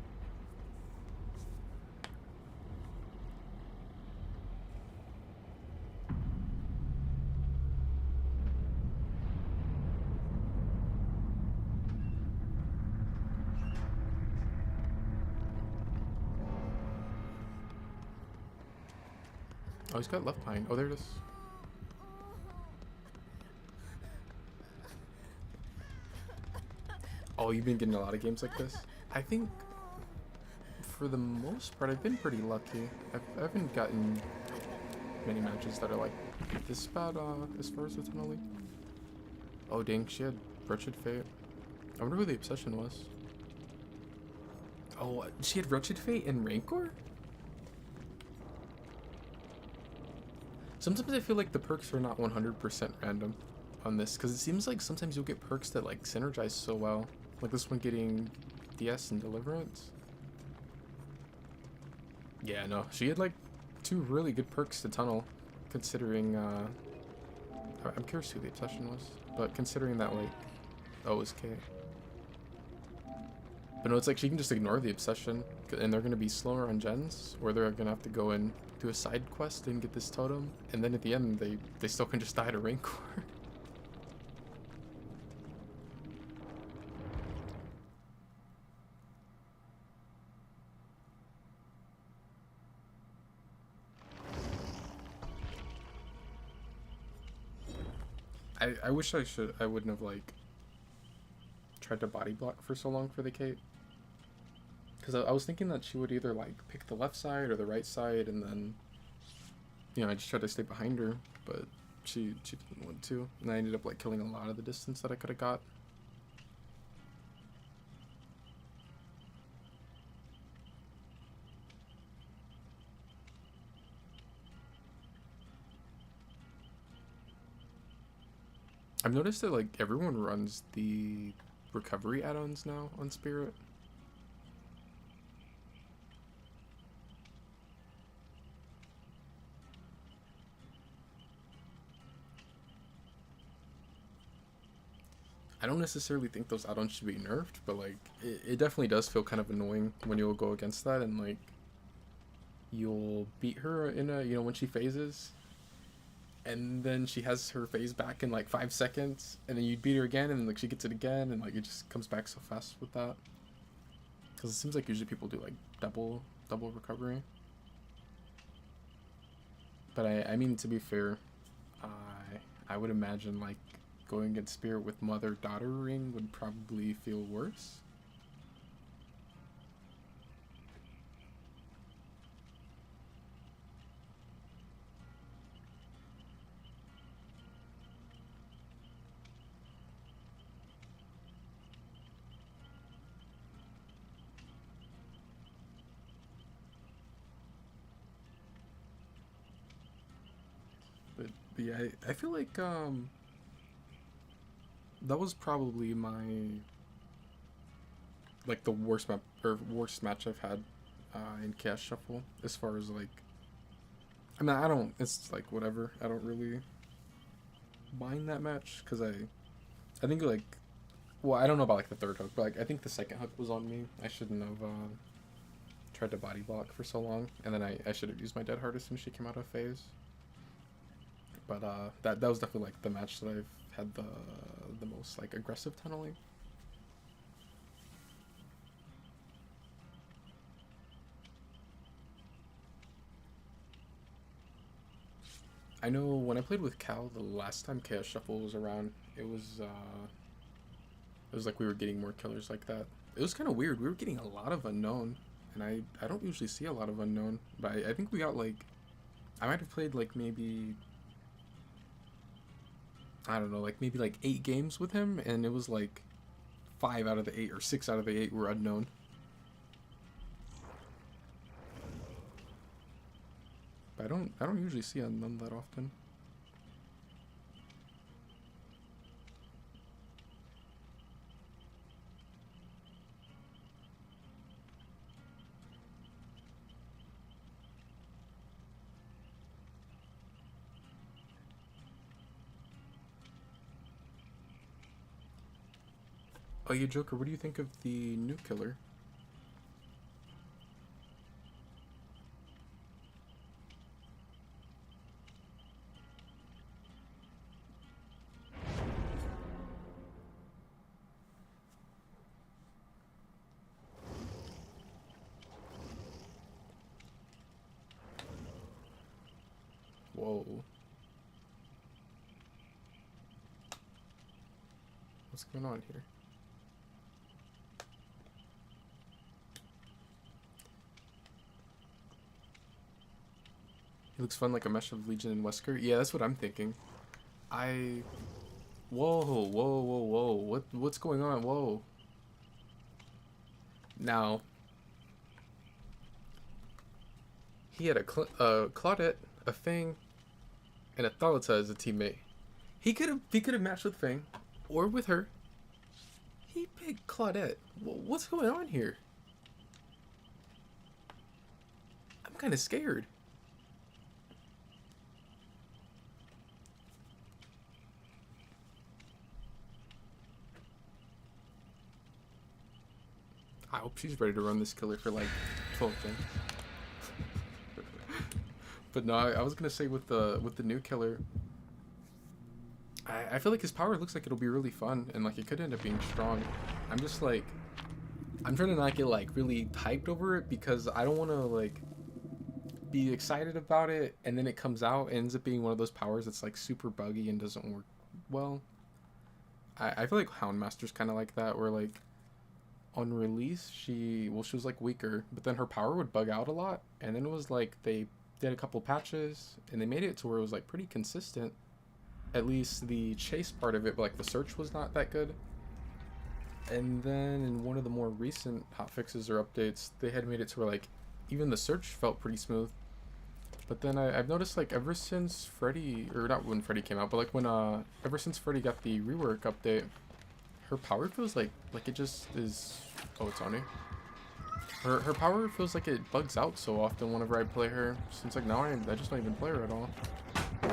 Oh, he's got left behind. Oh, there it is. Oh, you've been getting a lot of games like this? I think, for the most part, I've been pretty lucky. I haven't gotten many matches that are like this bad as far as the tunnel league. Oh, dang, she had Wretched Fate. I wonder who the obsession was. Oh, she had Wretched Fate and Rancor? Sometimes I feel like the perks are not 100% random on this, because it seems like sometimes you'll get perks that like synergize so well. Like this one getting DS and Deliverance. Yeah, no, she had like 2 really good perks to tunnel, considering, I'm curious who the obsession was, but considering that like, oh, it was K. But no, it's like she can just ignore the obsession, and they're going to be slower on gens, or they're going to have to go and do a side quest and get this totem, and then at the end, they still can just die to Rancor. I wish I wouldn't have, like, tried to body block for so long for the Kate. Because I was thinking that she would either, like, pick the left side or the right side, and then, you know, I just tried to stay behind her, but she didn't want to. And I ended up, like, killing a lot of the distance that I could have got. I've noticed that, like, everyone runs the recovery add-ons now on Spirit. I don't necessarily think those add-ons should be nerfed, but, like, it definitely does feel kind of annoying when you'll go against that, and, like, you'll beat her in a, you know, when she phases, and then she has her phase back in like 5 seconds, and then you beat her again, and like she gets it again, and like it just comes back so fast with that. Because it seems like usually people do like double recovery. But I mean, to be fair, I would imagine like going against Spirit with mother-daughter ring would probably feel worse. But yeah, I feel like that was probably my like the worst map or worst match I've had in Chaos Shuffle, as far as like, I mean, I don't, it's like whatever, I don't really mind that match, because I think like Well, I don't know about like the third hook, but like I think the second hook was on me. I shouldn't have tried to body block for so long, and then I should have used my dead hard as soon as she came out of phase. But that was definitely like the match that I've had the most like aggressive tunneling. I know when I played with Cal the last time Chaos Shuffle was around, it was like we were getting more killers like that. It was kind of weird. We were getting a lot of unknown, and I don't usually see a lot of unknown, but I think we got like, I might have played like maybe, I don't know, like maybe like 8 games with him, and it was like 5 out of the 8 or 6 out of the 8 were unknown. But I don't usually see unknown that often. Oh yeah, Joker, what do you think of the new killer? Whoa. What's going on here? He looks fun like a mesh of Legion and Wesker. Yeah, that's what I'm thinking. Whoa. What's going on? Whoa. Now, he had a Claudette, a Fang, and a Thalita as a teammate. He could have matched with Fang, or with her. He picked Claudette. What's going on here? I'm kind of scared. I hope she's ready to run this killer for like 12 things. But no, I was gonna say with the new killer, I feel like his power looks like it'll be really fun, and like it could end up being strong. I'm just like, I'm trying to not get like really hyped over it, because I don't want to like be excited about it and then it comes out and ends up being one of those powers that's like super buggy and doesn't work well. I feel like Houndmaster's kind of like that, where like on release she was like weaker, but then her power would bug out a lot, and then it was like they did a couple patches and they made it to where it was like pretty consistent. At least the chase part of it, but like the search was not that good. And then in one of the more recent hotfixes or updates, they had made it to where like even the search felt pretty smooth. But then I've noticed like ever since Freddy, or not when Freddy came out, but like when ever since Freddy got the rework update, her power feels like it just is. Oh, it's on me. Her power feels like it bugs out so often whenever I play her. Since like now I just don't even play her at all. I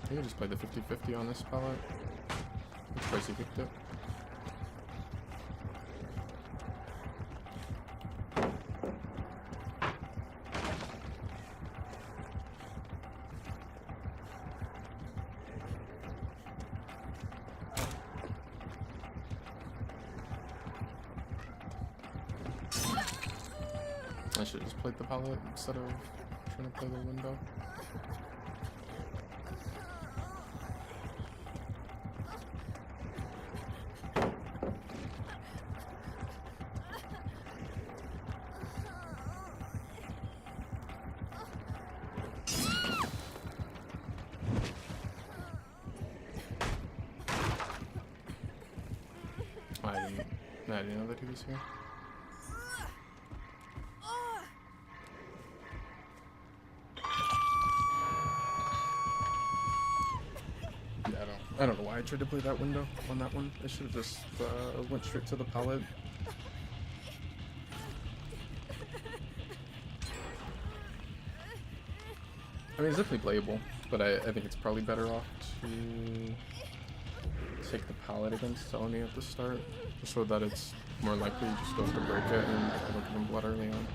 think I just played the 50-50 on this palette. It's crazy picked it. I should have just played the palette instead of trying to play the window. I didn't know that he was here. Yeah, I don't know why I tried to play that window on that one. I should have just went straight to the palette. I mean, it's definitely playable, but I think it's probably better off to take the pallet against Oni at the start, just so that it's more likely you just don't have to break it and look at him blood early on.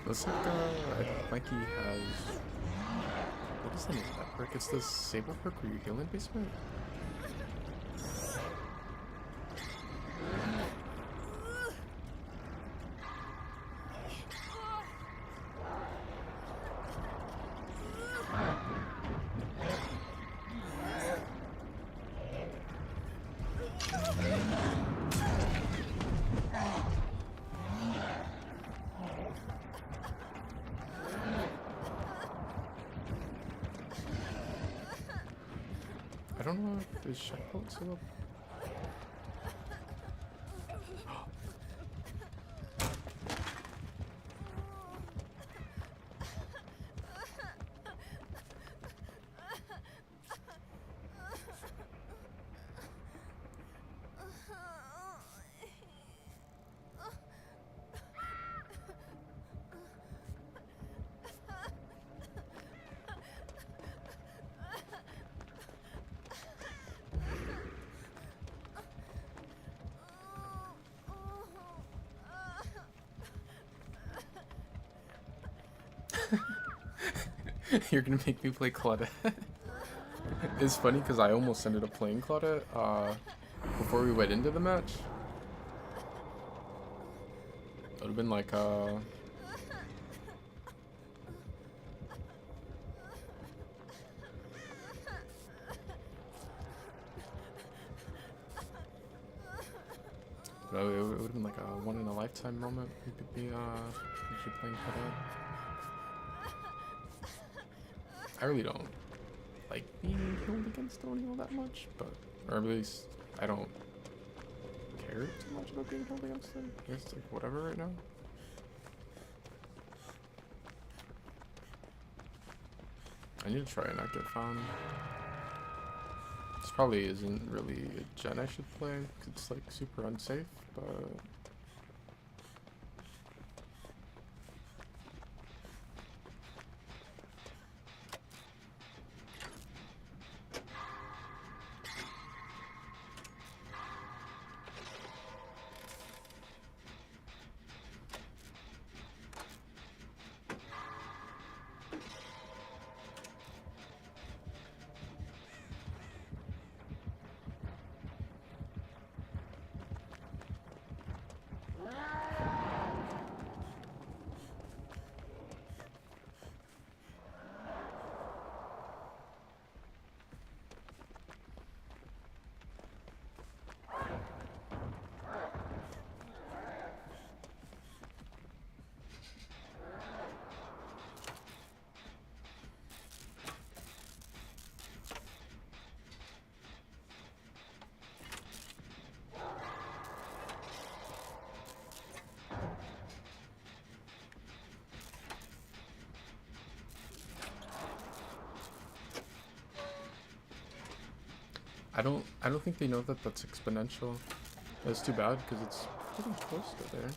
Looks like, I think Mikey has... What is the name of that perk? It's the Sable perk where you heal in basement? I don't know if there's checkpoints still up. You're gonna make me play Claudette. It's funny because I almost ended up playing Claudette before we went into the match. It would have been like but it would have been like a one in a lifetime moment. We could be actually playing Claudette. I really don't like being killed against Oni all that much, but, or at least I don't care too much about being killed against them. I guess it's like whatever right now. I need to try and not get found. This probably isn't really a gen I should play, because it's like super unsafe, but... I don't think they know that that's exponential. That's too bad because it's pretty close to there.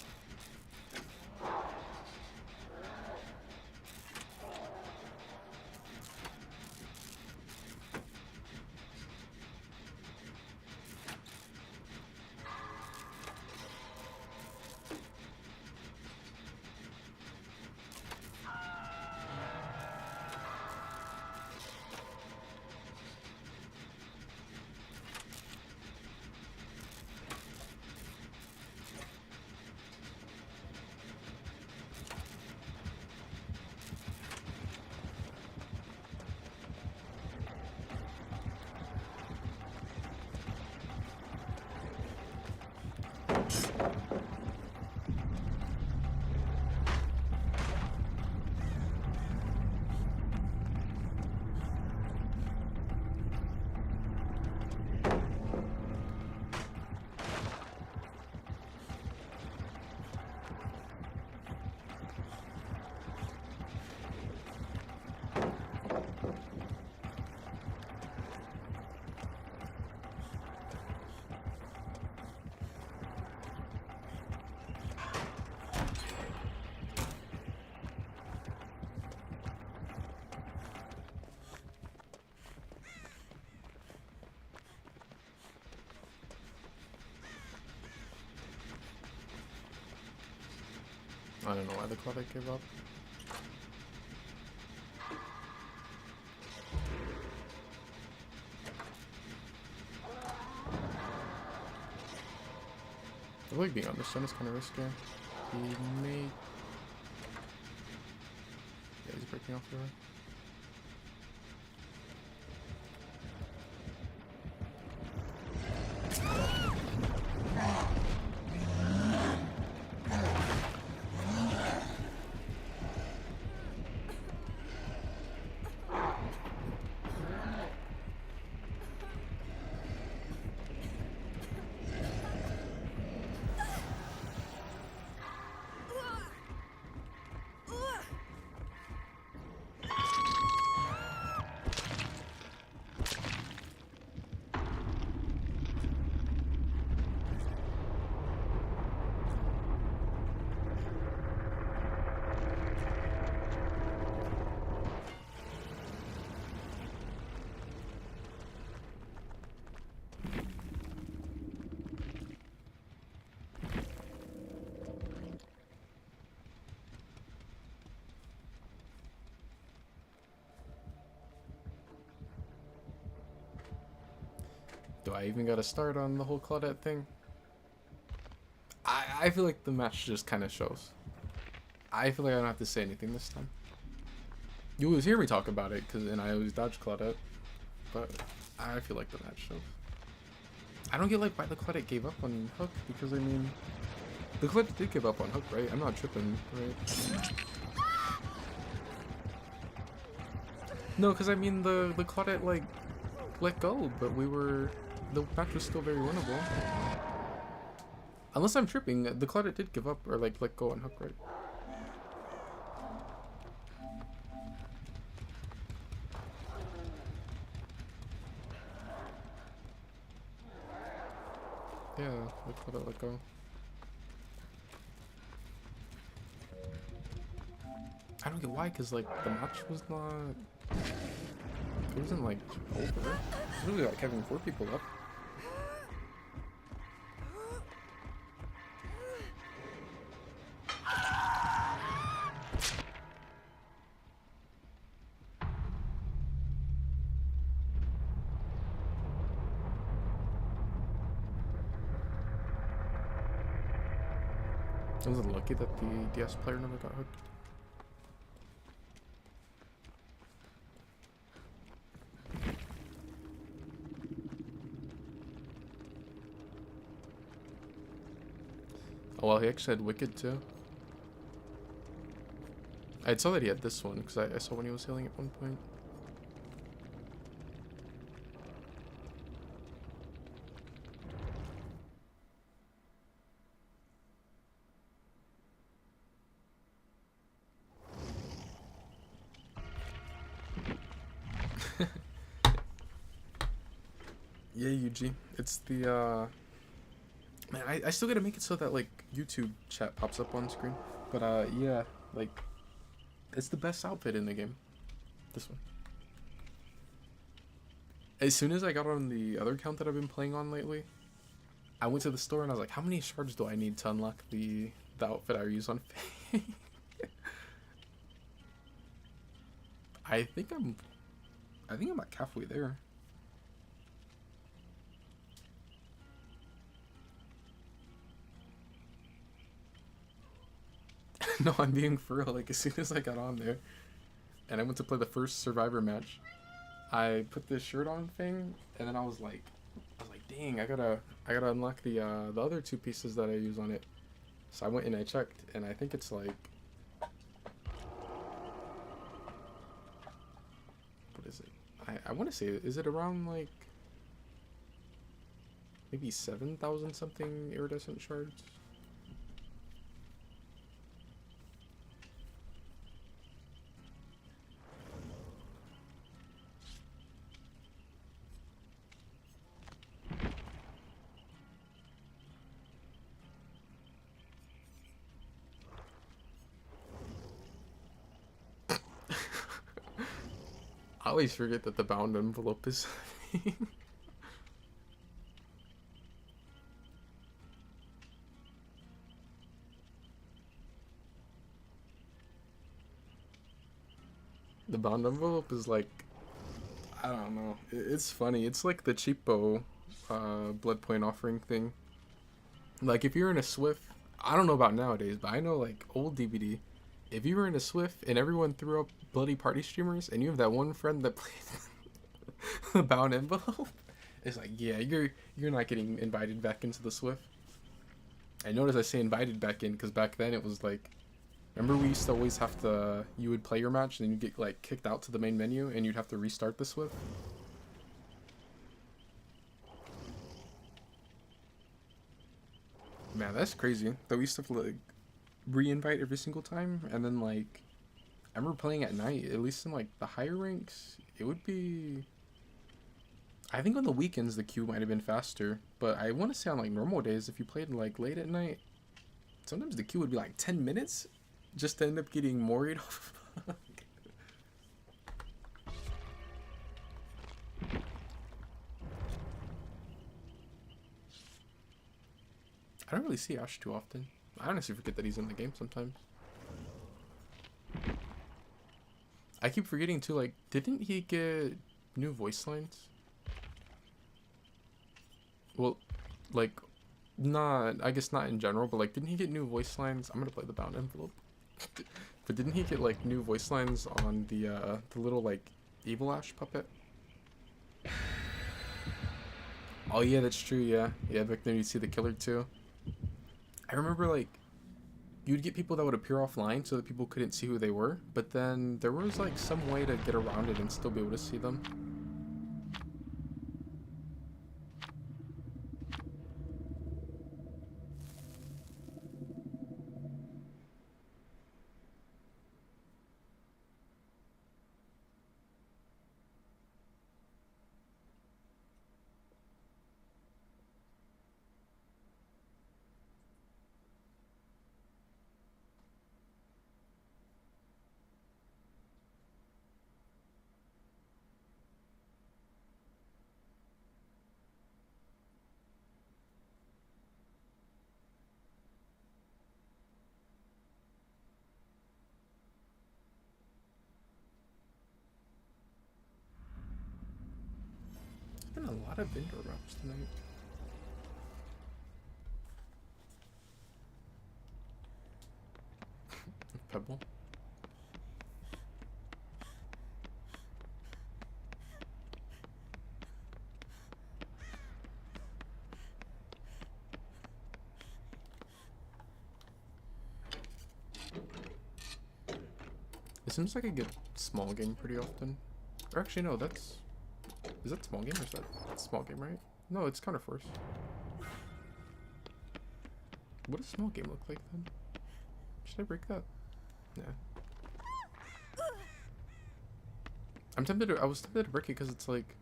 I don't know why the Claudette gave up. I feel like being on this one is kind of risky. He may... Yeah, he's breaking off the road. Do I even got to start on the whole Claudette thing? I feel like the match just kind of shows. I feel like I don't have to say anything this time. You always hear me talk about it, and I always dodge Claudette. But I feel like the match shows. I don't get like why the Claudette gave up on Hook, because I mean... The Claudette did give up on Hook, right? I'm not tripping, right? No, because I mean the Claudette like let go, but the match was still very winnable. Unless I'm tripping, the Claudette did give up or like let go on Hook, right? Yeah, the Claudette let go. I don't get why, because like the match was not... It wasn't like over. It was really like having 4 people up. I was lucky that the DS player never got hooked. Oh well, he actually had Wicked too. I saw that he had this one because I saw when he was healing at one point. Yeah, UG. It's the man, I still gotta make it so that like YouTube chat pops up on screen. But yeah, like it's the best outfit in the game. This one. As soon as I got on the other account that I've been playing on lately, I went to the store and I was like, how many shards do I need to unlock the outfit I use on Faye? I think I'm like halfway there. No, I'm being for real. Like, as soon as I got on there and I went to play the first Survivor match, I put this shirt on thing, and then I was like, dang, I gotta unlock the other two pieces that I use on it. So I went and I checked, and I think it's like, what is it? I want to say, is it around like maybe 7,000 something iridescent shards? I always forget that the bound envelope is the bound envelope is like, I don't know. It's funny. It's like the cheapo blood point offering thing. Like if you're in a Swift, I don't know about nowadays, but I know like old DVD. If you were in a Swift and everyone threw up bloody party streamers, and you have that one friend that plays the bound envelope, it's like, yeah, you're not getting invited back into the Swift. I notice I say invited back in because back then it was like, remember we used to always have to, you would play your match and then you'd get like kicked out to the main menu and you'd have to restart the Swift. Man, that's crazy. That we used to have to like re-invite every single time, and then like I remember playing at night, at least in like the higher ranks, it would be, I think on the weekends the queue might have been faster, but I want to say on like normal days, if you played like late at night, sometimes the queue would be like 10 minutes just to end up getting moried off. I don't really see Ash too often. I honestly forget that he's in the game sometimes. I keep forgetting too, like, didn't he get new voice lines? Well, like, not, I guess not in general, but like, didn't he get new voice lines? I'm gonna play the bound envelope. But didn't he get like new voice lines on the little like evil Ash puppet? Oh yeah, that's true, yeah. Yeah, back then you'd see the killer too. I remember like you'd get people that would appear offline so that people couldn't see who they were, but then there was like some way to get around it and still be able to see them. There's been a lot of vendor routes tonight. Pebble. It seems like I get small game pretty often. Or actually no, that's, is that small game or is that small game, right? No, it's Counterforce. What does small game look like then? Should I break that? Yeah. I was tempted to break it because it's like,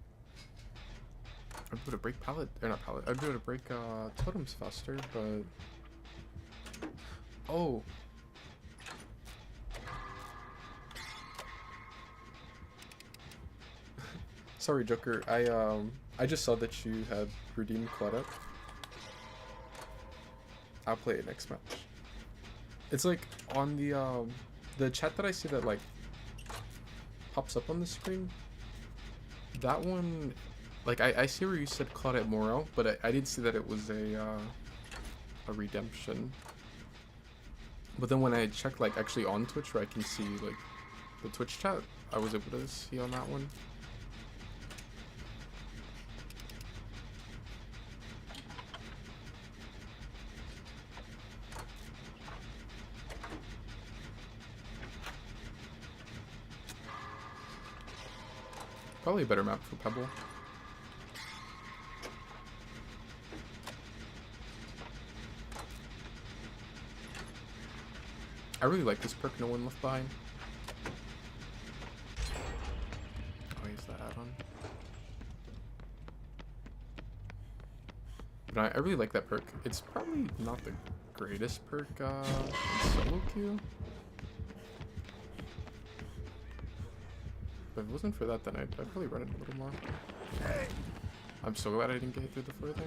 I'd be able to break pallet, or not pallet, I'd be able to break totems faster, but... Oh! Sorry, Joker, I just saw that you had redeemed Claudette. I'll play it next match. It's like, on the chat that I see that, like, pops up on the screen, that one... Like, I see where you said Claudette Morel, but I didn't see that it was a redemption. But then when I checked, like, actually on Twitch, where I can see, like, the Twitch chat, I was able to see on that one. Probably a better map for Pebble. I really like this perk, No One Left Behind. Oh, use that add-on. But I really like that perk. It's probably not the greatest perk in solo queue. But if it wasn't for that, then I'd probably run it a little more. I'm so glad I didn't get through the floor there.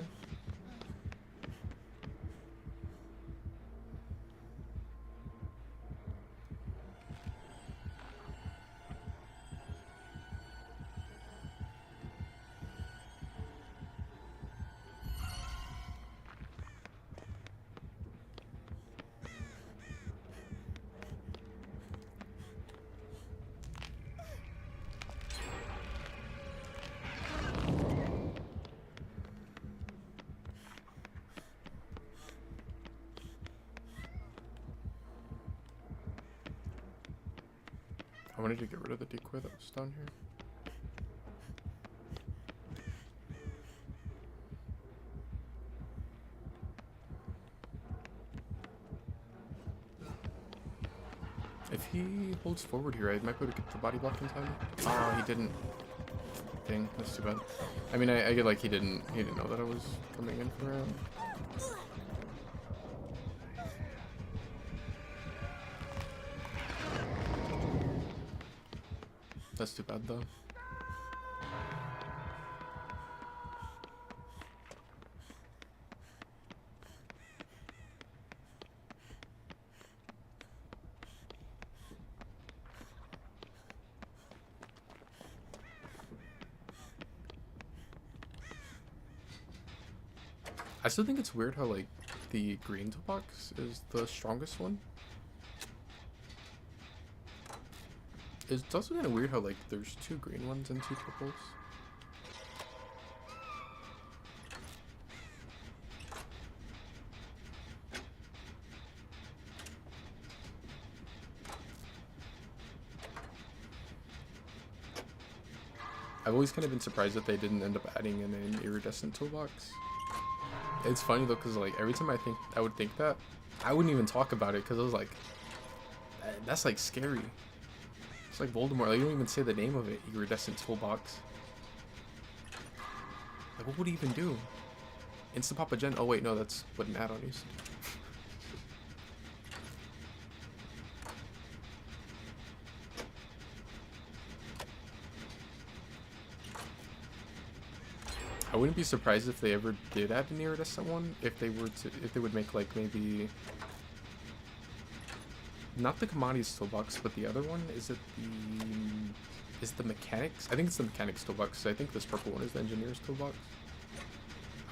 I wanted to get rid of the decoy that was down here. If he holds forward here, I might be able to get the body block in time. Oh, he didn't. Dang, that's too bad. I mean, I get like he didn't know that I was coming in for him. That's too bad though. I still think it's weird how like the green toolbox is the strongest one. It's also kind of weird how like there's two green ones and two purples. I've always kind of been surprised that they didn't end up adding in an iridescent toolbox. It's funny though, because like every time I would think that, I wouldn't even talk about it because I was like, that's like scary. It's like Voldemort. Like, you don't even say the name of it. Iridescent toolbox. Like, what would he even do? Insta Papa Gen. Oh wait, no, that's what an add-on is. I wouldn't be surprised if they ever did add an iridescent one. If they would make like maybe. Not the commodities toolbox, but the other one. Is the mechanics? I think it's the mechanics toolbox. I think this purple one is the engineer's toolbox.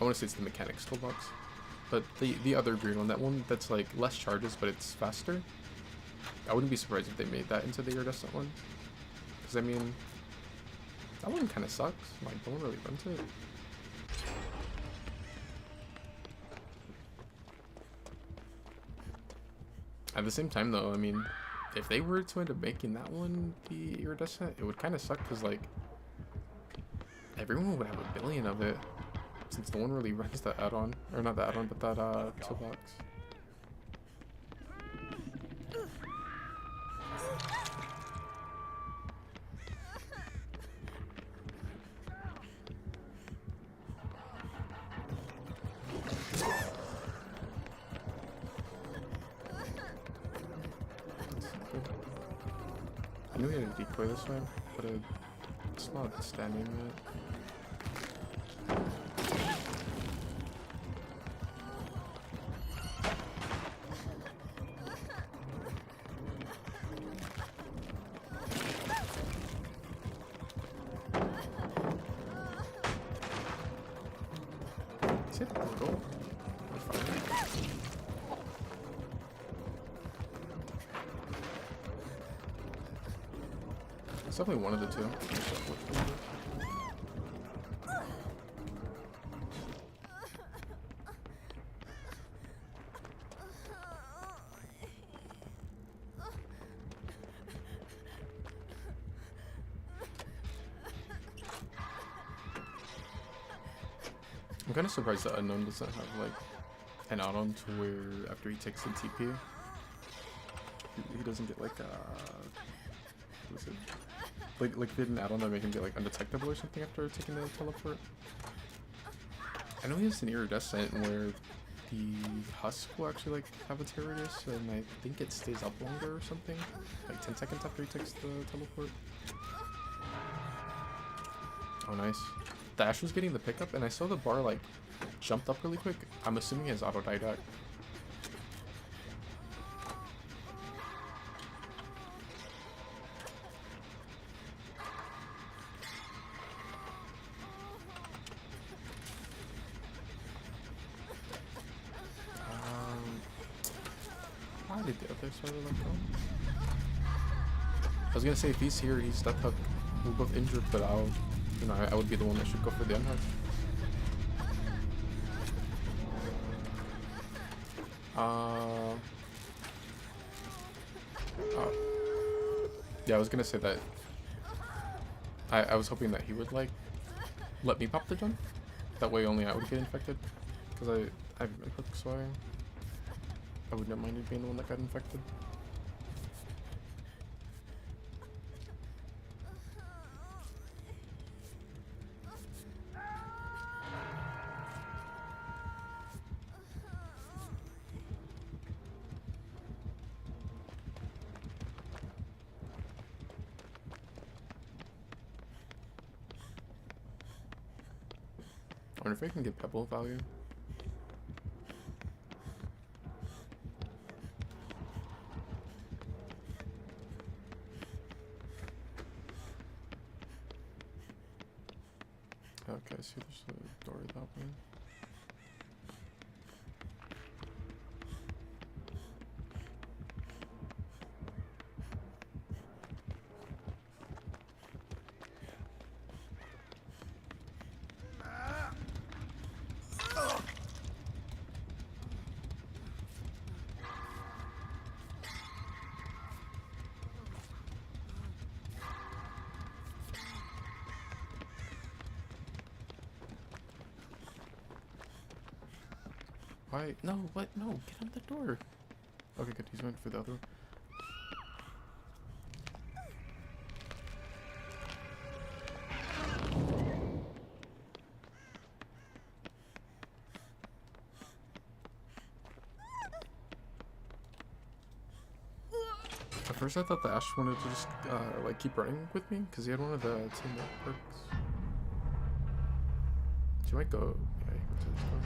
I want to say it's the mechanics toolbox. But the other green one, that one that's like less charges, but it's faster. I wouldn't be surprised if they made that into the iridescent one. Because I mean, that one kind of sucks. Like, no one really runs it. At the same time though, I mean, if they were to end up making that one the iridescent, it would kind of suck because like, everyone would have a billion of it since no one really runs that add-on, or not that add-on, but that toolbox. I knew he had a decoy this way, but it's not standing yet. Is it portal? It's definitely one of the two. I'm kind of surprised that Unknown doesn't have like an add-on to where after he takes the TP, he doesn't get like what is it? Like did an add-on that make him get like undetectable or something after taking the teleport. I know he has an iridescent where the husk will actually like have its radius, and I think it stays up longer or something, like 10 seconds after he takes the teleport. Oh, nice. The Ash was getting the pickup, and I saw the bar like jumped up really quick. I'm assuming he has auto didact. Why did the other side of that go? I was gonna say if he's here, he's death hook. We're both injured, but I would be the one that should go for the unhook. Yeah, I was gonna say that. I was hoping that he would like let me pop the jump. That way, only I would get infected. Because I haven't been hooked, so I wouldn't have minded being the one that got infected. I wonder if I can get pebble value. Okay, I see there's a door that way. Why? No, what? No, get on the door. Okay, good. He's going for the other one. At first I thought the Ash wanted to just like keep running with me because he had one of the teammate perks. She might go. Yeah, he went to this door.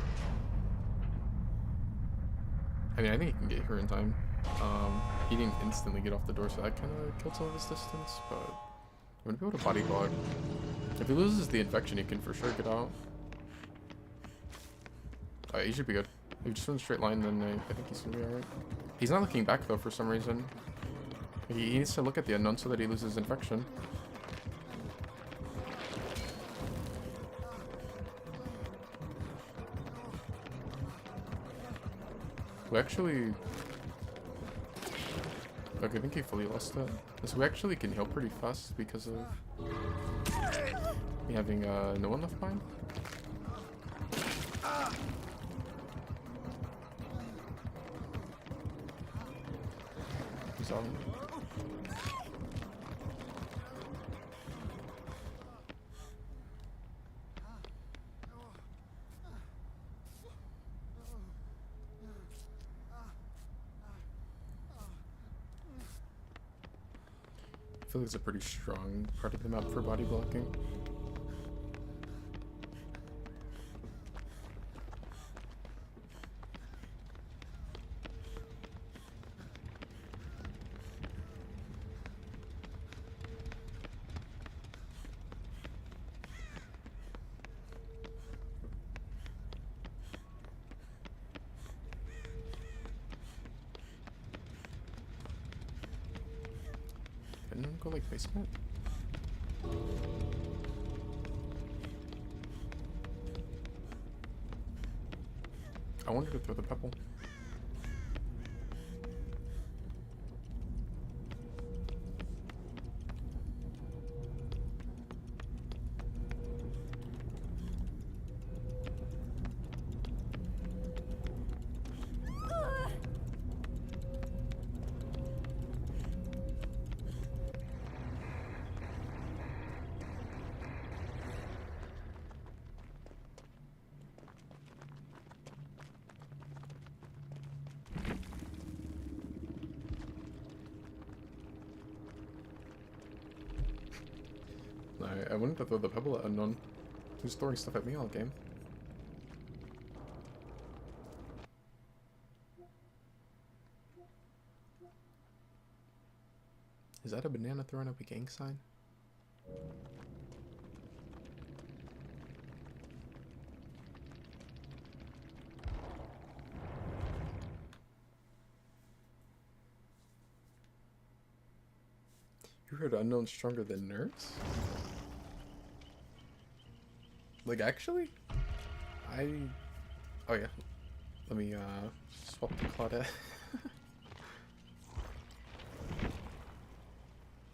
I mean, I think he can get here in time. He didn't instantly get off the door, so that kind of killed some of his distance, but I'm gonna be able to body block. If he loses the infection, he can for sure get out. He should be good. If he just runs straight line, then I think he's gonna be alright. He's not looking back though for some reason. He needs to look at the unknown so that he loses infection. We actually... Okay, I think he fully lost it. So we actually can heal pretty fast because of me having no one left behind. He's on. feel like it's a pretty strong part of the map for body blocking. Didn't go like basement? I wanted to throw the pebble. I wanted to throw the pebble at unknown. Who's throwing stuff at me all game? Is that a banana throwing up a gang sign? You heard unknown stronger than nerds? Like, actually? Oh yeah. Let me, swap the Claudette.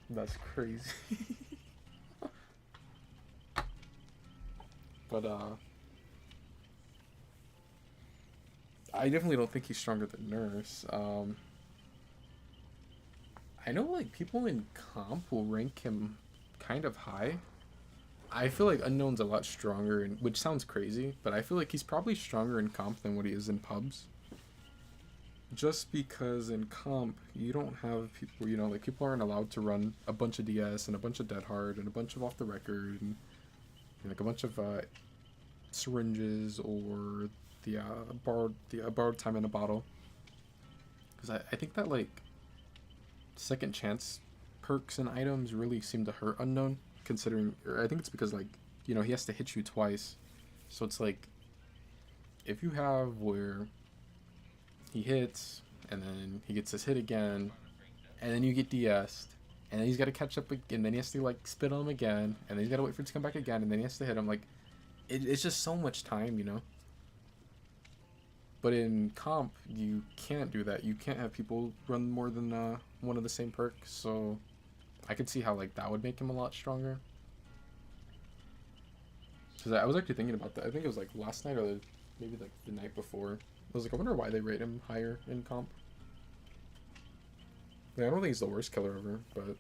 That's crazy. But, I definitely don't think he's stronger than Nurse. I know, like, people in comp will rank him kind of high. I feel like Unknown's a lot stronger, which sounds crazy, but I feel like he's probably stronger in comp than what he is in pubs. Just because in comp, you don't have people, you know, like, people aren't allowed to run a bunch of DS and a bunch of Dead Hard and a bunch of Off the Record and like a bunch of syringes or the borrowed time in a bottle. Because I think that, like, second chance perks and items really seem to hurt Unknown, considering, or I think it's because, like, you know, he has to hit you twice. So it's like, if you have where he hits and then he gets his hit again and then you get DS'd and then he's got to catch up again, and then he has to, like, spit on him again and then he's got to wait for it to come back again and then he has to hit him, like, it's just so much time, you know. But in comp, you can't do that. You can't have people run more than one of the same perk, so I could see how, like, that would make him a lot stronger. Because I was actually thinking about that. I think it was, like, last night or maybe, like, the night before. I was like, I wonder why they rate him higher in comp. Like, I don't think he's the worst killer ever, but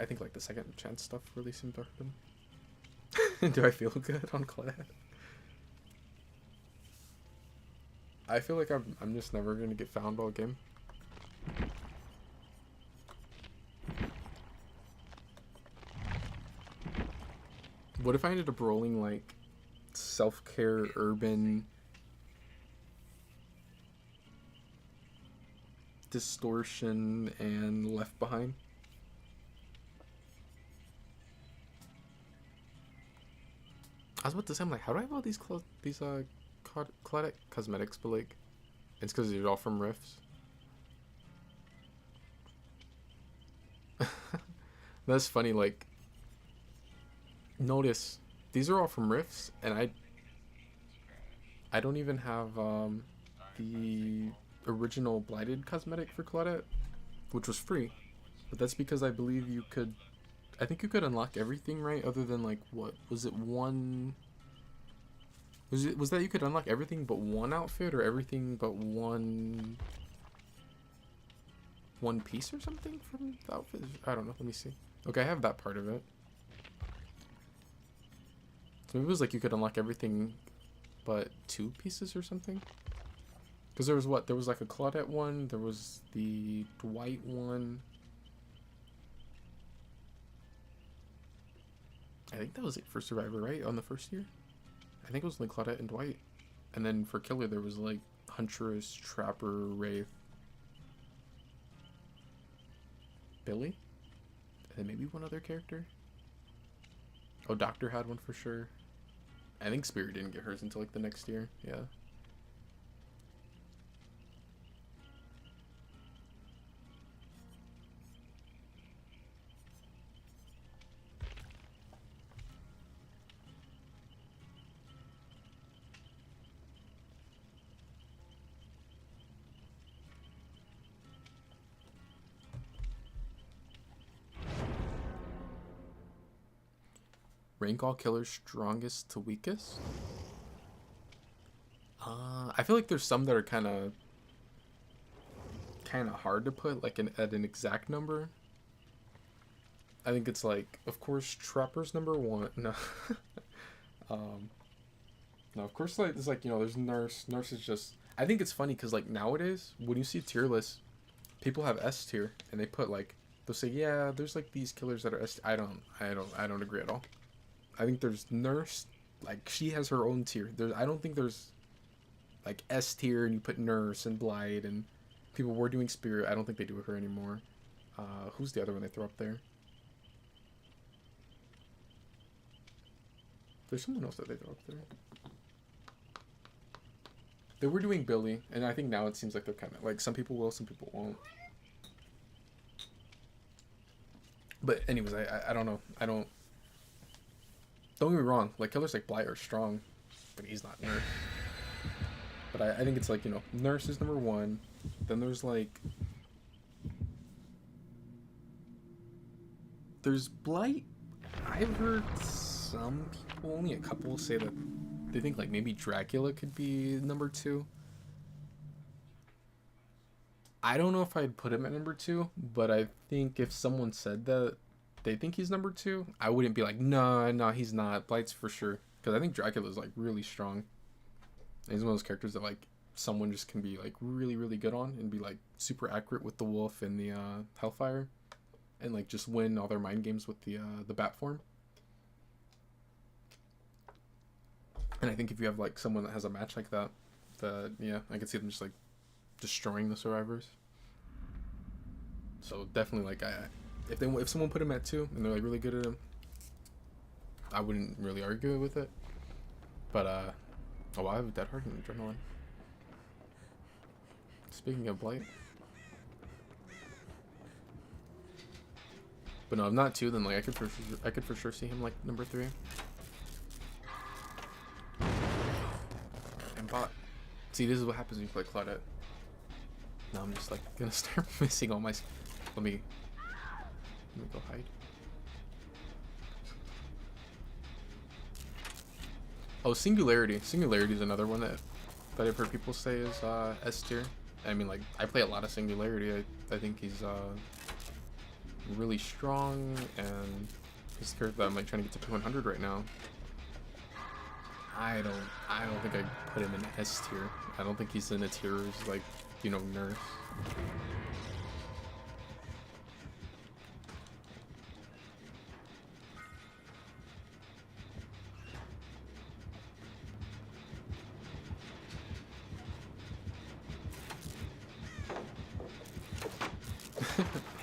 I think, like, the second chance stuff really seemed to hurt him. Do I feel good on Clad? I feel like I'm just never gonna get found all game. What if I ended up rolling, like, self-care, urban, distortion, and left behind? I was about to say, I'm like, how do I have all these Claudette cosmetics, but, like, it's because they're all from Rifts. That's funny, like, notice, these are all from Rifts, and I don't even have, the original Blighted cosmetic for Claudette, which was free, but that's because I believe you could, I think you could unlock everything, right, other than, like, what, was it one... Was that you could unlock everything but one outfit, or everything but one piece or something from the outfit? I don't know. Let me see. Okay, I have that part of it. So maybe it was like you could unlock everything but 2 pieces or something. Because there was what? There was like a Claudette one. There was the Dwight one. I think that was it for Survivor, right? On the first year? I think it was like Claudette and Dwight. And then for Killer, there was like Huntress, Trapper, Wraith, Billy, and then maybe one other character. Oh, Doctor had one for sure. I think Spirit didn't get hers until like the next year. Yeah. Rank all killers strongest to weakest? I feel like there's some that are kind of hard to put like at an exact number. I think it's like, of course, Trapper's number one. No, no, of course, like it's like, you know, there's Nurse. Nurse is just. I think it's funny because like nowadays when you see tier lists, people have S tier and they put like they'll say, yeah, there's like these killers that are S. I don't agree at all. I think there's Nurse, like she has her own tier. I don't think there's like S tier and you put Nurse and Blight and people were doing Spirit. I don't think they do her anymore. Who's the other one they throw up there? There's someone else that they throw up there. They were doing Billy, and I think now it seems like they're kind of like some people will, some people won't. But anyways, I don't know. Don't get me wrong, like killers like Blight are strong, but he's not Nurse. But I think it's like, you know, Nurse is number one. Then there's like... There's Blight. I've heard some people, only a couple, say that they think like maybe Dracula could be number two. I don't know if I'd put him at number two, but I think if someone said that they think he's number two, I wouldn't be like, no, he's not. Blight's for sure. Because I think Dracula's like really strong. And he's one of those characters that like someone just can be like really, really good on and be like super accurate with the wolf and the Hellfire. And like just win all their mind games with the bat form. And I think if you have like someone that has a match like that, yeah, I could see them just like destroying the survivors. So definitely like if someone put him at 2 and they're like really good at him, I wouldn't really argue with it. But oh, I have Tryhard and Adrenaline. Speaking of Blight. But no, if not 2, then like I could for sure see him like number 3. And bot. See, this is what happens when you play Claudette. Now I'm just like gonna start missing all my. Let me go hide. Oh, Singularity. Singularity is another one that I've heard people say is S tier. I mean, like I play a lot of Singularity. I think he's really strong, and he's the character that I'm like trying to get to 200 right now. I don't think I'd put him in S tier. I don't think he's in a tier as like, you know, Nurse.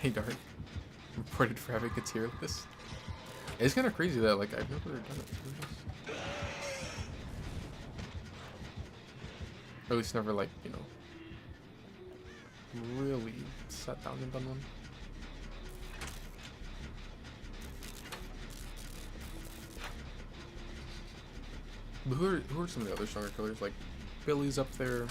Hey Dark, reported for having a tier list. It's kind of crazy that like I've never done it. Or at least never like, you know, really sat down and done one. But who are some of the other stronger killers? Like Billy's up there.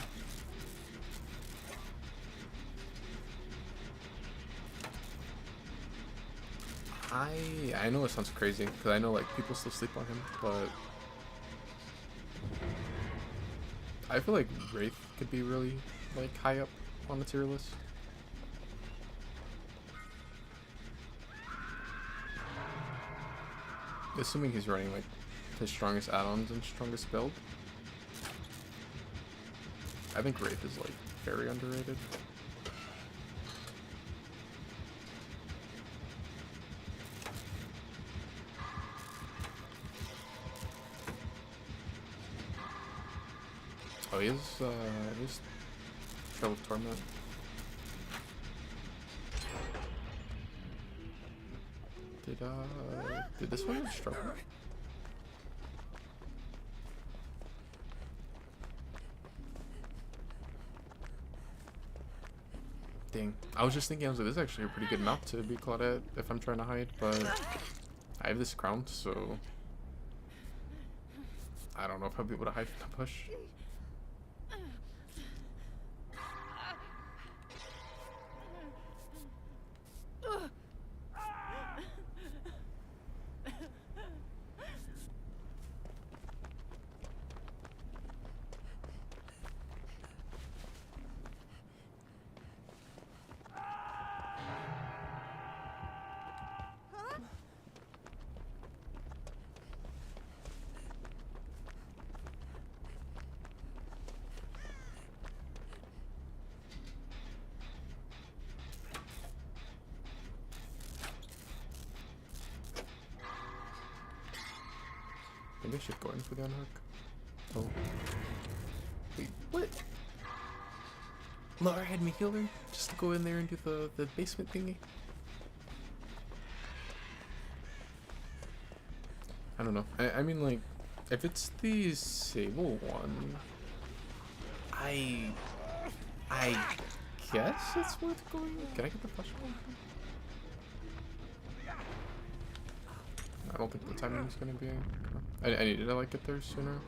I know it sounds crazy because I know like people still sleep on him, but I feel like Wraith could be really like high up on the tier list. Assuming he's running like his strongest add-ons and strongest build. I think Wraith is like very underrated. he is Trail of Torment. Did this one struggle? Dang. I was just thinking, I was like, this is actually a pretty good map to be Claudette if I'm trying to hide, but I have this crown, so I don't know if I'll be able to hide from the push. Maybe I should go in for the unhook. Oh. Wait, what? Laura had me heal her just to go in there and do the basement thingy. I don't know. I mean, like, if it's the Sable one, I guess it's worth going. Can I get the flash one? I don't think the timing is gonna be. I needed to like get there sooner.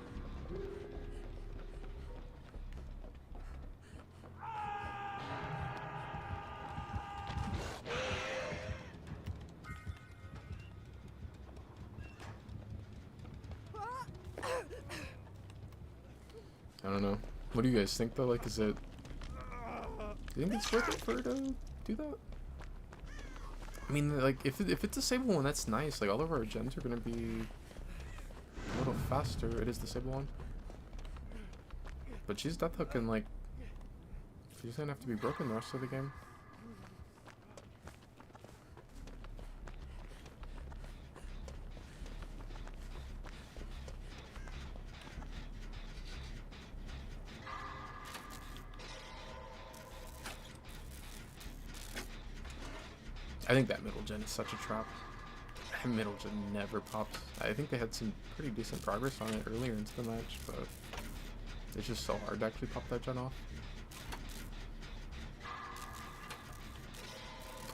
I don't know. What do you guys think though? Like, is it? Do you think it's worth it for her to do that? I mean, like, if it's a Sable one, that's nice. Like, all of our gens are gonna be a little faster. It is the Sable one, but she's death hook and like, she's gonna have to be broken the rest of the game. I think that middle gen is such a trap. That middle gen never pops. I think they had some pretty decent progress on it earlier into the match, but it's just so hard to actually pop that gen off.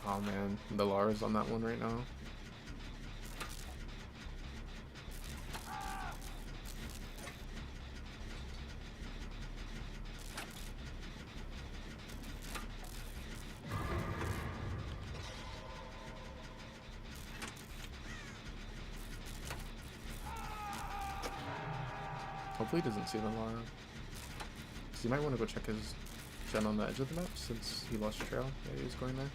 Oh man, the Lara's on that one right now. Hopefully he doesn't see the Lara. Because he might want to go check his gen on the edge of the map since he lost trail. Yeah, he was going there.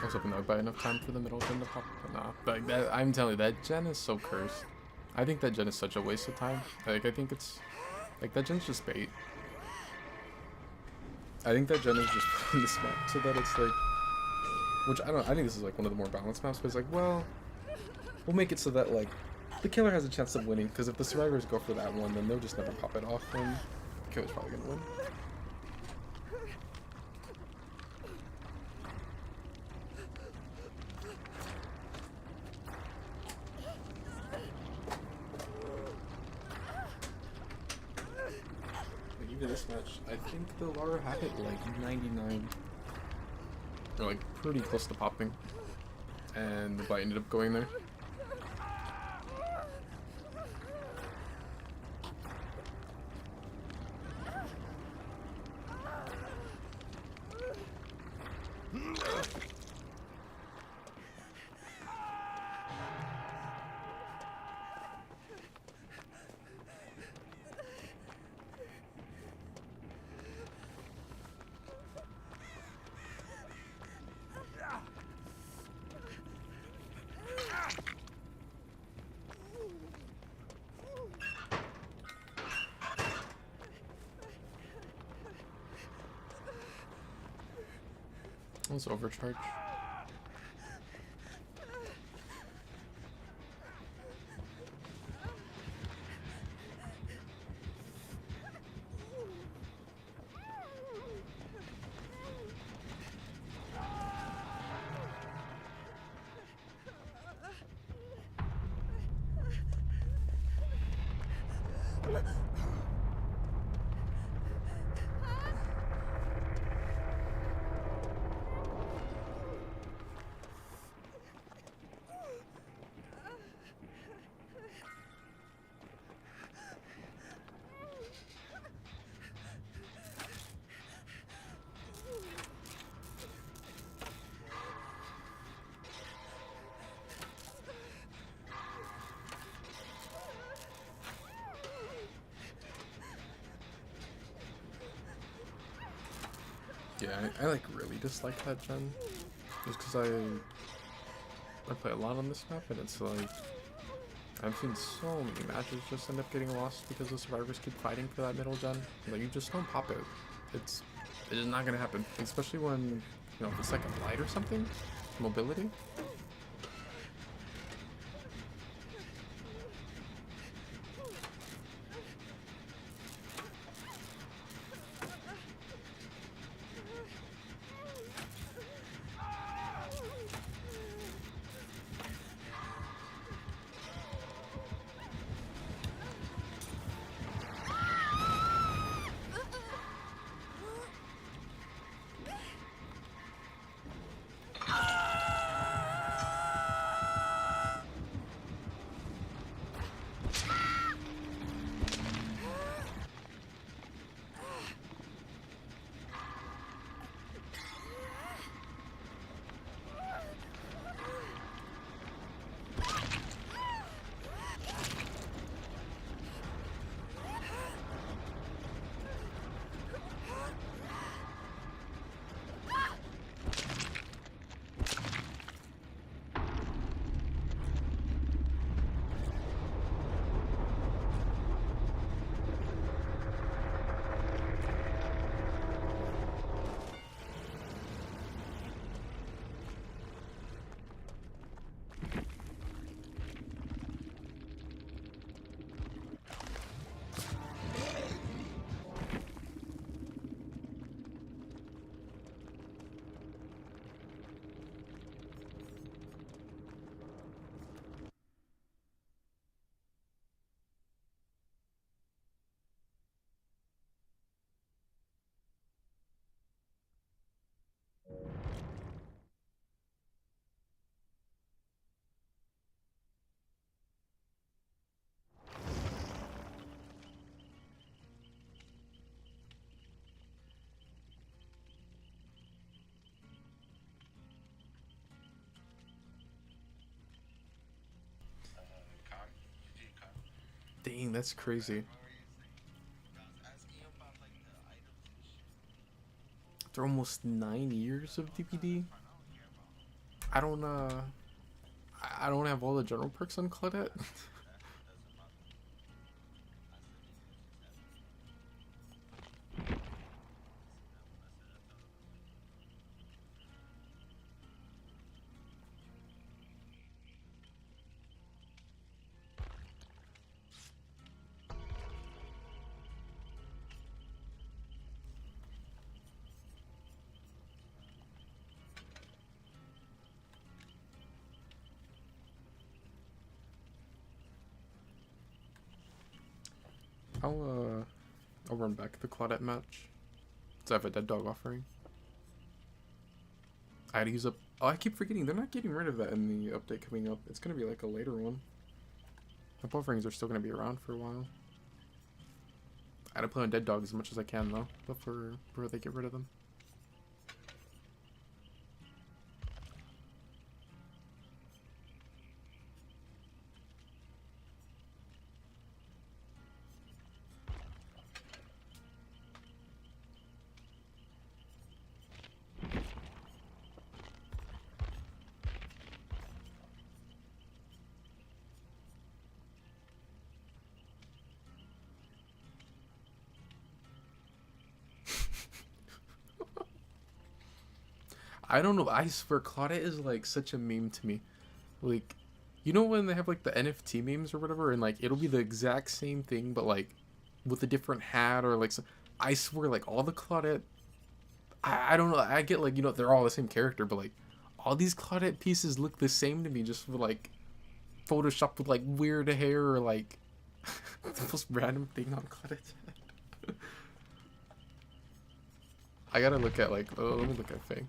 I was hoping that would buy enough time for the middle gen to pop, but nah. But that, I'm telling you, that gen is so cursed. I think that gen is such a waste of time. Like, I think it's... Like, that gen's just bait. I think that Jen is just putting this map so that it's like, which I think this is like one of the more balanced maps, but it's like, well, we'll make it so that like the killer has a chance of winning, because if the survivors go for that one, then they'll just never pop it off, and the killer's probably gonna win. Even this match, I think the Lara had it like 99, or like pretty close to popping, and the Blight ended up going there. That was overcharge. Yeah, I like really dislike that gen, just because I play a lot on this map, and it's like I've seen so many matches just end up getting lost because the survivors keep fighting for that middle gen. Like, you just don't pop it. It is not gonna happen, especially when, you know, if it's like a light or something, mobility. Dang, that's crazy. After almost 9 years of DPD, I don't have all the general perks on Claudette. I'll run back the Claudette match. So I have a dead dog offering. I had to use up. Oh, I keep forgetting. They're not getting rid of that in the update coming up. It's gonna be like a later one. The offerings are still gonna be around for a while. I gotta play on dead dogs as much as I can though, before they get rid of them. I don't know. I swear, Claudette is like such a meme to me. Like, you know when they have like the NFT memes or whatever, and like it'll be the exact same thing, but like with a different hat or like. I swear, like all the Claudette. I don't know. I get like they're all the same character, but like all these Claudette pieces look the same to me, just with like Photoshop with like weird hair or like the most random thing on Claudette's head. I gotta look at like. Oh, let me look at Faye.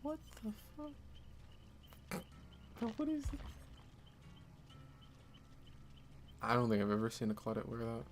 What the fuck? Bro, what is it? I don't think I've ever seen a Claudette wear that.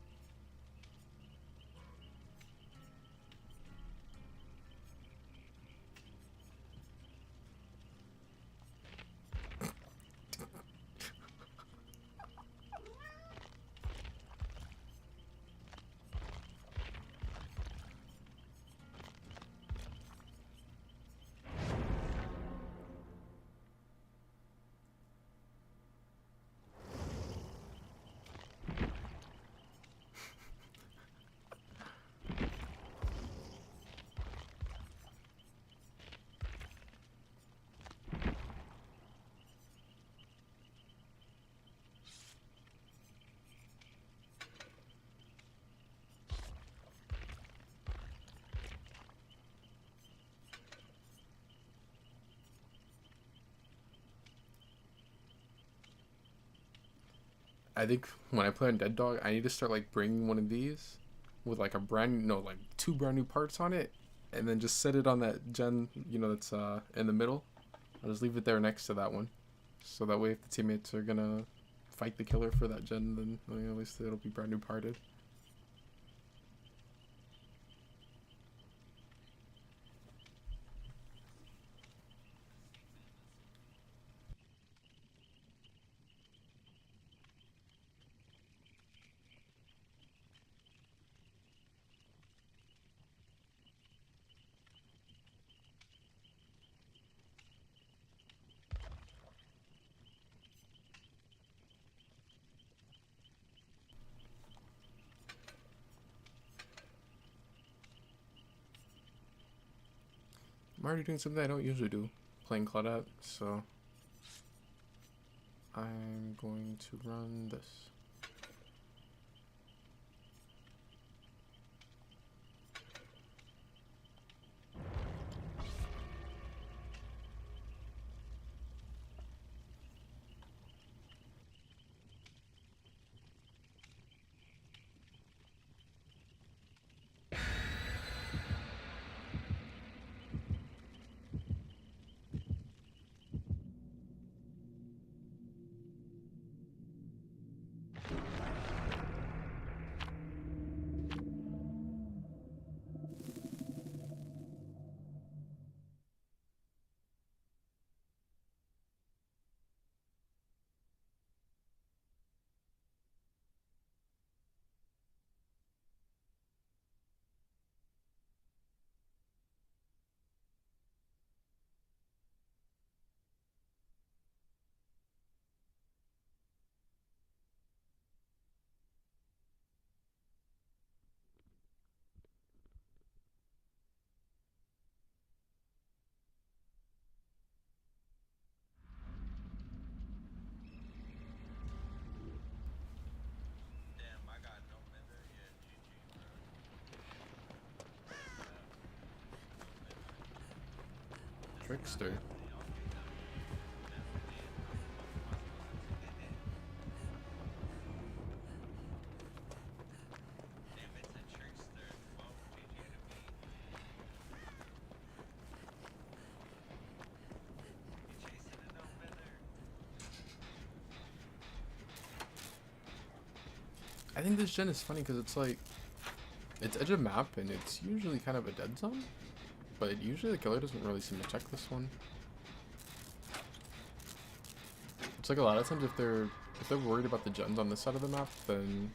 I think when I play on Dead Dog, I need to start like bringing one of these with like like two brand new parts on it, and then just set it on that gen, that's in the middle. I'll just leave it there next to that one, so that way if the teammates are gonna fight the killer for that gen, then at least it'll be brand new parted. I'm already doing something I don't usually do, playing Claudette, so I'm going to run this. trickster. Damn, it's a trickster. Whoa, GG to me. You chasing it no better. I think this gen is funny because it's like, it's edge of map and it's usually kind of a dead zone, but usually the killer doesn't really seem to check this one. It's like a lot of times if they're worried about the gens on this side of the map, then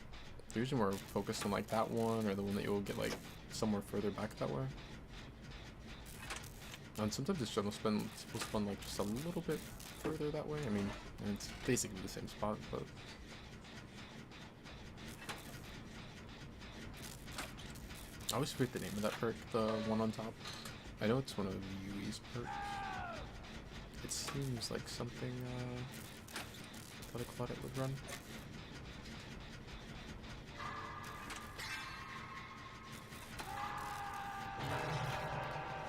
they're usually more focused on like that one or the one that you'll get like somewhere further back that way. And sometimes this gen will spawn like just a little bit further that way. I mean, it's basically the same spot, but. I always forget the name of that perk, the one on top. I know it's one of Yui's perks. It seems like something that a Claudette would run.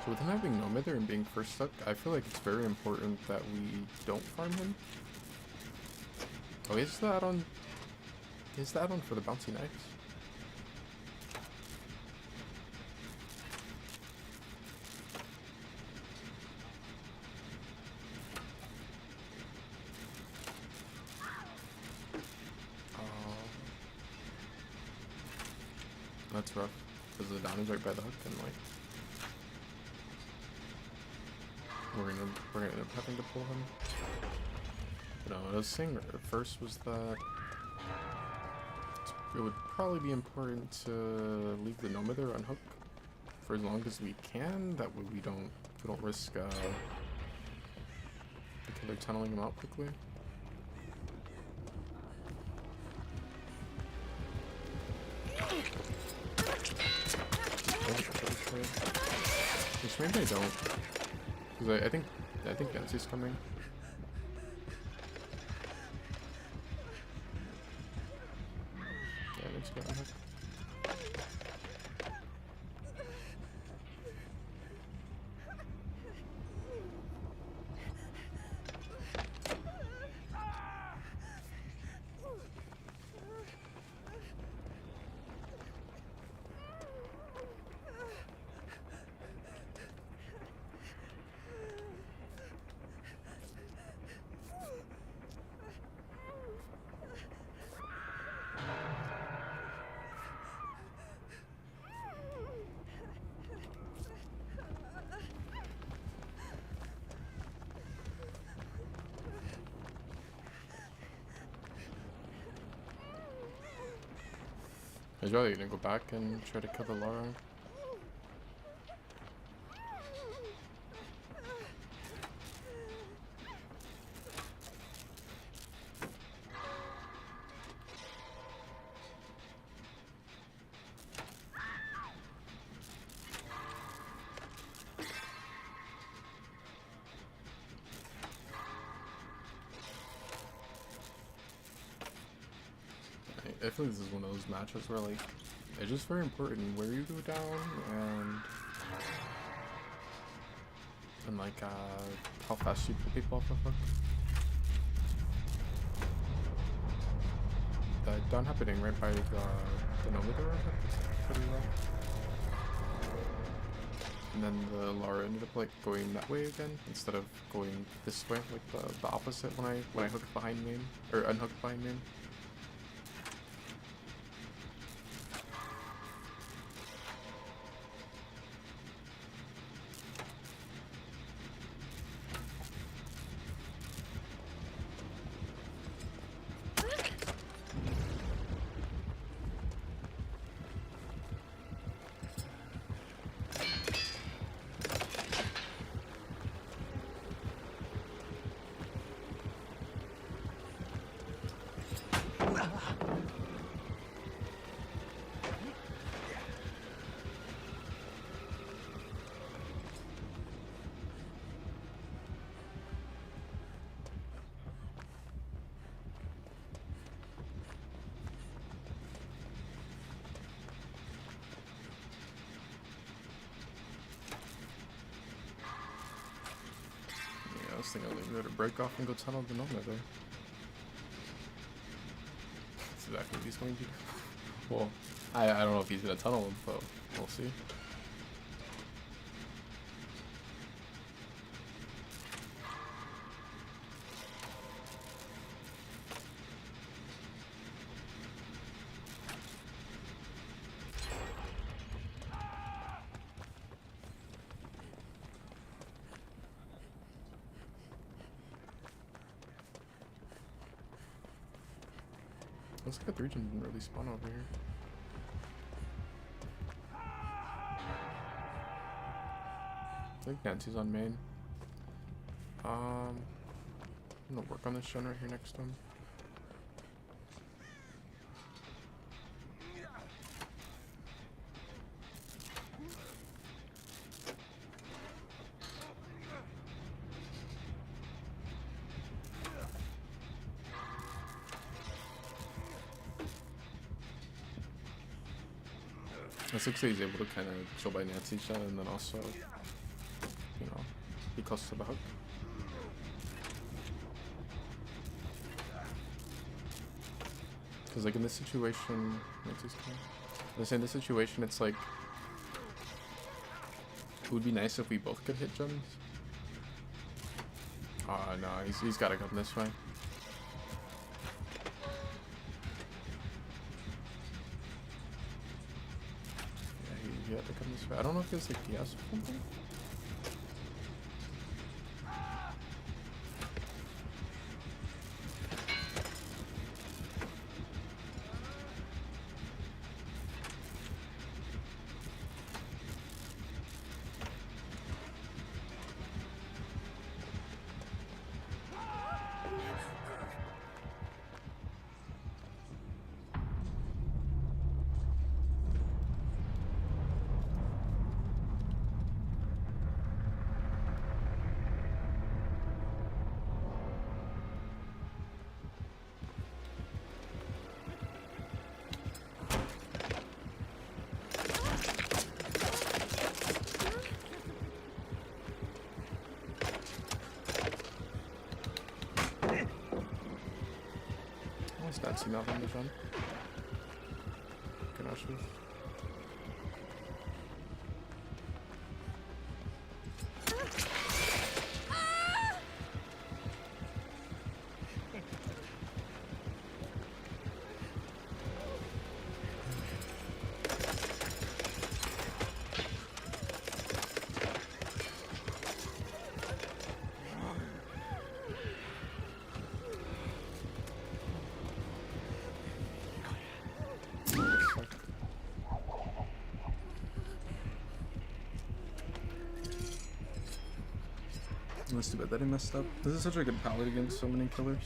So with him having no mither and being first stuck, I feel like it's very important that we don't farm him. Oh, he has the add-on. He has the add-on for the bouncy knives. That's rough, because the down is right by the hook, and like we're gonna end up having to pull him. But no, what I was saying first was that it would probably be important to leave the no mither on hook for as long as we can. That way we don't risk the killer tunneling him out quickly. Which maybe I don't, because I think Benzie's coming. Yeah, let's go on hook. I was really gonna go back and try to cover Lara. I feel like this is one of those matches where like it's just very important where you go down and like how fast you pull people off the hook. The down happening right by the no mither hook pretty well. And then the Lara ended up like going that way again instead of going this way, like the opposite when I hooked behind main or unhooked behind main. This thing will leave me to break off and go tunnel the Noma there. That's exactly what he's going to do. Well, I don't know if he's gonna tunnel him, but we'll see. Looks like a 3 gen didn't really spawn over here. I think Nancy's on main. I'm gonna work on this gen right here next to him. It's like he's able to kind of chill by Nancy's gen and then also, you know, be close to the hook. Because like in this situation, Nancy's in this situation, it's like it would be nice if we both could hit gems. No, he's got to come this way. He had to come this way. I don't know if he has like PS or something. That's enough on the jump. Good That's too bad that he messed up. This is such a good palette against so many killers.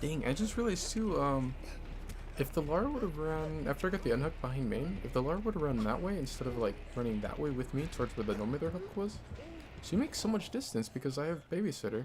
Dang, I just realized too, if the Lara would have run, after I got the unhook behind main, if the Lara would have run that way instead of like running that way with me towards where the Nomither hook was, she makes so much distance because I have babysitter.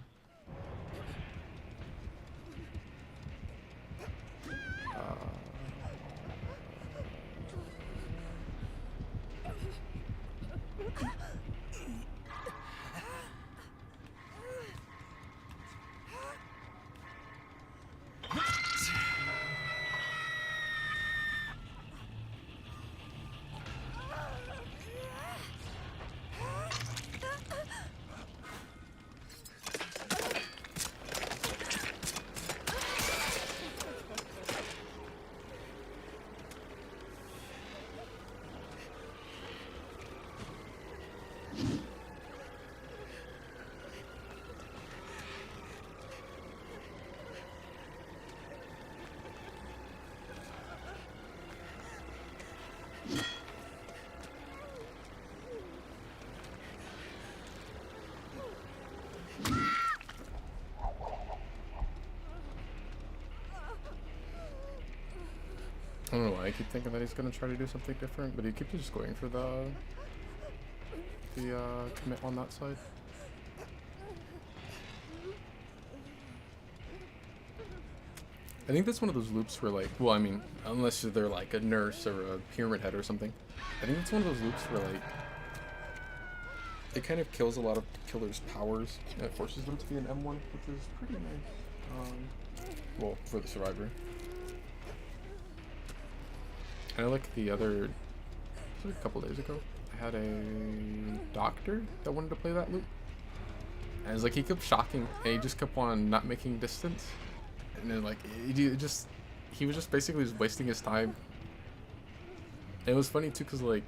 I don't know why I keep thinking that he's gonna try to do something different, but he keeps just going for the commit on that side. I think that's one of those loops where, like, well, I mean, unless they're like a nurse or a pyramid head or something, I think it's one of those loops where, like, it kind of kills a lot of killers' powers and it forces them to be an M1, which is pretty nice. Well, for the survivor. And I like the other, like a couple days ago, I had a doctor that wanted to play that loop. And it's like he kept shocking and he just kept on not making distance. And then like, he was just basically just wasting his time. And it was funny too, cause like,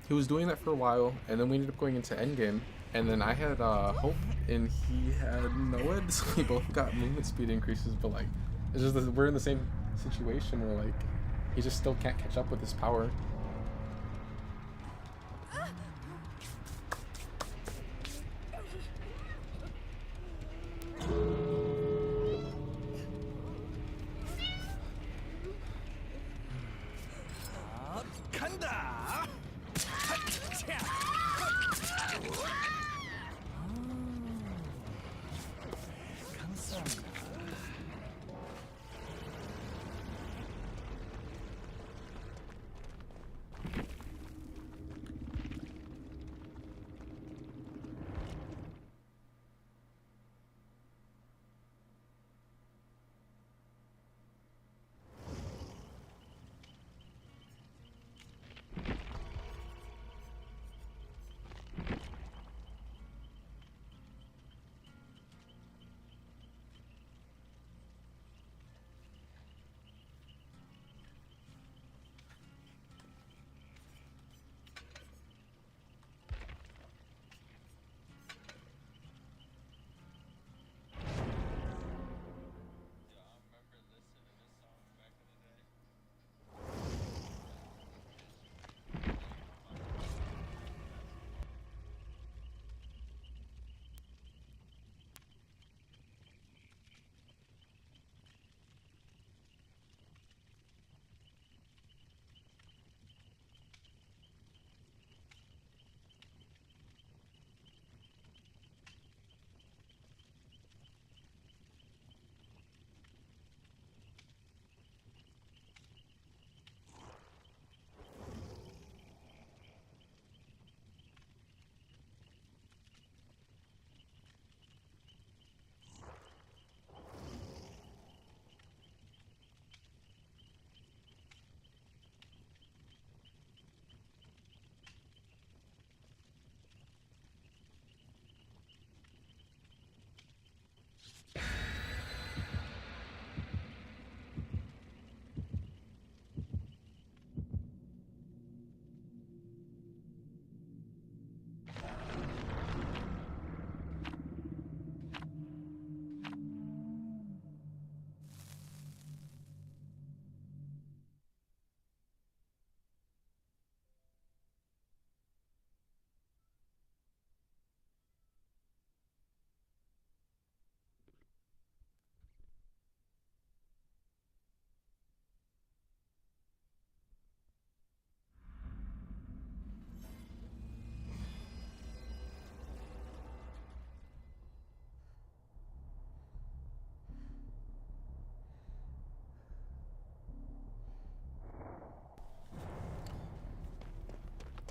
he was doing that for a while, and then we ended up going into endgame, and then I had hope, and he had NOED, so we both got movement speed increases, but like, it's just that we're in the same situation where like, he just still can't catch up with his power.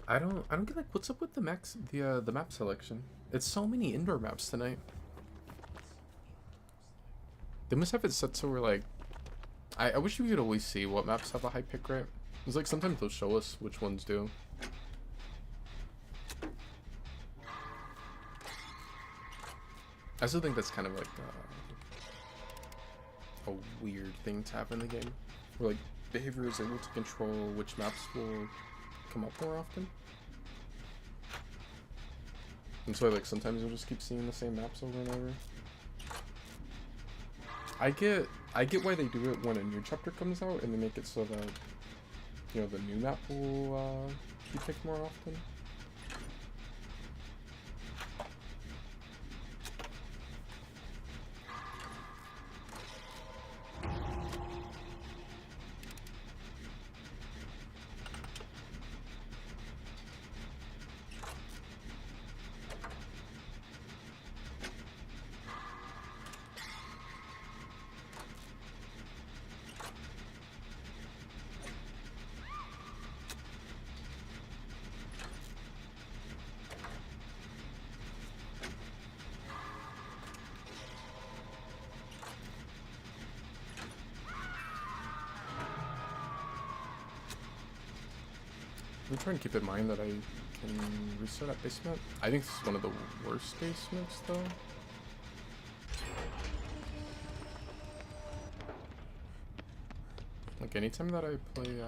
I don't get like what's up with the map selection. It's so many indoor maps tonight. They must have it set so we're like, I wish we could always see what maps have a high pick rate. It's like sometimes they'll show us which ones do. I still think that's kind of like a weird thing to have in the game, where like behavior is able to control which maps will come up more often. And so like sometimes you'll just keep seeing the same maps over and over. I get why they do it when a new chapter comes out and they make it so that, you know, the new map will be picked more often. I'm trying to keep in mind that I can reset at basement. I think this is one of the worst basements though. Like anytime that I play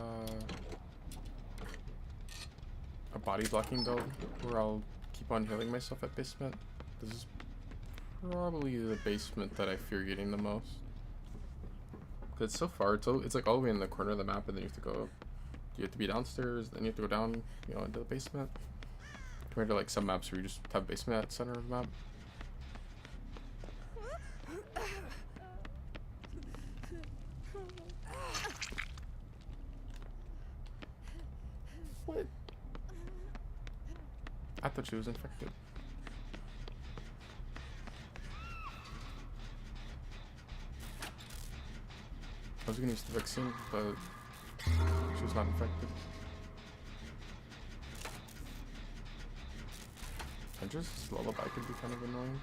a body blocking build where I'll keep on healing myself at basement, this is probably the basement that I fear getting the most. Cause so far it's like all the way in the corner of the map, and then you have to be downstairs, then you have to go down, you know, into the basement. Compared to like some maps where you just have basement at the center of the map. What? I thought she was infected. I was gonna use the vaccine, but she was not infected. And just lullaby could be kind of annoying.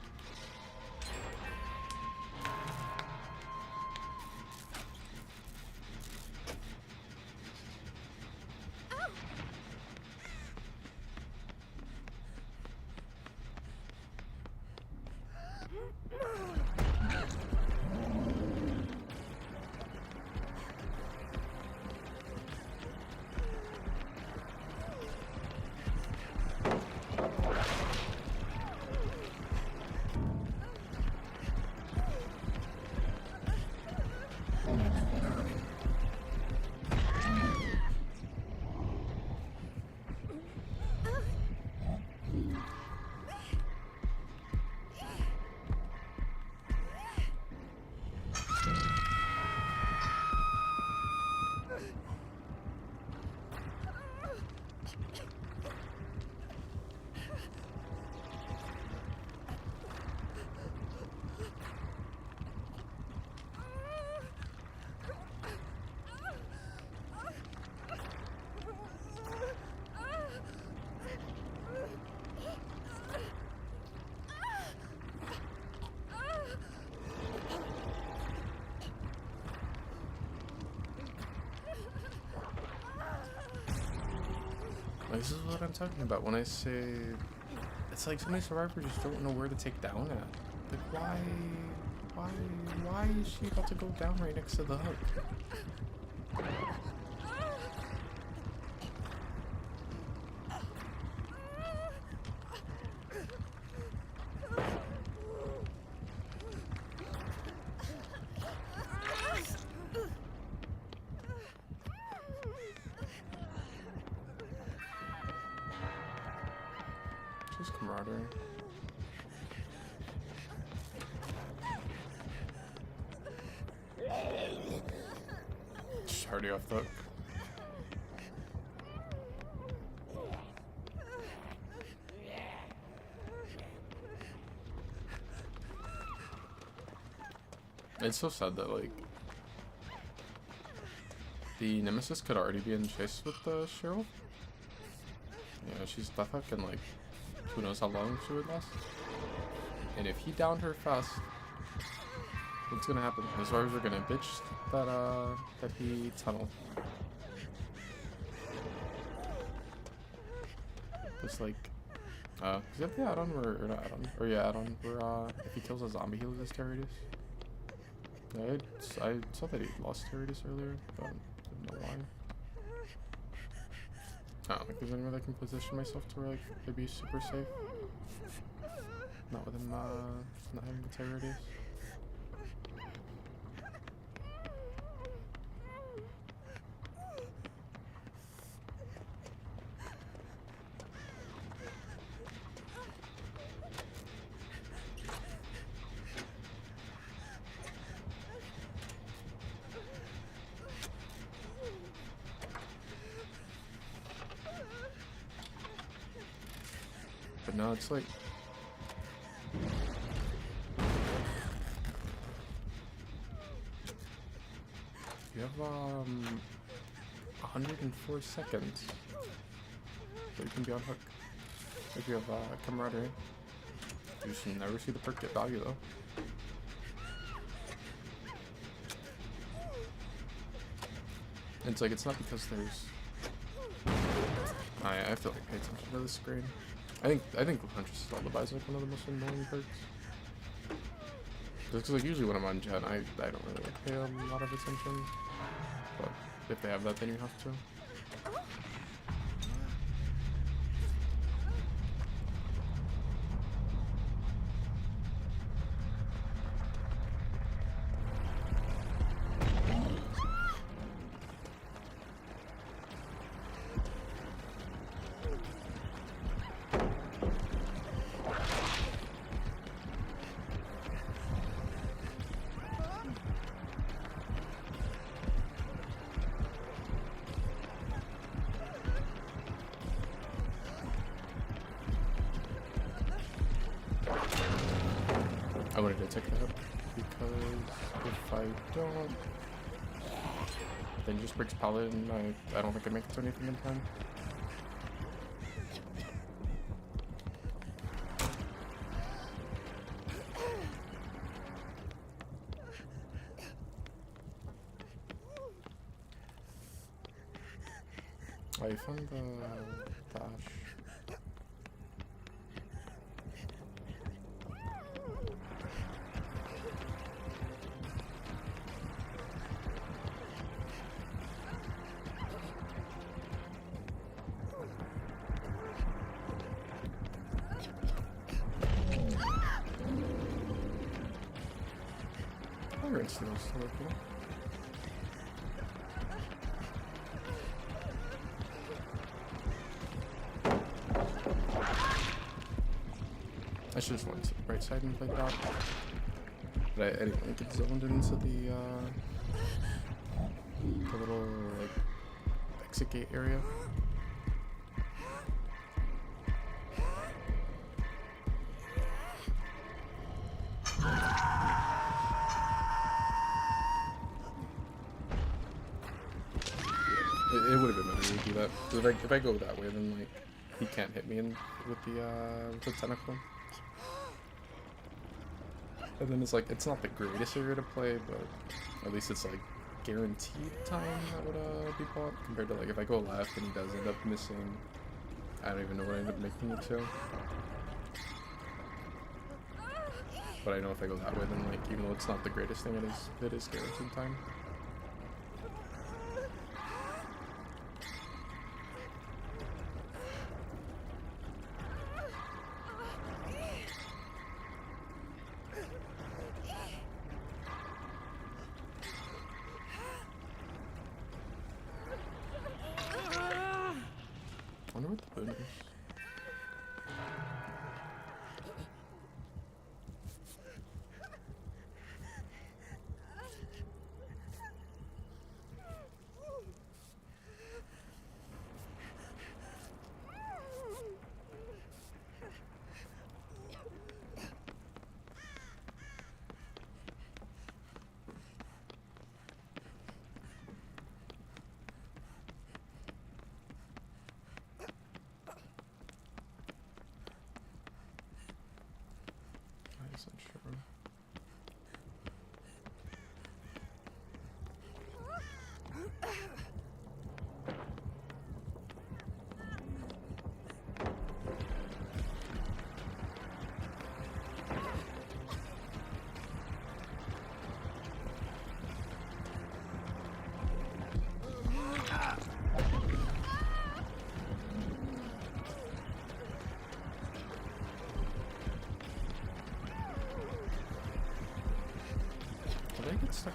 This is what I'm talking about when I say it's like so many survivors just don't know where to take down at. Like why is she about to go down right next to the hook? Just camaraderie. Just already off the hook. It's so sad that like the Nemesis could already be in chase with the Cheryl. Yeah, she's that fucking like who knows how long she would last. And if he downed her fast, what's gonna happen? The survivors are gonna bitch that he tunneled. Just like is that the add-on or not add-on? Or yeah, add-on where if he kills a zombie he loses Terroritus. Yeah, I saw that he lost Terroritus earlier, but I didn't know why. I don't think there's any way I can position myself to where like I'd be super safe. Not with him not having the Terroritus. But no, it's like you have 104 seconds so you can be on hook if you have camaraderie. You just never see the perk get value though. It's like it's not because there's I feel like pay attention to the screen. I think Huntress Lullaby is like one of the most annoying perks. Just because like usually when I'm on Gen, I don't really like pay a lot of attention. But if they have that, then you have to. I wanted to take that because if I don't, then just breaks pallet and I don't think I make it to anything in time. I found the ash. Fire Instinct is still cool. I should just went to the right side and played that. But I didn't get zoned into the little like exit gate area. It would have been better to do that. 'Cause if I go that way, then like he can't hit me with the tentacle. And then it's like it's not the greatest area to play, but at least it's like guaranteed time that would be bought compared to like if I go left and he does end up missing. I don't even know what I end up making it to. But I know if I go that way, then like even though it's not the greatest thing, it is guaranteed time. I wonder what the boon is. I'm sure. Did I get stuck?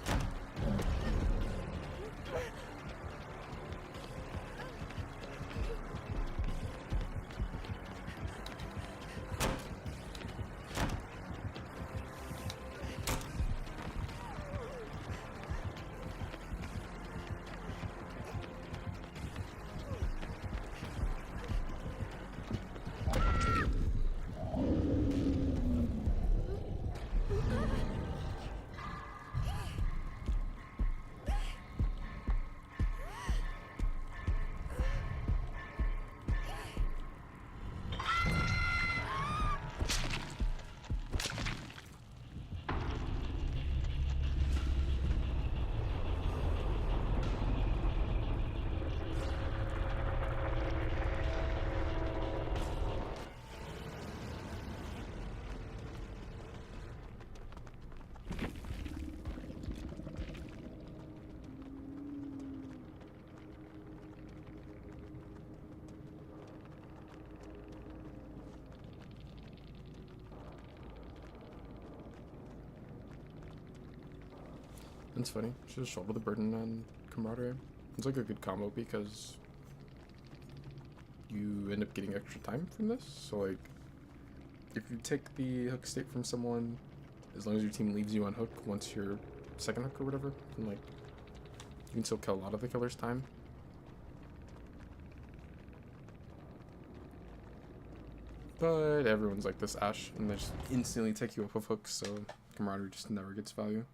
It's funny. Just shoulder the burden and camaraderie. It's like a good combo because you end up getting extra time from this. So like, if you take the hook state from someone, as long as your team leaves you on hook once your second hook or whatever, and like, you can still kill a lot of the killer's time. But everyone's like this Ash, and they just instantly take you off of hooks, so camaraderie just never gets value.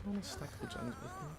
I want to stack the gens with me.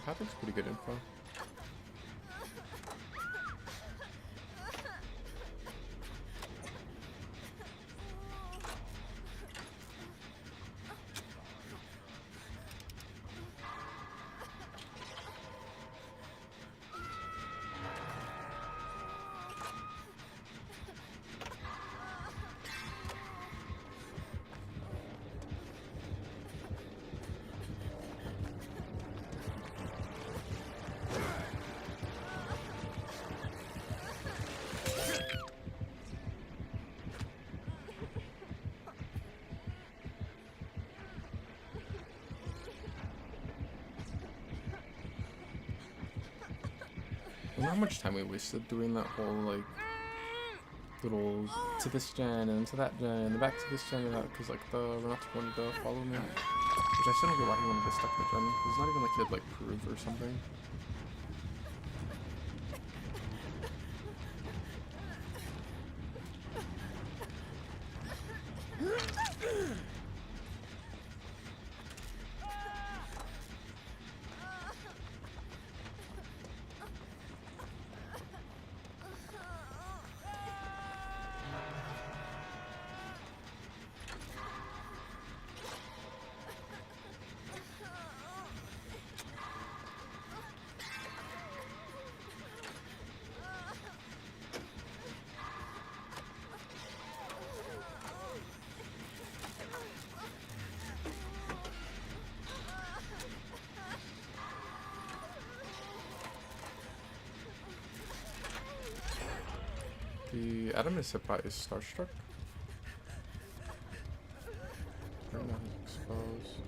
Patrick's pretty good info. I wonder how much time we wasted doing that whole, like, little to this gen and to that gen and back to this gen and that, because, like, the Renato wanted to follow me. Which I still don't get why he wanted to stack the gen. It's not even like he had, like, proof or something. The Adam is hit is Starstruck. Right now he's exposed.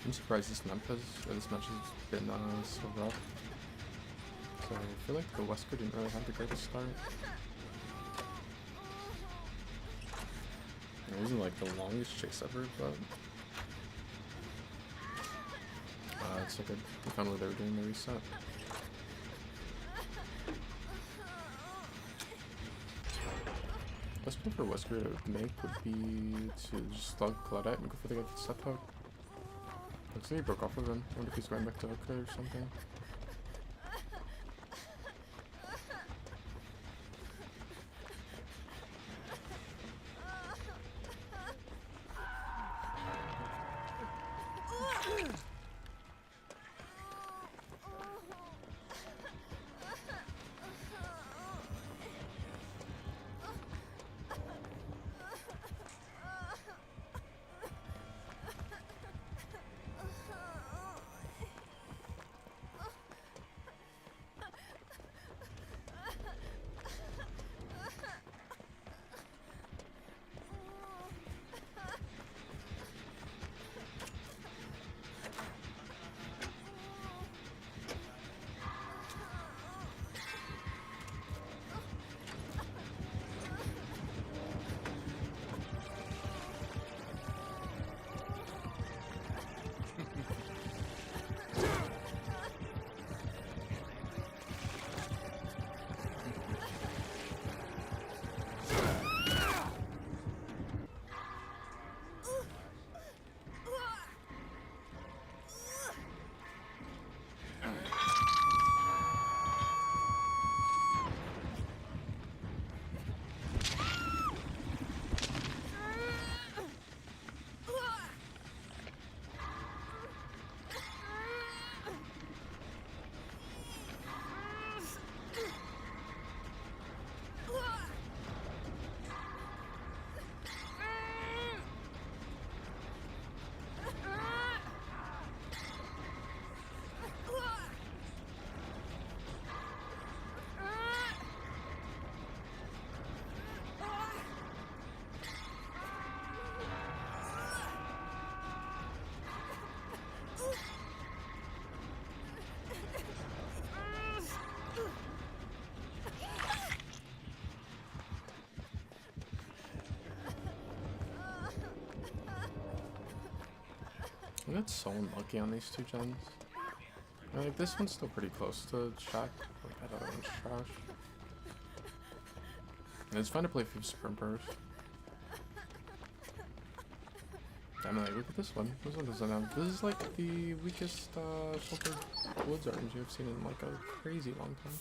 I'm surprised this match has been so rough. So I feel like the Wesker didn't really have the greatest start. It wasn't like the longest chase ever, but it's so good. I found where they were doing the reset. Best play for Wesker to make would be to just slug Claudette and go for the good step hook. Looks like he broke off of him. I wonder if he's going back to Hooker or something. I got so unlucky on these 2 gens. Like, this one's still pretty close to Shack. Like, that other one's trash. And it's fun to play through Sprimpers. I mean, like, look at this one. This one doesn't have... This is, like, the weakest, Sheltered Woods RNG I've seen in, like, a crazy long time.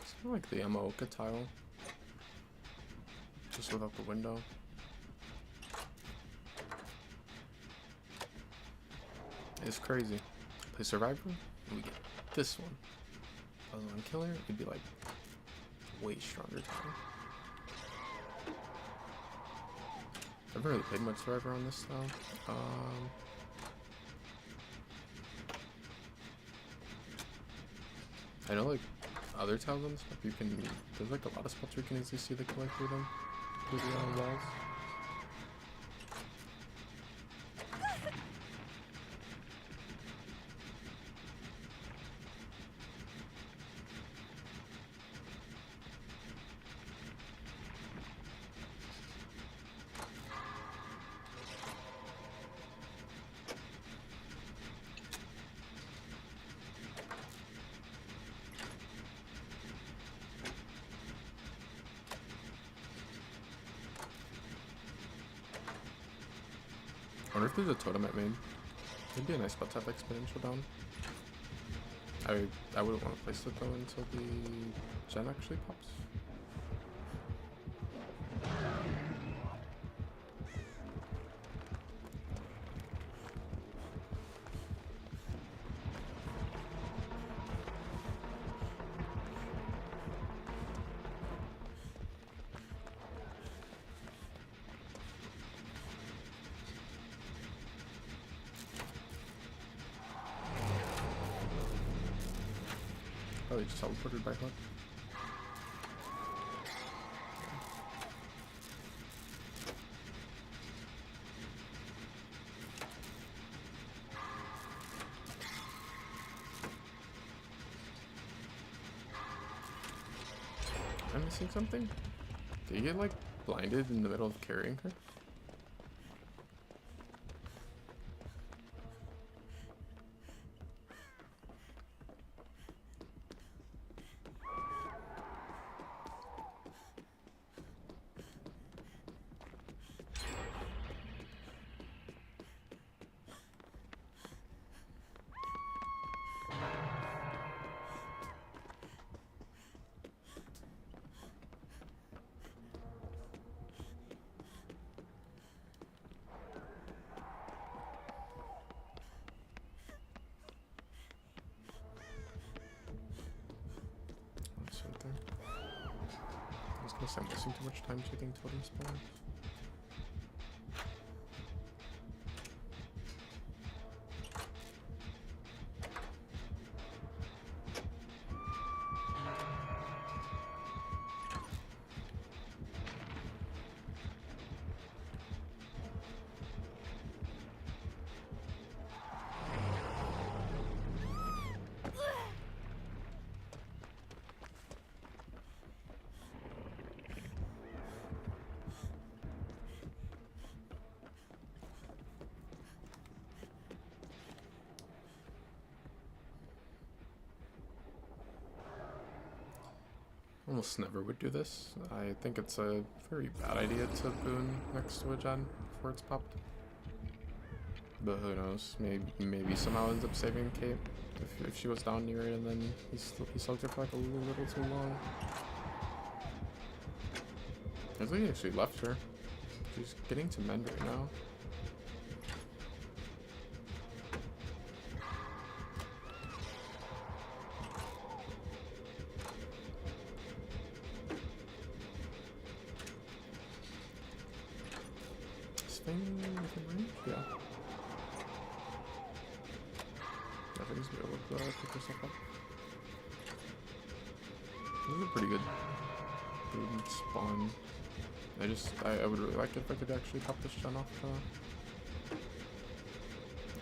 It's kind of like the Yamaoka tile, just without the window. It's crazy. Play Survivor, and we get this one. Puzzle on Killer, it'd be like way stronger tile. I haven't really played much Survivor on this style. I know like other tiles and stuff you can, there's like a lot of spots where you can easily see the killer through them, through the walls. I wonder if there's a totem at main. It'd be a nice spot to have exponential down. I wouldn't want to place it though until the gen actually pops. Oh, they just teleported back up. Am I missing something? Did you get like blinded in the middle of carrying her? I was gonna say I'm wasting too much time checking totem spawns. Almost never would do this. I think it's a very bad idea to boon next to a gen before it's popped. But who knows? Maybe somehow ends up saving Kate if she was down near it, and then he slugged her for like a little too long. I think he actually left her. She's getting to mend right now. This thing within range? Yeah. I think he's gonna be able to pick herself up. This is a pretty good spawn. I would really like it if I could actually pop this gen off. I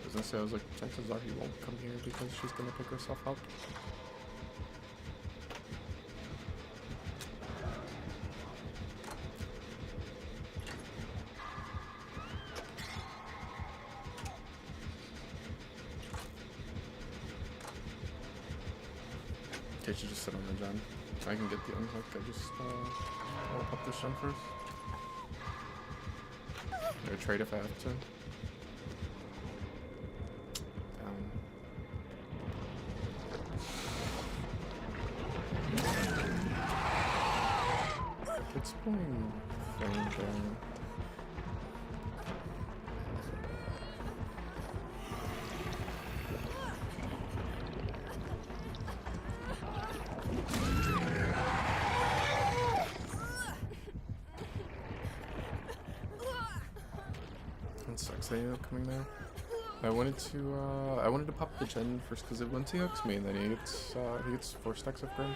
was gonna say, I was like, chances are he won't come here because she's gonna pick herself up. Okay, she just sit on the gen. I can get the unhook. I'll pop this gen first. Or trade if I have to. It's playing Flame down. That sucks. They ended up coming there. I wanted to pop the gen first because once he hooks me, and then he gets 4 stacks of burn.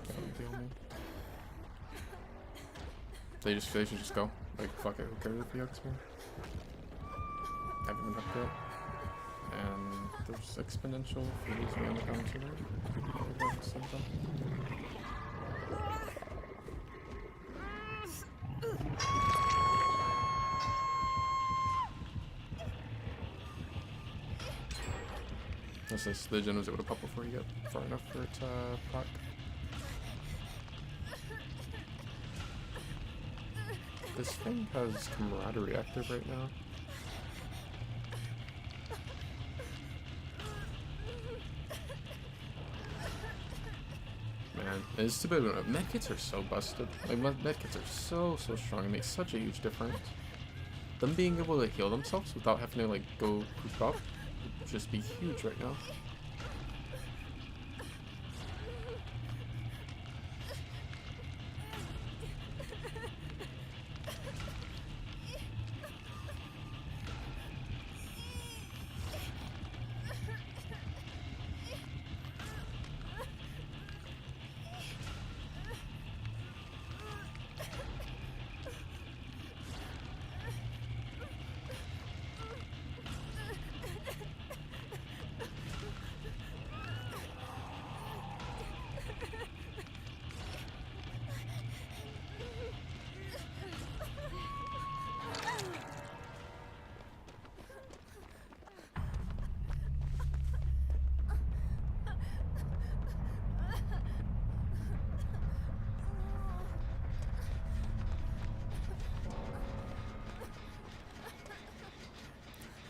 That would deal me. They should just go. Like, fuck it, who cares if he hooks me? I haven't been hooked yet. And there's exponential for these me on the counter. The gen was able to pop before you get far enough for it to proc. This thing has camaraderie active right now. Man, it's too bad. Medkits are so busted. Like, medkits are so strong. It makes such a huge difference. Them being able to heal themselves without having to like go poop up would just be huge right now.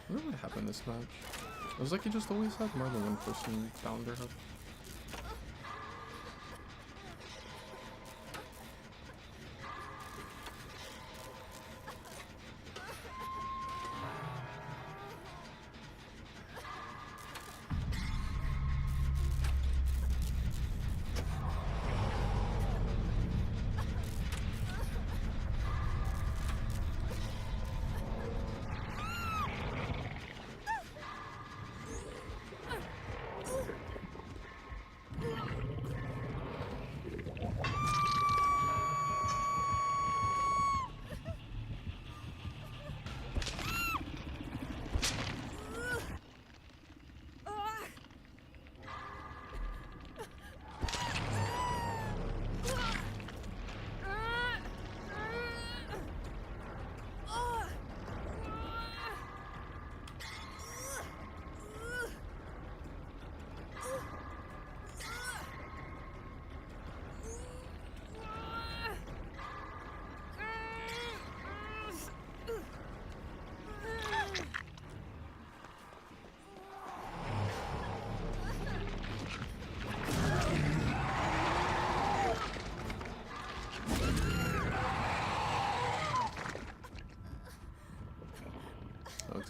I don't know what happened this match. It was like you just always had more than one person down their hook.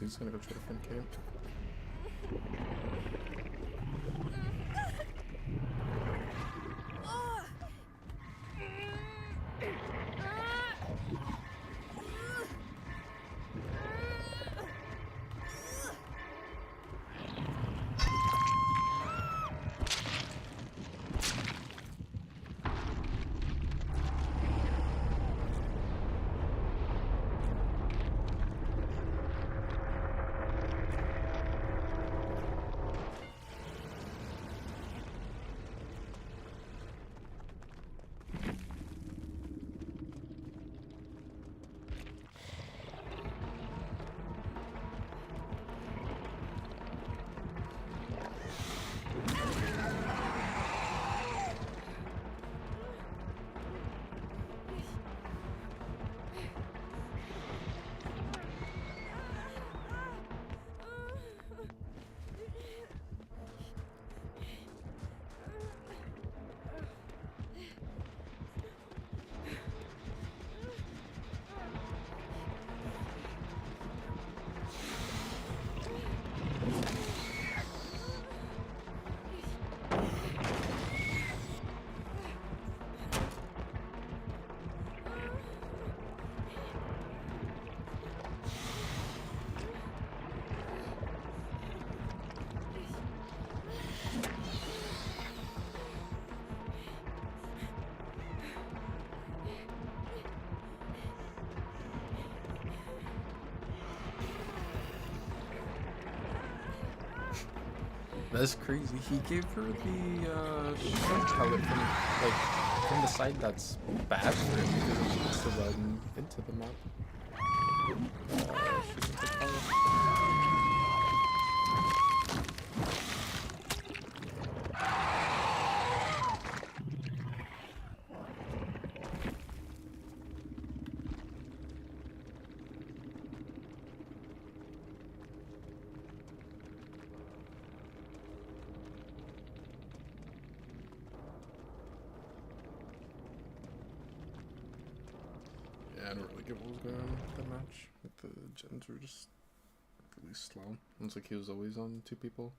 he's gonna go try to find camp. That's crazy. He gave her the shell pellet from the side that's bad for him because he needs to run into the map. Shooting the pellet. Yeah, I don't really get what was going on with the match. Like the gens were just really slow. It's like he was always on two people.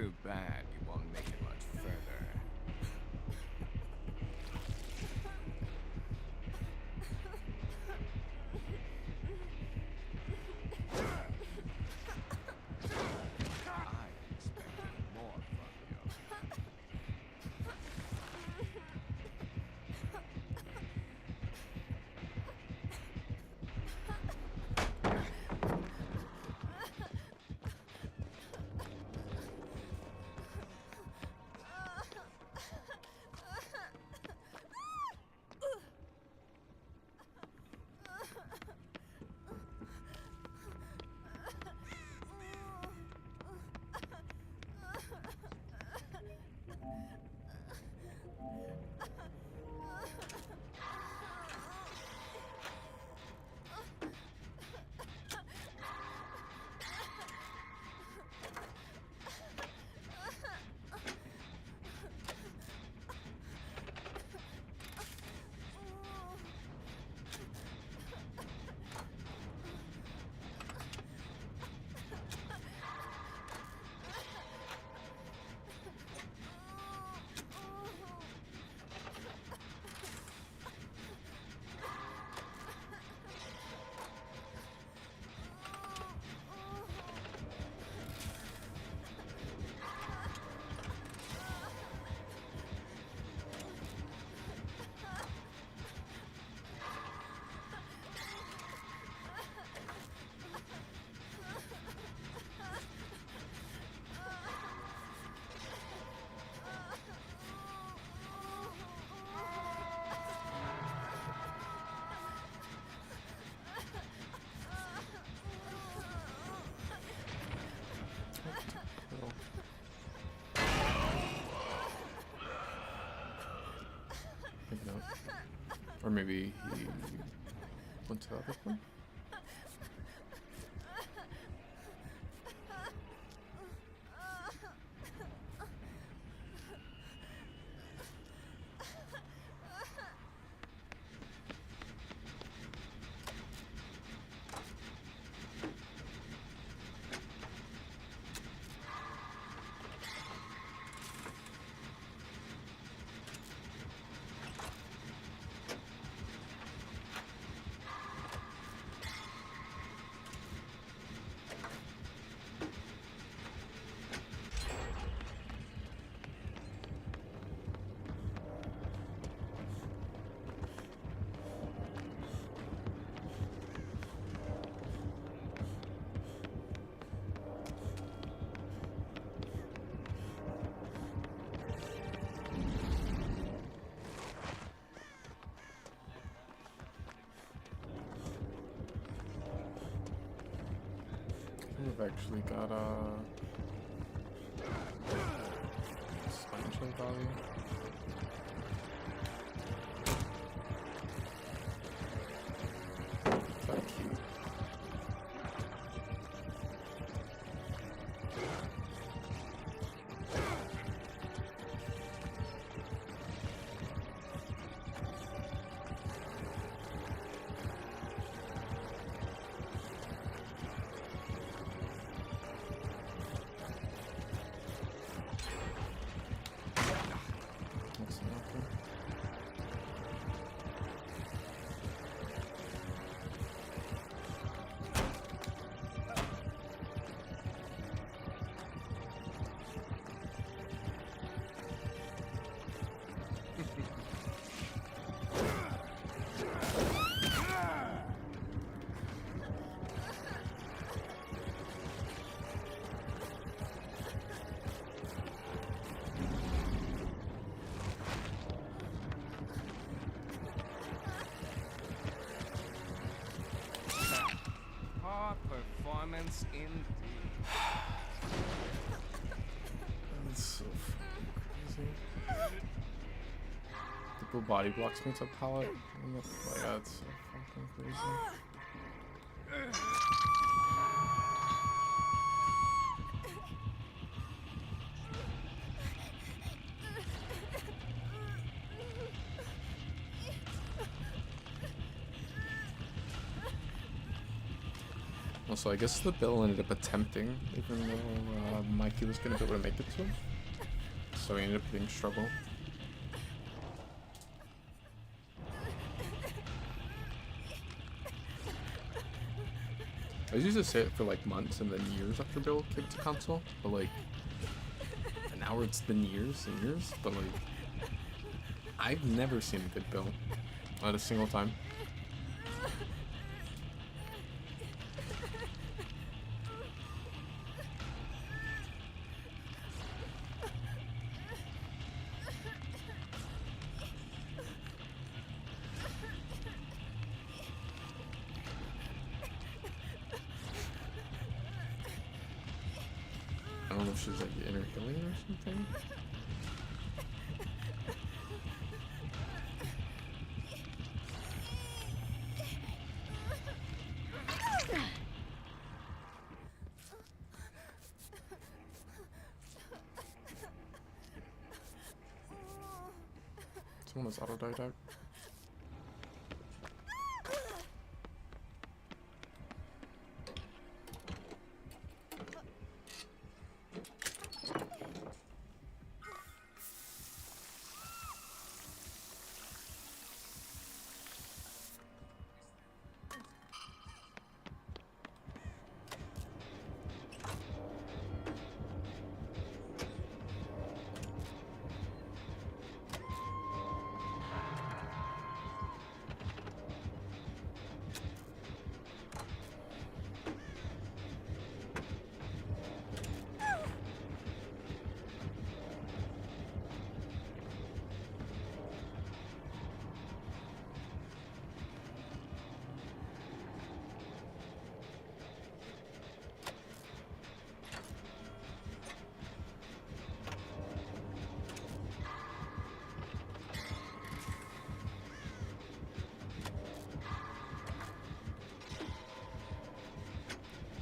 Too bad you won't make it much further. I expected more from you. Maybe not. Or maybe he went to the other one? We've actually got spine chill value. So cute. Performance indeed. That's so fucking crazy. The blue body blocks makes up palette. Oh yeah, it's so fucking crazy. Also, I guess the Bill ended up attempting, even though Mikey was gonna be able to make it to him. So he ended up getting struggle. I used to say it for like months and then years after Bill came to console, but like, and now it's been years and years, but like, I've never seen a good Bill, not a single time. I don't know if she's like inner healing or something. Someone has auto-didact.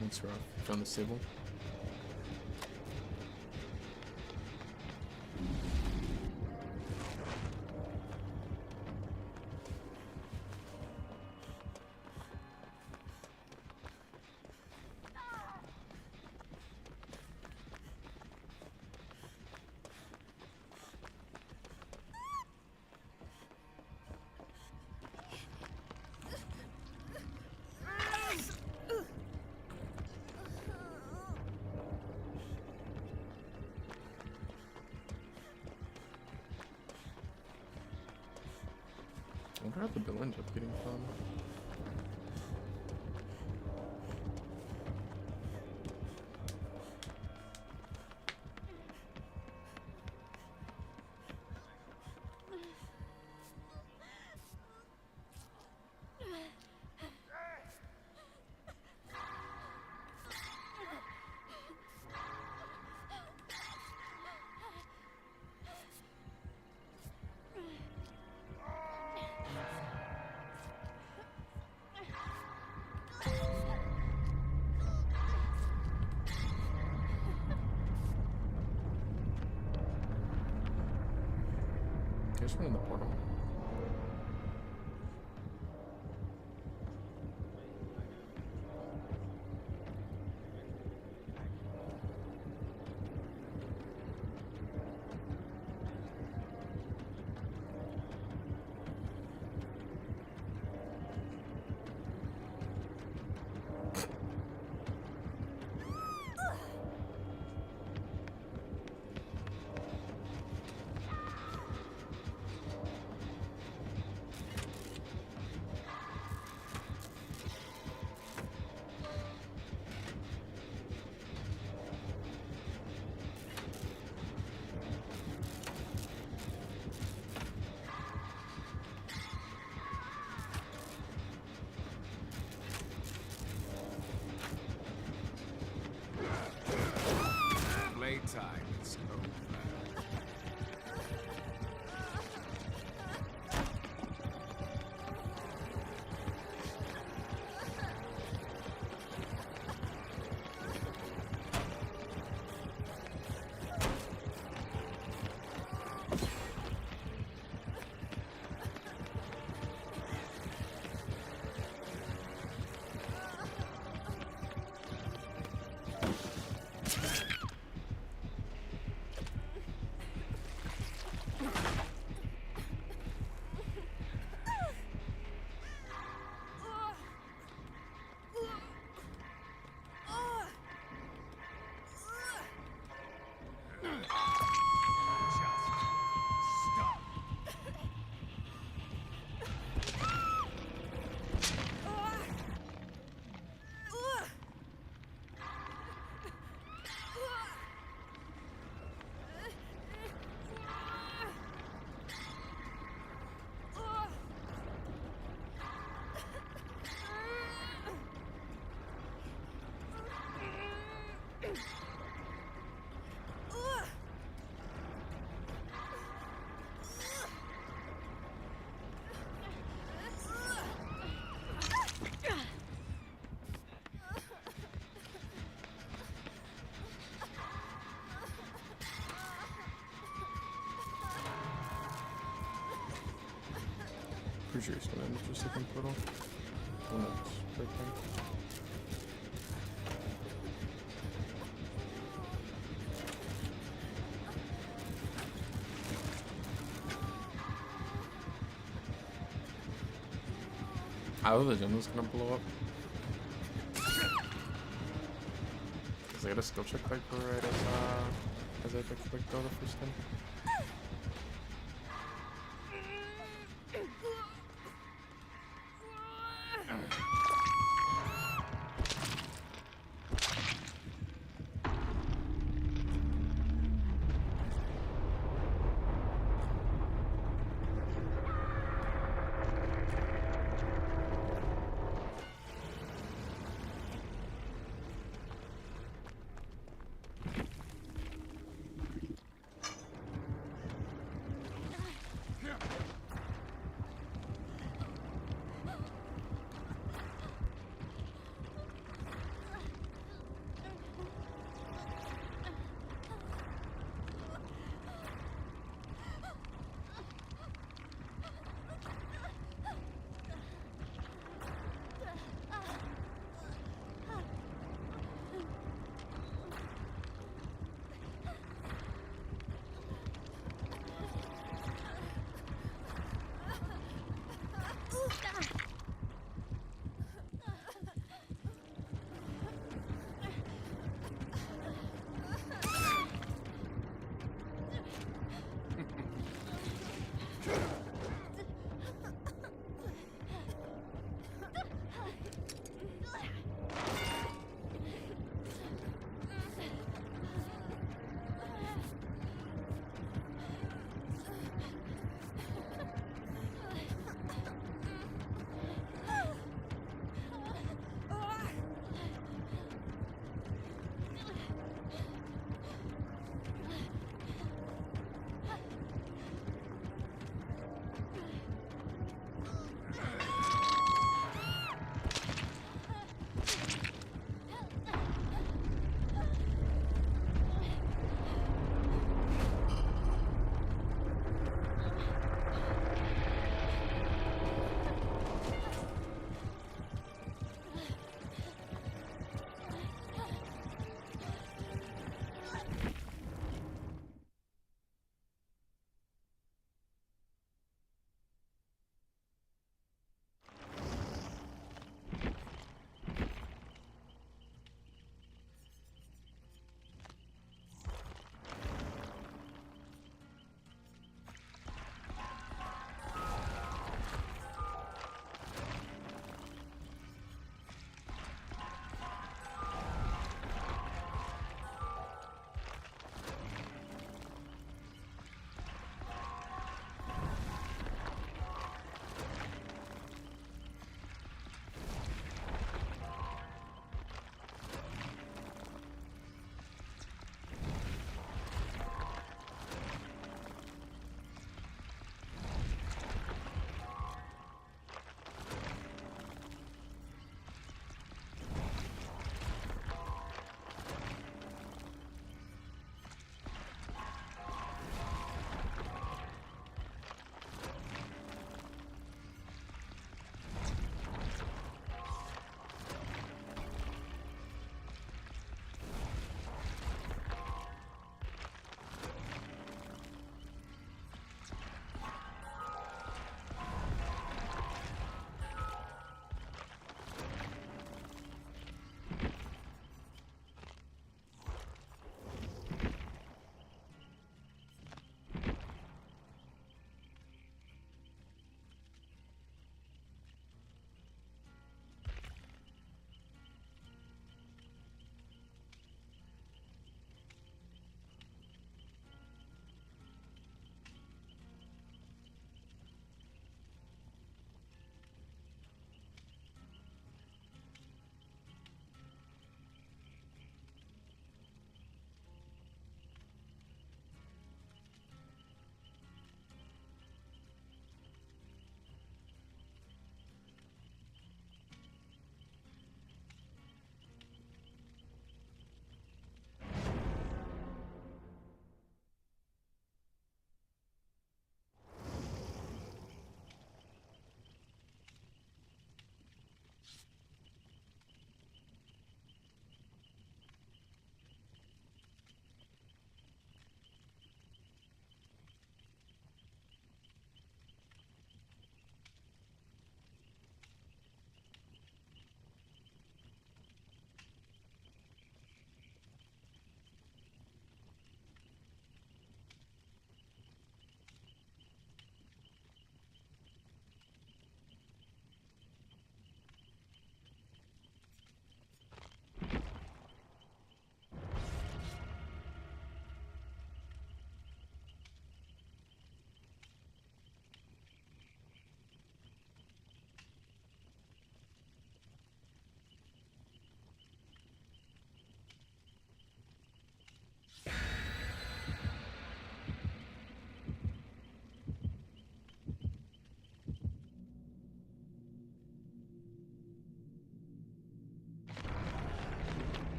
Thanks, Rob. Found the stable. I wonder how the bill ends up getting from. There's one in the portal. Pretty sure he's gonna end up just taking portal. Oh no, it's right there. I thought the gym was gonna blow up. Cause I got a skill check back right as I picked the first time.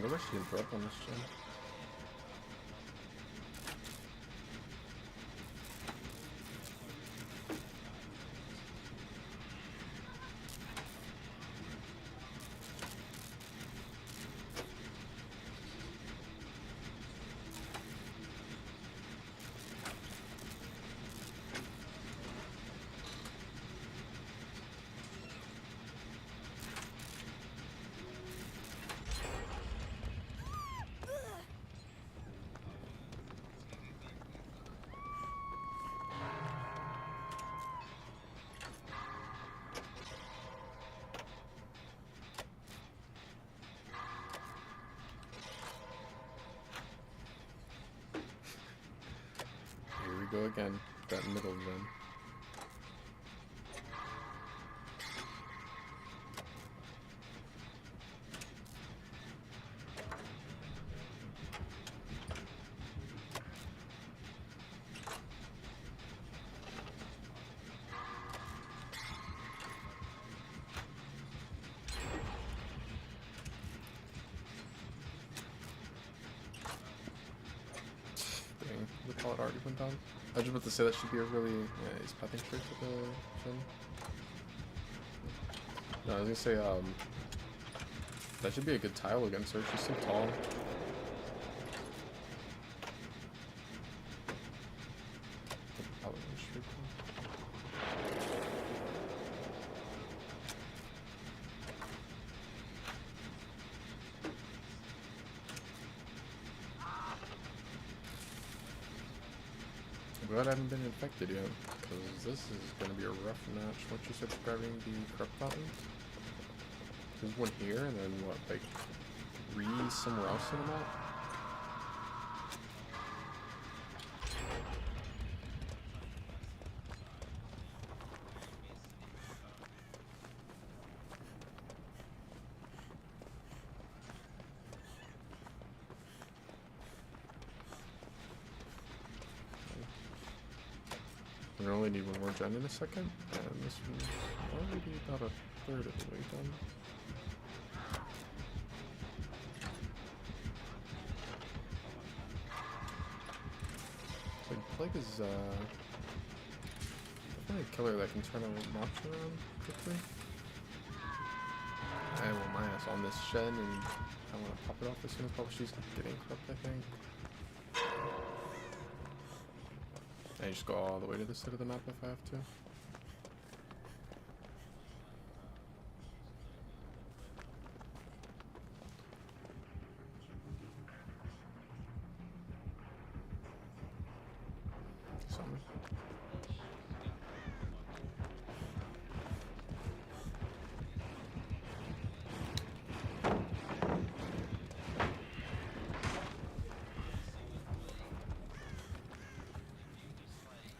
wonder why she didn't throw up on this gen. Go again, that middle run. Dang, the pallet already went down. I was just about to say that should be a really... Yeah, he's pathing straight to the chin. No, I was gonna say, that should be a good tile against her. She's so tall. Pallet went straight down. I'm glad I haven't been infected yet, because this is going to be a rough match once you start grabbing the corrupt buttons. There's one here, and then what, like, somewhere else in the map? We only need one more gen in a second, and this one's already about a third of the way done. So Plague is definitely a killer that can turn a mobs around quickly. I want my ass on this gen, and I want to pop it off as soon as possible. She's getting corrupt, I think. I just go all the way to the side of the map if I have to. Something.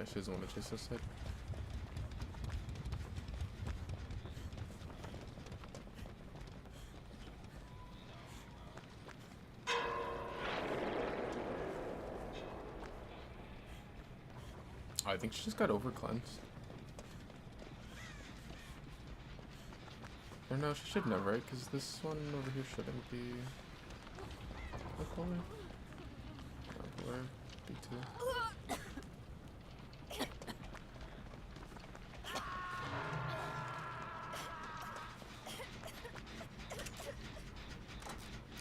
She doesn't want to chase this side. I think she just got over cleansed. Or no, she shouldn't have, right? Because this one over here shouldn't be. What color? Color B2.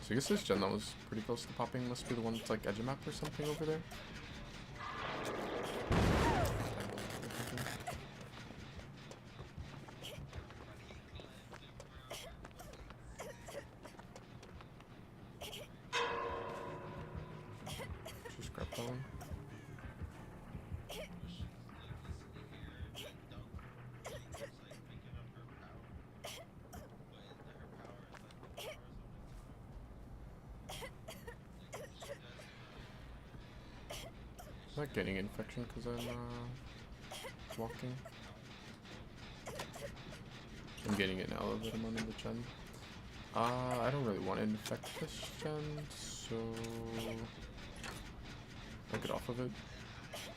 So I guess this gen that was pretty close to popping must be the one that's like edge map or something over there. Just grab that one. I'm not getting infection because I'm walking. I'm getting it now that I'm on the gen. I don't really want to infect this gen, so I'll get off of it.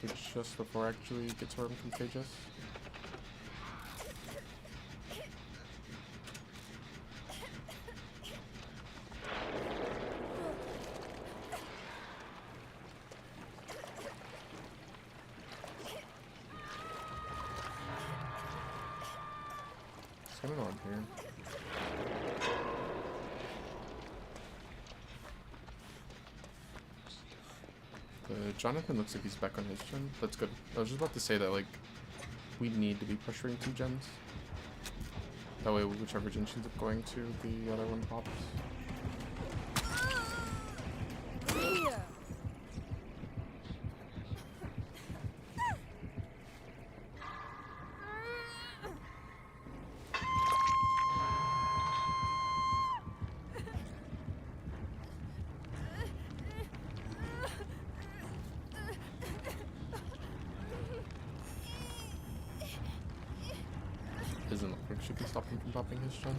But just before I actually get to where I'm contagious. I don't know I'm here. Jonathan looks like he's back on his gen. That's good. I was just about to say that, like, we need to be pressuring 2 gens. That way, whichever gen she ends up going to, the other one pops. Doesn't look like she can stop him from popping his gen.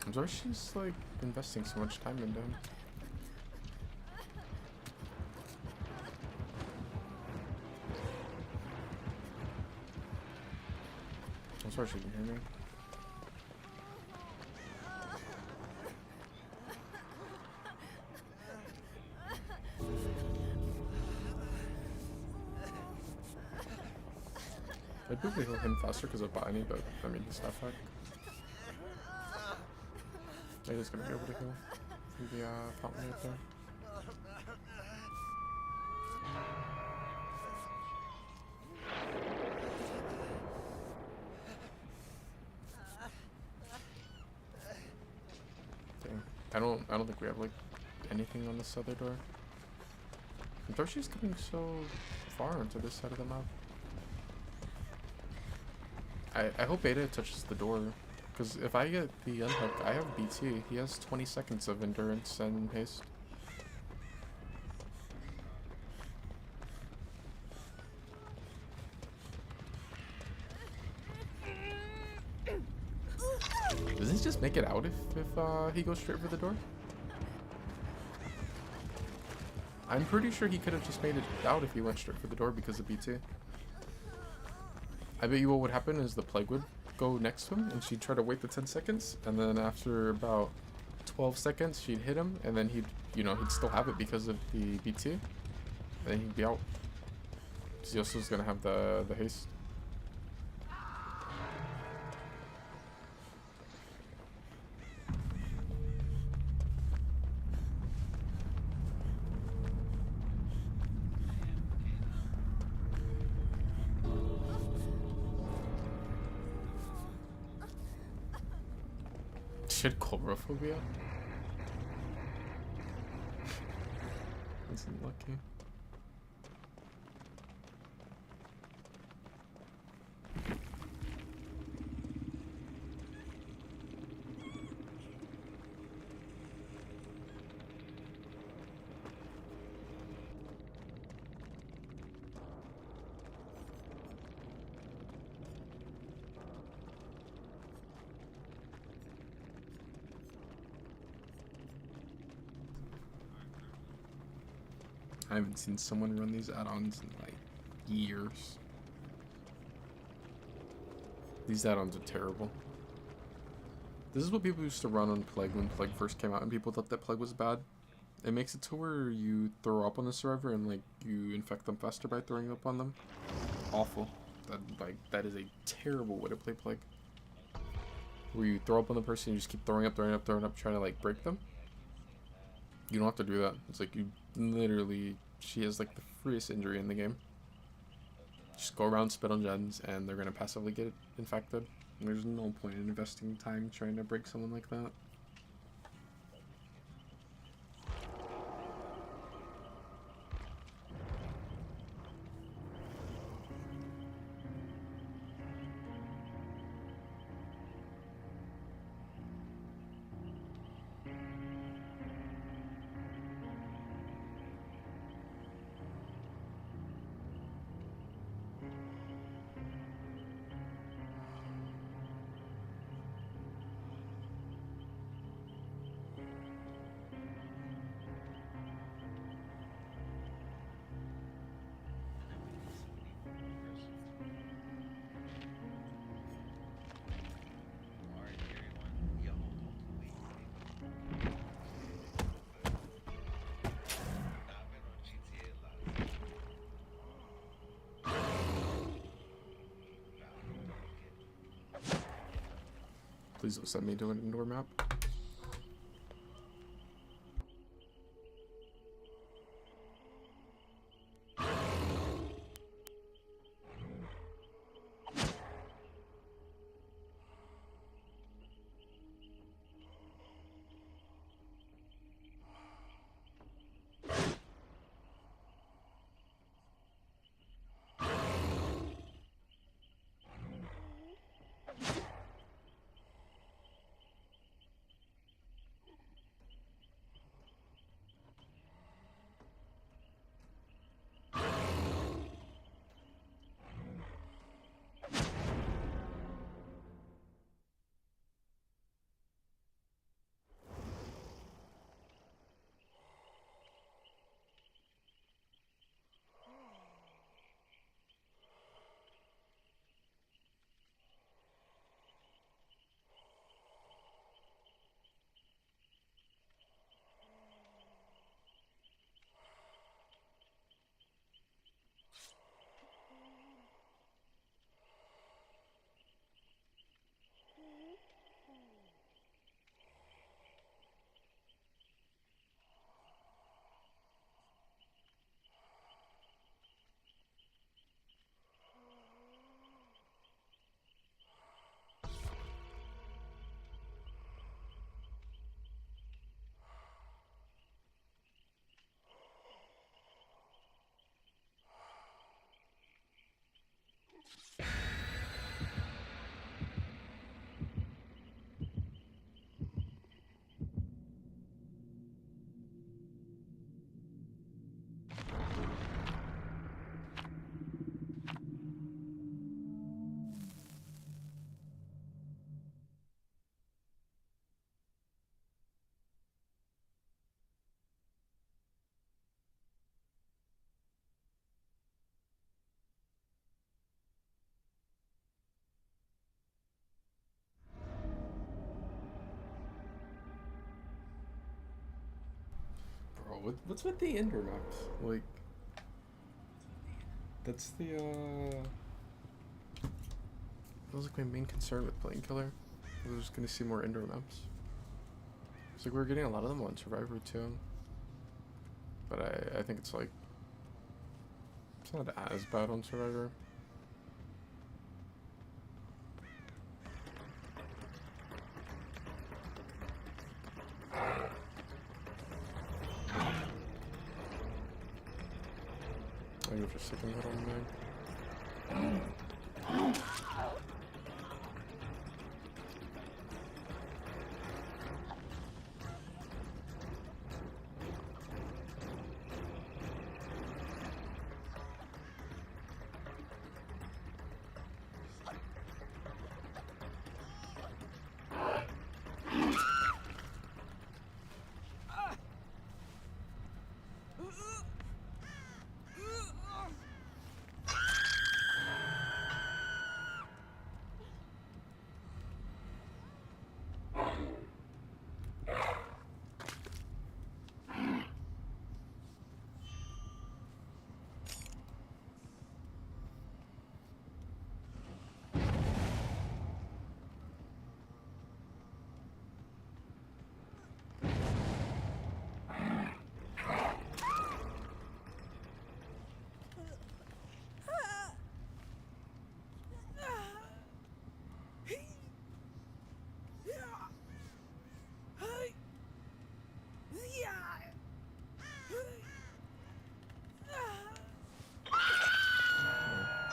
I'm sorry she's like investing so much time into him. I'm sorry she can hear me. I'd probably heal him faster because of Bonnie, but I mean he's not fucked. He's gonna be able to heal from the fountain right there. Dang. I don't think we have like anything on this other door. I thought she's coming so far into this side of the map. I hope Beta touches the door. Because if I get the unhook, I have BT. He has 20 seconds of endurance and haste. Does he just make it out if he goes straight for the door? I'm pretty sure he could have just made it out if he went straight for the door because of BT. I bet you what would happen is the plague would go next to him and she'd try to wait the 10 seconds, and then after about 12 seconds she'd hit him, and then he'd still have it because of the BT, and then he'd be out. He also is gonna have the haste. Shit, coulrophobia? That's unlucky. I haven't seen someone run these add-ons in like years. These add-ons are terrible. This is what people used to run on Plague when Plague first came out and people thought that Plague was bad. It makes it to where you throw up on the survivor and like you infect them faster by throwing up on them. Awful. That is a terrible way to play Plague. Where you throw up on the person, you just keep throwing up, trying to like break them. You don't have to do that. It's like you literally, she has like the freest injury in the game. Just go around, spit on gens, and they're gonna passively get infected. And there's no point in investing time trying to break someone like that. Please don't send me to an indoor map. Bro, what's with the indoor maps? Like, that's the, that was like my main concern with playing Killer. I was just gonna see more indoor maps. It's like we're getting a lot of them on Survivor too. But I think it's like, it's not as bad on Survivor. I go for second hit on there.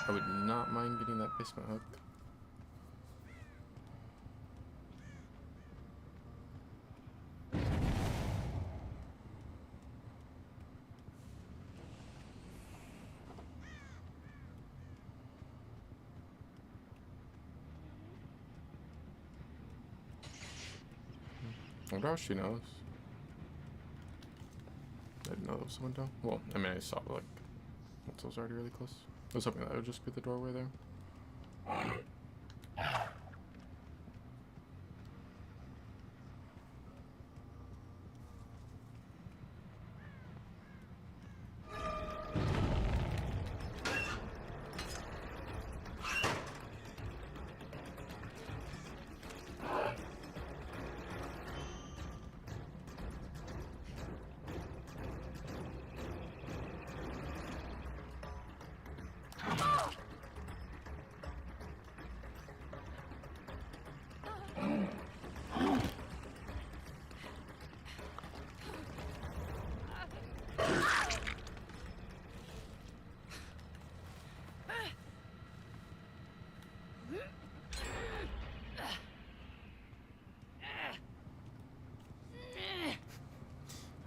I would not mind getting that basement hook. I wonder how she knows. I didn't know there was a window. Well, I mean, I saw, like, once I was already really close. I was hoping that would just be the doorway there.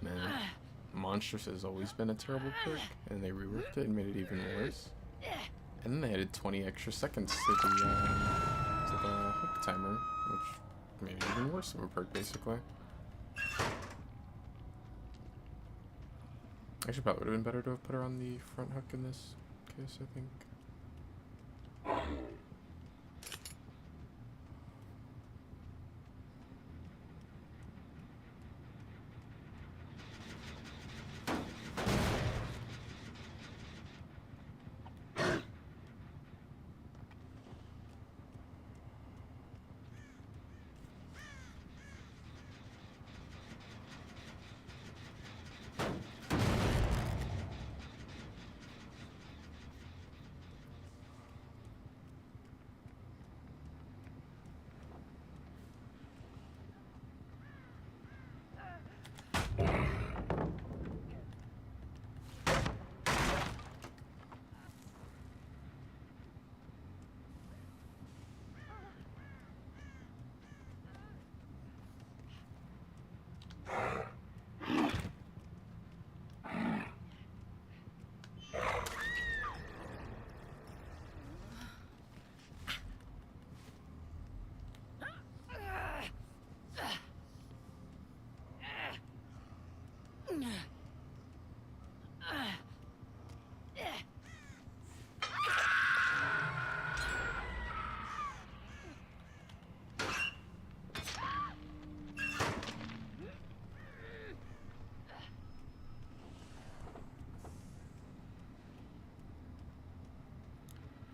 Man, Monstrous has always been a terrible perk, and they reworked it and made it even worse. And then they added 20 extra seconds to the hook timer, which made it even worse of a perk, basically. Actually, probably would have been better to have put her on the front hook in this case, I think.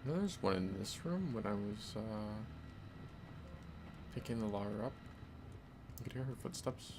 There's one in this room when I was picking the Lara up. You could hear her footsteps.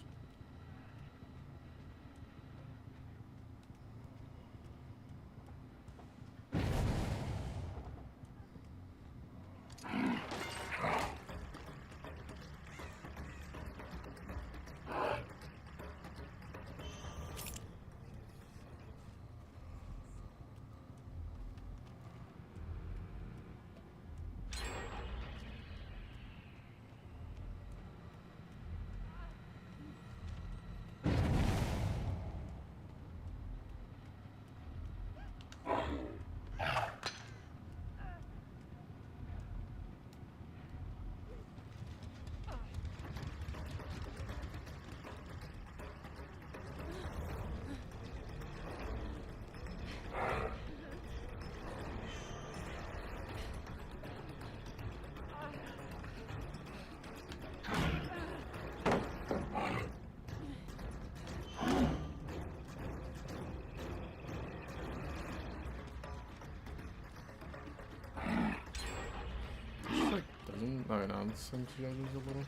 Oh, no, this seems to lose a little.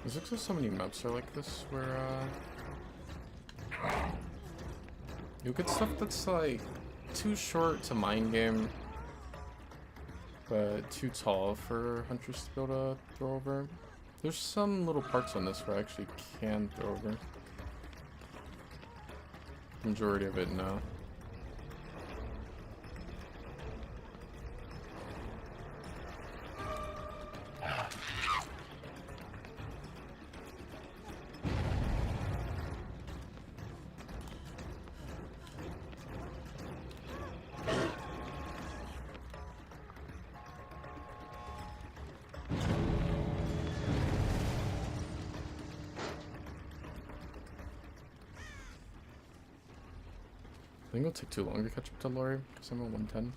There's like so many maps are like this where you get stuff that's like too short to mind game, but too tall for hunters to be able to throw over. There's some little parts on this where I actually can throw over. Majority of it, no. I think it'll take too long to catch up to Lori because I'm at 110.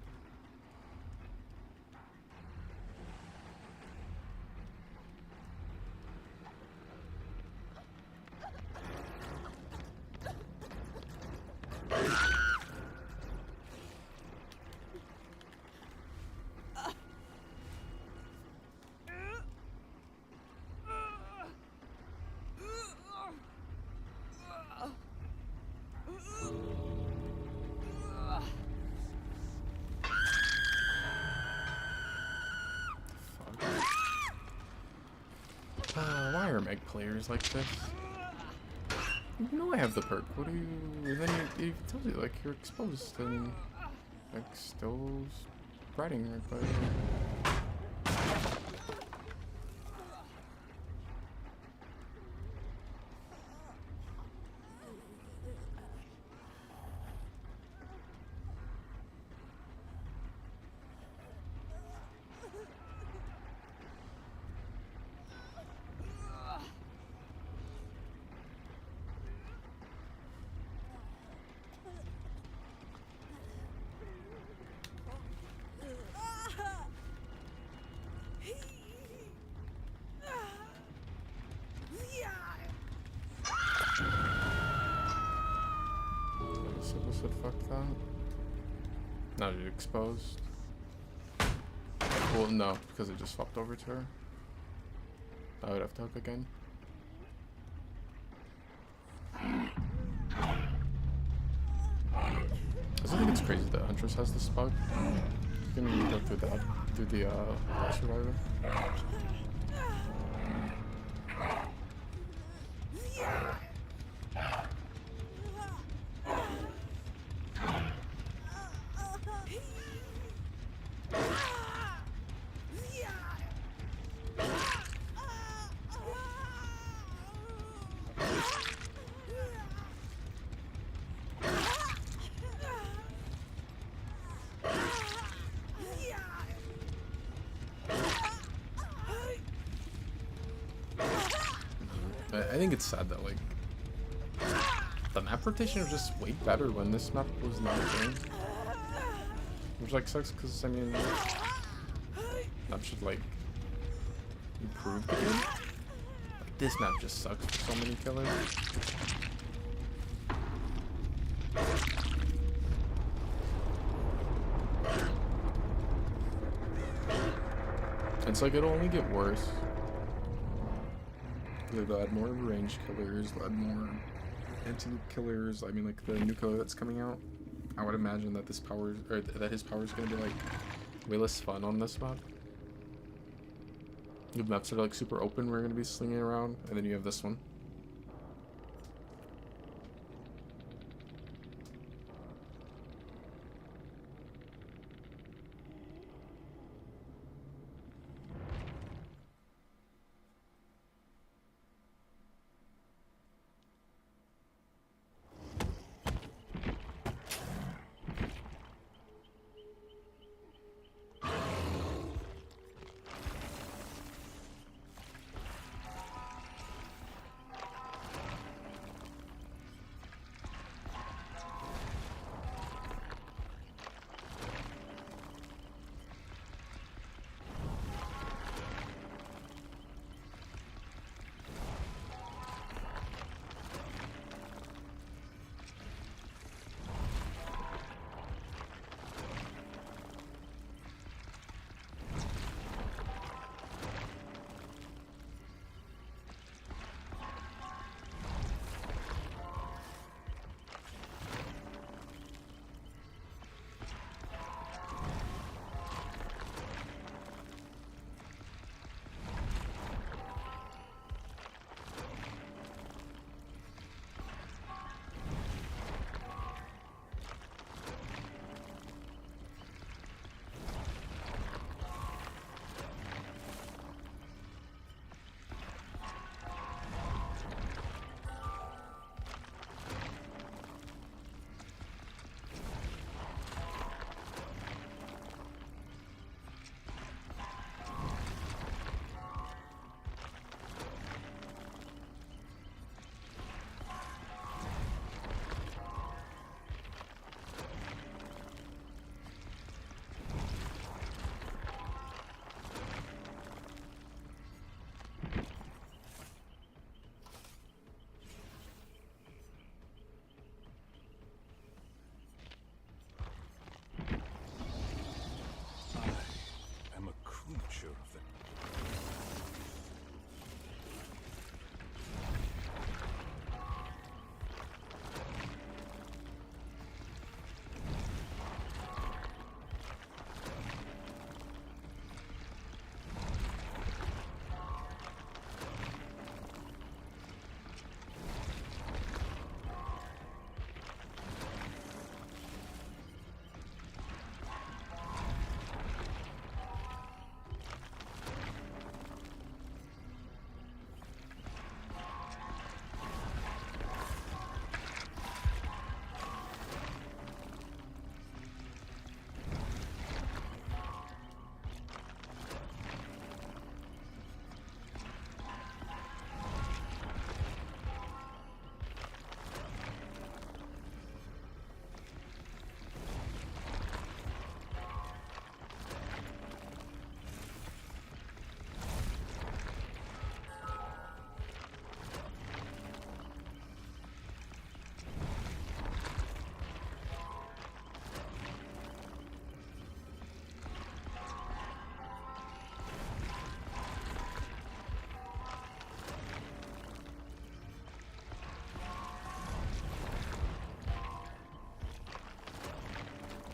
Why are Meg players like this? You know I have the perk. What do you... Then it tells you like you're exposed and like still riding right by you. Said fuck that. Now you're exposed. Well, no, because it just swapped over to her. I would have to hook again. I still think it's crazy that Huntress has this bug. You can go through that, through the survivor. I think it's sad that, like, the map rotation was just way better when this map was not a game. Which, like, sucks because, I mean, that should, like, improved the game. This map just sucks for so many killers. It's like it'll only get worse. They'll add more ranged killers, they'll add more anti-nuke killers. I mean, like the new killer that's coming out. I would imagine that this power, or that his power is gonna be like way less fun on this map. The maps are like super open. We're gonna be slinging around, and then you have this one. I'm a creature of the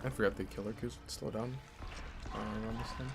I forgot the killer queues would slow down around this thing.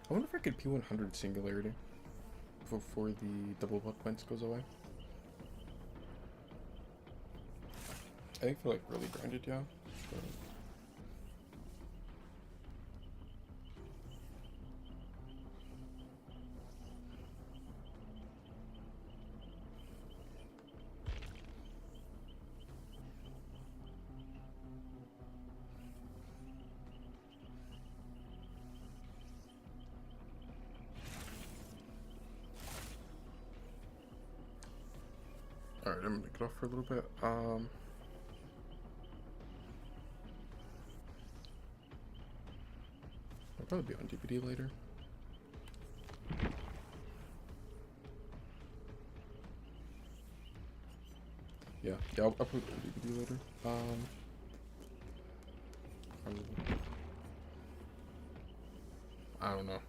I wonder if I could P100 Singularity before the double blood points goes away. I think for like really grinded, yeah. But alright, I'm gonna make it off for a little bit. I'll probably be on DPD later. Yeah, I'll probably be on DPD later. I don't know.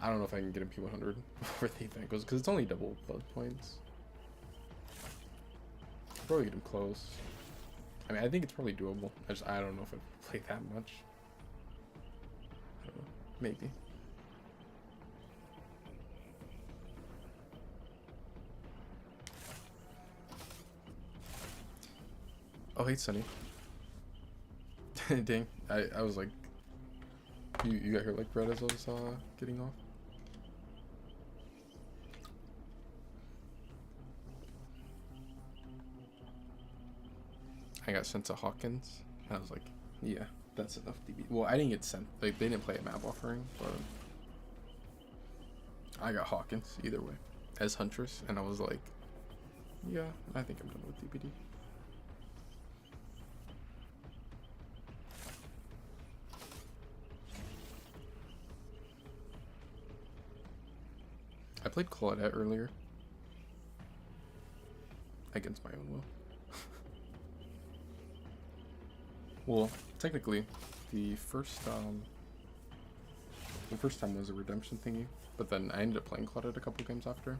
I don't know if I can get a P100 before the event goes, because it's only double blood points. I'll probably get him close. I mean, I think it's probably doable. I don't know if I play that much. I don't know. Maybe. Oh, hey, Sunny. Dang. I was like... You got here like right as I was getting off? I got sent to Hawkins. And I was like, yeah, that's enough DB. Well, I didn't get sent. Like, they didn't play a map offering, but... I got Hawkins, either way. As Huntress, and I was like, yeah, I think I'm done with DPD. I played Claudette earlier. Against my own will. Well, technically, the first time was a redemption thingy, but then I ended up playing Claudette a couple games after.